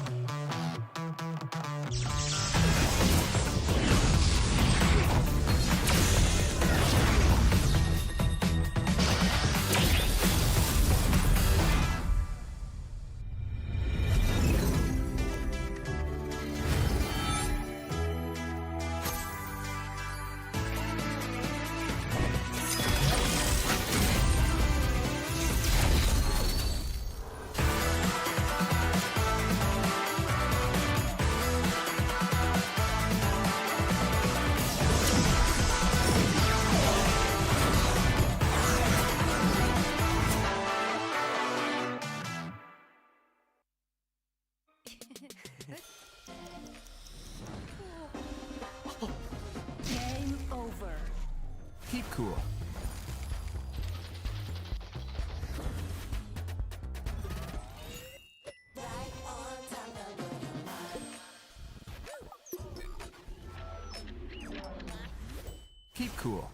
Game over. Keep cool. Keep cool.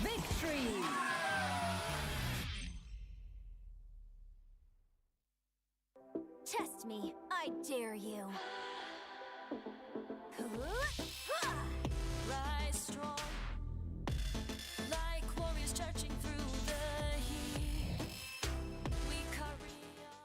Victory! Test me, I dare you. Rise strong, like warriors charging through the heat. We carry on.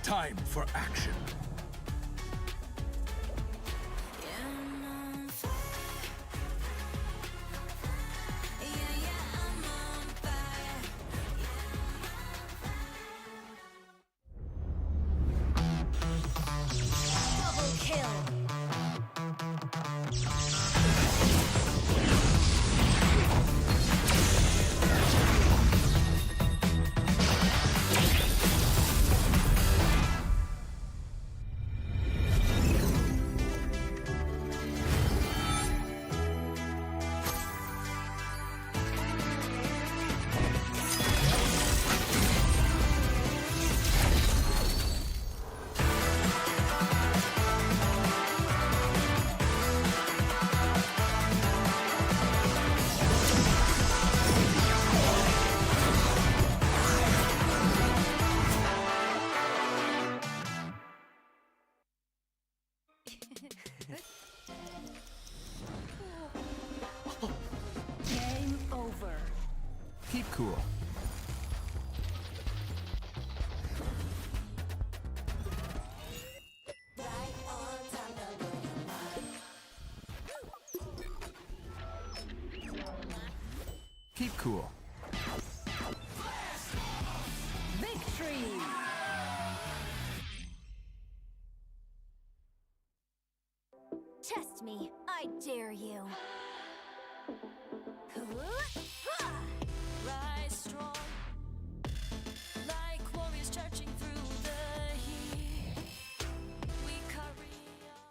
Time for action. Double kill. Game over. Keep cool. Keep cool. Victory. Test me. I dare you. Rise strong, like warriors charging through the heat. We carry on.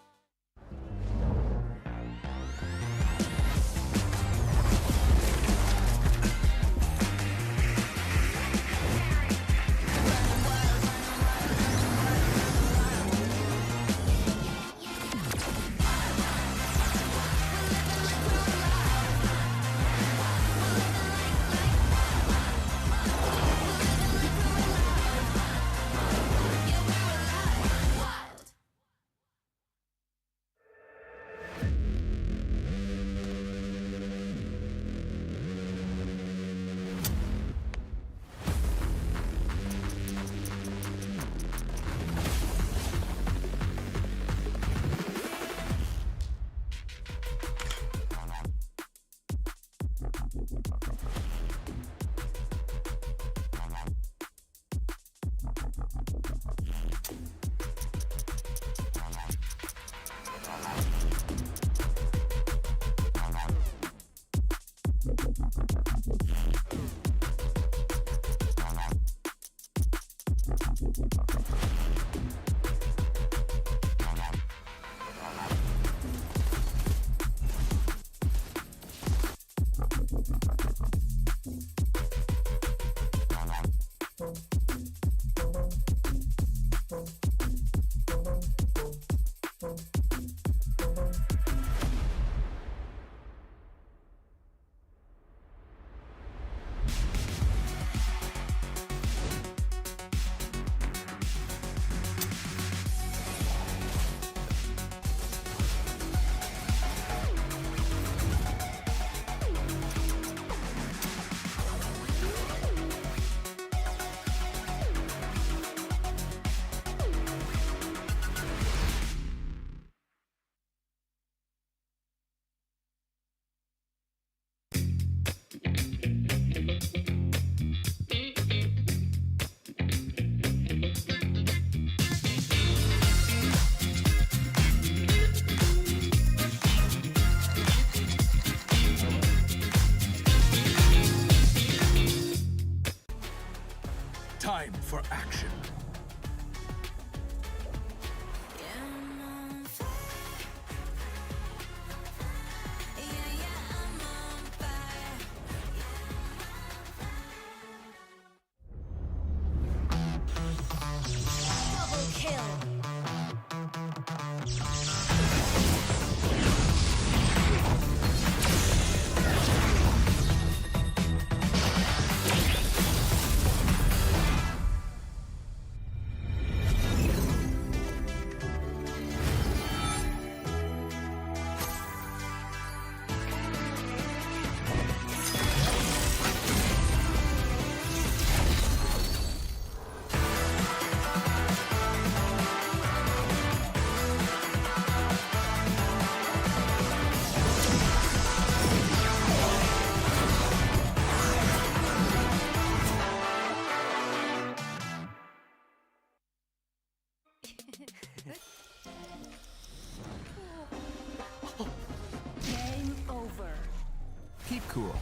Keep cool.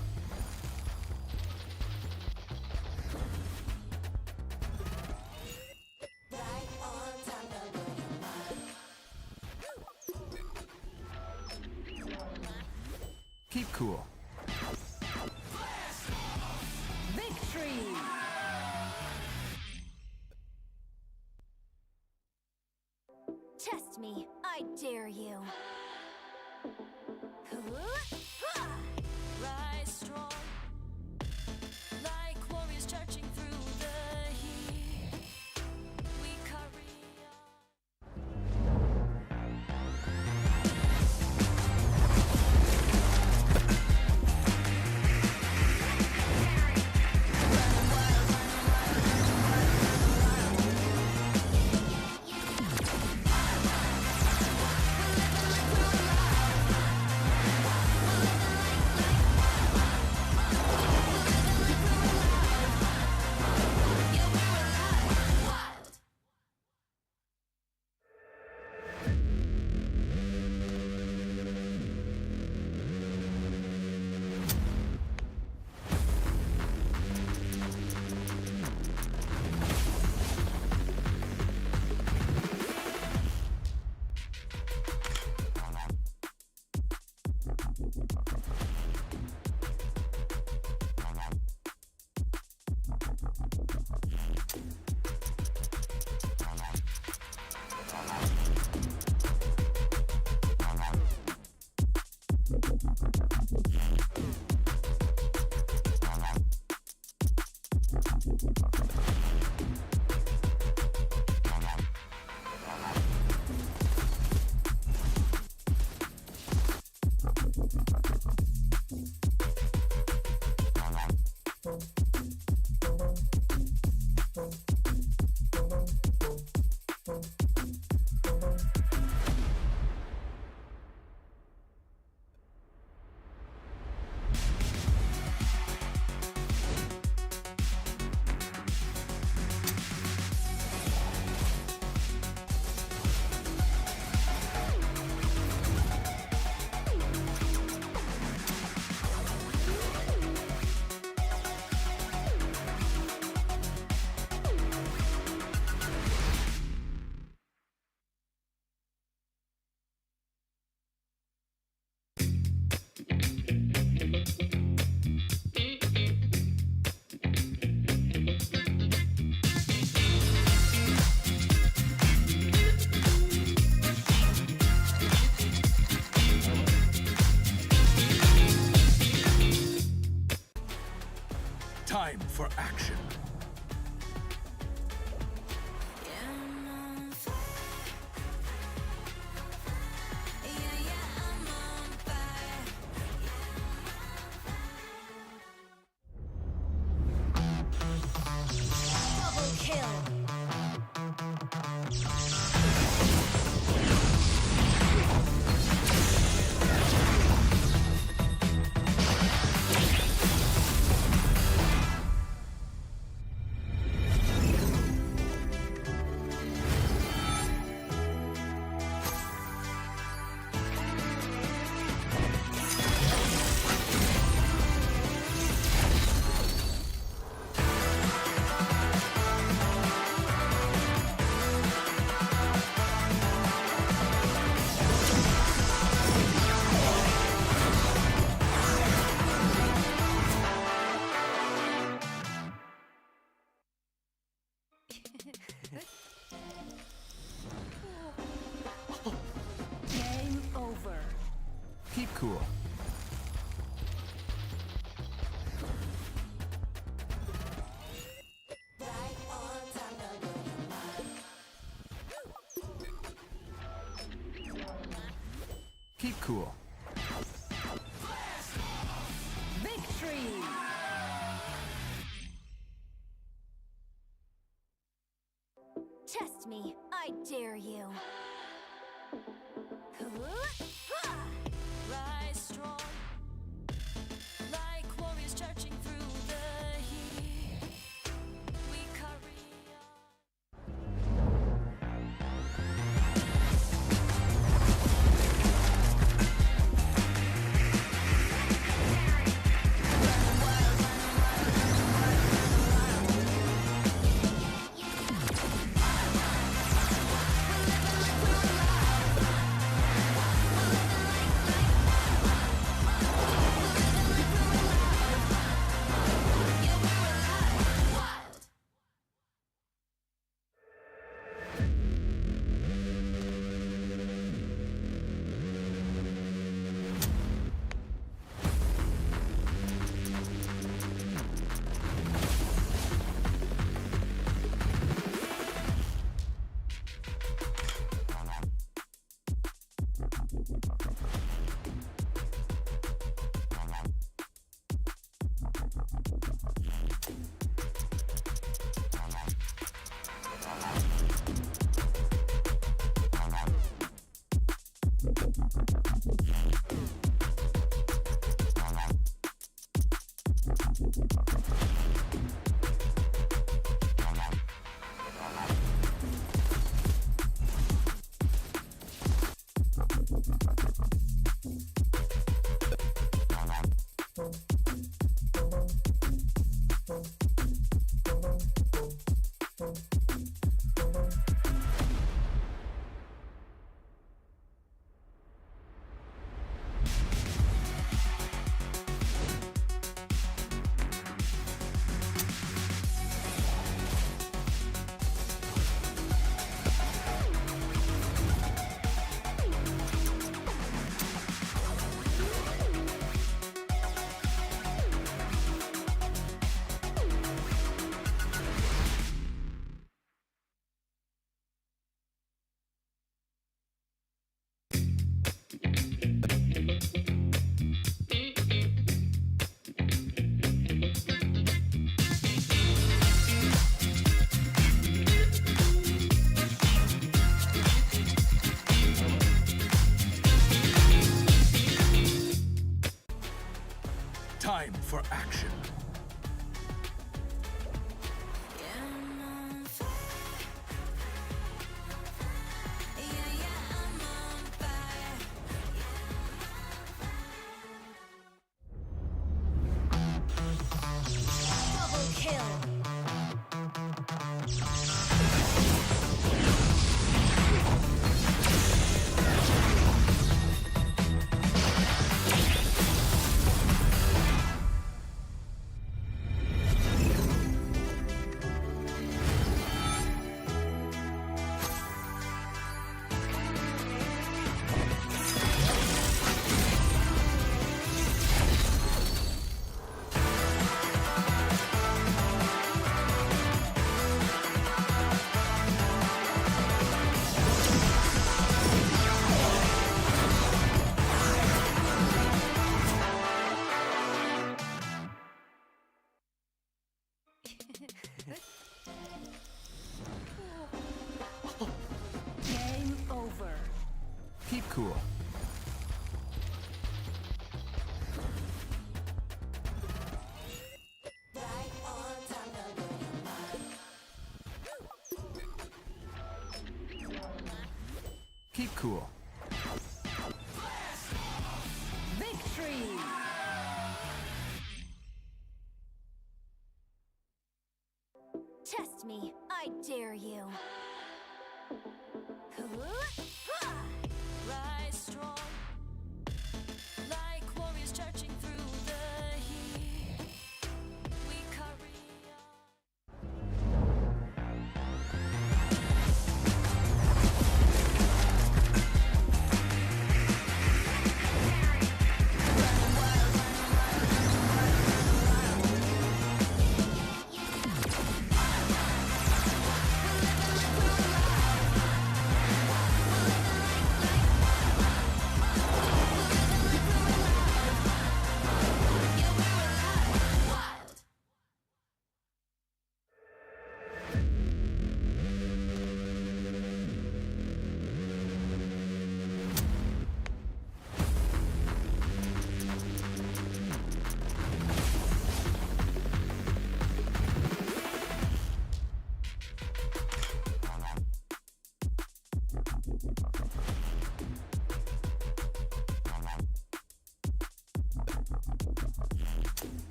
Keep cool. Victory! Test me, I dare you. Rise strong, like warriors charging through the heat. We carry on. Time for action. Double kill! Game over. Keep cool. Keep cool. Victory! Test me, I dare you. Rise strong, like warriors charging through the heat. We carry on. Time for action. Double kill. Game over. Keep cool. Keep cool. Victory. Test me, I dare you. Rise strong, like warriors charging through the heat. We carry on.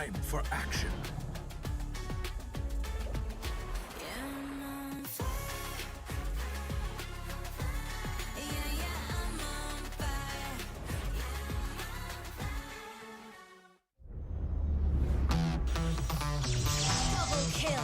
Time for action. Double kill.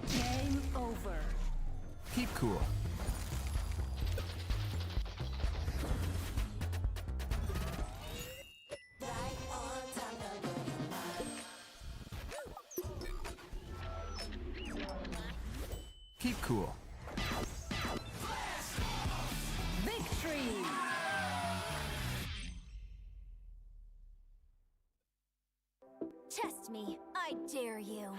Game over. Keep cool. Keep cool. Victory. Test me. I dare you.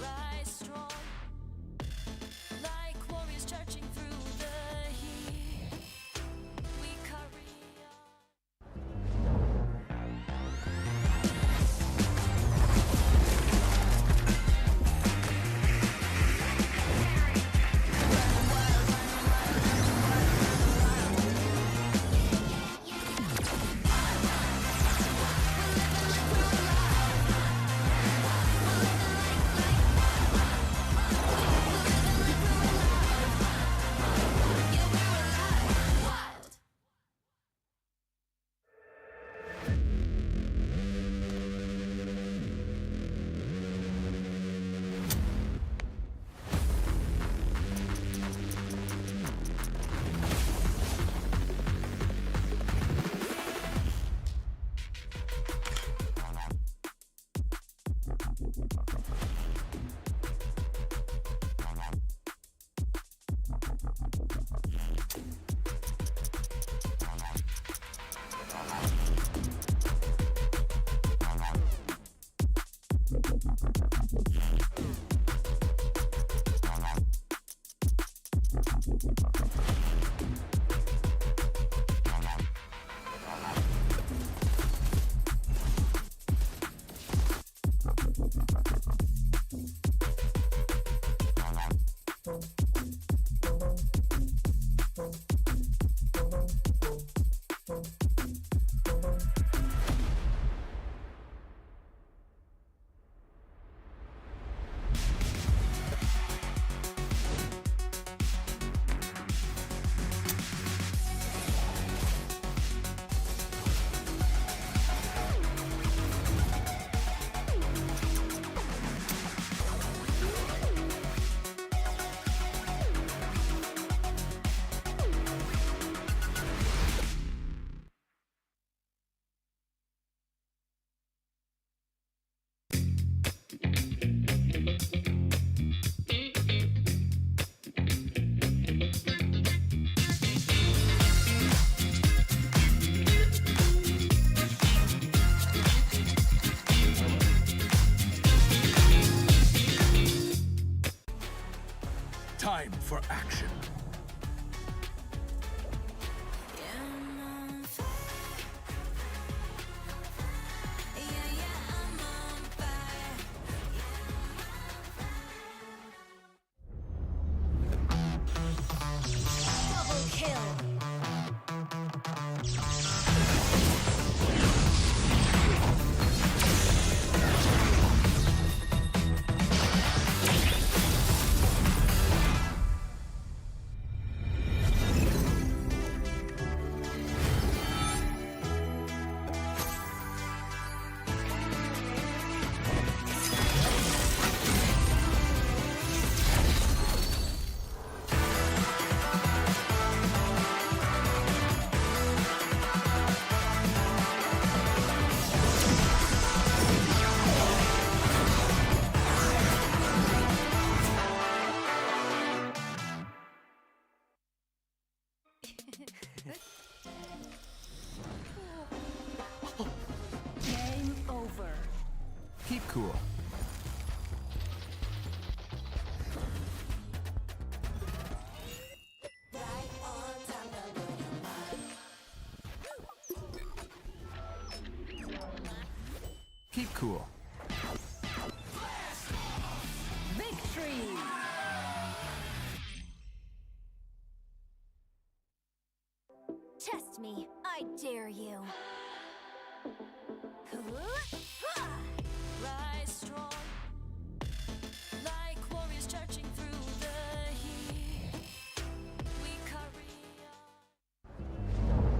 Rise strong, like warriors charging through the heat. We carry on. Time for action. Double kill. cool. Keep cool. Victory! Test me, I dare you. Rise strong, like warriors charging through the heat. We carry on.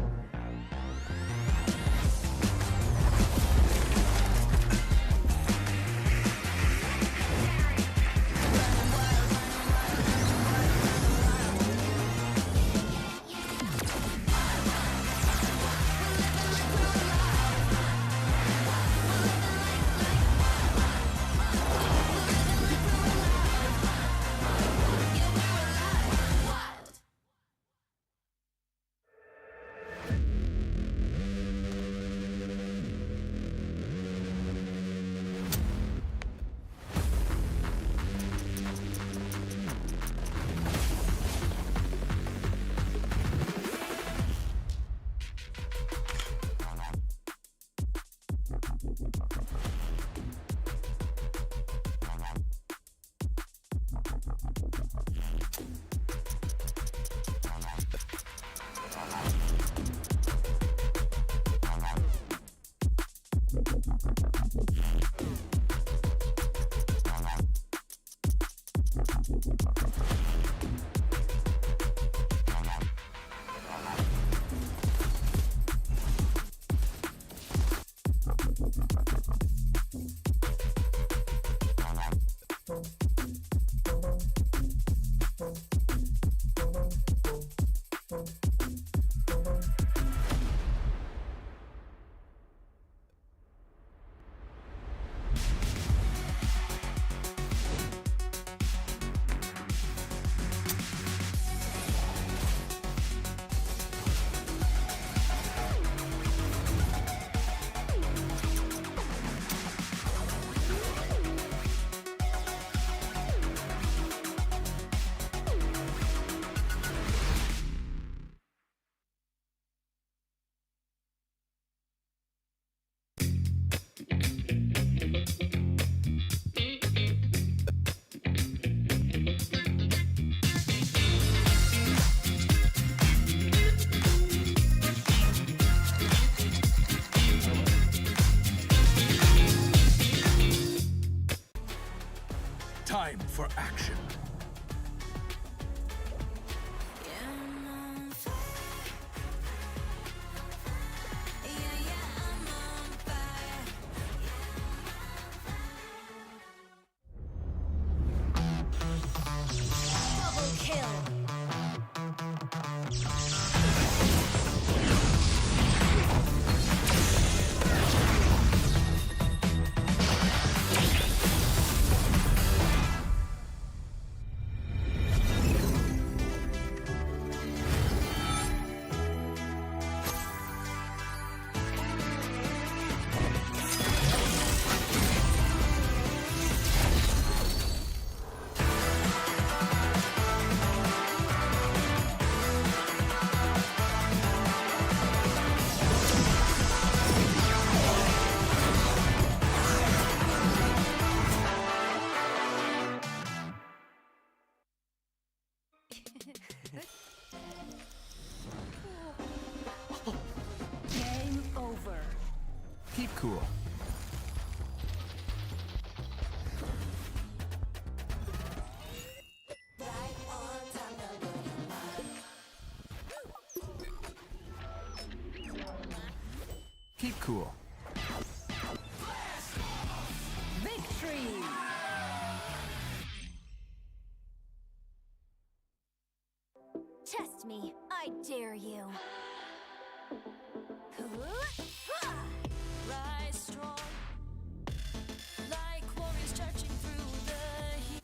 Time for action. Double kill! Game over. Keep cool. Keep cool. Victory! Test me, I dare you. Rise strong, like warriors charging through the heat.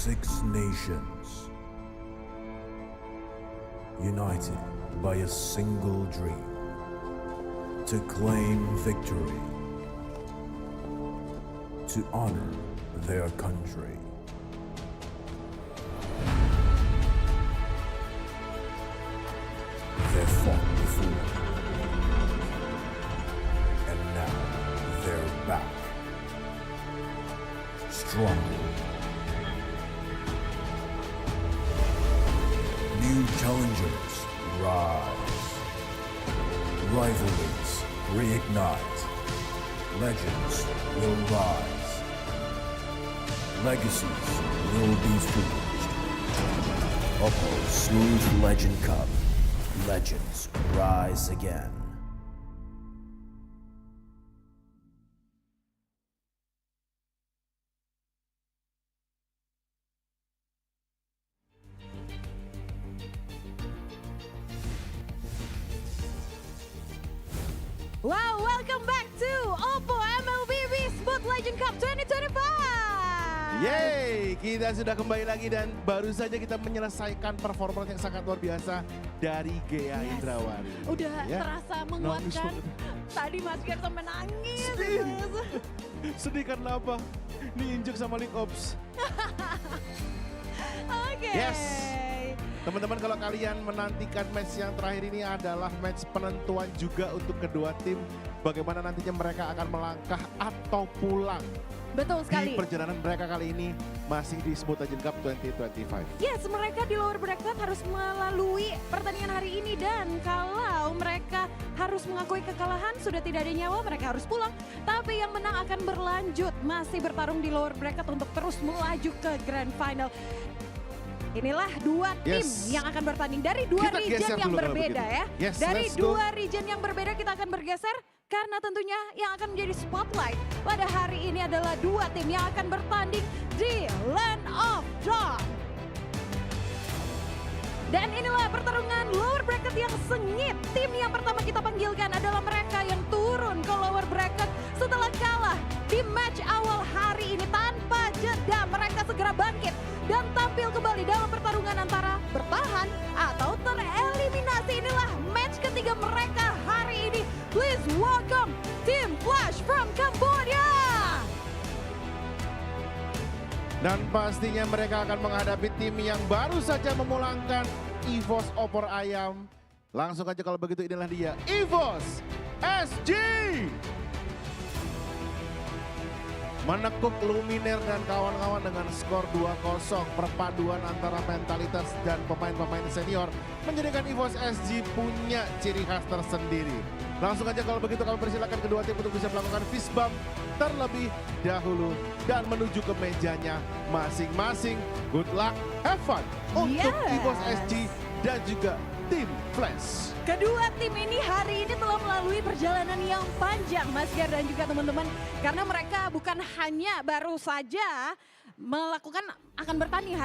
6 nations, united by a single dream, to claim victory, to honor their country. They fought before, and now they're back, stronger. New challengers rise. Rivalries reignite. Legends will rise. Legacies will be forged. OPPO Smooth Legend Cup. Legends rise again. Wow, welcome back to OPPO MLBB Smooth Legend Cup 2025. Yeay, kita sudah kembali lagi dan baru saja kita menyelesaikan performance yang sangat luar biasa dari Gea Indrawari. Udah Ya. terasa Nangis menguatkan. banget. Tadi Mas Ger sampai nangis. Sedih. Sedih karena apa? Diinjek sama Link Ops. Oke. Yes. Teman-teman, kalau kalian menantikan match yang terakhir ini adalah match penentuan juga untuk kedua tim. Bagaimana nantinya mereka akan melangkah atau pulang. Betul sekali. Di perjalanan mereka kali ini masih di Smooth Legend Cup 2025. Yes, mereka di lower bracket harus melalui pertandingan hari ini. Dan kalau mereka harus mengakui kekalahan, sudah tidak ada nyawa, mereka harus pulang. Tapi yang menang akan berlanjut, masih bertarung di lower bracket untuk terus melaju ke grand final. Inilah dua tim yang akan bertanding dari dua Kita region geser yang dulu kalau berbeda begitu. ya. Yes, Dari let's go. dua region yang berbeda kita akan bergeser karena tentunya yang akan menjadi spotlight pada hari ini adalah dua tim yang akan bertanding di Land of Dawn. Dan inilah pertarungan lower bracket yang sengit. Tim yang pertama kita panggilkan adalah mereka yang turun ke lower bracket setelah kalah di match awal hari ini tanpa jeda. Mereka segera bangkit dan tampil kembali dalam pertarungan antara bertahan atau tereliminasi. Inilah match ketiga mereka hari ini. Please welcome Team Flash from Cambodia. Dan pastinya mereka akan menghadapi tim yang baru saja memulangkan EVOS opor ayam. Langsung aja kalau begitu, inilah dia EVOS SG. Menekuk Luminaire dan kawan-kawan dengan skor 2-0. Perpaduan antara mentalitas dan pemain-pemain senior menjadikan EVOS SG punya ciri khas tersendiri. Langsung aja kalau begitu kami persilakan kedua tim untuk bisa melakukan fist bump terlebih dahulu dan menuju ke mejanya masing-masing. Good luck, have fun untuk EVOS SG dan juga tim Flash. Kedua tim ini hari ini telah melalui perjalanan yang panjang, Mas Gar dan juga teman-teman. Karena mereka bukan hanya baru saja akan bertanding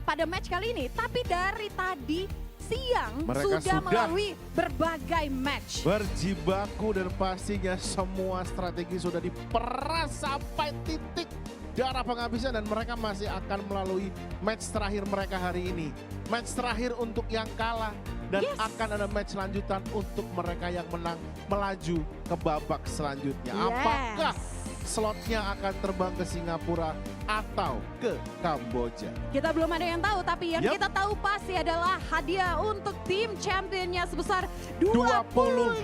pada match kali ini, tapi dari tadi siang mereka sudah melalui berbagai match. Berjibaku dan pastinya semua strategi sudah diperas sampai titik darah penghabisan dan mereka masih akan melalui match terakhir mereka hari ini. Match terakhir untuk yang kalah dan akan ada match lanjutan untuk mereka yang menang melaju ke babak selanjutnya. Apakah slotnya akan terbang ke Singapura atau ke Kamboja? Kita belum ada yang tahu, tapi yang kita tahu pasti adalah hadiah untuk tim championnya sebesar 25.000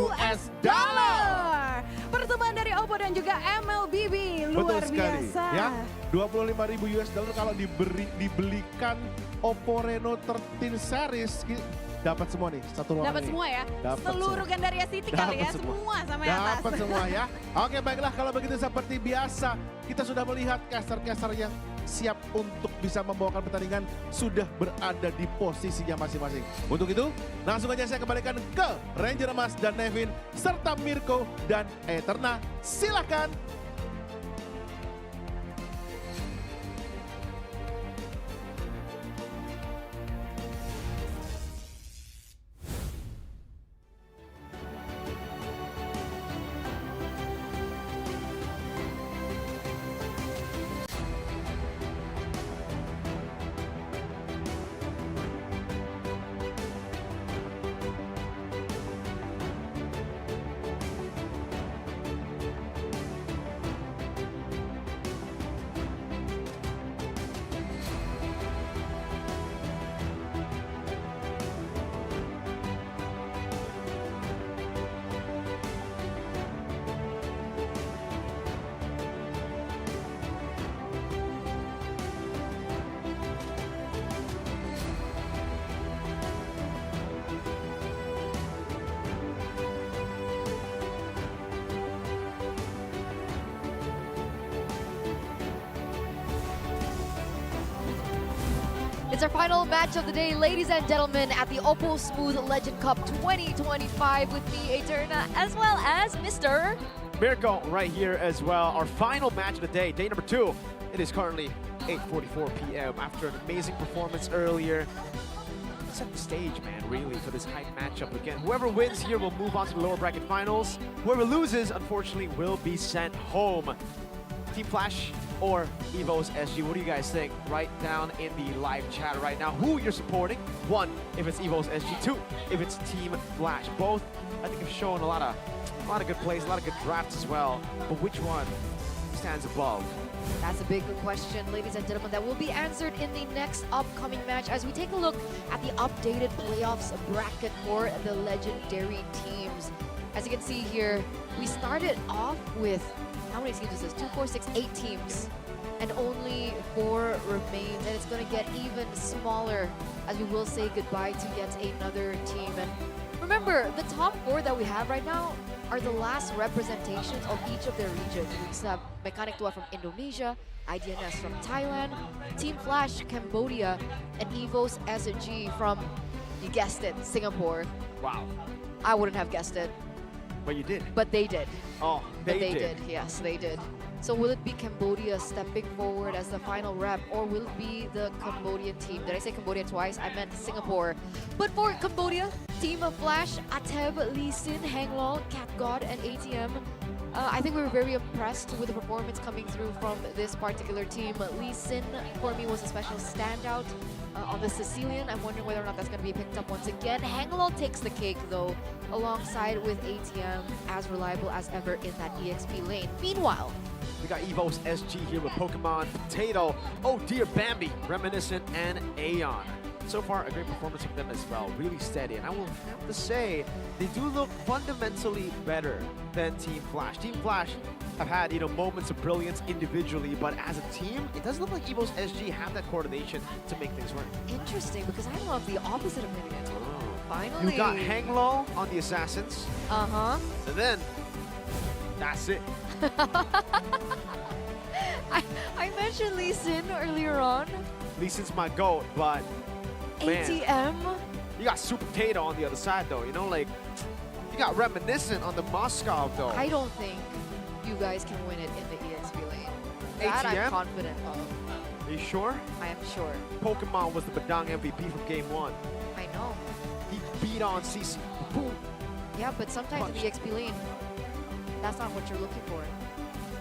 US dollar. Persembahan dari OPPO dan juga MLBB, luar biasa. Ya, 25.000 US dollar kalau dibelikan OPPO Reno 13 series dapat semua nih, satu ruangan. Dapat semua ya. Dapet seluruh semua. Gandaria City kali ya, semua sampai atas. Dapat semua ya. Oke, baiklah kalau begitu seperti biasa kita sudah melihat caster-caster yang siap untuk bisa membawakan pertandingan sudah berada di posisinya masing-masing. Untuk itu, langsung aja saya kembalikan ke Ranger Emas dan Nevin serta Mirko dan Eterna. Silahkan. It's our final match of the day, ladies and gentlemen, at the OPPO Smooth Legend Cup 2025 with me, Eterna, as well as Mr. Mirko right here as well. Our final match of the day, day number 2. It is currently 8:44 p.m. after an amazing performance earlier. Set the stage, man, really, for this hype matchup again. Whoever wins here will move on to the lower bracket finals. Whoever loses, unfortunately, will be sent home. Team Flash or EVOS SG, what do you guys think? Write down in the live chat right now who you're supporting. 1, if it's EVOS SG. 2, if it's Team Flash. Both, I think, have shown a lot of good plays, a lot of good drafts as well. But which one stands above? That's a big question, ladies and gentlemen, that will be answered in the next upcoming match as we take a look at the updated playoffs bracket for the legendary teams. As you can see here, we started off with, how many teams is this? 2, 4, 6, 8 teams. And only 4 remain. And it's going to get even smaller as we will say goodbye to yet another team. And remember, the top 4 that we have right now are the last representations of each of their regions. We just have Mechanic Tua from Indonesia, IDNS from Thailand, Team Flash, Cambodia, and EVOS SG from, you guessed it, Singapore. Wow. I wouldn't have guessed it. But you did. But they did. Oh, they did. Yes, they did. So will it be Cambodia stepping forward as the final rep, or will it be the Cambodian team? Did I say Cambodia twice? I meant Singapore. But for Cambodia, Team of Flash, Ateb, Lee Sin, Hanglol, Cat God, and ATM. I think we were very impressed with the performance coming through from this particular team. Lee Sin, for me, was a special standout on the Sicilian. I'm wondering whether or not that's going to be picked up once again. Hanglol takes the cake, though, alongside with ATM, as reliable as ever in that EXP lane. Meanwhile, we got EVOS SG here with Pokemon, Potato, Oh Dear Bambi, Reminiscent, and Aeon. So far, a great performance from them as well. Really steady. And I will have to say, they do look fundamentally better than Team Flash. Team Flash have had, moments of brilliance individually, but as a team, it does look like EVOS SG have that coordination to make things work. Interesting, because I love the opposite of it. Finally. You got Hanglol on the Assassins. Uh-huh. And then, that's it. I mentioned Lee Sin earlier on. Lee Sin's my GOAT, but man, ATM. You got Super Potato on the other side, though. You got Reminiscent on the Moscow, though. I don't think you guys can win it in the EXP lane. That ATM? I'm confident of. Are you sure? I am sure. Pokemon was the Badang MVP from Game 1. I know. He beat on CC. Boom. Yeah, but sometimes in the EXP lane, that's not what you're looking for.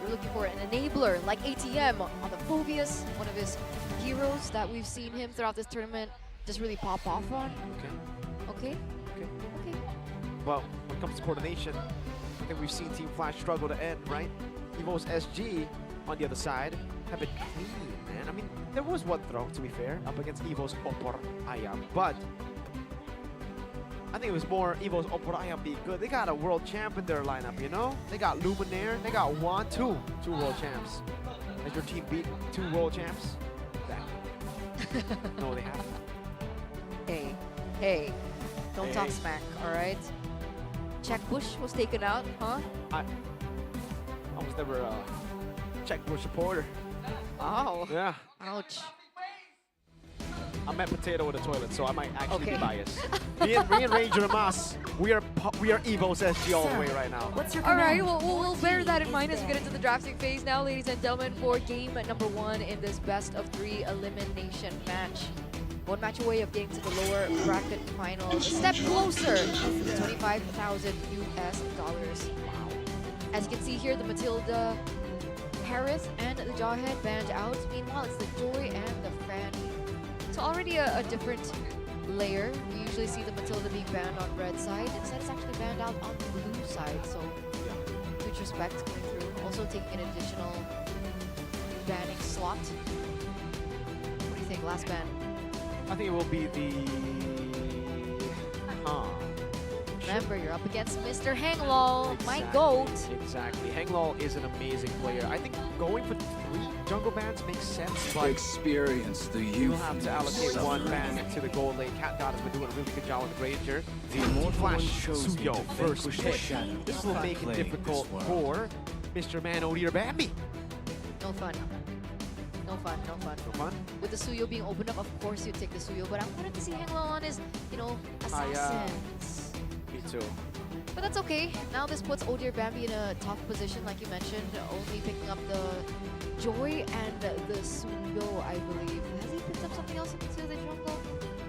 You're looking for an enabler like ATM on the Phobius, one of his heroes that we've seen him throughout this tournament just really pop off on. Okay? Well, when it comes to coordination, I think we've seen Team Flash struggle to end, right? EVOS SG on the other side have been clean, man. I mean, there was one throw, to be fair, up against EVOS Opor Ayam, but I think it was more EVOS Opor Ayam being good. They got a world champ in their lineup, They got Luminaire, they got Juan, two world champs. Has your team beat 2 world champs? No, they haven't. Hey, don't talk smack, all right? Check Bush was taken out, huh? I was never a Check Bush supporter. Oh. Yeah. Ouch. I met Potato in the toilet, so I might actually be biased. Me and Ranger and Mas, we are EVOS SG all the way right now. All right, we'll bear that in mind as we get into the drafting phase now, ladies and gentlemen, for game number 1 in this best of 3 elimination match. 1 match away of getting to the lower bracket finals. A step closer to 25,000 US dollars. Wow. As you can see here, the Matilda, Harris, and the Jawhead banned out. Meanwhile, it's the Joy and the Fanny. So already a different layer. We usually see the Matilda being banned on red side. Instead, it's actually banned out on the blue side. So, huge respect coming through. Also taking an additional banning slot. What do you think? Last ban? I think it will be the... Remember, you're up against Mr. Hanglol, my GOAT. Exactly. Hanglol is an amazing player. I think going for 3 jungle bans makes sense, but experience the you'll have to allocate 1 ban to the gold lane. Cat God has been doing a really good job on the Ranger. The Flash Suyo first pick. This will make it difficult for Mr. Man Oh Dear Bambi. No fun. No fun, no fun. No fun? With the Suyo being opened up, of course you take the Suyo, but I wanted to see Hangwell on his, you know, assassins. Me too. But that's okay. Now this puts Oh Dear Bambi in a tough position, like you mentioned, only picking up the Joy and the Suyo, I believe. Has he picked up something else into the jungle?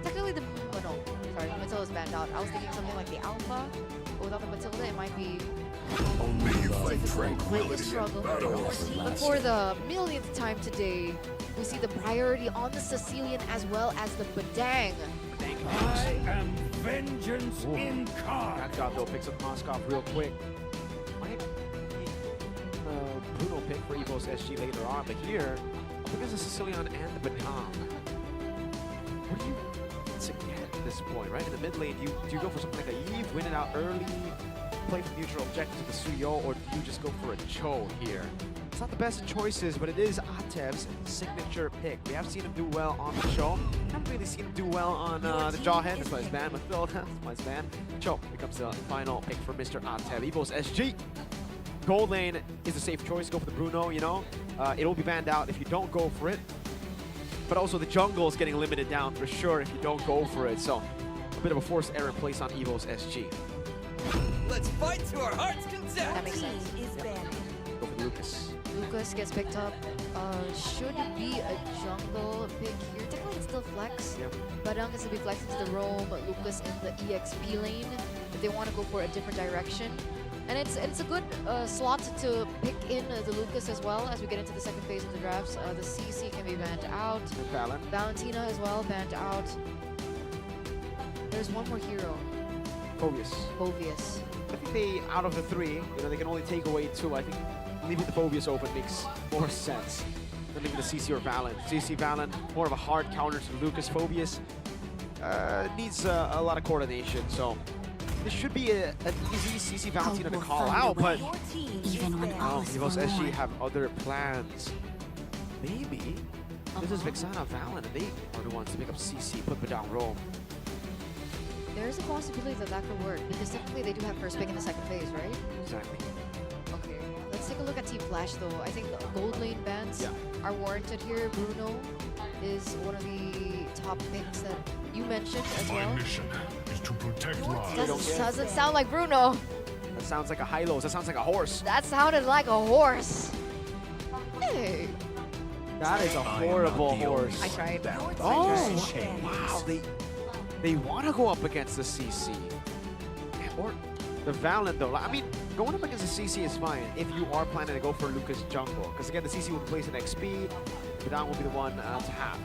Technically the... Oh no, sorry, Matilda's banned out. I was thinking something like the Alpha. But without the Matilda, it might be... Only you find a tranquility struggle. in battle. But for the millionth time today, we see the priority on the Sicilian as well as the Badang. I am vengeance incarnate. That job though picks up Moskov real quick. Might be Bruno pick for EVO's SG later on, but here, up against the Sicilian and the Badang. What do you get at this point, right? In the mid lane, do you go for something like a Eve, win it out early, play for neutral objective to the Suyo, or do you just go for a Cho here? It's not the best of choices, but it is Atev's signature pick. We have seen him do well on the Cho. Haven't really seen him do well on the Jawhead. That's why he's banned. Mathilda, that's why he's banned. Cho becomes the final pick for Mr. Atev. EVO's SG. Gold lane is a safe choice. Go for the Bruno, you know. It will be banned out if you don't go for it. But also the jungle is getting limited down for sure if you don't go for it. So a bit of a forced error place on EVO's SG. Let's fight to our heart's content. That makes sense. Go for Lucas. Lucas gets picked up. Should be a jungle pick here. Technically it's still flex. Yep. Badang is to be flexed into the roam. Lucas in the EXP lane if they want to go for a different direction. And it's a good slot to pick in the Lucas as well as we get into the second phase of the drafts. The CC can be banned out. Valentina as well banned out. There's one more hero. Phoveus. I think they, out of the three, you know, they can only take away two. I think leaving the Phoveus open makes more sense than leaving the CC or Valen. CC Valen, more of a hard counter to Lucas. Phoveus needs a lot of coordination, so this should be an easy CC Valentina to call out, but EVO's SG have other plans. Maybe this is Vexana Valen, and they are the ones to pick up CC, put Badang roam. There's a possibility that that could work because technically they do have first pick in the second phase, right? Exactly. Okay, let's take a look at Team Flash though. I think the gold lane bans are warranted here. Bruno is one of the top picks that you mentioned as well. My mission is to protect lives. Doesn't sound like Bruno. That sounds like a Hylos. That sounds like a horse. That sounded like a horse. Hey. That is a horrible horse. I tried. Oh, wow. They want to go up against the CC. Or the Valen, though. I mean, going up against the CC is fine if you are planning to go for Lucas jungle. Because again, the CC will place an XP. Badang will be the one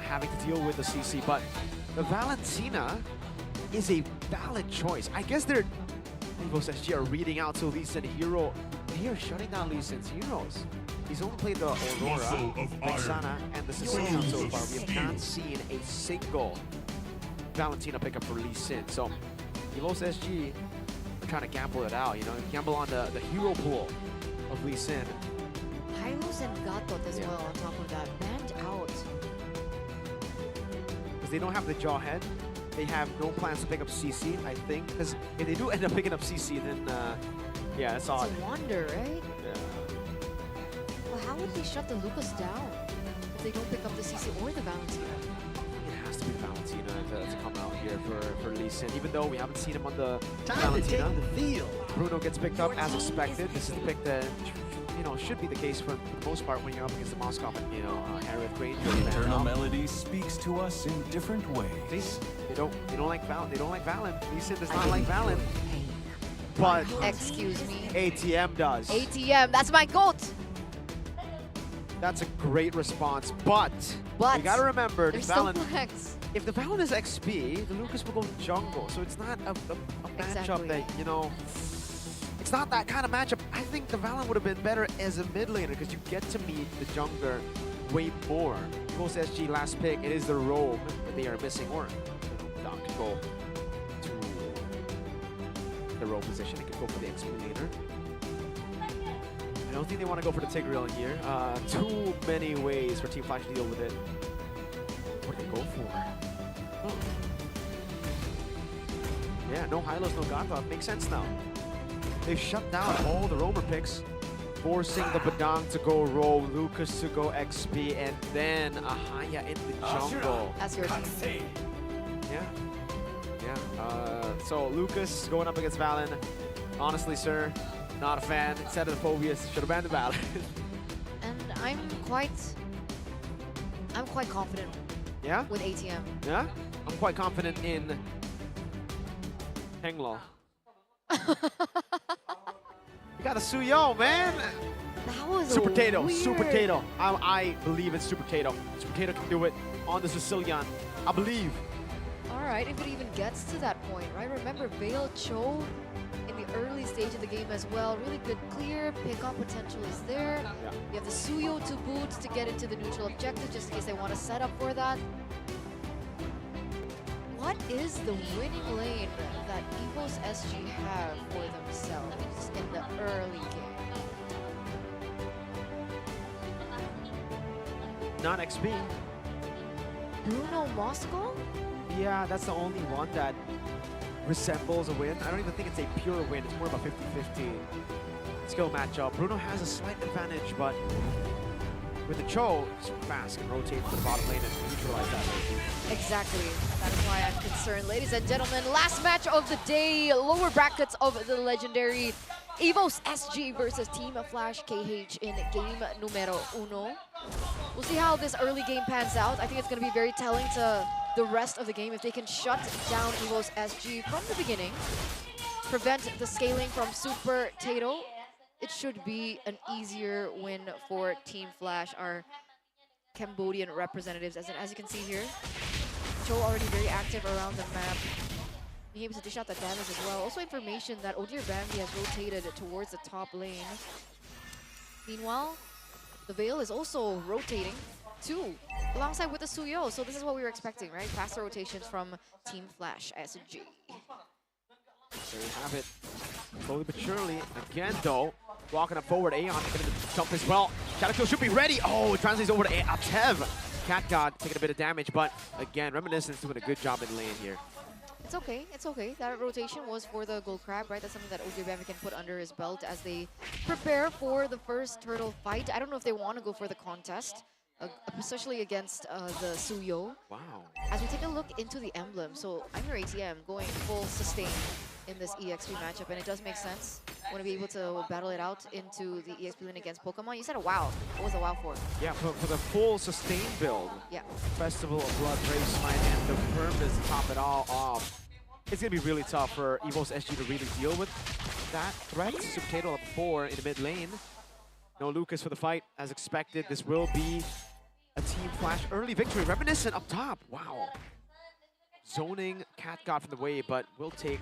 having to deal with the CC. But the Valentina is a valid choice. I guess they're EVO's SG are reading out to Lee Sin hero. They are shutting down Lee Sin's heroes. He's only played the Aurora, Vexana, and the Sicilian so far. We have not seen a single Valentina pickup for Lee Sin. So EVO's SG are trying to gamble it out, you know, gamble on the hero pool of Lee Sin. Hylos and Gatot as well on top of that. Banned out. Because they don't have the Jawhead. They have no plans to pick up CC, I think. Because if they do end up picking up CC, then yeah, it's odd. It's a wonder, right? Yeah. Well, how would they shut the Lucas down if they don't pick up the CC or the Valentina? It has to be Valentina to come out here for Lee Sin, even though we haven't seen him on the Valentina. Bruno gets picked up as expected. This is the pick that, you know, should be the case for the most part when you're up against the Moskov and, you know, Aerith Granger. Eternal Melody speaks to us in different ways. They don't like Valen. They don't like Valen. Lee Sin does not like Valen. But excuse me, ATM does. ATM, that's my goat. That's a great response, but you gotta remember, the Valen, if the Valen is XP, the Lucas will go jungle, so it's not a matchup that, you know, it's not that kind of matchup. I think the Valen would have been better as a mid laner because you get to meet the jungler way more. EVO's SG last pick, it is the roam that they are missing, or Dom can go to the roam position, it can go for the XP laner. I don't think they want to go for the Tigreal here. Too many ways for Team Flash to deal with it. What do they go for? Oh. Yeah, no Hylos, no Gotha. Makes sense now. They've shut down all the roamer picks. Forcing the Badang to go roll, Lucas to go XP, and then Ahaya in the jungle. That's your team. Yeah. So Lucas going up against Valen. Honestly, sir, not a fan. Instead of the Phobias, should have banned the Valen. And I'm quite confident. Yeah? With ATM. Yeah? I'm quite confident in Henglo. You got a Suyo, man! That was Super Tato, weird. Super Tato. I believe in Super Tato. Super Tato can do it on the Sicilian. I believe. Alright, if it even gets to that point, right? Remember, Vale Cho in the early stage of the game as well. Really good clear, pick-up potential is there. Yeah. You have the Suyo to boot to get into the neutral objective, just in case they want to set up for that. What is the winning lane that EVOS SG have for themselves in the early game? Not XP. Bruno Moscow? Yeah, that's the only one that resembles a win. I don't even think it's a pure win. It's more of a 50-50 skill matchup. Bruno has a slight advantage, but with the Cho, super fast, can rotate to the bottom lane and neutralize that. Exactly. That is why I'm concerned. Ladies and gentlemen, last match of the day. Lower brackets of the legendary EVOS SG versus Team Flash KH in game numero uno. We'll see how this early game pans out. I think it's going to be very telling to the rest of the game if they can shut down EVOS SG from the beginning, prevent the scaling from Super Tato. It should be an easier win for Team Flash, our Cambodian representatives. As you can see here, Cho already very active around the map, being able to dish out the damage as well. Also information that Odir Bambi has rotated towards the top lane. Meanwhile, the Veil is also rotating too, alongside with the Suyo. So this is what we were expecting, right? Faster rotations from Team Flash SG. There you have it. Slowly but surely. Again, though, walking up forward. Aeon going to jump as well. Shadow Kill should be ready. Oh, it translates over to Atev. Cat God taking a bit of damage, but again, Reminiscence doing a good job in lane here. It's okay, it's okay. That rotation was for the Gold Crab, right? That's something that Odir Bambi can put under his belt as they prepare for the first turtle fight. I don't know if they want to go for the contest, especially against the Suyo. Wow. As we take a look into the emblem, so I'm your ATM going full sustain in this EXP matchup, and it does make sense. Want to be able to battle it out into the EXP lane against Pokemon. You said a WoW. What was a WoW for? Yeah, for the full sustain build. Yeah. Festival of Blood, Brave Smite, and the Permis to top it all off. It's going to be really tough for EVOS SG to really deal with that threat. Super Tato level 4 in the mid lane. No Lucas for the fight, as expected. This will be a Team Flash early victory. Reminiscent up top. Wow. Zoning Cat God from the way, but will take...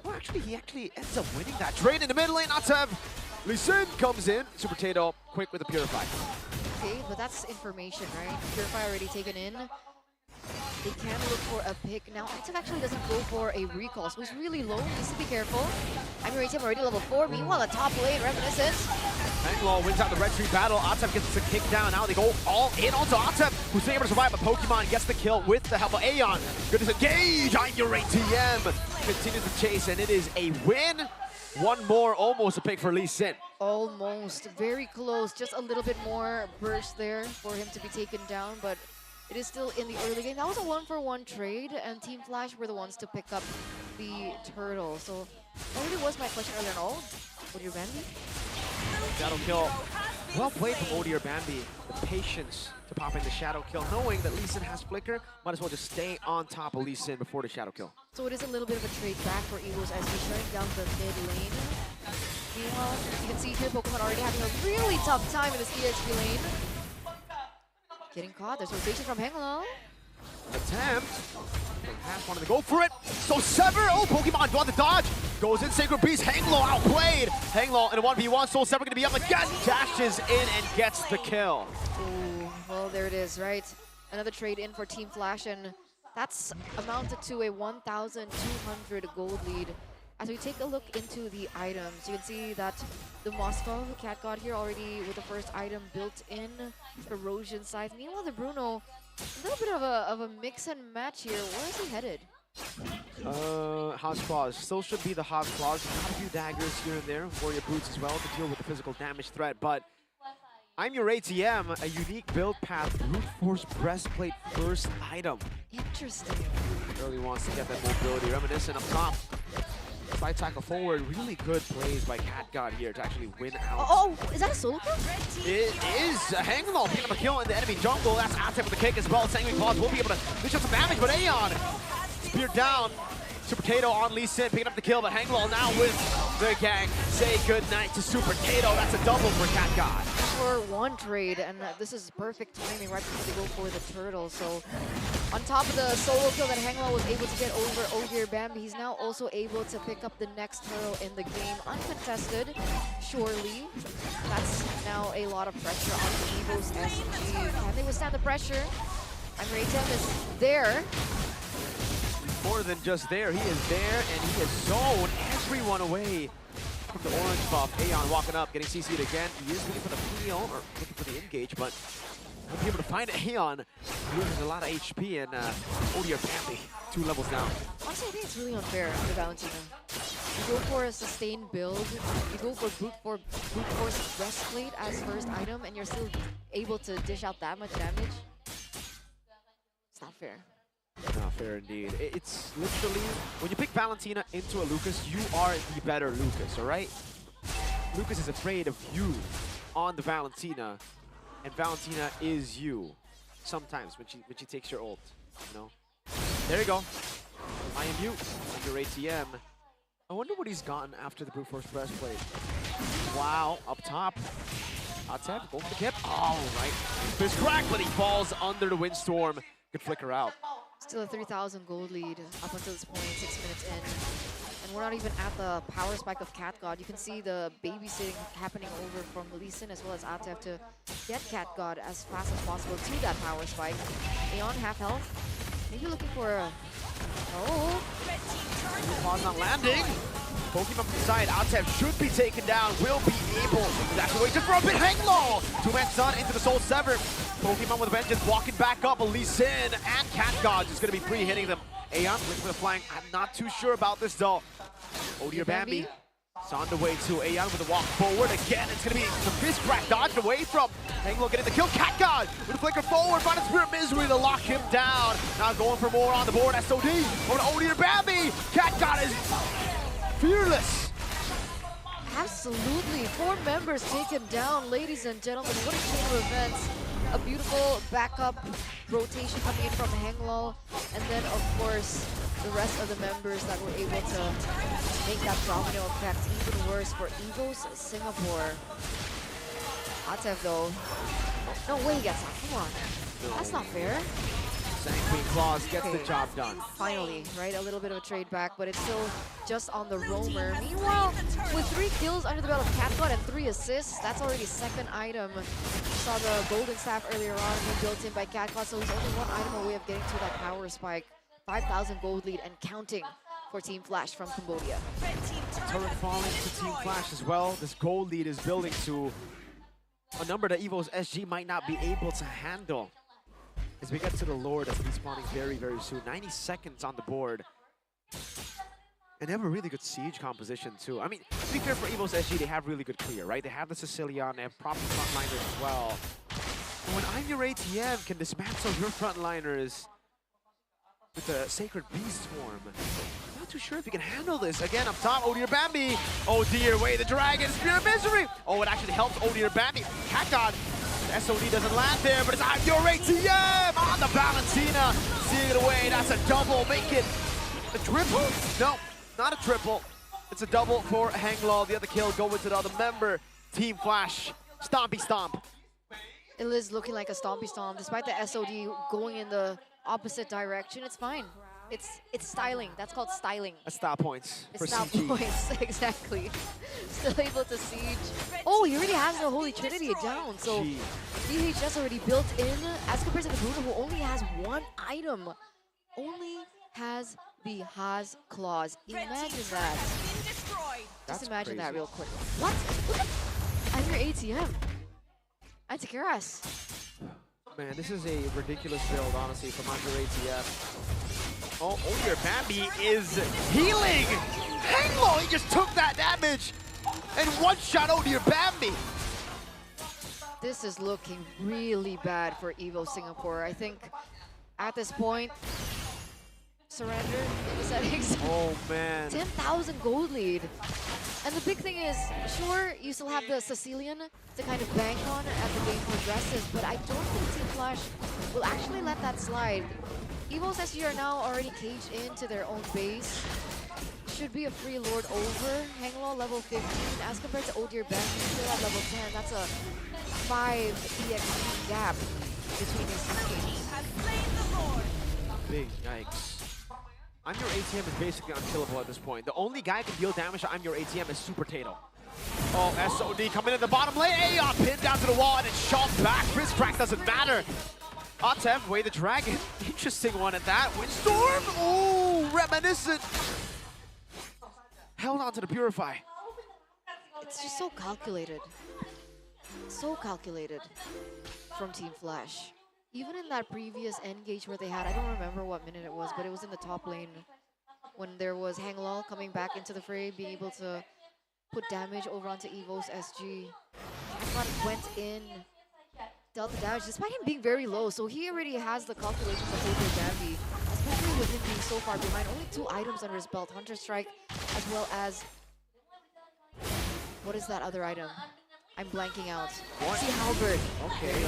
Well, actually, he actually ends up winning that trade in the mid lane. Atev. Lee Sin comes in. Super Tato quick with a Purify. Okay, but that's information, right? Purify already taken in. They can look for a pick. Now, Atev actually doesn't go for a recall, so he's really low. Needs to be careful. I'm your ATM already level 4. Meanwhile, the top lane, Reminiscence. Henglo wins out the red tree battle. Atev gets the kick down. Now they go all in onto Atev, who's able to survive, but Pokemon gets the kill with the help of Aeon. Good disengage. I'm your ATM. Continues the chase, and it is a win. One more, almost a pick for Lee Sin. Almost. Very close. Just a little bit more burst there for him to be taken down, but it is still in the early game. That was a 1-for-1 trade, and Team Flash were the ones to pick up the turtle. So that really was my question earlier on. Odir Bambi? Shadow kill. Well played from Odir Bambi. The patience to pop in the shadow kill, knowing that Lee Sin has flicker. Might as well just stay on top of Lee Sin before the shadow kill. So it is a little bit of a trade back for Eagles as he's shutting down the mid lane. Meanwhile, you can see here Pokemon already having a really tough time in this EXP lane. Getting caught. There's rotation from Henglo. Attempt. Half wanted to go for it. So Sever. Oh, Pokemon on the dodge. Goes in Sacred Beast. Henglo outplayed. Henglo in a 1v1. Soul Sever going to be up again. Dashes in and gets the kill. Ooh, well, there it is, right? Another trade in for Team Flash, and that's amounted to a 1,200 gold lead. As we take a look into the items, you can see that the Moscow Cat God here already with the first item built in, Erosion Scythe. Meanwhile, the Bruno, a little bit of a mix and match here. Where is he headed? House Claws. Still should be the House Claws. You have a few daggers here and there. Warrior Boots as well to deal with the physical damage threat. But I'm your ATM, a unique build path, brute force breastplate first item. Interesting. Really wants to get that mobility. Reminiscent up top. Side tackle forward. Really good plays by Cat God here to actually win out. Oh, is that a solo kill? It is a Hanglaw picking up a kill in the enemy jungle. That's Atep with the kick as well. Sanguine Claws will be able to dish out some damage, but Aeon speared down. Super Tato on Lee Sin picking up the kill, but Hanglaw now with the gang. Say goodnight to Super Tato. That's a double for Cat God. For one trade, and this is perfect timing right before they go for the turtle. So on top of the solo kill that Hanglaw was able to get over Ogier Bambi, he's now also able to pick up the next turtle in the game uncontested. Surely, that's now a lot of pressure on Evo's SG. Can they withstand the pressure? I'm Raytem is there. More than just there, he is there, and he has zoned everyone away from the orange buff. Aeon walking up, getting CC'd again. He is looking for the peel, or looking for the engage, but won't be able to find Aeon. Losing a lot of HP, and Ogier Bambi 2 levels down. Honestly, I think it's really unfair under Valentina. You go for a sustained build, you go for brute force breastplate as first item, and you're still able to dish out that much damage. It's not fair. Not fair indeed. It's literally, when you pick Valentina into a Lucas, you are the better Lucas, alright? Lucas is afraid of you on the Valentina, and Valentina is you. Sometimes when she takes your ult, you know? There you go. I am you, under ATM. I wonder what he's gotten after the brute force breastplate. Wow, up top. Atep, go for the kip. All right. Fist crack, but he falls under the windstorm. Good flicker out. Still a 3,000 gold lead up until this point, 6 minutes in. And we're not even at the power spike of Cat God. You can see the babysitting happening over from Lee Sin as well as Atef to get Cat God as fast as possible to that power spike. Aeon half health. Maybe looking for a... Oh! Pause not landing. Pokemon from the side. Atef should be taken down. Will be able to dash away just for a bit. Hang low. 2-man stun into the Soul Sever. Pokemon with a vengeance walking back up. Lee Sin and Cat God just going to be pre-hitting them. Aeon looking for the flank. I'm not too sure about this though. Ogier Bambi is on the way to Aeon with a walk forward. Again, it's going to be the fist crack dodged away from Hanglo getting the kill. Cat God with a flicker forward. Find a Spirit Misery to lock him down. Now going for more on the board. SOD over to Ogier Bambi. Cat God is fearless. Absolutely. 4 members take him down. Ladies and gentlemen, what a chain of events. A beautiful backup rotation coming in from Hanglo. And then, of course, the rest of the members that were able to make that domino effect even worse for Eagles Singapore. Atef, though. No way he gets that. Come on. That's not fair. Sanguine Claws gets the job done. Finally, right? A little bit of a trade back, but it's still just on the roamer. Meanwhile, with 3 kills under the belt of Cat God and 3 assists, that's already second item. We saw the golden staff earlier on being built in by Cat God, so he's only 1 item away of getting to that power spike. 5,000 gold lead and counting for Team Flash from Cambodia. Turret falling to Team Flash as well. This gold lead is building to a number that Evo's SG might not be able to handle. As we get to the Lord that's respawning very, very soon. 90 seconds on the board. And they have a really good siege composition too. I mean, to be fair for Evo's SG, they have really good clear, right? They have the Sicilian, they have proper frontliners as well. And when I'm your ATM can dismantle your frontliners with the Sacred Beast Swarm, I'm not too sure if you can handle this. Again, up top, Ogier Bambi. Oh dear, way the dragon, Spirit Misery. Oh, it actually helps Ogier Bambi. Cat God. The SOD doesn't land there, but it's I'm your ATM on the Valentina. Seeing it away, that's a double. Make it a triple? No, not a triple. It's a double for Hanglaw. The other kill going to the other member. Team Flash, stompy stomp. It is looking like a stompy stomp. Despite the SOD going in the opposite direction, it's fine. It's styling. That's called styling. A style points for It's style CG. points, exactly. Still able to siege. Oh, he already has the Holy Trinity down. So DHS already built in, as compared to the Bruno, who only has 1 item. Only has the Haas Claws. Imagine that. Just imagine that real quick. What? Look at I'm your ATM. Anti-Keras. Man, this is a ridiculous build, honestly, from under ATF. Oh, your Bambi is healing! Hanglo, he just took that damage! And one-shot your Bambi! This is looking really bad for Evo Singapore. I think at this point, surrender in the settings. Oh man. 10,000 gold lead. And the big thing is, sure, you still have the Sicilian to kind of bank on as the game progresses, but I don't think Team Flash will actually let that slide. Evo's SG are now already caged into their own base. Should be a free lord over. Hanglaw level 15 as compared to Odir Ben, still at level 10. That's a 5 EXP gap between these two teams. Big yikes. I'm Your ATM is basically unkillable at this point. The only guy who can deal damage to I'm Your ATM is Super Tato. Oh, SOD coming in the bottom lane. Aeon pinned down to the wall and it's shot back. Frizz crack doesn't matter. Atev, Way the Dragon. Interesting one at that. Windstorm. Oh, reminiscent. Held on to the Purify. It's just so calculated. So calculated from Team Flash. Even in that previous engage where they had, I don't remember what minute it was, but it was in the top lane when there was Hanglol coming back into the fray, being able to put damage over onto Evo's SG. Hanglol went in, dealt the damage, despite him being very low, so he already has the calculations of Hojo Bambi, especially with him being so far behind. Only 2 items under his belt, Hunter Strike, as well as... What is that other item? I'm blanking out. See Halberd. Okay.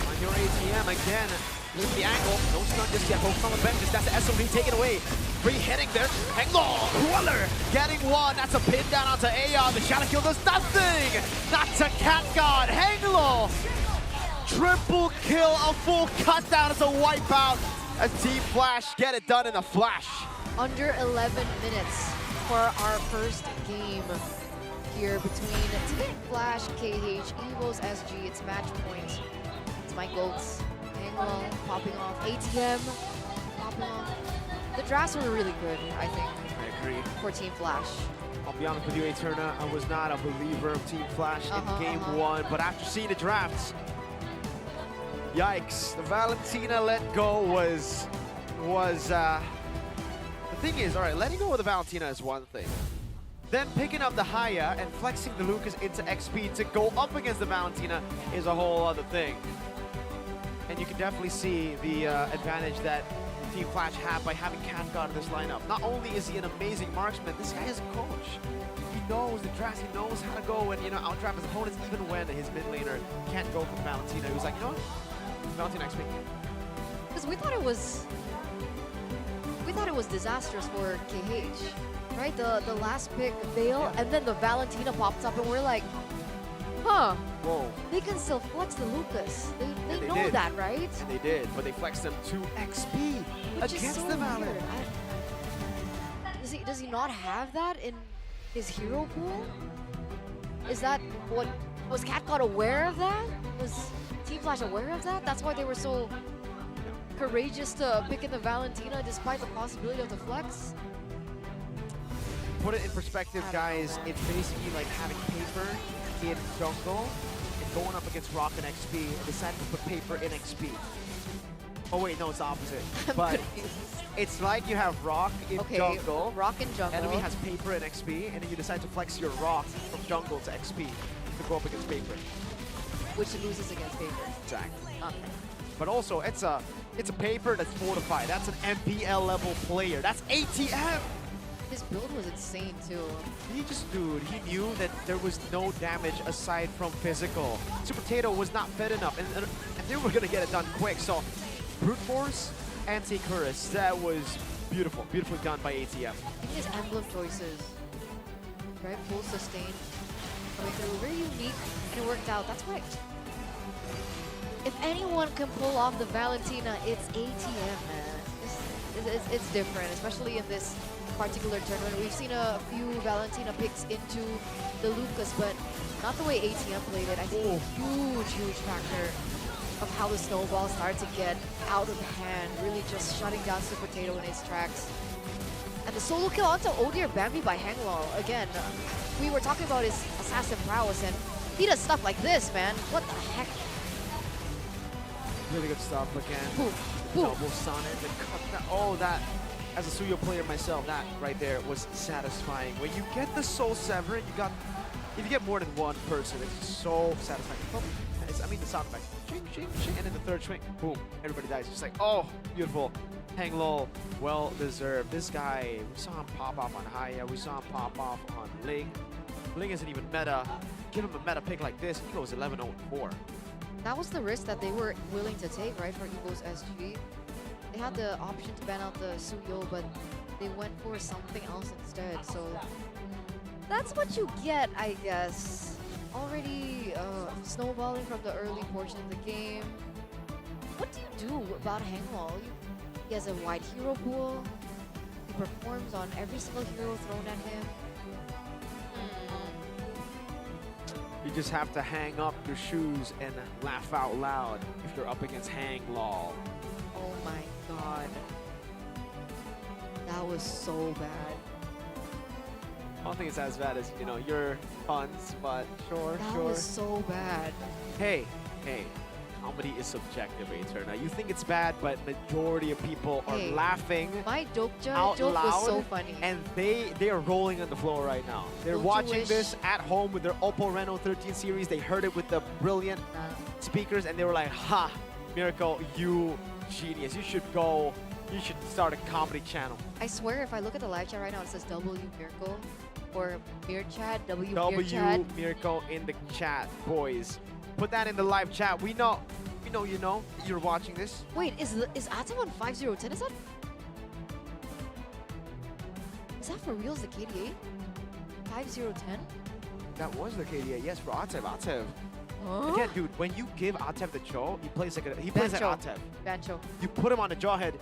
On Your ATM again. With the angle. No stun just yet. Focus on the benches. That's the SOD taken away. Free hitting there. Hanglaw. Queller getting one. That's a pin down onto Aeon. The shadow kill does nothing. That's a cat god. Hanglaw. Triple kill. A full cut down. It's a wipeout. As Team Flash get it done in a flash. Under 11 minutes for our first game here between Team Flash, KH, Evo's SG. It's match point. It's my goats. Hangwell popping off. ATM popping off. The drafts were really good, I think. I agree. For Team Flash. I'll be honest with you, Eterna, I was not a believer of Team Flash in game 1, but after seeing the drafts, yikes. The Valentina let go was the thing is, all right, letting go of the Valentina is one thing. Then picking up the Haya and flexing the Lucas into XP to go up against the Valentina is a whole other thing. And you can definitely see the advantage that Team Flash have by having Cat God in this lineup. Not only is he an amazing marksman, this guy is a coach. He knows the drafts, he knows how to go and outdraft his opponents even when his mid laner can't go for the Valentina. He was like, you know what? Valentina XP. Because we thought it was disastrous for KH. Right, the last pick, Veil, and then the Valentina pops up and we're like, huh, whoa. They can still flex the Lucas. They know that, right? And they did, but they flexed them to XP Which against is so the Valor. Weird. Does he not have that in his hero pool? Is that what, was CatGod aware of that? Was Team Flash aware of that? That's why they were so courageous to pick in the Valentina despite the possibility of the flex? Put it in perspective, guys, it's basically like having paper in jungle and going up against rock and XP and deciding to put paper in XP. Oh wait, no, it's the opposite. But it's like you have rock in jungle. Rock in jungle. Enemy has paper in XP, and then you decide to flex your rock from jungle to XP to go up against paper. Which loses against paper. Exactly. Okay. But also, it's a paper that's fortified. That's an MPL level player. That's ATM. His build was insane too. Dude, he knew that there was no damage aside from physical. Super Tato was not fed enough, and they were gonna get it done quick. So, brute force, anti-Curus, that was beautiful, beautifully done by ATM. His emblem choices, right? Full sustain, coming through, very unique, and it worked out. That's right. If anyone can pull off the Valentina, it's ATM, man. It's different, especially in this particular tournament. We've seen a few Valentina picks into the Lucas, but not the way ATM played it. I think a huge factor of how the snowball started to get out of hand, really just shutting down Super Tato in his tracks. And the solo kill onto Odir Bambi by Hanglol. Again, we were talking about his assassin prowess, and he does stuff like this, man. What the heck? Really good stuff again. Boom, boom. Double Sonic. Oh, that, as a Suyo player myself, that right there was satisfying. When you get the Soul Sever, if you get more than one person, it's so satisfying. I mean, the sound effect. Shing, shing, shing, and then the third swing, boom, everybody dies. Just like, oh, beautiful. Hang low, well deserved. This guy, we saw him pop off on Haya, we saw him pop off on Ling. Ling isn't even meta. Give him a meta pick like this, he goes 11-0-4. That was the risk that they were willing to take, right, for Evo's SG. They had the option to ban out the Suyo, but they went for something else instead. So that's what you get, I guess. Already snowballing from the early portion of the game. What do you do about Hangwall? He has a wide hero pool. He performs on every single hero thrown at him. You just have to hang up your shoes and laugh out loud if you're up against Hang Lol. Oh my god. That was so bad. I don't think it's as bad as, you know, your puns, but sure, That sure. was so bad. Hey, comedy is subjective, Eterna. You think it's bad, but majority of people are Hey, laughing My Dokja out joke loud, was so funny. and they are rolling on the floor right now. They're Don't you watching wish- this at home with their OPPO Reno 13 series. They heard it with the brilliant speakers, and they were like, "Ha, Miracle, you genius! You should go. You should start a comedy channel." I swear, if I look at the live chat right now, it says W Miracle or Mir Chat, W W Mir Chat. Miracle in the chat, boys. Put that in the live chat. We know you know you're watching this. Wait, is Atom on 5010? Is that for real? Is the KDA 5010? That was the KDA. Yes, for Atev. Huh? Again, dude, when you give Atev the jaw, he plays like Bancho. Atev. Bancho. You put him on the jawhead.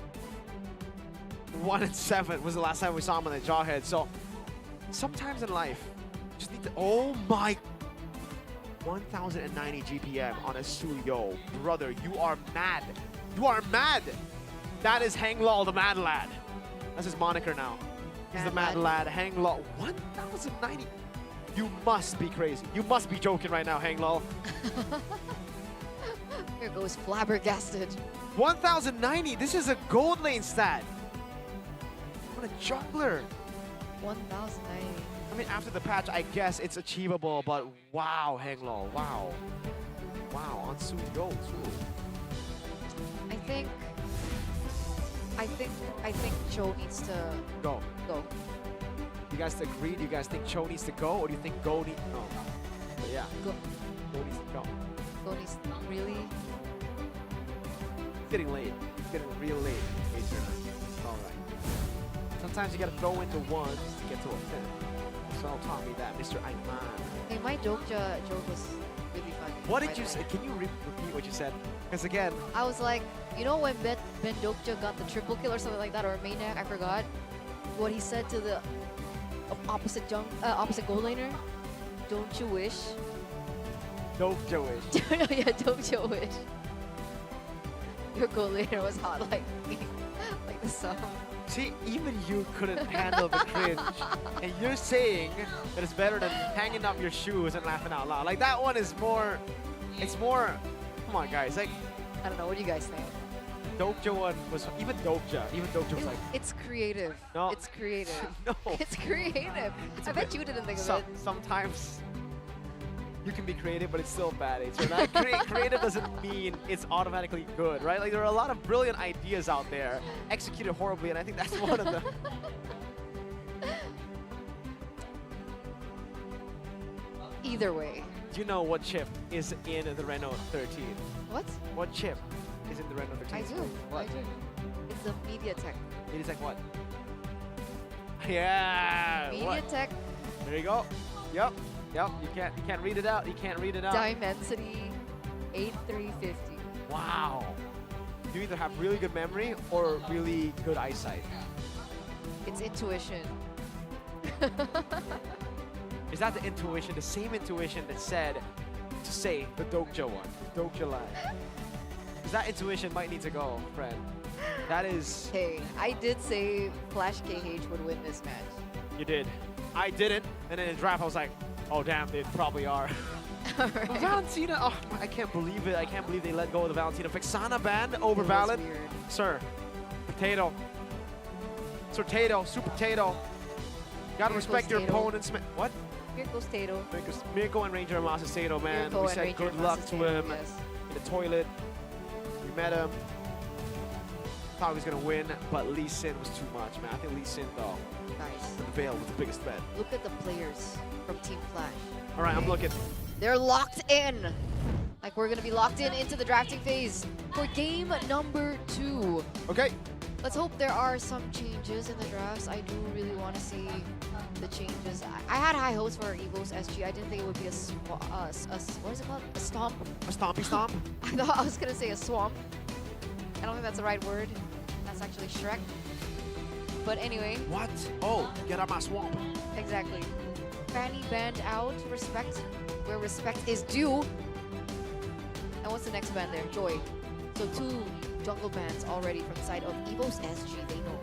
1-7 was the last time we saw him on the jawhead. So sometimes in life, you just need to. Oh my! 1090 GPM on a Suyo. Brother, you are mad. You are mad. That is Hang Lol, the Mad Lad. That's his moniker now. He's the Mad Lad. Hang Lol. 1090. You must be crazy. You must be joking right now, Hang Lol. Here goes flabbergasted. 1090. This is a gold lane stat. What a juggler. 1090. I mean, after the patch, I guess it's achievable, but wow, Hang Lol. Wow. Wow, on Suyo too. I think Cho needs to Go. go. You guys agree? Do you guys think Cho needs to go, or do you think Go needs to go? But yeah, Go. Go needs to go. Go needs to really. It's getting late. It's getting real late. All right. Sometimes you gotta throw into ones to get to a 10. So taught me that, Mr. Ayman. Hey, my Dokja joke was really funny. What by did you the say? way. Can you repeat what you said? Because again, I was like, you know when Ben Dokja got the triple kill or something like that, or Maniac, I forgot what he said to the opposite goal laner. Don't you wish? Dokja wish. Yeah, don't you wish? Your goal laner was hot like me, like the song. See, even you couldn't handle the cringe. And you're saying that it's better than hanging up your shoes and laughing out loud. Like, that one is more, it's more, come on, guys. Like, I don't know, what do you guys think? Dokja one was, even Dokja was like, It's creative. No. It's creative. no. It's creative. I bet you didn't think of it. Sometimes you can be creative, but it's still bad. Creative doesn't mean it's automatically good, right? Like, there are a lot of brilliant ideas out there, executed horribly, and I think that's one of them. Either way. Do you know what chip is in the Reno 13? What? What chip is in the Reno 13? I do. What? I do. It's the MediaTek. MediaTek what? Yeah. What? MediaTek There you go. Yep. You can't read it out. You can't read it out. Dimensity 8350. Wow. You either have really good memory or really good eyesight. It's intuition. Is that the intuition, the same intuition that said to say the Dokja one, Dokja line? Because that intuition might need to go, friend. That is... Hey, I did say Flash KH would win this match. You did. I didn't. And then in draft, I was like, oh, damn, they probably are. Valentina, oh, I can't believe it. I can't believe they let go of the Valentina. Vexana ban over Valen. Sir, potato. Sortato, super potato. Gotta respect your opponents, man. What? Here goes Tato. Mirko and Ranger Amasa's Tato, man. Mirko We and said Ranger good luck Amasa's to Tato, him yes. in the toilet. We met him. Thought he was gonna win, but Lee Sin was too much, man. I think Lee Sin, though, Guys, the Veil was the biggest threat. look at the players from Team Flash. All right, I'm looking. They're locked in. Like we're gonna be locked in into the drafting phase for game number 2. Okay. Let's hope there are some changes in the drafts. I do really want to see the changes. I had high hopes for Evo's SG. I didn't think it would be what is it called? A stomp? A stompy stomp? I thought I was gonna say a swamp. I don't think that's the right word. That's actually Shrek. But anyway. What? Oh, get out my swamp. Exactly. Fanny banned out. Respect where respect is due. And what's the next ban there? Joy. So 2 jungle bans already from the side of Evo's SG. They know.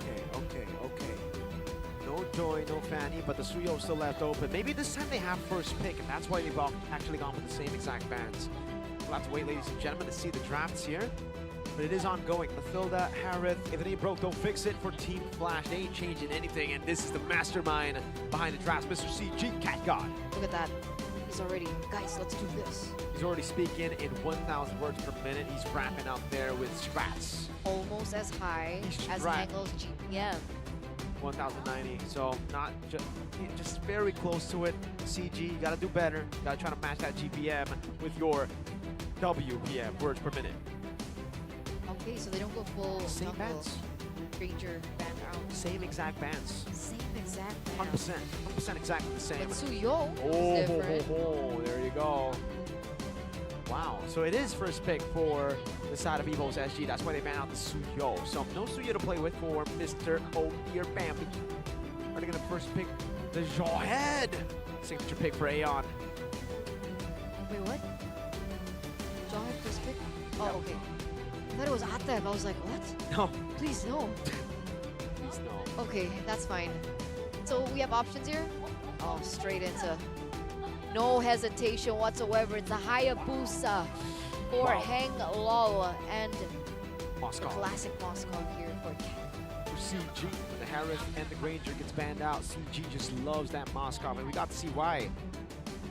Okay. No Joy, no Fanny, but the Suyo still left open. Maybe this time they have first pick, and that's why they've actually gone with the same exact bans. We'll have to wait, ladies and gentlemen, to see the drafts here. But it is ongoing. Mathilda, Harith, if it ain't broke, don't fix it for Team Flash. They ain't changing anything, and this is the mastermind behind the drafts, Mr. CG, Cat God. Look at that. He's already, guys, let's do this. He's already speaking in 1,000 words per minute. He's rapping out there with strats. Almost as high as right. Angel's GPM. 1,090, so not just very close to it. CG, you gotta do better. You gotta try to match that GPM with your WPM, words per minute. Okay, so they don't go full Same jungle. bans. Ranger banned out. Same exact bans. Same exact 100%, 100% exactly the same. But Suyo Oh, is different. there you go. Wow, so it is first pick for the side of Evo's SG. That's why they ban out the Suyo. So no Suyo to play with for Mr. O Dear Bambi. Are they gonna first pick the Jawhead? Signature pick for Aeon. Wait, what? Jawhead first pick? Oh, okay. I thought it was Ateb. I was like, what? No. Please, no. Please, no. Okay, that's fine. So we have options here? Oh, straight into no hesitation whatsoever. It's a Hayabusa for Hang Lol and Moscow. the classic Moscow here for CG, the Harith and the Granger gets banned out. CG just loves that Moscow, and we got to see why.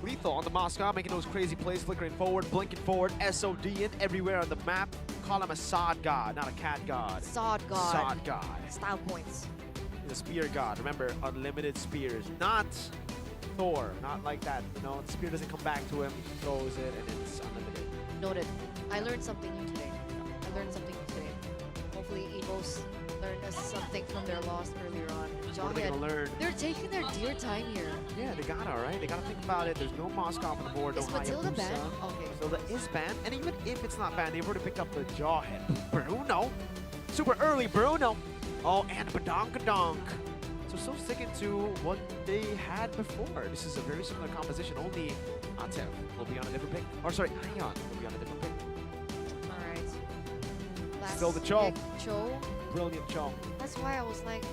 Lethal on the Moscow, making those crazy plays, flickering forward, blinking forward, SOD-ing everywhere on the map. Call him a Sod God, not a Cat God. Sod God. Sod God. Style points. The Spear God. Remember, unlimited spears. Not Thor, not like that. You know, the spear doesn't come back to him, he throws it, and it's unlimited. Noted. I learned something new today. Hopefully Evos learned us something from their loss earlier on. What are they gonna learn? They're taking their dear time here. Yeah, they gotta, right? They gotta think about it. There's no Moscow on the board, no Is Matilda Hayabusa. banned? Okay. Matilda is banned, and even if it's not banned, they've already picked up the Jawhead. Bruno! Super early, Bruno! Oh, and Badonkadonk. So still sticking to what they had before. This is a very similar composition, only Atev will be on a different pick. Or sorry, Ion will be on a different pick. Alright. Still the Cho. Cho. Brilliant Cho. That's why I was like,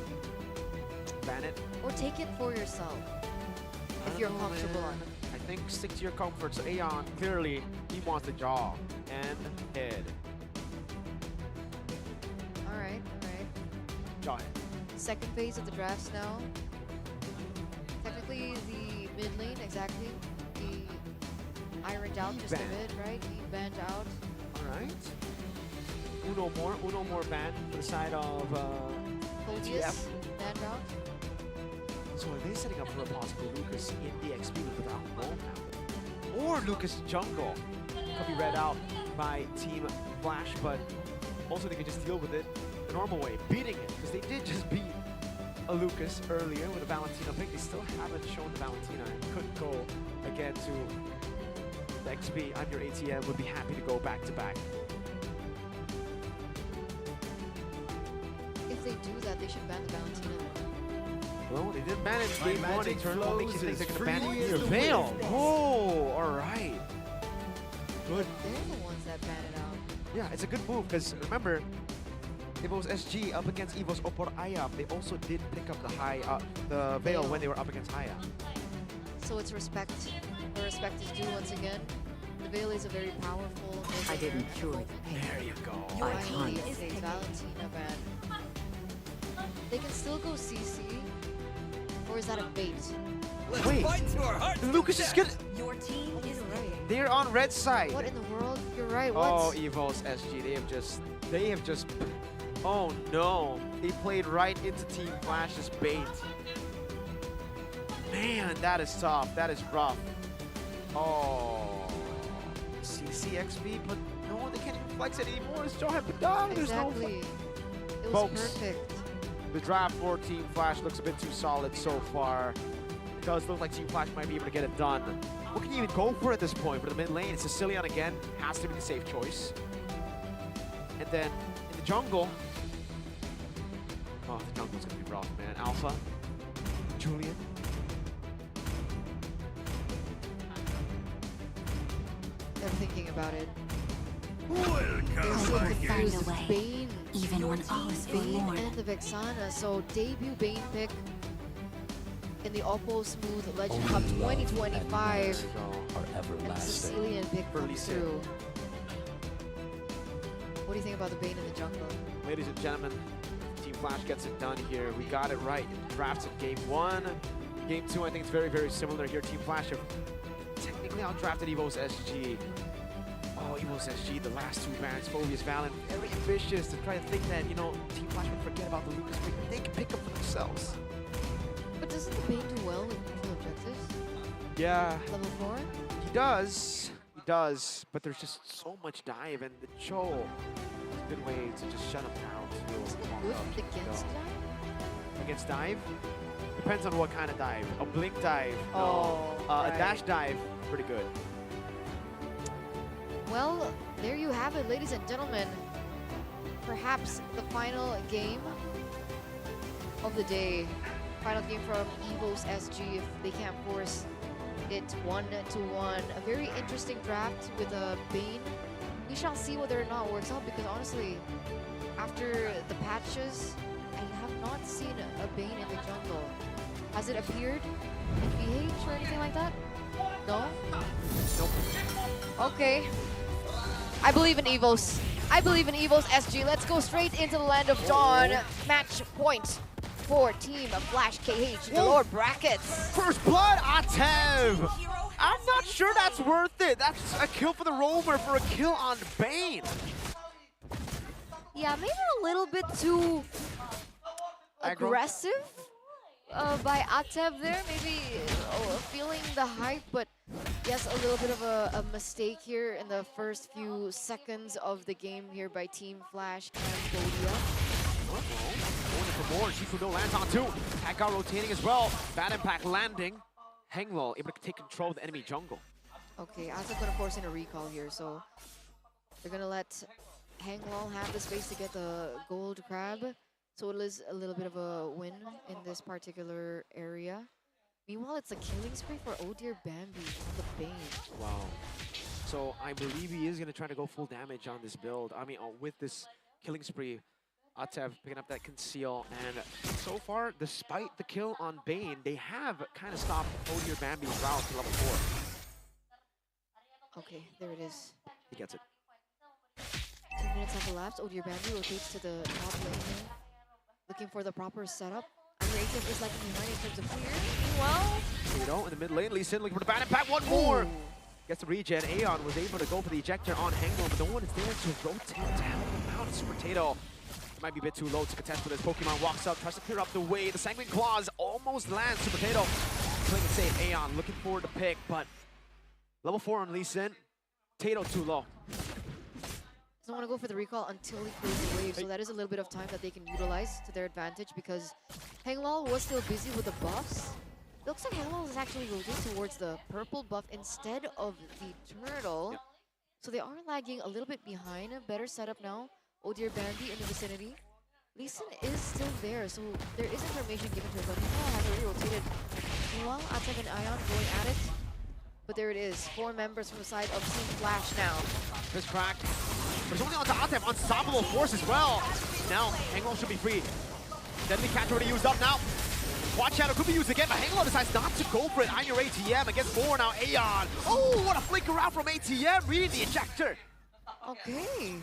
Ban it. or take it for yourself. If you're comfortable on it. I think stick to your comfort. So Aeon, clearly, he wants the jaw and head. Alright. Jawhead. Second phase of the drafts now. Technically the mid lane, exactly. He ironed out just a bit, right? He banned out. Alright. Uno more ban for the side of Podius banned out. So are they setting up for a possible Lucas in the XP without Wolf? Or Lucas Jungle? Could be read out by Team Flash, but also they could just deal with it the normal way, beating it, because they did just beat a Lucas earlier with a Valentina pick. They still haven't shown the Valentina and couldn't go again to the XP. I'm your ATM, would be happy to go back to back. If they do that, they should ban the Valentina. Well, they didn't ban it in game one. magic Turn what makes you think flows they're going to as ban freely it? as the Veil. wind. Oh, all right. Good. They're the ones that ban it out. Yeah, it's a good move because remember, Evo's SG up against Evo's Opor Ayam, they also did pick up the Veil when they were up against Haya. So it's respect where expect to do once again. The Veil is a very powerful. I didn't cure the pain. There you go. Finally, okay, Valentina ban. They can still go CC, or is that a bait? Wait, Lucas is good. Your team is ready. They're on red side. What in the world? You're right. What? Oh, Evo's SG, they have just, oh no. They played right into Team Flash's bait. Man, that is tough. That is rough. Oh, CCXP, but no, they can't even flex it anymore. It's Johan Padang. There's no Exactly. It was Folks, perfect. the draft for Team Flash looks a bit too solid so far. It does look like Team Flash might be able to get it done. What can you even go for at this point? For the mid lane, Sicilian again has to be the safe choice. And then in the jungle, oh, the jungle's gonna be rough, man. Alpha, Julian. They're thinking about it. Welcome So again. confused with Bane, Even when all is Bane forlorn. and the Vexana. So debut Bane pick in the OPPO Smooth Legend Cup 2025. And the Sicilian pick comes through. What do you think about the Bane in the jungle? Ladies and gentlemen, Team Flash gets it done here. We got it right in drafts in Game 1. Game 2, I think it's very, very similar here. Team Flash have technically outdrafted Evo's SG. Oh, Evo's SG, the last two bans, Phobius Valen, very ambitious to try to think that, you know, Team Flash would forget about the Lucas pick. They can pick up for themselves. But doesn't the Bane do well with neutral objectives? Yeah, Level 4? he does. He does, but there's just so much dive, and the Cho is a good way to just shut him down. Isn't it good against that? Against dive? Depends on what kind of dive. A blink dive, no. Oh, A right. dash dive, pretty good. Well, there you have it, ladies and gentlemen. Perhaps the final game of the day. Final game from Evo's SG if they can't force it 1-1. A very interesting draft with a Bane. We shall see whether or not it works out because honestly, after the patches, I have not seen a Bane in the jungle. Has it appeared in BH or anything like that? No? Nope. Okay. I believe in Evos. I believe in Evos SG. Let's go straight into the Land of Dawn. Match point for Team Flash KH in the lower brackets. First blood, Atev! I'm not sure that's worth it. That's a kill for the Roamer for a kill on Bane. Yeah, maybe a little bit too aggressive by Atev there. Maybe feeling the hype, but yes, a little bit of a mistake here in the first few seconds of the game here by Team Flash Cambodia. Going for more. Shifudo lands on two. Hakkar rotating as well. Bad impact landing. Henglol able to take control of the enemy jungle. Okay, Atev gonna force in a recall here, so they're gonna let Henglol have the space to get the gold crab. So it is a little bit of a win in this particular area. Meanwhile, it's a killing spree for Oh Dear Bambi on the Bane. Wow. So I believe he is going to try to go full damage on this build. I mean, with this killing spree, Atev picking up that conceal. And so far, despite the kill on Bane, they have kind of stopped Oh Dear Bambi's route to level 4. Okay, there it is. He gets it. 2 minutes have elapsed. Oh Dear Bambi rotates to the top lane here. Looking for the proper setup. ATF is like behind in terms of clear. Meanwhile, Tato in the mid lane. Lee Sin looking for the bad impact. One more. Gets the regen. Aeon was able to go for the ejector on Henglol, but no one is there to rotate to help him out. Super Tato might be a bit too low to contest with his Pokemon. Walks up, tries to clear up the way. The Sanguine Claws almost lands. Super Tato playing it safe. Aeon looking for the pick, but level 4 on Lee Sin. Tato too low. doesn't want to go for the recall until he clears the wave, so that is a little bit of time that they can utilize to their advantage because Henglol was still busy with the buffs. It looks like Henglol is actually rotating towards the purple buff instead of the turtle. Yep. So they are lagging a little bit behind. A better setup now. Oh Dear Bambi in the vicinity. Lee Sin is still there, so there is information given to him, but Henglol has already rotated. Meanwhile, Atev and Ion going at it. But there it is, 4 members from the side of Team Flash now. This crack. There's only onto Atev, unstoppable force as well. Now, Henglol should be free. Deadly catch already used up now. Watch out, it could be used again, but Hanglo decides not to go for it. I'm your ATM against 4 now, Aeon. Oh, what a flicker out from ATM, reading the ejector. Okay.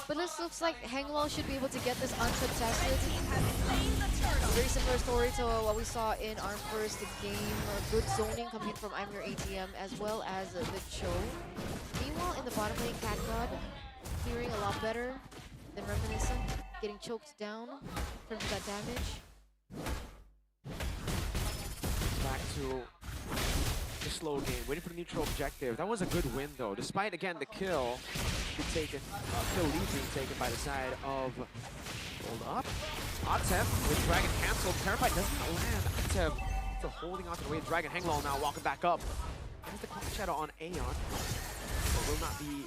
But this looks like Hanglo should be able to get this uncontested. Very similar story to what we saw in our first game. Good zoning coming from I'm Your ATM as well as the Cho. Meanwhile, in the bottom lane, Cat God clearing a lot better than Reminiscent. Getting choked down in terms of that damage. Back to the slow game, waiting for the neutral objective. That was a good win though, despite again the kill being taken, kill lead being taken by the side of. Hold up. Atev with Dragon cancelled. Terrified does not land. Atev still holding on to the way. Dragon Hanglo now walking back up. Has the Cloud Shadow on Aeon. But will not be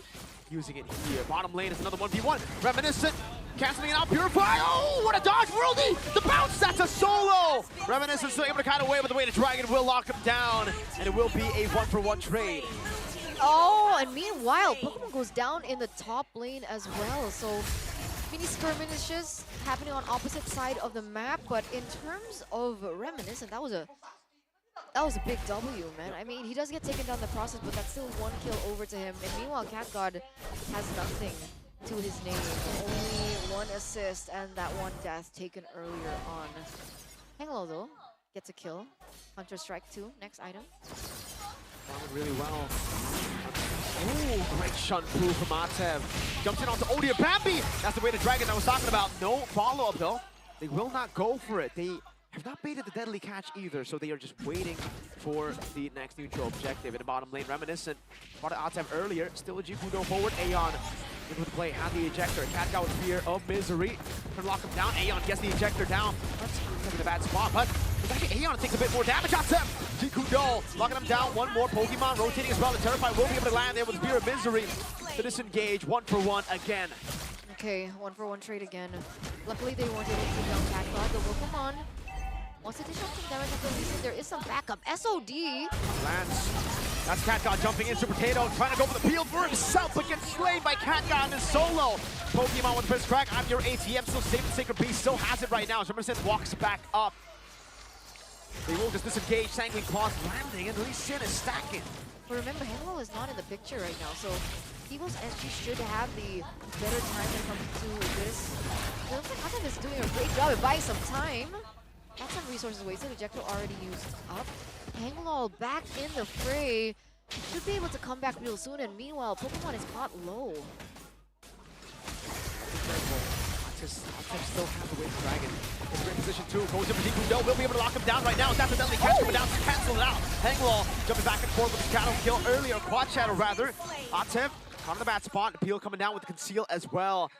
using it here. Bottom lane is another 1v1. Reminiscent canceling it out. Purify. Oh, what a dodge, Worldy! The bounce, that's a solo! Reminiscent still able to kind of away, but the way the Dragon will lock him down. And it will be a 1-for-1 trade. Oh, and meanwhile, Pokemon goes down in the top lane as well. So mini skirmishes happening on opposite side of the map, but in terms of Reminiscent, that was a big W, man. I mean, he does get taken down in the process, but that's still 1 kill over to him. And meanwhile, Cat God has nothing to his name. Only 1 assist and that 1 death taken earlier on. Hanglo, though, gets a kill. Hunter Strike 2, next item. Farming really well. Ooh, great shun through from Atev. Jumps in onto Odia Bambi. That's the way the Dragon I was talking about. No follow-up, though. They will not go for it. They have not baited the deadly catch either, so they are just waiting for the next neutral objective. In the bottom lane, Reminiscent spotted Atev earlier. Still a Jikudo forward. Aeon able to play, had the ejector. Cat got with Fear of Misery. Trying to lock him down. Aeon gets the ejector down. That's in a bad spot, but it's actually Aeon takes a bit more damage. Atev! Jikudo locking him down. 1 more Pokemon rotating as well. The Terrified will be able to land there with Fear of Misery to disengage. 1-for-1 again. Okay, 1-for-1 trade again. Luckily, they weren't able to take down Cat God. The Pokemon wants to dish out some damage after releasing. There is some backup. SOD! Lands. That's Cat God jumping in. Super Potato trying to go for the field for himself, but gets slain by Cat God in his solo. Pokemon with the first crack. I'm your ATM. Still safe and Sacred Beast. Still has it right now. Reminiscent walks back up. They will just disengage. Sanguine Claws landing, and Lee Sin is stacking. But remember, Hanglo is not in the picture right now, so Eagles SG should have the better time when it comes to this. It looks like Atev is doing a great job at buying some time. Got some resources wasted. Ejector already used up. Hanglo back in the fray. Should be able to come back real soon, and meanwhile, Pokemon is caught low. Atev still has the Wave Dragon. In great position too. Goes in for Jikudo. Will be able to lock him down right now. That's a deadly catch coming down to cancel it out. Hanglo jumping back and forth with the Shadow kill earlier. Quad Shadow rather. Atev caught in the bad spot. Peel coming down with the Conceal as well.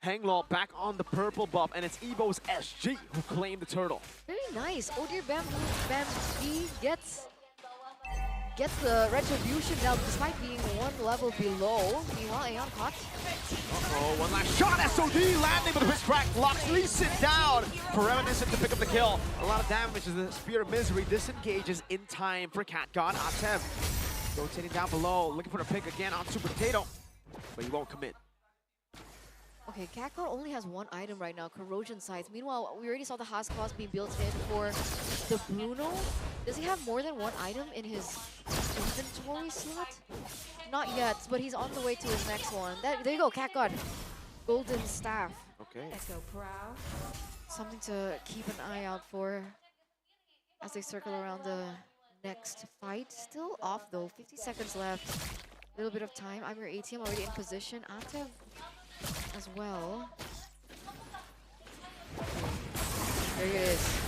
Hanglo back on the purple buff, and it's Evo's SG who claimed the turtle. Very nice. Oh dear, Bambi gets the retribution now despite being 1 level below. Meanwhile, Aeon caught. Uh-oh, 1 last shot. SOD landing with a wrist crack. Locks Lee Sin down for Reminiscent to pick up the kill. A lot of damage as the Spear of Misery disengages in time for Cat God. Atev rotating down below, looking for the pick again on Super Potato, but he won't commit. Okay, Cat God only has 1 item right now, Corrosion Sights. Meanwhile, we already saw the Haas class being built in for the Bruno. Does he have more than 1 item in his inventory slot? Not yet, but he's on the way to his next one. There you go, Cat God. Golden Staff. Okay. Echo Prow. Something to keep an eye out for as they circle around the next fight. Still off though, 50 seconds left. A little bit of time. I'm your ATM already in position. Atev as well. There it is.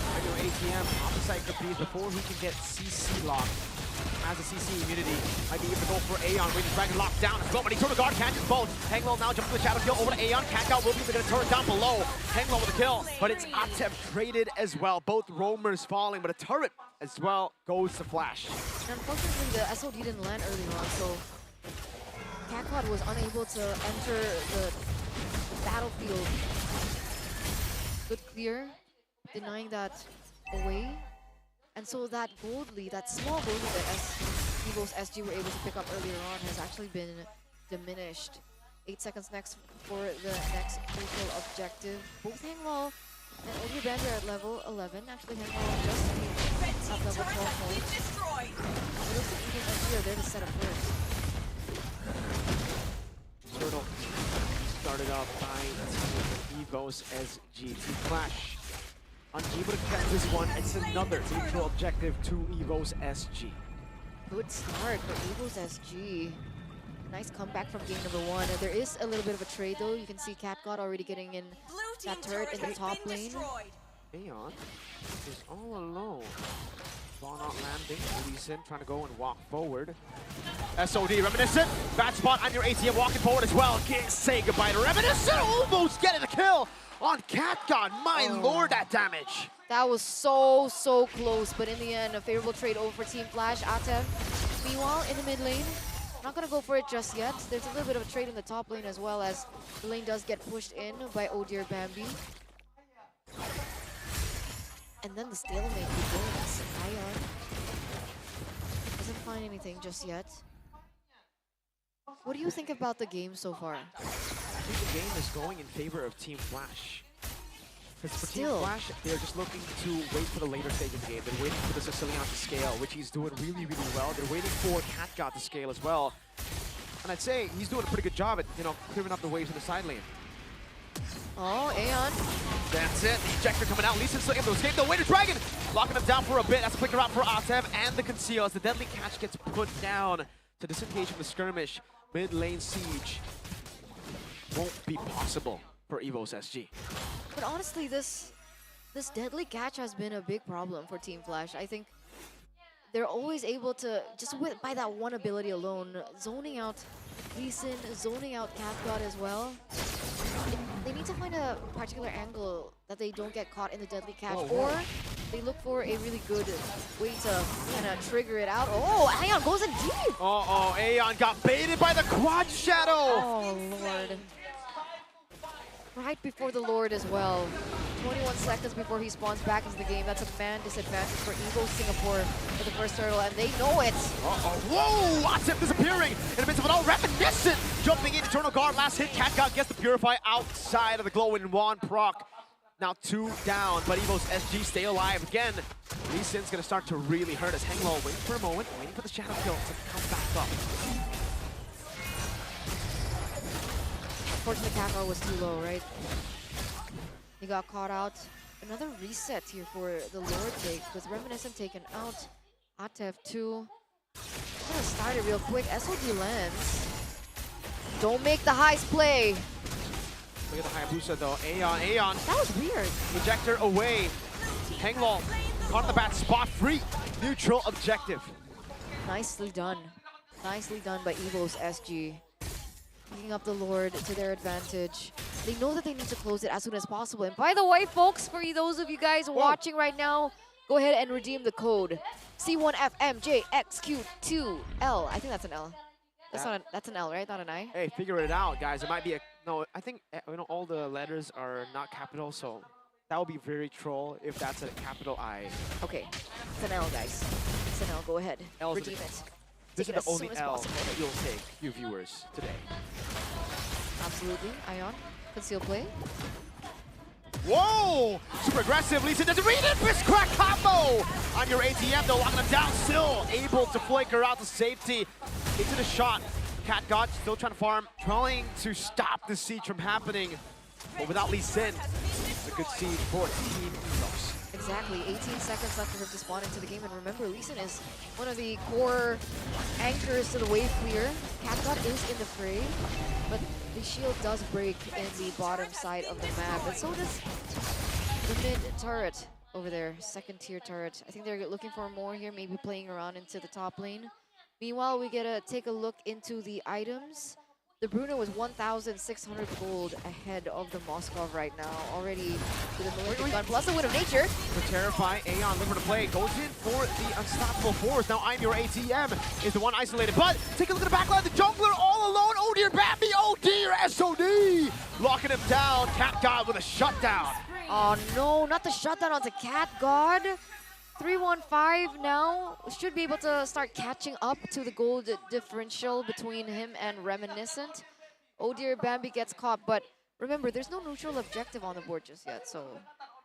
I go ATM off the Sacred Beast before he can get CC locked. Has a CC immunity. Might be able to go for Aeon. Waiting Dragon locked down as well, but he turned the guard, catches both. Hanglo now jumping to the Shadow kill over to Aeon. Cat God will be going to turn it down below. Hanglo with a kill, but it's Atev traded as well. Both roamers falling, but a turret as well goes to Flash. And unfortunately, the SOD didn't land early on, so Cat God was unable to enter the battlefield. Good clear, denying that away. And so that gold lead, that small gold lead that Evo's SG were able to pick up earlier on has actually been diminished. 8 seconds next for the next crucial objective. Both Hanglo And Odir Band are at level 11. Actually, Hangman just at level 12 points. It looks like even SG are there to set up first. Turtle started off by Team EVOS SG. Team Clash unable to catch this one. It's another neutral objective to EVOS SG. Good start for EVOS SG. Nice comeback from game number 1. There is a little bit of a trade though. You can see CatGod already getting in that turret in the top lane. Aeon is all alone. Ball not landing. Lee Sin trying to go and walk forward. SOD Reminiscent. Bad spot on your ATM walking forward as well. Can't say goodbye to Reminiscent. Almost getting a kill on CatGod. My lord, that damage. That was so close, but in the end, a favorable trade over for Team Flash. Atev, meanwhile, in the mid lane, not gonna go for it just yet. There's a little bit of a trade in the top lane as well, as the lane does get pushed in by Odir Bambi. And then the stalemate begins. Ion doesn't find anything just yet. What do you think about the game so far? I think the game is going in favor of Team Flash. Because for Team Still. Flash, they're just looking to wait for the later stage of the game. They're waiting for the Sicilian to scale, which he's doing really well. They're waiting for CatGod to scale as well. And I'd say he's doing a pretty good job at, clearing up the waves in the side lane. Oh, Aeon. That's it. The ejector coming out. Lee Sin still able to escape. The Waiter Dragon locking him down for a bit. That's a quicker out for Atev and the Conceal as the Deadly Catch gets put down to disengage from the skirmish. Mid lane siege won't be possible for EVOS SG. But honestly, this Deadly Catch has been a big problem for Team Flash. I think they're always able to, just by that one ability alone, zoning out Lee Sin, zoning out CatGod as well. They need to find a particular angle that they don't get caught in the Deadly Catch, or they look for a really good way to kind of trigger it out. Oh, Aeon goes in deep! Oh, Aeon got baited by the Quad Shadow! Oh, Lord. Right before the Lord as well. 21 seconds before he spawns back into the game. That's a man disadvantage for EVO Singapore for the first turtle, and they know it. Whoa! Atev disappearing in the midst of it all. Reminiscent jumping in. Eternal Guard. Last hit. CatGod gets the Purify outside of the glowing wand proc. Now 2 down, but EVO's SG stay alive again. Lee Sin's gonna start to really hurt us. Hang low, waiting for a moment, waiting for the shadow kill to come back up. Unfortunately, CatGod was too low, right? He got caught out. Another reset here for the Lord take with Reminiscent taken out. Atev 2. I'm gonna start it real quick. SOD lands. Don't make the heist play. Look at the Hayabusa though. Aeon. That was weird. Ejector away. Hang low. Caught on the bat. Spot free. Neutral objective. Nicely done. Nicely done by EVO's SG. Picking up the Lord to their advantage. They know that they need to close it as soon as possible. And by the way, folks, for those of you guys watching right now, go ahead and redeem the code C1FMJXQ2L. I think that's an L. That's an L, right? Not an I. Hey, figure it out, guys. It might be a no. I think all the letters are not capital, so that would be very troll if that's a capital I. Okay, it's an L, guys. It's an L. Go ahead. L's redeem it. This Take is it the as only soon as L possible. that you'll take, you viewers, today. Absolutely. Ion. Conceal play. Whoa! Super aggressive. Lee Sin doesn't read it. Fist crack combo on your ATM, though, locking him down. Still able to flicker out to safety. Into the shot. CatGod still trying to farm, trying to stop the siege from happening. But without Lee Sin, it's a good siege for Team EVOS. Exactly. 18 seconds left for him to spawn into the game. And remember, Lee Sin is one of the core anchors to the wave clear. CatGod is in the fray, but the shield does break in the bottom side of the map. And so does the mid turret over there, second tier turret. I think they're looking for more here, maybe playing around into the top lane. Meanwhile, we get to take a look into the items. The Bruno was 1,600 gold ahead of the Moskov right now, already with a Malefic gun, plus a Wind of Nature. To terrify, Aeon looking to play, goes in for the unstoppable force. Now I'm your ATM is the one isolated, but take a look at the backline, the jungler all alone. Oh dear, Bambi, oh dear, SOD! Locking him down, CatGod with a shutdown. Oh no, not the shutdown onto CatGod. 3-1-5 now. Should be able to start catching up to the gold differential between him and Reminiscent. Oh dear, Bambi gets caught, but remember, there's no neutral objective on the board just yet, so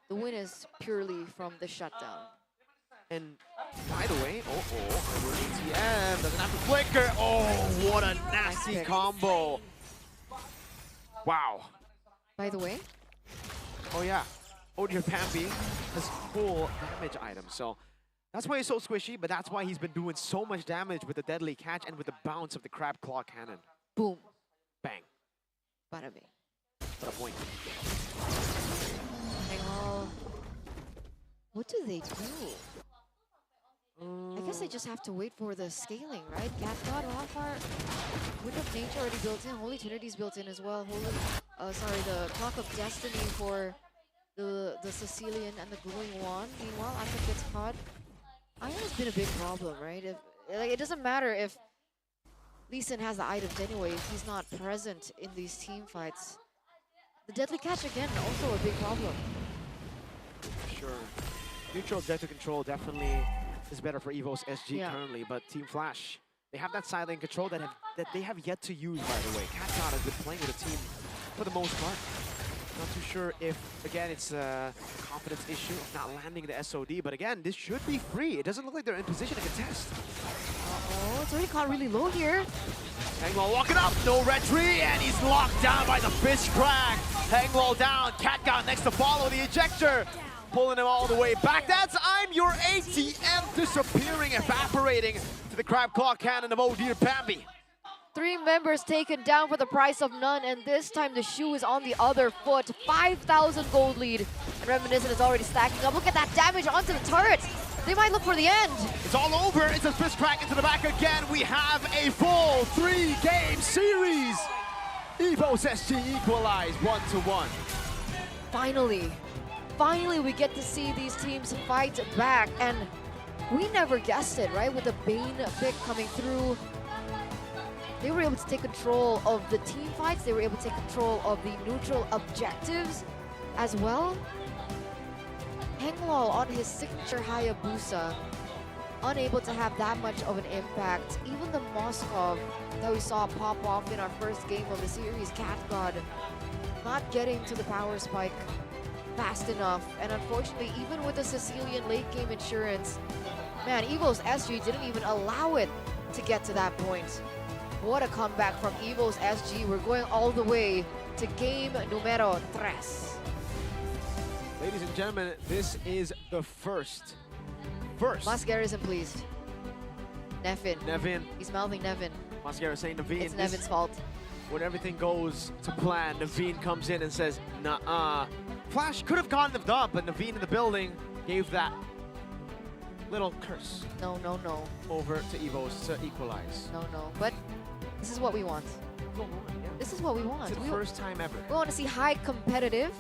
The win is purely from the shutdown. And by the way, ATM doesn't have to flicker. Oh, what a nasty combo. Wow. By the way? Oh yeah, Odir Pampi has full damage items, so that's why he's so squishy, but that's why he's been doing so much damage with the deadly catch and with the bounce of the crab claw cannon. Boom. Bang. Bada bing. What a point. Well, what do they do? I guess they just have to wait for the scaling, right? Cat God, Wildfire, Wind of Nature already built in, Holy Trinity's built in as well. The Clock of Destiny for the Sicilian and the Glowing Wand. Meanwhile, Attack gets caught. Iron has been a big problem, right? It doesn't matter if Lee Sin has the items anyway, if he's not present in these team fights. The Deadly Catch again, also a big problem. Sure. Neutral objective control definitely is better for Evo's SG currently, but Team Flash, they have that side lane control that they have yet to use, by the way. Catshot has been playing with the team for the most part. Not too sure if, again, it's a confidence issue of not landing the SOD, but again, this should be free. It doesn't look like they're in position to contest. Uh-oh, it's already caught really low here. Hangwell walking up, no retreat, and he's locked down by the fish crack. Hangwell down, Cat got next to follow the ejector. Pulling him all the way back. That's I'm Your ATM disappearing, evaporating to the crab claw cannon of Odir Pampi. 3 members taken down for the price of none, and this time the shoe is on the other foot. 5,000 gold lead, and Reminiscent is already stacking up. Look at that damage onto the turret. They might look for the end. It's all over. It's a fist crack into the back again. We have a full 3-game series. Evo's SG equalized 1-1. Finally we get to see these teams fight back, and we never guessed it, right? With the Bane pick coming through, they were able to take control of the team fights. They were able to take control of the neutral objectives as well. Henglo on his signature Hayabusa, unable to have that much of an impact. Even the Moskov that we saw pop off in our first game of the series, Cat God, not getting to the power spike fast enough. And unfortunately, even with the Sicilian late game insurance, man, Evo's SG didn't even allow it to get to that point. What a comeback from Evo's SG. We're going all the way to game numero 3. Ladies and gentlemen, this is the first. Mascara isn't pleased. Nevin. He's mouthing Nevin. Mascara saying Naveen. It's Nevin's fault. When everything goes to plan, Naveen comes in and says, nah. Flash could have gotten the dub, but Naveen in the building gave that little curse. No. Over to Evo's to equalize. No. But this is what we want. This is what we want. It's the first time ever. We want to see high competitive.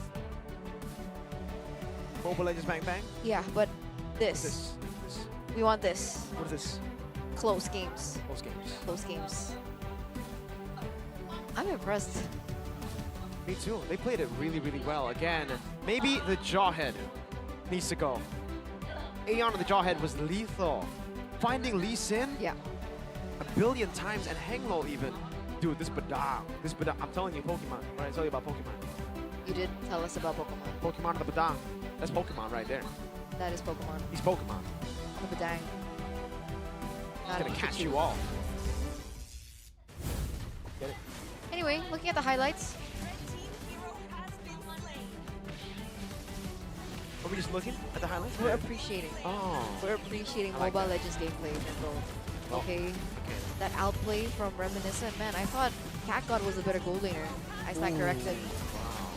Mobile Legends Bang Bang? Yeah, but this. We want this. What is this? Close games. Close games. I'm impressed. Me too. They played it really, really well. Again, maybe the Jawhead needs to go. Aeon on the Jawhead was lethal. Finding Lee Sin? Yeah. A billion times, and Henglo even. Dude, this Badang. I'm telling you, Pokemon. When I tell you about Pokemon. You did tell us about Pokemon. Pokemon of the Badang. That's Pokemon right there. That is Pokemon. He's Pokemon. The Badang. He's gonna catch you all. Get it? Anyway, looking at the highlights. Are we just looking at the highlights? We're appreciating. Oh. We're appreciating I like Mobile that. Legends gameplay, Nimble. Oh, Okay. That outplay from Reminiscent. Man, I thought Cat God was a better gold laner. I stand corrected. Wow.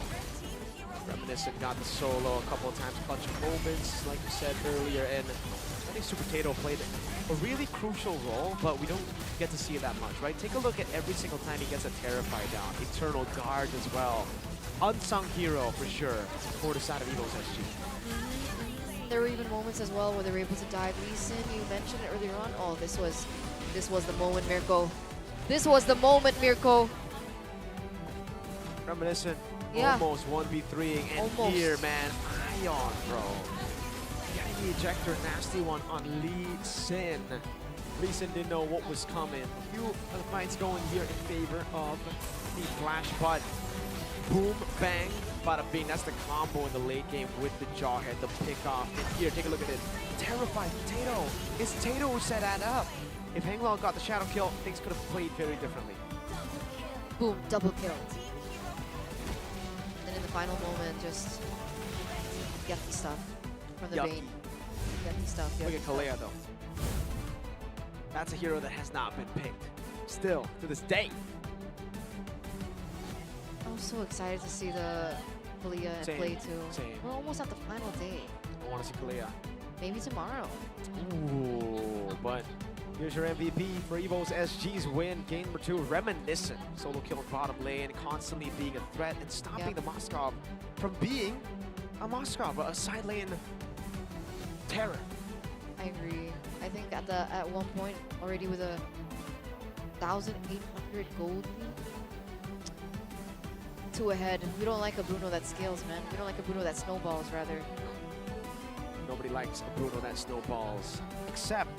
Reminiscent got the solo a couple of times, clutch moments, like you said earlier, and I think Super Tato played a really crucial role, but we don't get to see it that much, right? Take a look at every single time he gets a Terrify down, Eternal Guard as well. Unsung hero for sure for the side of Evo's SG. There were even moments as well where they were able to dive Lee Sin. You mentioned it earlier on. Oh, this was the moment, Mirko. This was the moment, Mirko. Reminiscent almost 1v3ing, and Almost. here, man, Ion, bro. Getting the ejector, nasty one on Lee Sin. Lee Sin didn't know what was coming. Few fights going here in favor of the Flash, but boom, bang, bada bing. That's the combo in the late game with the Jawhead, the pick off. And here, take a look at it. Terrified Tato. It's Tato who set that up. If Hanglal got the shadow kill, things could have played very differently. Boom, double kill. And in the final moment, just get the stuff from the Bane. Get the stuff. Look at Kalea though. That's a hero that has not been picked. Still, to this day. I'm so excited to see the Kalea play too. Same. We're almost at the final day. I want to see Kalea. Maybe tomorrow. Ooh, but here's your MVP for Evo's SG's win. Game number 2, reminiscent. Solo kill in bottom lane, constantly being a threat and stopping the Moskov from being a Moskov, a side lane terror. I agree. I think at one point already with a 1,800 gold lead. 2 ahead. We don't like a Bruno that scales, man. We don't like a Bruno that snowballs, rather. Nobody likes a Bruno that snowballs, except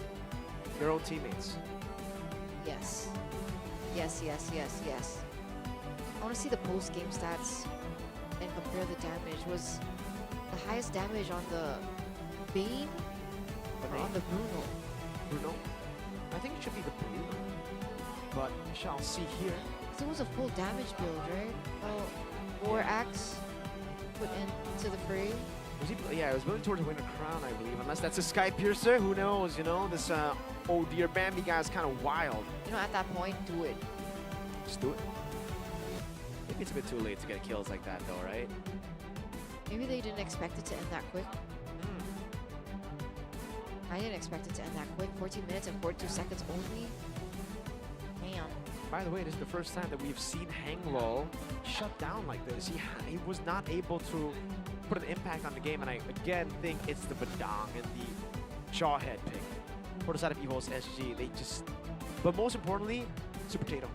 their own teammates. Yes. Yes, yes, yes, yes. I want to see the post-game stats and compare the damage. Was the highest damage on the Bane or on the Bruno? Bruno? I think it should be the Bruno, but we shall see here. So it was a full damage build, right? Oh, War Axe put into the fray. Was he, yeah, it was building towards winning a crown, I believe. Unless that's a Sky Piercer, who knows, you know? This, oh dear, Bambi guy is kind of wild. You know, at that point, do it. Just do it. Maybe it's a bit too late to get kills like that, though, right? Maybe they didn't expect it to end that quick. I didn't expect it to end that quick. 14 minutes and 42 seconds only. Man. By the way, this is the first time that we've seen Hanglol shut down like this. He was not able to put an impact on the game, and I again think it's the Badang and the Jawhead pick. For the side of Evo's SG, they just... But most importantly, Super Tato.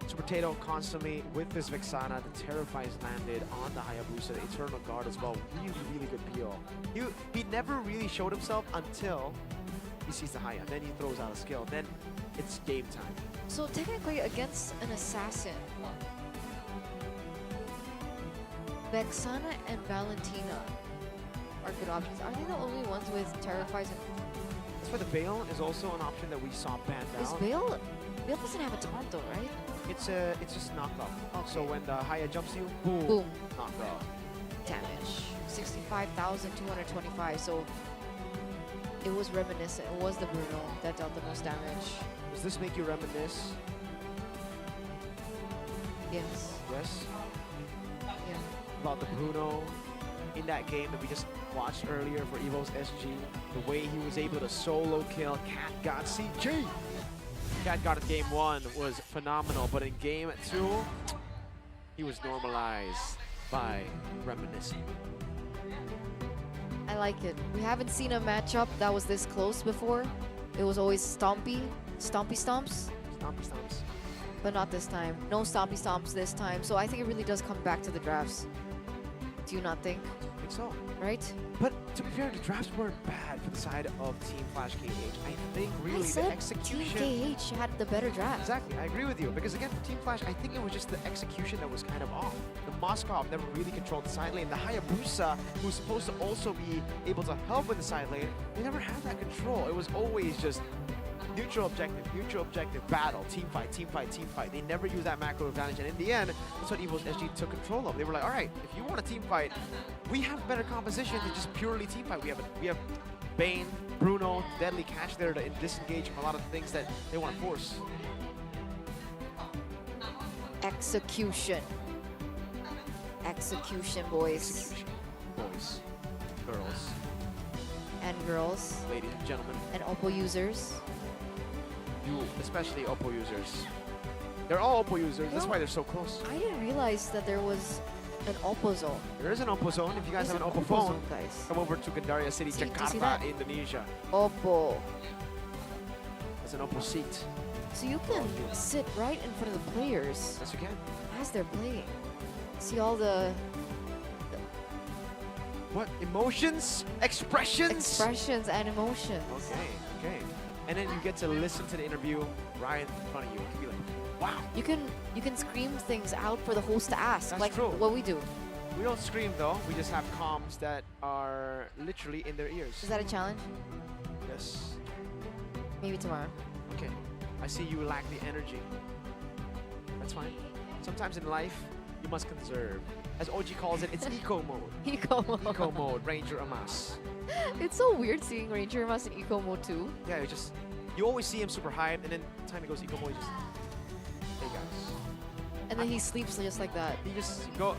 Super Tato constantly with this Vexana. The Terrifies landed on the Hayabusa, the Eternal Guard as well. Really, really good PO. He never really showed himself until he sees the Haya. Then he throws out a skill. Then it's game time. So technically against an assassin, Vexana and Valentina are good options. Are they the only ones with Terrifies and... As for the Veil is also an option that we saw banned out. Is Veil doesn't have a taunt though, right? It's just knockoff. Okay. So when the Haya jumps you, boom, Boom. knockoff. Damage. 65,225. So it was reminiscent. It was the Bruno that dealt the most damage. Does this make you reminisce? Yes. Yes? Yeah. About the Bruno in that game that we just watched earlier for Evo's SG. The way he was able to solo kill Cat God CG. Cat God in game 1 was phenomenal, but in game 2, he was normalized by reminiscing. I like it. We haven't seen a matchup that was this close before. It was always Stompy Stomps. But not this time. No Stompy Stomps this time. So I think it really does come back to the drafts. Do you not think? I think so. Right? But to be fair, the drafts weren't bad for the side of Team Flash KH. I think really the execution... Team KH had the better draft. Exactly, I agree with you. Because again, for Team Flash, I think it was just the execution that was kind of off. The Moskov never really controlled the side lane. The Hayabusa, who's supposed to also be able to help with the side lane, they never had that control. It was always just neutral objective, battle, team fight, team fight, team fight. They never used that macro advantage, and in the end, that's what Evo's SG took control of. They were like, all right, if you want a team fight, we have better composition than just purely team fight. We have Bane, Bruno, Deadly Catch there to disengage from a lot of the things that they want to force. Execution. Execution, boys. Execution. Boys. Girls. And girls. Ladies and gentlemen. And OPPO users. You, especially OPPO users. They're all OPPO users, that's why they're so close. I didn't realize that there was an OPPO zone. There is an OPPO zone. If you guys have an OPPO phone, zone, guys. come over to Gandaria City, Jakarta, Indonesia. OPPO. There's an OPPO seat. So you can sit right in front of the players. Yes, you can. As they're playing. See all the what? Emotions? Expressions? Expressions and emotions. Okay. And then you get to listen to the interview right in front of you. You can be like, wow. You can scream things out for the host to ask. That's like true. what we do. We don't scream though. We just have comms that are literally in their ears. Is that a challenge? Yes. Maybe tomorrow. Okay. I see you lack the energy. That's fine. Sometimes in life, you must conserve. As OG calls it, it's eco mode. Eco mode. Eco mode, Ranger Amas. It's so weird seeing Ranger Mas in eco mode too. Yeah, you always see him super hyped, and then time he goes eco mode, you just, hey guys. And then he sleeps just like that. He just go.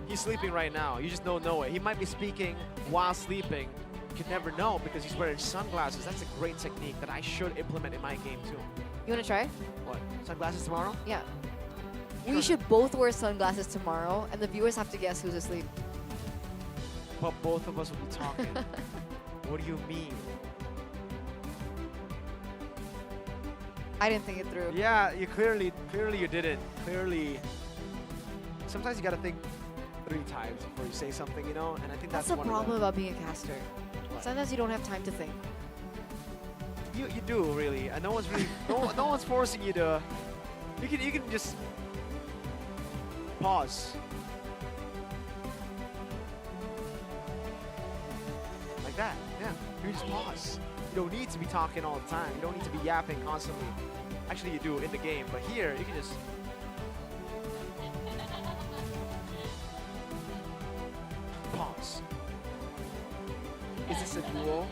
He's sleeping right now. You just don't know it. He might be speaking while sleeping. You can never know because he's wearing sunglasses. That's a great technique that I should implement in my game too. You wanna try? What? Sunglasses tomorrow? Yeah. We should both wear sunglasses tomorrow, and the viewers have to guess who's asleep. But both of us will be talking. What do you mean? I didn't think it through. Yeah, you clearly you didn't. Clearly, sometimes you gotta think 3 times before you say something, you know. And I think That's that's the one problem of about being a caster. Sometimes you don't have time to think. you do really, and no one's really no one's forcing you to. You can just pause. Like that, yeah. You just pause. You don't need to be talking all the time. You don't need to be yapping constantly. Actually, you do in the game, but here you can just. Pause. Is this a duel?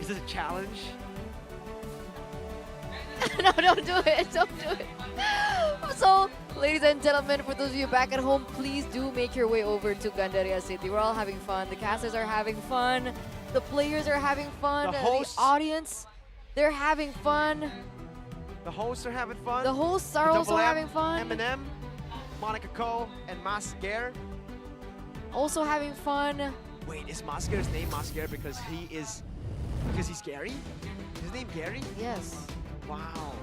Is this a challenge? No, don't do it. Don't do it. So, ladies and gentlemen, for those of you back at home, please do make your way over to Gandaria City. We're all having fun. The casters are having fun. The players are having fun. The hosts, the audience, they're having fun. The hosts are having fun. The hosts are also having fun. Eminem, Monica Ko, and Masger. Also having fun. Wait, is Masger's name Masger because he's Gary? Is his name Gary? Yes. Wow.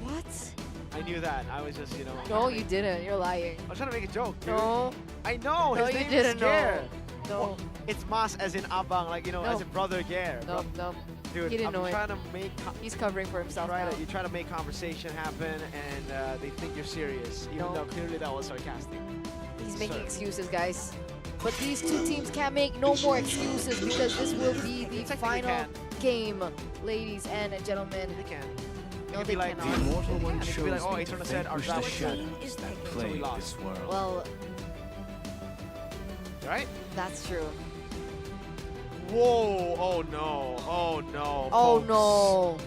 What? I knew that. I was just, No, you didn't. You're lying. I was trying to make a joke, dude. No. I know. No, His you name didn't is Ger. know. No. Well, it's Mas as in Abang, like, as in brother Ger. No, no. Dude, He didn't know I'm it. trying to make... He's covering for himself now. You try to make conversation happen, and they think you're serious, even though clearly that was sarcastic. He's making excuses, guys. But these two teams can't make no more excuses because this will be the final game, ladies and gentlemen. They can. No, they like, cannot. the immortal one shows be like, oh, Eternal said our draft shadows that plague this world. Well, right? That's true. Whoa! Oh no! Oh no! Oh folks. no!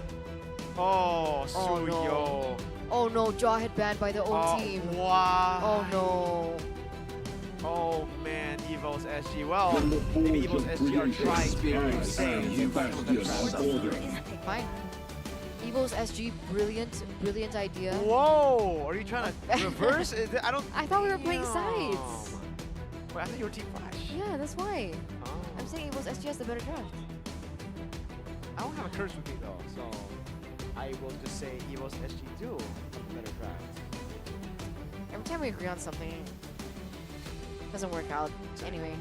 Oh, Oh Suyo! no! Oh no! Jawhead banned by their own team. Wow! Oh no! Oh man, Evo's SG. Well, maybe Evo's SG are trying to save Fine. Evo's SG, brilliant idea. Whoa! Are you trying to reverse? I don't. I thought we were playing sides. Wait, I thought you were Team Flash. Yeah, that's why. Oh. I'm saying Evo's SG has the better draft. I don't have a curse with me though, so I will just say Evo's SG do have a better draft. Every time we agree on something, doesn't work out. Anyway,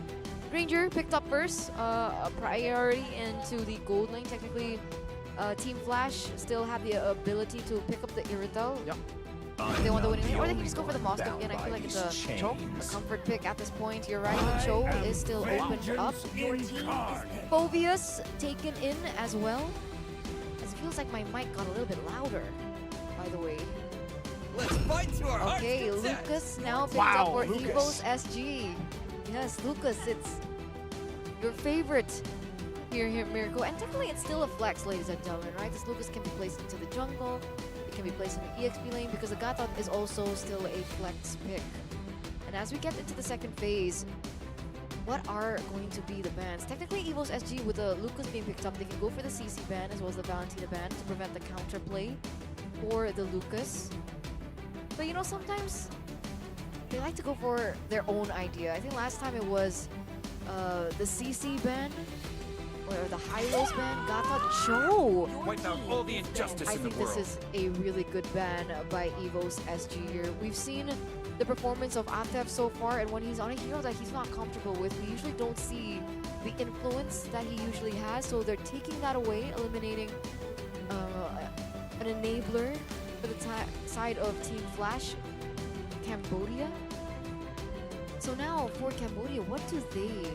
Ranger picked up first, a priority into the gold lane. Technically, Team Flash still have the ability to pick up the Irrital. Yep. If they want the winning lane, or they can just go for the Moscow again. I feel like it's a comfort pick at this point. You're right, the Cho is still opened up. Phobius taken in as well. It feels like my mic got a little bit louder, by the way. Let's fight to our heart's Okay, content. Lucas now picked up for Evo's SG. Yes, Lucas, it's your favorite here, Miracle. And technically it's still a flex, ladies and gentlemen, right? This Lucas can be placed into the jungle. It can be placed in the EXP lane because the Gatot is also still a flex pick. And as we get into the second phase, what are going to be the bans? Technically, Evo's SG, with the Lucas being picked up, they can go for the CC ban as well as the Valentina ban to prevent the counterplay for the Lucas. But you know, sometimes they like to go for their own idea. I think last time it was the CC ban or the Hylos ban. Gatot Cho! Wipe out all the injustice I in the think world. this is a really good ban by Evo's SG here. We've seen the performance of Atev so far, and when he's on a hero that he's not comfortable with, we usually don't see the influence that he usually has. So they're taking that away, eliminating an enabler for the side of Team Flash. Cambodia. So now for Cambodia, what do they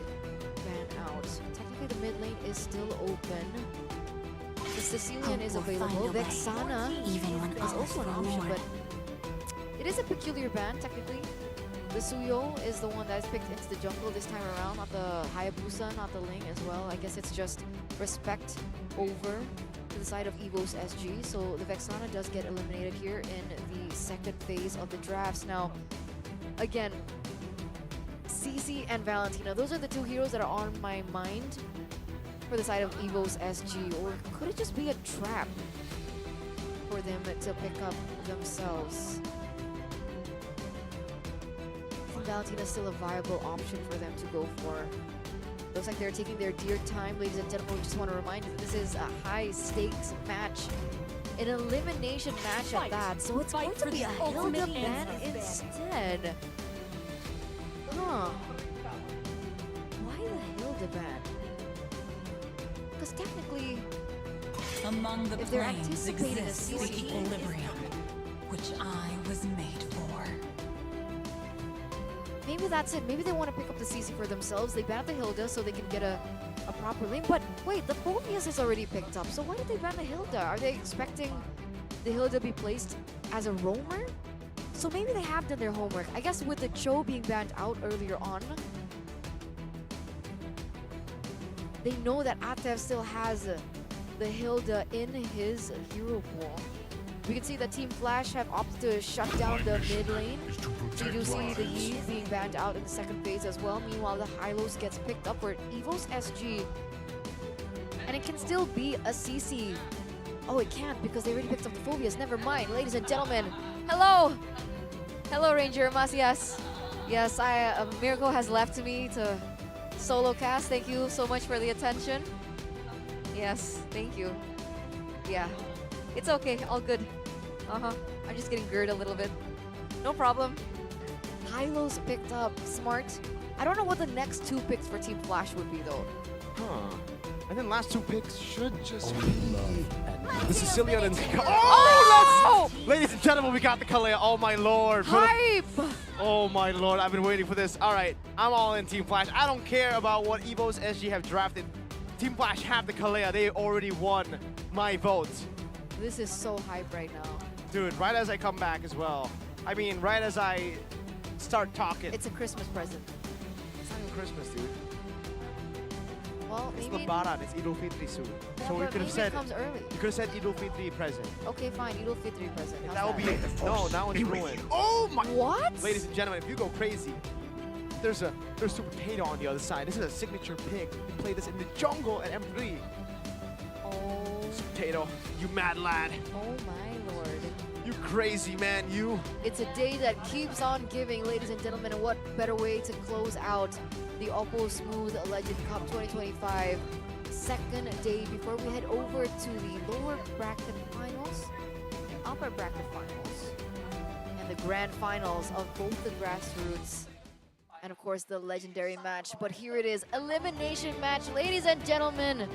ban out? Technically the mid lane is still open. The Sicilian is available. Vexana is also an option, but it is a peculiar ban technically. The Suyo is the one that is picked into the jungle this time around, not the Hayabusa, not the Ling as well. I guess it's just respect over to the side of EVO's SG. So the Vexana does get eliminated here in the second phase of the drafts. Now, again, CC and Valentina, those are the two heroes that are on my mind for the side of EVO's SG. Or could it just be a trap for them to pick up themselves? Valentina is still a viable option for them to go for. Looks like they're taking their dear time. Ladies and gentlemen, we just want to remind you that this is a high stakes match. An elimination match at that. So it's going to be a Hilda ban instead. Huh. Why the Hilda ban? Because technically, Among the if they're planes anticipating a exists the CC, equilibrium, which I was made for. maybe that's it. Maybe they want to pick up the CC for themselves. They ban the Hilda so they can get a proper lane. But wait, the Phobius is already picked up. So why did they ban the Hilda? Are they expecting the Hilda to be placed as a roamer? So maybe they have done their homework. I guess with the Cho being banned out earlier on, they know that Atev still has the Hilda in his hero pool. We can see that Team Flash have opted to shut down the mid lane. So you do see the Yi being banned out in the second phase as well. Meanwhile, the Hylos gets picked up for EVO's SG. And it can still be a CC. Oh, it can't because they already picked up the Phobias. Never mind, ladies and gentlemen. Hello! Hello, Ranger Masias. Yes, a miracle has left me to solo cast. Thank you so much for the attention. Yes, thank you. Yeah. It's okay, all good. I'm just getting GERD a little bit. No problem. Hylos picked up Smart. I don't know what the next two picks for Team Flash would be though. Huh. And then last two picks should just be the Sicilian and ladies and gentlemen, we got the Kalea. Oh my lord. Hype! Oh my lord, I've been waiting for this. Alright, I'm all in Team Flash. I don't care about what EVO's SG have drafted. Team Flash have the Kalea. They already won my vote. This is so hype right now. Dude, right as I come back as well. I mean, right as I start talking. It's a Christmas present. It's not even Christmas, dude. Well, It's maybe Lebaran, it's Idul Fitri soon. Yeah, So we but could have maybe said it comes early. You could have said Idul Fitri present. Okay, fine. Idul Fitri present. How's That would be it. No, that one's ruined. Oh my! What? Ladies and gentlemen, if you go crazy, there's Super Potato on the other side. This is a signature pick. We played this in the jungle at M3. Oh. Super Potato, you mad lad. Oh my lord. You crazy man, you. It's a day that keeps on giving, ladies and gentlemen, and what better way to close out the OPPO Smooth Legend Cup 2025 second day before we head over to the lower bracket finals, the upper bracket finals, and the grand finals of both the grassroots and of course the legendary match. But here it is, elimination match, ladies and gentlemen.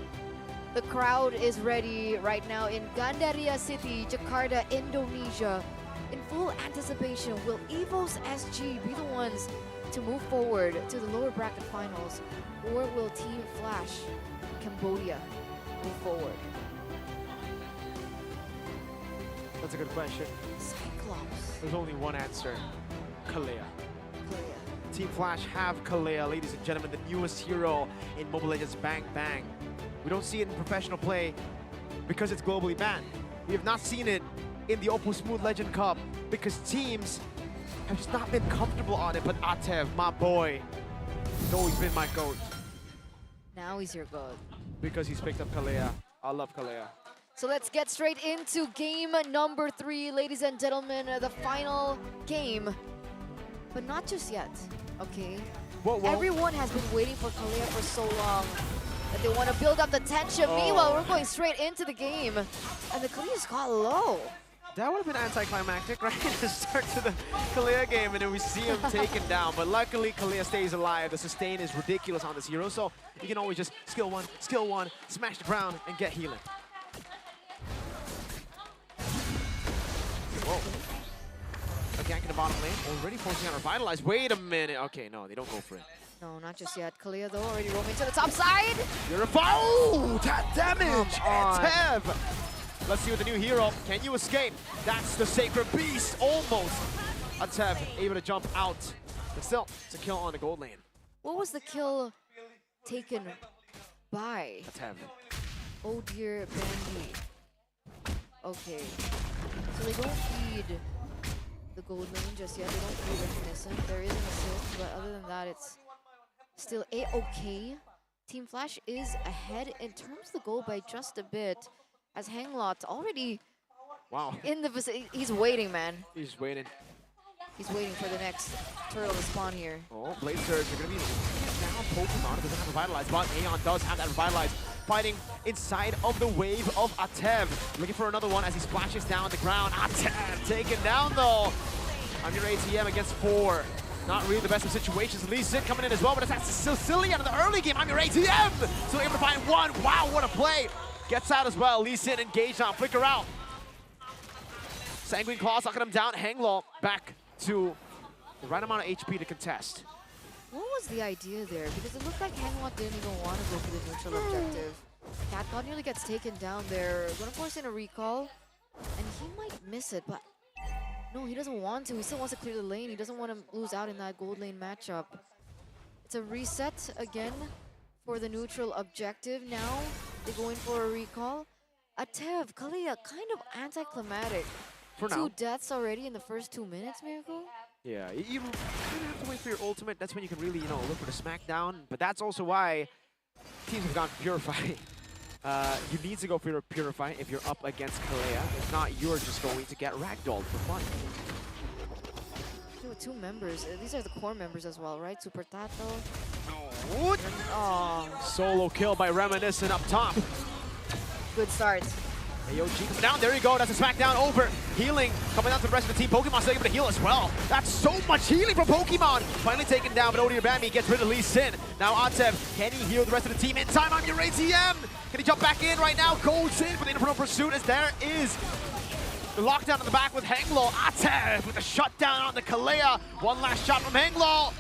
The crowd is ready right now in Gandaria City, Jakarta, Indonesia. In full anticipation, will EVO's SG be the ones to move forward to the lower bracket finals? Or will Team Flash, Cambodia, move forward? That's a good question. Cyclops. There's only one answer. Kalea. Kalea. Team Flash have Kalea, ladies and gentlemen, the newest hero in Mobile Legends Bang Bang. We don't see it in professional play because it's globally banned. We have not seen it in the OPPO Smooth Legend Cup because teams have just not been comfortable on it. But Atev, my boy, has always been my GOAT. Now he's your GOAT. Because he's picked up Kalea. I love Kalea. So let's get straight into game number 3, ladies and gentlemen, the final game. But not just yet, okay? Whoa. Everyone has been waiting for Kalea for so long that they want to build up the tension. Meanwhile, we're going straight into the game. And the Kalea's got low. That would have been anticlimactic, right? To start to the Kalea game and then we see him taken down. But luckily, Kalea stays alive. The sustain is ridiculous on this hero, so you can always just skill one, smash the ground, and get healing. Whoa. gank in the bottom lane. Already forcing out Revitalize. Wait a minute. Okay, no, they don't go for it. No, not just yet. Kalia though already roaming to the top side. Purify. Oh, that damage. Come on. Tev. Let's see with the new hero. Can you escape? That's the Sacred Beast. Almost. Tev able to jump out. But still, it's a kill on the gold lane. What was the kill taken by? Tev. Oh dear, Bandy. Okay. So they don't feed the gold lane just yet. They don't feed Reminiscent. There is an assist, but other than that, it's still A-okay. Team Flash is ahead in terms of the goal by just a bit, as Hanglot's already in the vicinity. He's waiting, man. He's waiting. He's waiting for the next turtle to spawn here. Oh, Blade Surge are going to be down. Pokemon doesn't have Revitalize, but Aeon does have that Revitalize. Fighting inside of the wave of Atev. Looking for another one as he splashes down the ground. Atev taken down though. I'm your ATM against 4. Not really the best of situations. Lee Sin coming in as well, but that's still silly out of the early game. I'm your ATM. Still able to find one. Wow, what a play. Gets out as well. Lee Sin engaged on. Flicker out. Sanguine Claw sucking him down. Hanglaw back to the right amount of HP to contest. What was the idea there? Because it looked like Hanglot didn't even want to go for the neutral objective. CatGod nearly gets taken down there. Gonna force in a recall, and he might miss it, but no, he doesn't want to. He still wants to clear the lane. He doesn't want to lose out in that gold lane matchup. It's a reset again for the neutral objective. Now they go in for a recall. Atev, Kalia, kind of anticlimactic. For now. 2 deaths already in the first 2 minutes, Miracle? Yeah, you kind of have to wait for your ultimate. That's when you can really, look for the smackdown. But that's also why teams have gone Purify. You need to go for your Purify if you're up against Kalea. If not, you're just going to get ragdolled for fun. With 2 members. These are the core members as well, right? Super Tato. Oh. Solo kill by Reminiscent up top. Good start. AOG coming down. There you go. That's a smackdown over. Healing coming down to the rest of the team. Pokemon still able to heal as well. That's so much healing from Pokemon. Finally taken down, but Odir Bambi gets rid of Lee Sin. Now Atev, can he heal the rest of the team in time? I'm your ATM. Can he jump back in right now? Goes in for the Infernal Pursuit as there is the lockdown in the back with Hanglaw. Atev with a shutdown on the Kalea. One last shot from Hanglaw.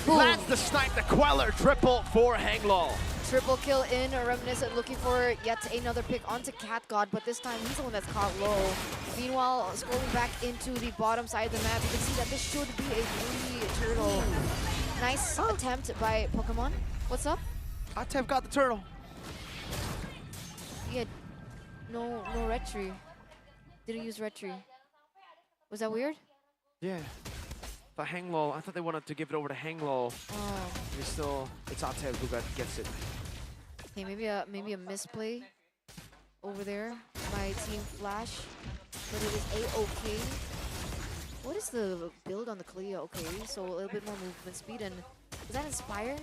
Lands the snipe, the Queller. Triple for Hanglaw. Triple kill in. Reminiscent looking for yet another pick onto CatGod, but this time he's the one that's caught low. Meanwhile, scrolling back into the bottom side of the map, you can see that this should be a 3 turtle. Nice attempt by Pokemon. What's up? Atev got the turtle. Yeah, no retry. Didn't use retry. Was that weird? Yeah. But Hanglaw, I thought they wanted to give it over to Hanglaw. Oh. It's Atev who gets it. Okay, maybe a misplay over there by Team Flash, but it is A-okay. What is the build on the Kalia? Okay, so a little bit more movement speed, and is that Inspire?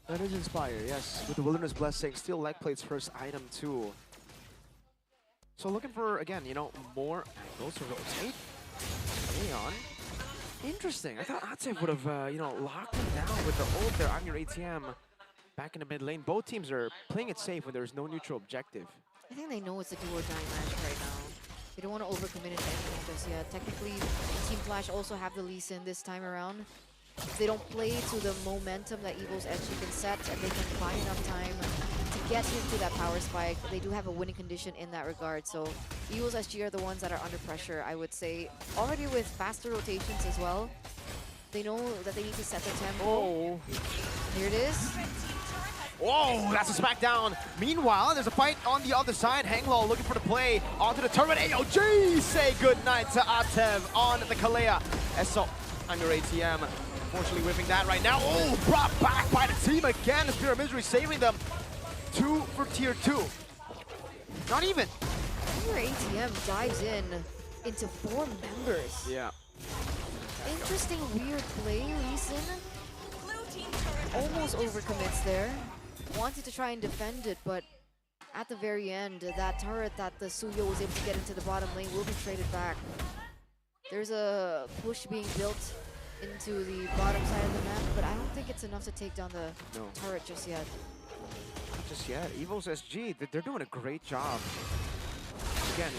That is Inspire, yes. With the Wilderness Blessing, still leg plate's first item too. So looking for, again, more angles to rotate. Aeon. Interesting. I thought Atev would have, locked him down with the ult there. I'm your ATM back in the mid lane. Both teams are playing it safe when there's no neutral objective. I think they know it's a do or die match right now. They don't want to overcommit into anything just yet. Technically, Team Flash also have the Lee Sin this time around. If they don't play to the momentum that Evil's SG can set and they can find enough time to get him to that power spike, they do have a winning condition in that regard. So Evil's SG are the ones that are under pressure, I would say. Already with faster rotations as well. They know that they need to set the tempo. Oh. Here it is. Whoa, that's a smackdown. Meanwhile, there's a fight on the other side. Hanglaw looking for the play onto the turret. AOG say goodnight to Atev on the Kalea. So, I'm your ATM. Unfortunately whipping that right now. Oh, brought back by the team again. The Spirit of Misery saving them. 2 for tier 2. Not even. Your ATM dives into 4 members. Yeah. Interesting, weird play, Lee Sin. Almost overcommits there. Wanted to try and defend it, but at the very end, that turret that the Suyo was able to get into the bottom lane will be traded back. There's a push being built into the bottom side of the map, but I don't think it's enough to take down the turret just yet. Not just yet. Evil's SG, they're doing a great job. Again,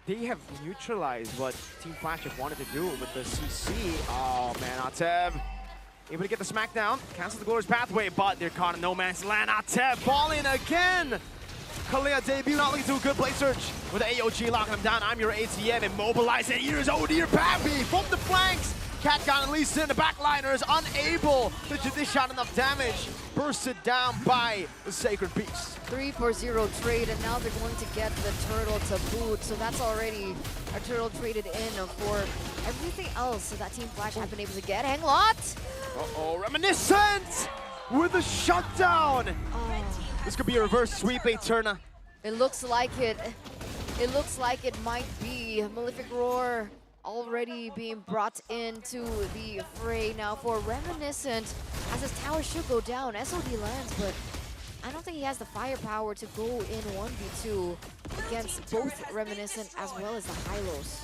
they have neutralized what Team Flash have wanted to do with the CC. Oh man, Atev able to get the smackdown, cancel the Glorious Pathway, but they're caught in no man's land. Atev falling again. Kalea debut not looking too good. Play search with the AOG locking him down. I'm your ATM, immobilized, and here's Odir Pappy from the flanks. Catgon and Lee Sin, the backliners, unable to dish out enough damage. Bursted down by the Sacred Beast. 3-for-0 trade, and now they're going to get the turtle to boot. So that's already a turtle traded in for everything else that Team Flash have been able to get. Hanglot! Uh-oh, Reminiscent with a shutdown. This could be a reverse sweep, Eterna. It looks like it. It looks like it might be. Malefic Roar already being brought into the fray now for Reminiscent, as his tower should go down. SOD lands, but I don't think he has the firepower to go in 1v2 against both Reminiscent as well as the Hylos.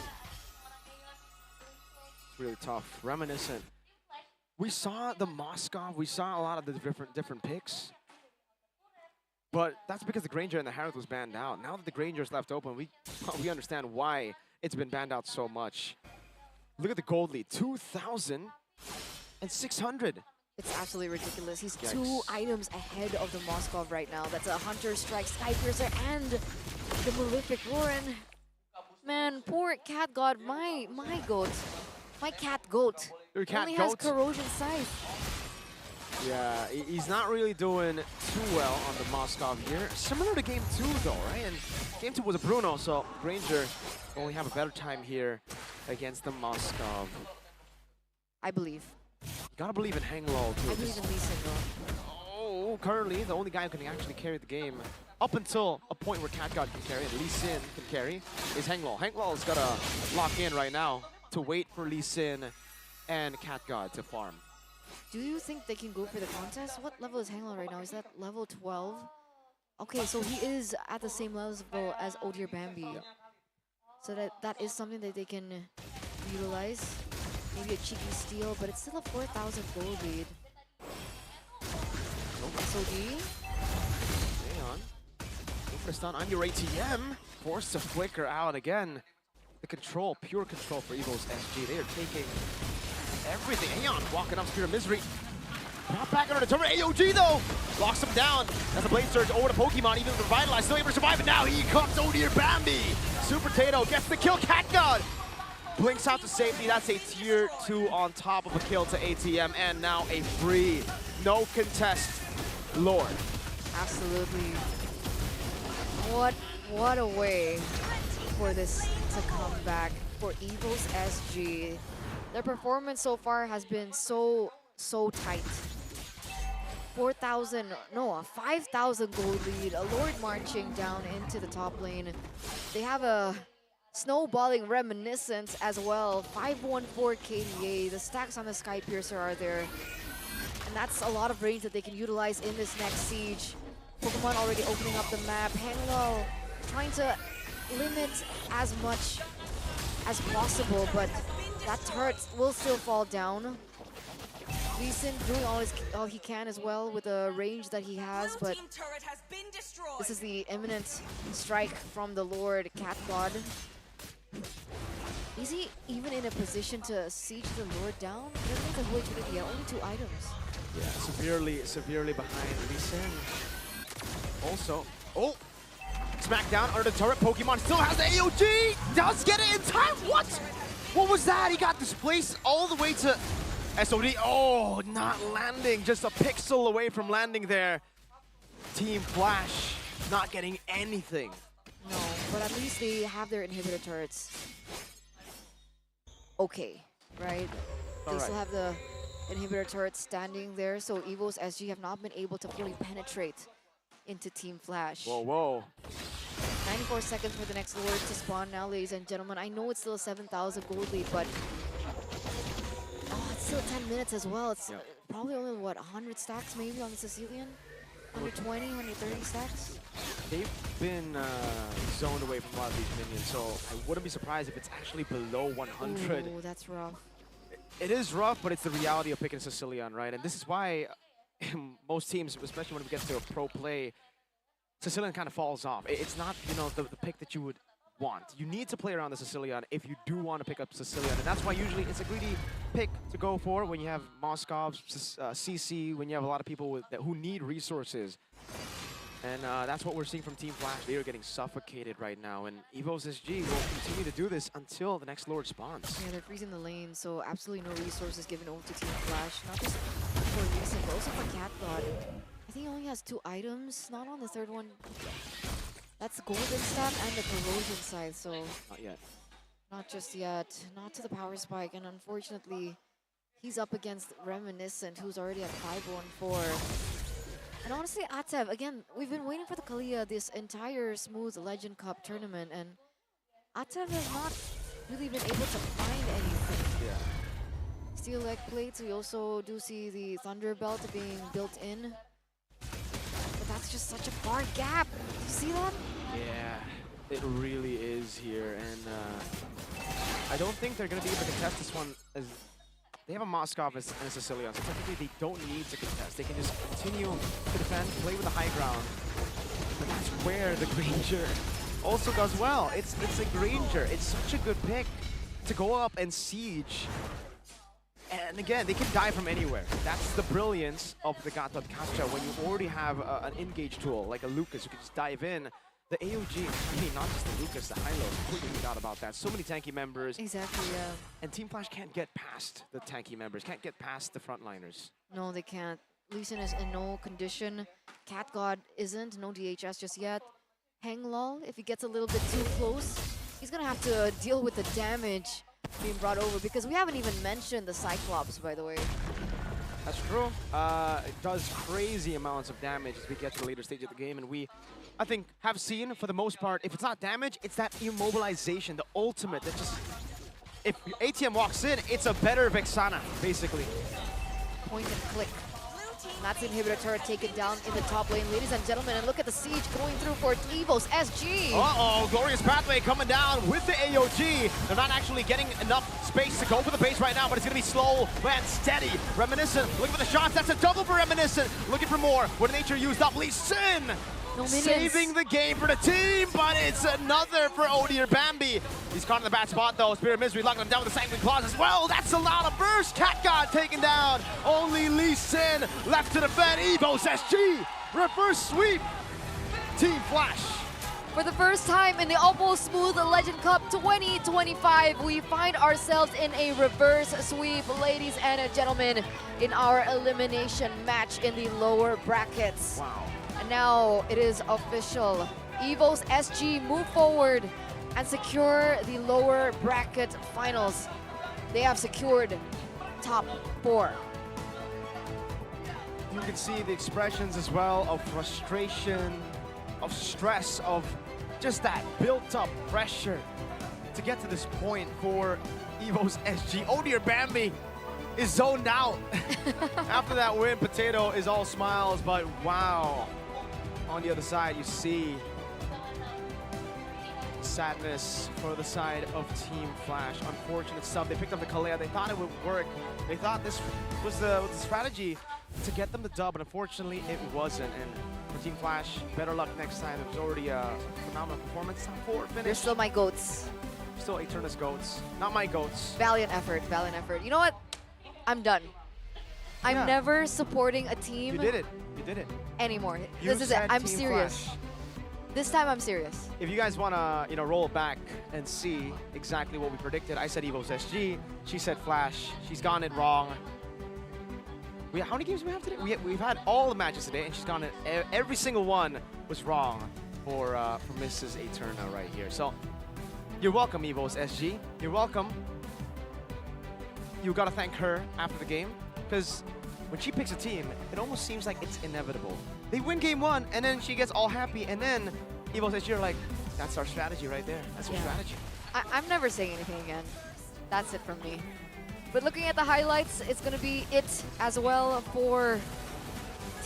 It's really tough. Reminiscent. We saw the Moskov, we saw a lot of the different picks. But that's because the Granger and the Harith was banned out. Now that the Granger is left open, we understand why it's been banned out so much. Look at the gold lead, 2,600. It's absolutely ridiculous. He's Yikes. 2 items ahead of the Moskov right now. That's a Hunter Strike, Skypiercer, and the Malefic Roar. And man, poor Cat God, my goat, my cat goat, Your cat only goat? has Corrosion Scythe. Yeah, he's not really doing too well on the Moskov here. Similar to Game 2 though, right? And Game 2 was a Bruno, so Granger only have a better time here against the Moskov. I believe. You gotta believe in Hanglo too. I believe in Lee Sin though. Oh, currently the only guy who can actually carry the game up until a point where Cat God can carry and Lee Sin can carry is Hanglo. Hanglo's gotta lock in right now to wait for Lee Sin and Cat God to farm. Do you think they can go for the contest? What level is Hanglo right now? Is that level 12? Okay, so he is at the same level as Odir Bambi. So that is something that they can utilize. Maybe a cheeky steal, but it's still a 4,000 gold lead. SOD. Hang on. Go for a stun. I'm your ATM. Forced to flicker out again. The control, pure control for Evil's SG. They are taking everything. Hang on, walking up Spirit of Misery. Not back under the turret. AOG though locks him down. That's a Blade Surge over to Pokemon. Even Revitalize, still able to survive. And now he comes Odir Bambi. Super Tato gets the kill. Cat God blinks out to safety. That's a tier 2 on top of a kill to ATM. And now a free, no contest Lord. Absolutely. What a way for this to come back for Evil's SG. Their performance so far has been so tight. 4,000, no, a 5,000 gold lead. A Lord marching down into the top lane. They have a snowballing Reminiscence as well. 514 KDA. The stacks on the Skypiercer are there. And that's a lot of range that they can utilize in this next siege. Pokemon already opening up the map. Hanglo trying to limit as much as possible, but that turret will still fall down. Lee Sin doing all he can as well with the range that he has, but this is the imminent strike from the Lord Cat God. Is he even in a position to siege the Lord down? He doesn't have the whole HP yet, only 2 items. Yeah, severely behind Lee Sin. Also, smackdown under the turret. Pokemon still has the AOG. Does get it in time. What was that? He got displaced all the way to SOD. Oh, not landing. Just a pixel away from landing there. Team Flash not getting anything. No, but at least they have their inhibitor turrets. Okay, right? They still have the inhibitor turrets standing there, so Evo's SG have not been able to fully penetrate into Team Flash. Whoa. 94 seconds for the next Lord to spawn now, ladies and gentlemen. I know it's still a 7,000 gold lead, but it's still 10 minutes as well. It's probably only, what, 100 stacks maybe on the Sicilian? 120, 130 stacks? They've been zoned away from a lot of these minions, so I wouldn't be surprised if it's actually below 100. Oh, that's rough. It is rough, but it's the reality of picking Sicilian, right? And this is why most teams, especially when we get to a pro play, Sicilian kind of falls off. It's not, the pick that you would want. You need to play around the Sicilian if you do want to pick up Sicilian, and that's why usually it's a greedy pick to go for when you have Moskov, CC, when you have a lot of people who need resources. And that's what we're seeing from Team Flash. They are getting suffocated right now, and Evo's SG will continue to do this until the next Lord spawns. Yeah, they're freezing the lane, so absolutely no resources given over to Team Flash. Not just for Lee Sin, but also for Cat God. I think he only has 2 items, not on the third one. That's Golden Staff and the Corrosion side, so... Not yet. Not just yet. Not to the Power Spike, and unfortunately, he's up against Reminiscent, who's already at 5-1-4. And honestly, Atev, again, we've been waiting for the Kalia this entire Smooth Legend Cup tournament, and Atev has not really been able to find anything. Yeah. Steel leg plates, we also do see the Thunder Belt being built in. But that's just such a far gap. Do you see that? Yeah, it really is here, and I don't think they're going to be able to contest this one as... They have a Moskov and a Sicilian, so technically they don't need to contest. They can just continue to defend, play with the high ground. But that's where the Granger also does well. It's a Granger. It's such a good pick to go up and siege. And again, they can die from anywhere. That's the brilliance of the Gatot Kacha when you already have an engage tool like a Lucas who can just dive in. The AOG, I mean, not just the Lucas, the Hilo, completely forgot about that. So many tanky members. Exactly, yeah. And Team Flash can't get past the tanky members, can't get past the frontliners. No, they can't. Lee Sin is in no condition. Cat God isn't, no DHS just yet. Hang Lol, if he gets a little bit too close, he's gonna have to deal with the damage being brought over, because we haven't even mentioned the Cyclops, by the way. That's true. It does crazy amounts of damage as we get to the later stage of the game, and we, I think, have seen, for the most part, if it's not damage, it's that immobilization, the ultimate that just... If ATM walks in, it's a better Vexana, basically. Point and click. And that's the inhibitor turret taken down in the top lane, ladies and gentlemen, and look at the siege going through for EVO's SG. Uh-oh, Glorious Pathway coming down with the AOG. They're not actually getting enough space to go for the base right now, but it's going to be slow and steady. Reminiscent, looking for the shots. That's a double for Reminiscent. Looking for more. What nature used up. Lee Sin no saving the game for the team, but it's another for Odie or Bambi. He's caught in the bad spot though. Spirit of Misery locking him down with the Sanguine Claws as well. That's a lot of burst. Cat God taken down. Only Lee Sin left to defend. EVO's SG. Reverse sweep. Team Flash. For the first time in the OPPO Smooth Legend Cup 2025, we find ourselves in a reverse sweep, ladies and gentlemen, in our elimination match in the lower brackets. Wow. And now it is official. EVO's SG move forward and secure the lower bracket finals. They have secured top 4. You can see the expressions as well of frustration, of stress, of just that built-up pressure to get to this point for EVO's SG. Odie or Bambi is zoned out. After that win, Potato is all smiles, but wow. On the other side, you see sadness for the side of Team Flash. Unfortunate stuff. They picked up the Kalea. They thought it would work. They thought this was the strategy to get them the dub, but unfortunately it wasn't. And for Team Flash, better luck next time. It was already a phenomenal performance. Top 4 finish. They're still my goats. Still Eternus goats. Not my goats. Valiant effort, valiant effort. You know what? I'm done. I'm never supporting a team. You did it. You did it. Anymore. You This is it. said I'm Team serious. Flash. This time I'm serious. If you guys want to, roll back and see exactly what we predicted, I said EVO's SG. She said Flash. She's gotten it wrong. How many games do we have today? We've had all the matches today, and she's gotten it. Every single one was wrong for Mrs. Eterna right here. So you're welcome, EVO's SG. You're welcome. You got to thank her after the game, because when she picks a team, it almost seems like it's inevitable. They win game 1, and then she gets all happy, and then EVO's SG are like, that's our strategy right there. That's our strategy. I'm never saying anything again. That's it from me. But looking at the highlights, it's going to be it as well for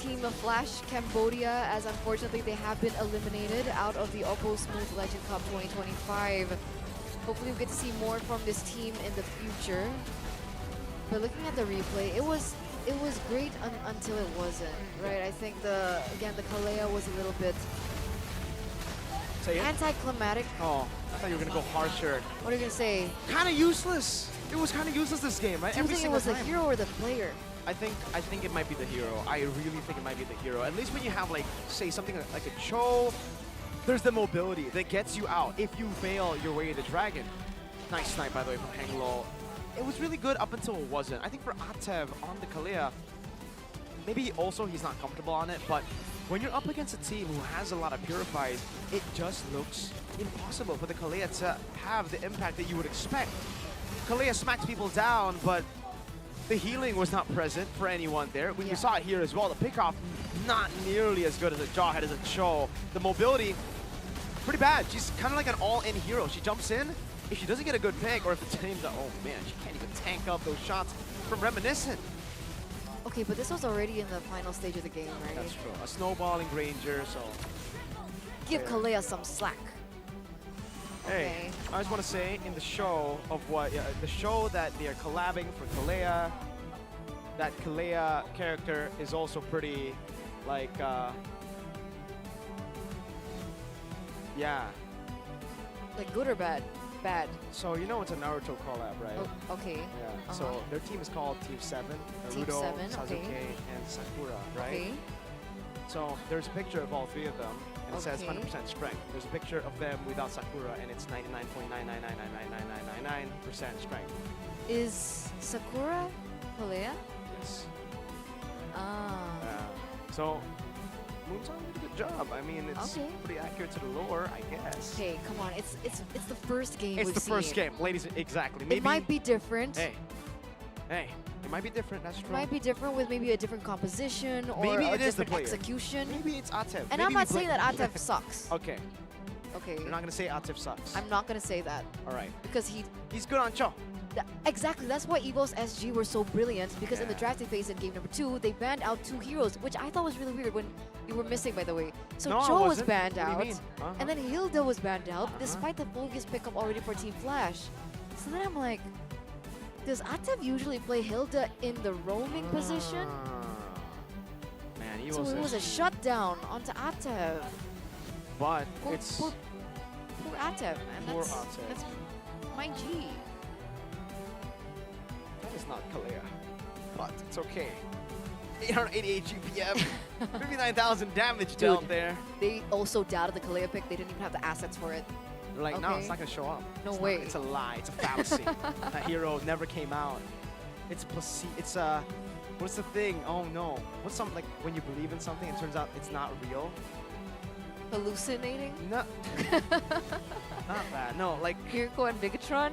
Team Flash Cambodia, as unfortunately they have been eliminated out of the OPPO Smooth Legend Cup 2025. Hopefully we get to see more from this team in the future. But looking at the replay, it was great until it wasn't, right? I think the Kalea was a little bit Say it. Anticlimactic. Oh, I thought you were gonna go harsher. What are you gonna say? Kind of useless. It was kind of useless this game, right? Do you think it was the hero or the player? I think it might be the hero. I really think it might be the hero. At least when you have like, say something like a Cho, there's the mobility that gets you out if you fail your way to the dragon. Nice snipe, by the way, from Hang Low. It was really good up until it wasn't. I think for Atev on the Kalea, maybe also he's not comfortable on it, but when you're up against a team who has a lot of purifies, it just looks impossible for the Kalea to have the impact that you would expect. Kalea smacks people down, but the healing was not present for anyone there. We saw it here as well. The pickoff, not nearly as good as a Jawhead as a Cho. The mobility, pretty bad. She's kind of like an all-in hero. She jumps in. If she doesn't get a good pick, or if the team's like, oh man, she can't even tank up those shots from Reminiscent. Okay, but this was already in the final stage of the game, right? That's true. A snowballing Granger, so... Give Kalea some slack. Hey, I just want to say in the show of what the show that they are collabing for Kalea, that Kalea character is also pretty like yeah. Like good or bad? Bad. So you know it's a Naruto collab, right? Oh, okay. Yeah. So their team is called Team 7. Team Naruto, 7, Sasuke, okay. and Sakura, right? Okay. So there's a picture of all three of them, and it says 100% strength. There's a picture of them without Sakura, and it's 99.9999999% strength. Is Sakura Kalea? Yes. Ah. So Moonsong did a good job. I mean, it's pretty accurate to the lore, I guess. Okay, come on. It's the first game It's we've the first seen. game, ladies. Exactly. Maybe It might be different. Hey, it might be different. That's true. It might be different with maybe a different composition or Maybe a it is the different player. execution. Maybe it's Atev. And Maybe I'm we not saying that Atev sucks. Okay. Okay. You're not gonna say Atev sucks. I'm not gonna say that. All right. Because he's good on Cho. Exactly. That's why EVO's SG were so brilliant. Because in the drafting phase in game number 2, they banned out 2 heroes, which I thought was really weird when you were missing, by the way. So No, I Cho was wasn't. banned What do you out, mean? and then Hilda was banned out, despite the focus pickup already for Team Flash. So then I'm like, does Atev usually play Hilda in the roaming position? Man, So it was a shutdown onto Atev. But Poor, it's poor Atev, man. Poor That's Atev. that's my G. That is not Kalea, but it's okay. 888 GPM, 59,000 damage dealt there. They also doubted the Kalea pick. They didn't even have the assets for it. They're like, no, it's not gonna show up. No It's way. It's a lie. It's a fallacy. That hero never came out. It's placebo. It's a. What's the thing? Oh no. What's something like when you believe in something and it turns out it's not real? Hallucinating? No. Not that. No, like Kiriko and Bigatron?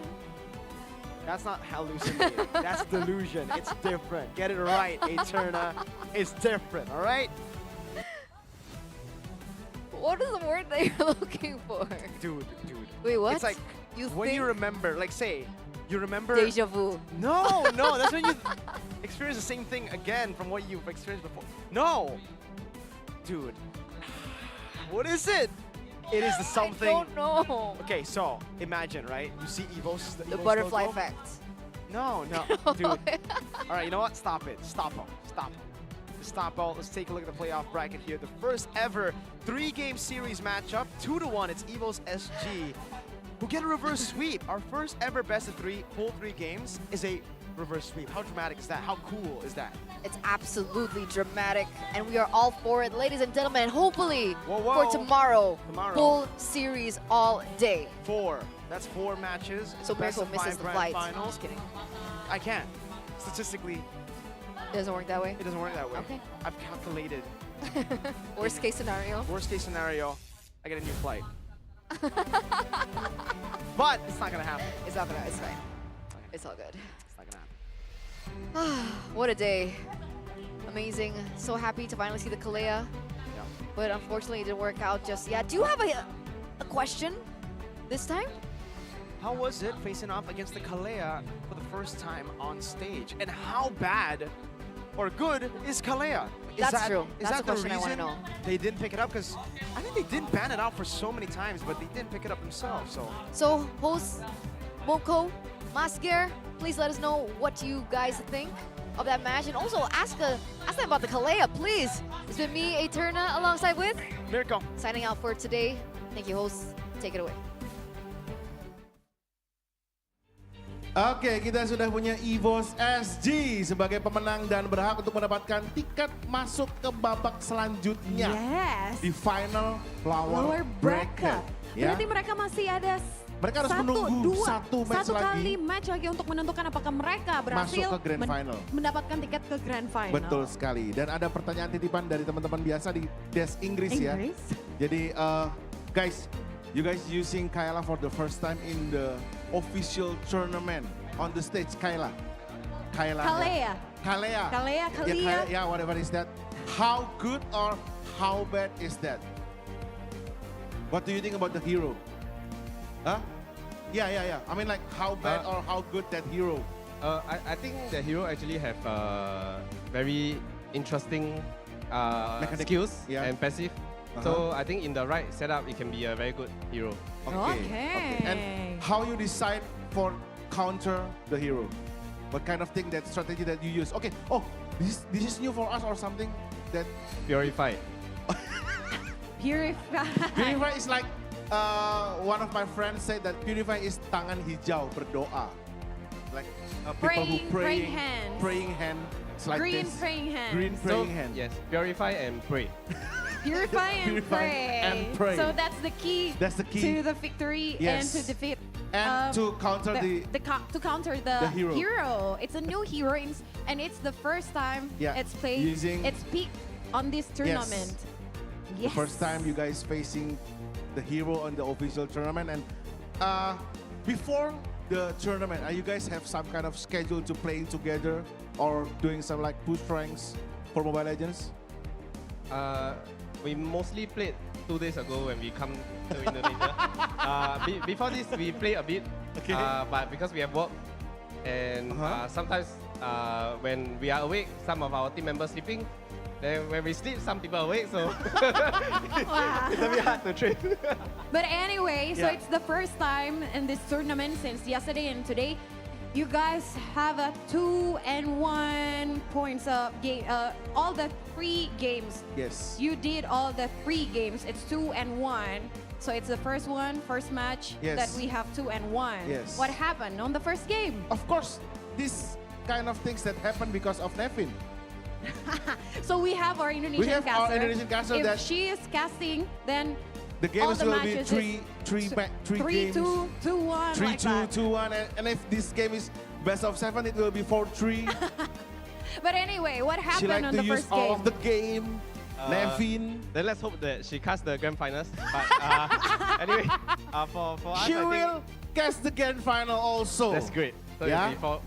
that's not hallucinating. That's delusion. It's different. Get it right, Eterna. It's different. All right. What is the word that you're looking for? Dude. Wait, what? It's like when you remember, like say, you remember. Deja vu. No, that's when you experience the same thing again from what you've experienced before. No, dude. What is it? It is the something. I don't know. Okay, so imagine, right? You see Evo's The Evo's butterfly logo? effect. No, dude. All right, you know what? Stop it. Stop him. Just stop all. Let's take a look at the playoff bracket here. The first ever 3-game series matchup, 2-1. It's Evo's SG who get a reverse sweep. Our first ever best of 3 full 3 games is a reverse sweep. How dramatic is that? How cool is that? It's absolutely dramatic, and we are all for it, ladies and gentlemen. And hopefully for tomorrow, full series all day. 4. That's 4 matches. It's So a best Miracle of misses 5 the grand flight. finals. Just kidding. I can't. Statistically, It doesn't work that way? it doesn't work that way. Okay. I've calculated. Worst case scenario? Worst case scenario, I get a new flight. But it's not gonna happen. It's not gonna, it's fine. It's all good. It's not gonna happen. What a day. Amazing. So happy to finally see the Kalea. But unfortunately it didn't work out just yet. Do you have a question this time? How was it facing off against the Kalea for the first time on stage? And how bad or good is Kalea? That's true. Is That's that the question I the wanna reason know. they didn't pick it up? Because I think they didn't ban it out for so many times, but they didn't pick it up themselves. So, host Moko, Masker, please let us know what you guys think of that match. And also ask them about the Kalea, please. It's been me, Eterna, alongside with Mirko. Signing out for today. Thank you, host. Take it away. Oke, kita sudah punya EVOS SG sebagai pemenang dan berhak untuk mendapatkan tiket masuk ke babak selanjutnya. Yes. Di final lower bracket. Ya. Berarti mereka masih ada Mereka harus menunggu satu kali match lagi untuk menentukan apakah mereka berhasil masuk ke grand final. Mendapatkan tiket ke grand final. Betul sekali. Dan ada pertanyaan titipan dari teman-teman biasa di desk Inggris ya. Jadi guys, you guys using Kayla for the first time in the official tournament on the stage. Kayla. Kalea. Yeah, whatever is that. How good or how bad is that? What do you think about the hero? Huh? Yeah. I mean like how bad or how good that hero? I think the hero actually have very interesting skills and passive. So I think in the right setup, it can be a very good hero. Okay. And how you decide for counter the hero? What kind of thing, that strategy that you use? Okay. Oh, this is new for us or something that Purify. Purify is like one of my friends said that Purify is tangan hijau berdoa, like people who praying hand. It's like Green this. praying hand. Green praying hand. Yes, purify and pray. Purify and pray. So that's the key. That's the key to the victory Yes. and to defeat. And to counter to counter the hero. It's a new hero and it's the first time it's played. It's peaked on this tournament. The first time you guys facing the hero on the official tournament. And before the tournament, you guys have some kind of schedule to playing together or doing some like push ranks for Mobile Legends? We mostly played 2 days ago when we come to Indonesia. Before this, we play a bit, but because we have work, and sometimes when we are awake, some of our team members sleeping. Then when we sleep, some people are awake, so it's a bit hard to train. But anyway, so it's the first time in this tournament since yesterday and today. You guys have a 2-1 points game. All the 3 games. Yes. You did all the 3 games. It's 2-1. So it's the first match that we have 2-1. Yes. What happened on the first game? Of course, this kind of things that happen because of Nevin. So we have our Indonesian caster. If that she is casting, then the games will be 3 games. 3-2, 2-1, 3-2, 2-1, and if this game is best of 7, it will be 4-3. But anyway, what happened she like on to the use first all game? of the game. Nevin. Then let's hope that she casts the grand finals. But anyway, for us, she I think will cast the grand final also. That's great. So it'll be for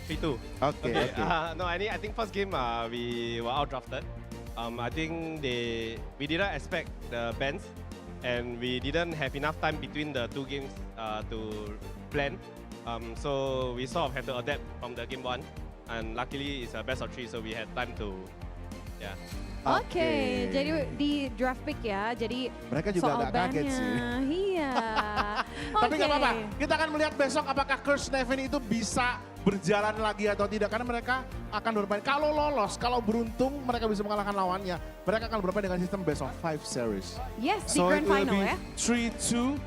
3-2. Okay. No, I think first game we were outdrafted. I think we didn't expect the bans, and we didn't have enough time between the 2 games to plan. So we sort of have to adapt from the game 1, and luckily it's a best of 3, so we had time to Oke, jadi di draft pick ya, jadi mereka juga agak kaget sih. Iya. Tapi nggak apa-apa, kita akan melihat besok apakah Curse Nevin itu bisa berjalan lagi atau tidak. Karena mereka akan bermain, kalau lolos, kalau beruntung mereka bisa mengalahkan lawannya. Mereka akan bermain dengan sistem best of 5 series. Yes, di grand final ya. 3-2.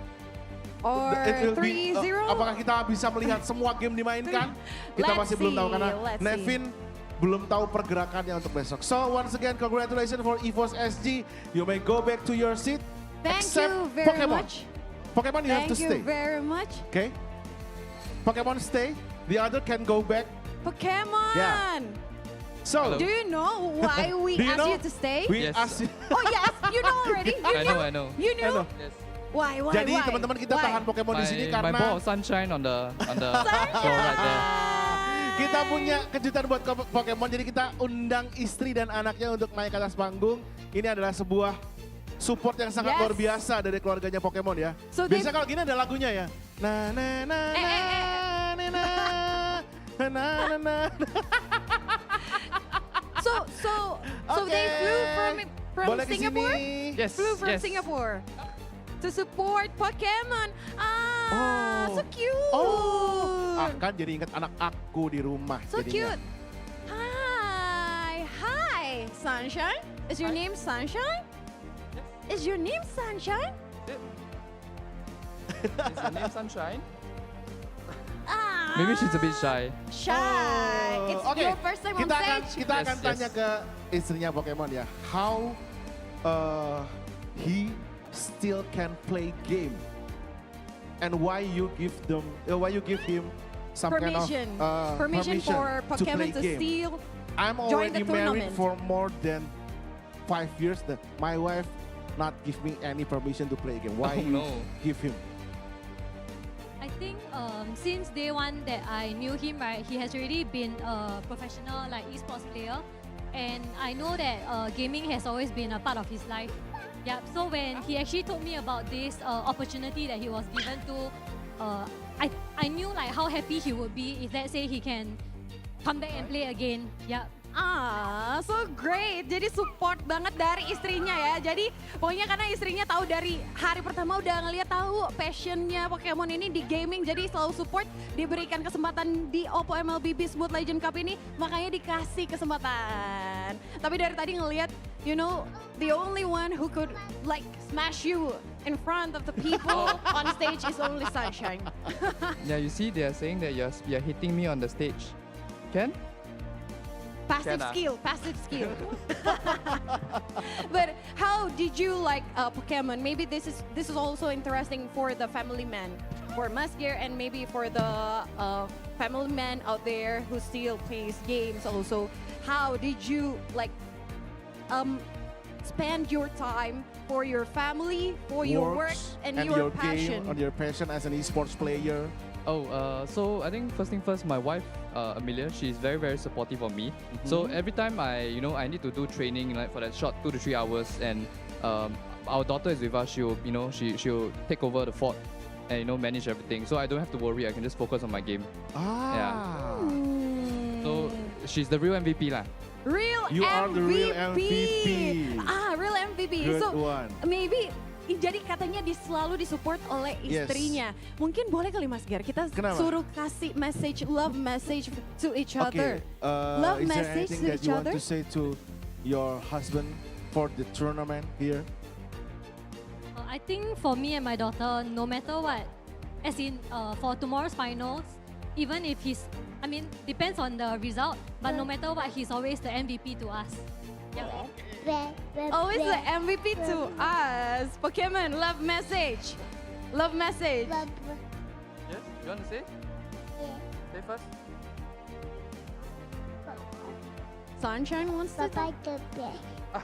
Or 3-0. Apakah kita bisa melihat semua game dimainkan? Kita masih belum tahu karena Nevin belum tahu pergerakannya untuk besok. So once again, congratulations for EVOS SG. You may go back to your seat. Thank except you very Pokemon. much. Pokemon, you have to stay. Thank you very much. Okay. Pokemon stay. The other can go back. Pokemon. Yeah. So, do you know why we asked you to stay? We asked you. Oh yes, you know already. You I know. You knew. Yes. Why? Jadi teman-teman kita tahan Pokemon di sini karena my ball of sunshine on the show right there. Kita punya kejutan buat Pokemon, jadi kita undang istri dan anaknya untuk naik ke atas panggung. Ini adalah sebuah support yang sangat luar biasa dari keluarganya Pokemon ya. So biasa kalau gini ada lagunya ya. Na na na na na na na na. So they flew from Singapore. Yes. Flew from Singapore to support Pokemon. So cute. Kan jadi ingat anak aku di rumah. So jadinya. cute. Hi, Sunshine. Is your name Sunshine? Is your name Sunshine? Is her name Sunshine? Ah, Maybe she's a bit shy. Shy. It's Oke, your first time on kita akan stage. kita akan Yes, tanya ke istrinya Pokemon ya. How he still can play game and why you give him some Permission. kind of Permission for to play Pokemon to game. still I'm join already the married tournament. for more than 5 years. My wife not give me any permission to play game. Why Oh, you no. give him? I think since day one that I knew him, right, he has already been a professional like esports player, and I know that gaming has always been a part of his life. Yeah. So when he actually told me about this opportunity that he was given to, I knew like how happy he would be if let's say he can come back and play again. Yeah. Ah, so great. Jadi support banget dari istrinya ya. Jadi pokoknya karena istrinya tahu dari hari pertama udah ngeliat tahu passionnya Pokemon ini di gaming. Jadi selalu support, diberikan kesempatan di OPPO MLBB Smooth Legend Cup ini. Makanya dikasih kesempatan. Tapi dari tadi ngeliat, you know, the only one who could like smash you in front of the people on stage is only Sunshine. Yeah, you see, they are saying that you're hitting me on the stage. Can? Passive skill. But how did you like Pokemon? Maybe this is also interesting for the family man, for Masgear, and maybe for the family man out there who still plays games also. How did you like spend your time for your family, for your work, and your passion? Game, on your passion as an esports player. So I think first thing first, my wife Amelia, she's very very supportive of me. So every time I need to do training like for that short 2 to 3 hours, and our daughter is with us. She'll take over the fort and manage everything. So I don't have to worry. I can just focus on my game. Yeah. So she's the real MVP lah. You are the real MVP. Real MVP. Good So one. maybe jadi katanya selalu disupport oleh istrinya. Mungkin boleh kali Mas Gar, kita suruh kasih love message to each other. Love is there message anything to that each you want other. to say to your husband for the tournament here? I think for me and my daughter, no matter what, as in for tomorrow's finals, even if depends on the result, but no matter what, he's always the MVP to us. Yeah. Always the MVP to us. Pokemon, love message. Love message. Yes, you want to say? Say first. Sunshine wants to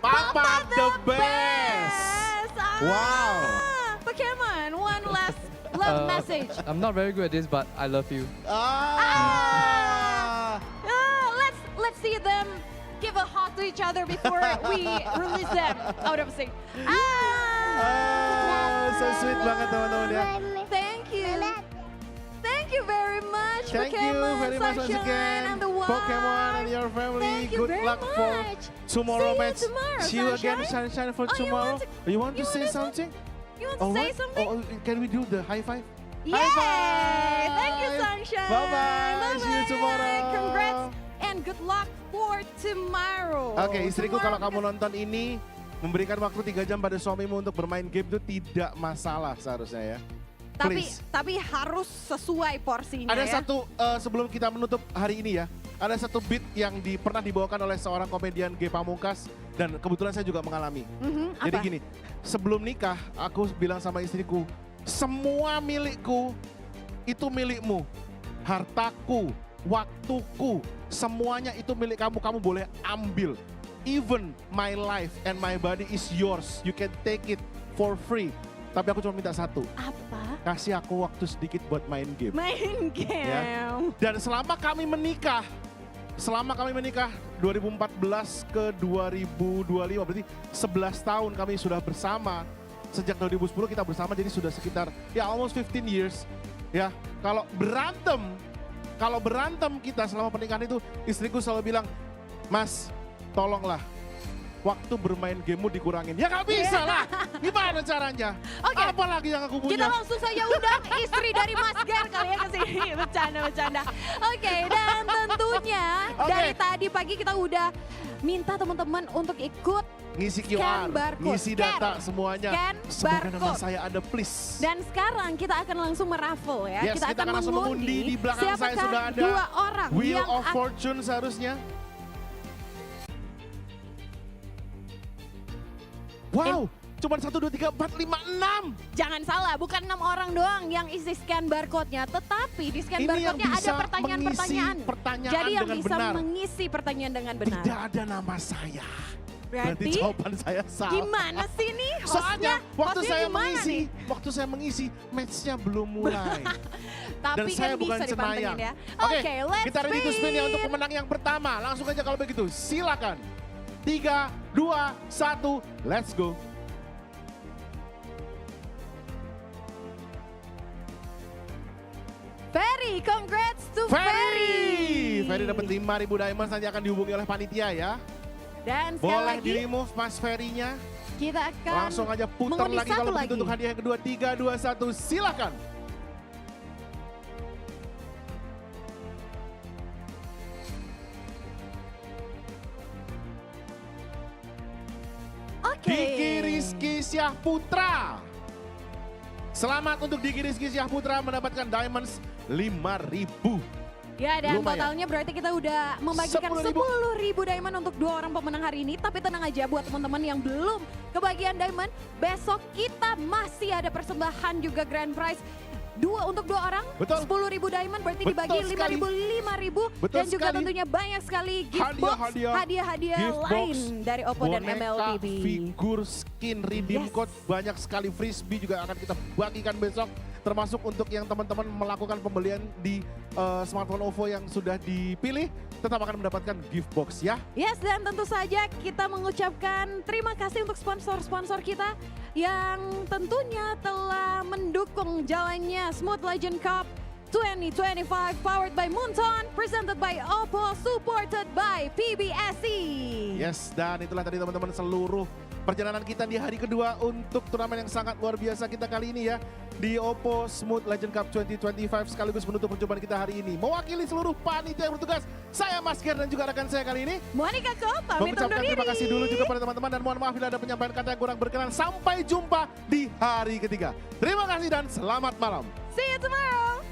Papa the best. Wow. Pokemon, one last love message. I'm not very good at this, but I love you. Let's see them give a hug to each other before we release them out of sync. So sweet banget teman-teman ya. Thank you. Thank you very much, Thank you Pokemon, very much once Sunshine, again, and the wife. Pokemon and your family. Thank you Good very luck for much. tomorrow See you match. tomorrow, See you again, Sunshine. Sunshine, for Oh, tomorrow. You want to say wanna- something? You want to say what? something? Can we do the high five? Yay! High five! Thank you, Sunshine. Bye-bye. See you tomorrow. Congrats and good luck for tomorrow. Oke, istriku, kalau kamu nonton ini, memberikan waktu 3 jam pada suamimu untuk bermain game itu tidak masalah seharusnya ya. Tapi harus sesuai porsinya Ada ya. satu, sebelum kita menutup hari ini ya, ada satu beat yang pernah dibawakan oleh seorang komedian G Pamungkas, dan kebetulan saya juga mengalami. Jadi apa? gini, sebelum nikah aku bilang sama istriku, semua milikku itu milikmu. Hartaku, waktuku, semuanya itu milik kamu, kamu boleh ambil. Even my life and my body is yours, you can take it for free. Tapi aku cuma minta satu. Apa? Kasih aku waktu sedikit buat main game. Main game. Ya. Dan selama kami menikah 2014 ke 2025, berarti 11 tahun kami sudah bersama. Sejak 2010 kita bersama, jadi sudah sekitar almost 15 years. Ya, kalau berantem kita selama pernikahan itu, istriku selalu bilang, Mas, tolonglah waktu bermain gamemu dikurangin. Ya nggak bisa lah. Gimana caranya? Apa lagi yang aku punya? Kita langsung saja undang istri dari Mas Gar kali ya ke sini. Bercanda. Oke, dan tentunya dari tadi pagi kita udah minta teman-teman untuk ikut ngisi Scan QR, barcode. ngisi data semuanya. Scan Semoga nama barcode. saya ada, please. Dan sekarang kita akan langsung meraffle ya. Yes, kita akan langsung mengundi. Di belakang saya siapakah sudah ada 2 orang Wheel yang of Fortune seharusnya. Wow, cuma 1, 2, 3, 4, 5, 6. Jangan salah, bukan 6 orang doang yang isi scan barcode-nya, tetapi di scan Ini yang barcode-nya ada bisa pertanyaan-pertanyaan. mengisi pertanyaan Jadi yang dengan bisa benar. mengisi pertanyaan dengan benar. Tidak ada nama saya. Berarti Berarti jawaban saya salah. gimana sih nih Soalnya hostnya gimana nih? waktu saya mengisi, match-nya belum mulai. Dan Tapi saya kan bukan bisa dipantengin cenayang. ya. Oke, Oke, let's kita ready to spin ya untuk spin. pemenang yang pertama. Langsung aja kalau begitu, silakan. 3, 2, 1, let's go. Ferry, congrats to Ferry. Ferry dapat 5.000 diamonds, nanti akan dihubungi oleh panitia ya. Dan sekali Boleh lagi di-remove Mas Ferry-nya. kita akan Langsung aja putar mengundi lagi satu kalau begitu untuk hadiah yang kedua. 3, 2, 1, silakan. Oke. Diki Rizky Syahputra. Selamat untuk Diki Rizky Syahputra mendapatkan diamonds 5.000. Ya, dan Lumayan. totalnya berarti kita udah membagikan 10.000. 10.000 diamond untuk 2 orang pemenang hari ini. Tapi tenang aja buat teman-teman yang belum kebagian diamond, besok kita masih ada persembahan juga grand prize. Untuk 2 orang, Betul. 10.000 diamond berarti Betul dibagi sekali. 5.000, 5.000. Betul Dan juga sekali. tentunya banyak sekali gift box, hadiah-hadiah gift box, lain dari OPPO dan boneka, MLBB. figur, skin, redeem Yes. code, banyak sekali frisbee juga akan kita bagikan besok. Termasuk untuk yang teman-teman melakukan pembelian di smartphone OPPO yang sudah dipilih, tetap akan mendapatkan gift box ya. Yes, dan tentu saja kita mengucapkan terima kasih untuk sponsor-sponsor kita yang tentunya telah mendukung jalannya Smooth Legend Cup 2025 powered by Moonton, presented by OPPO, supported by PBSE. Yes, dan itulah tadi teman-teman seluruh perjalanan kita di hari kedua untuk turnamen yang sangat luar biasa kita kali ini ya. Di OPPO Smooth Legend Cup 2025 sekaligus menutup perjumpaan kita hari ini. Mewakili seluruh panitia yang bertugas, saya Mas Ger dan juga rekan saya kali ini. Monica Ko, pamit undur Mengucapkan diri. terima kasih dulu juga pada teman-teman dan mohon maaf bila ada penyampaian kata yang kurang berkenan. Sampai jumpa di hari ketiga. Terima kasih dan selamat malam. See you tomorrow.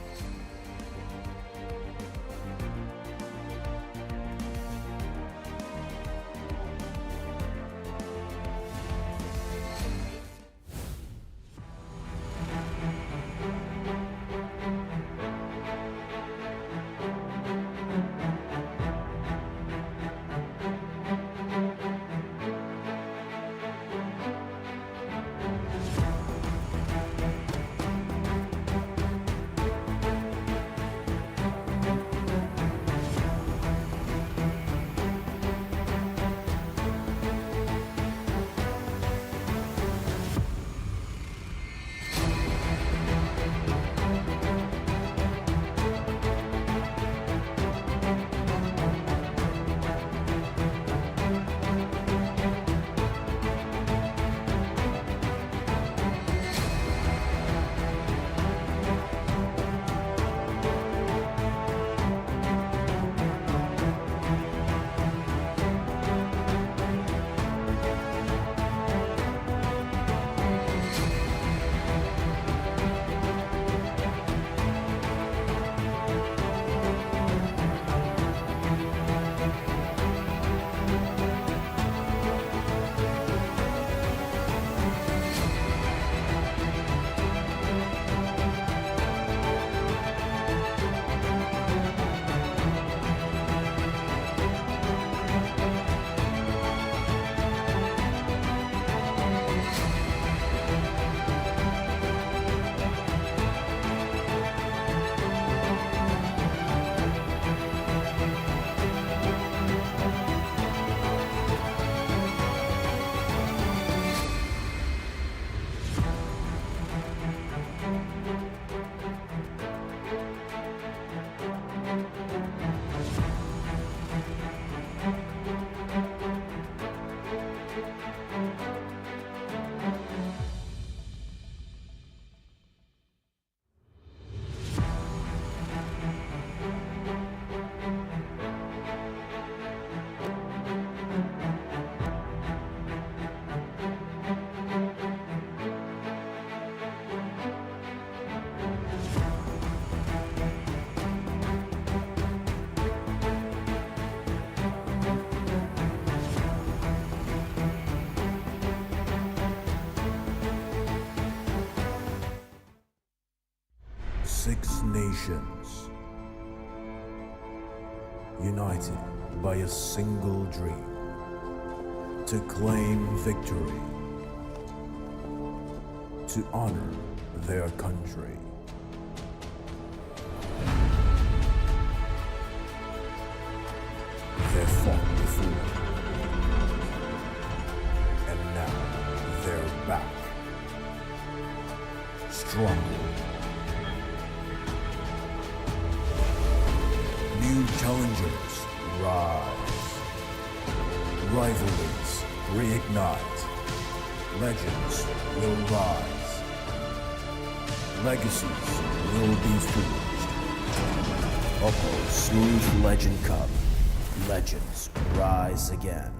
6 nations, united by a single dream, to claim victory, to honor their country. They fought before, and now they're back, stronger. New challengers rise. Rivalries reignite. Legends will rise. Legacies will be forged. OPPO Smooth Legend Cup. Legends rise again.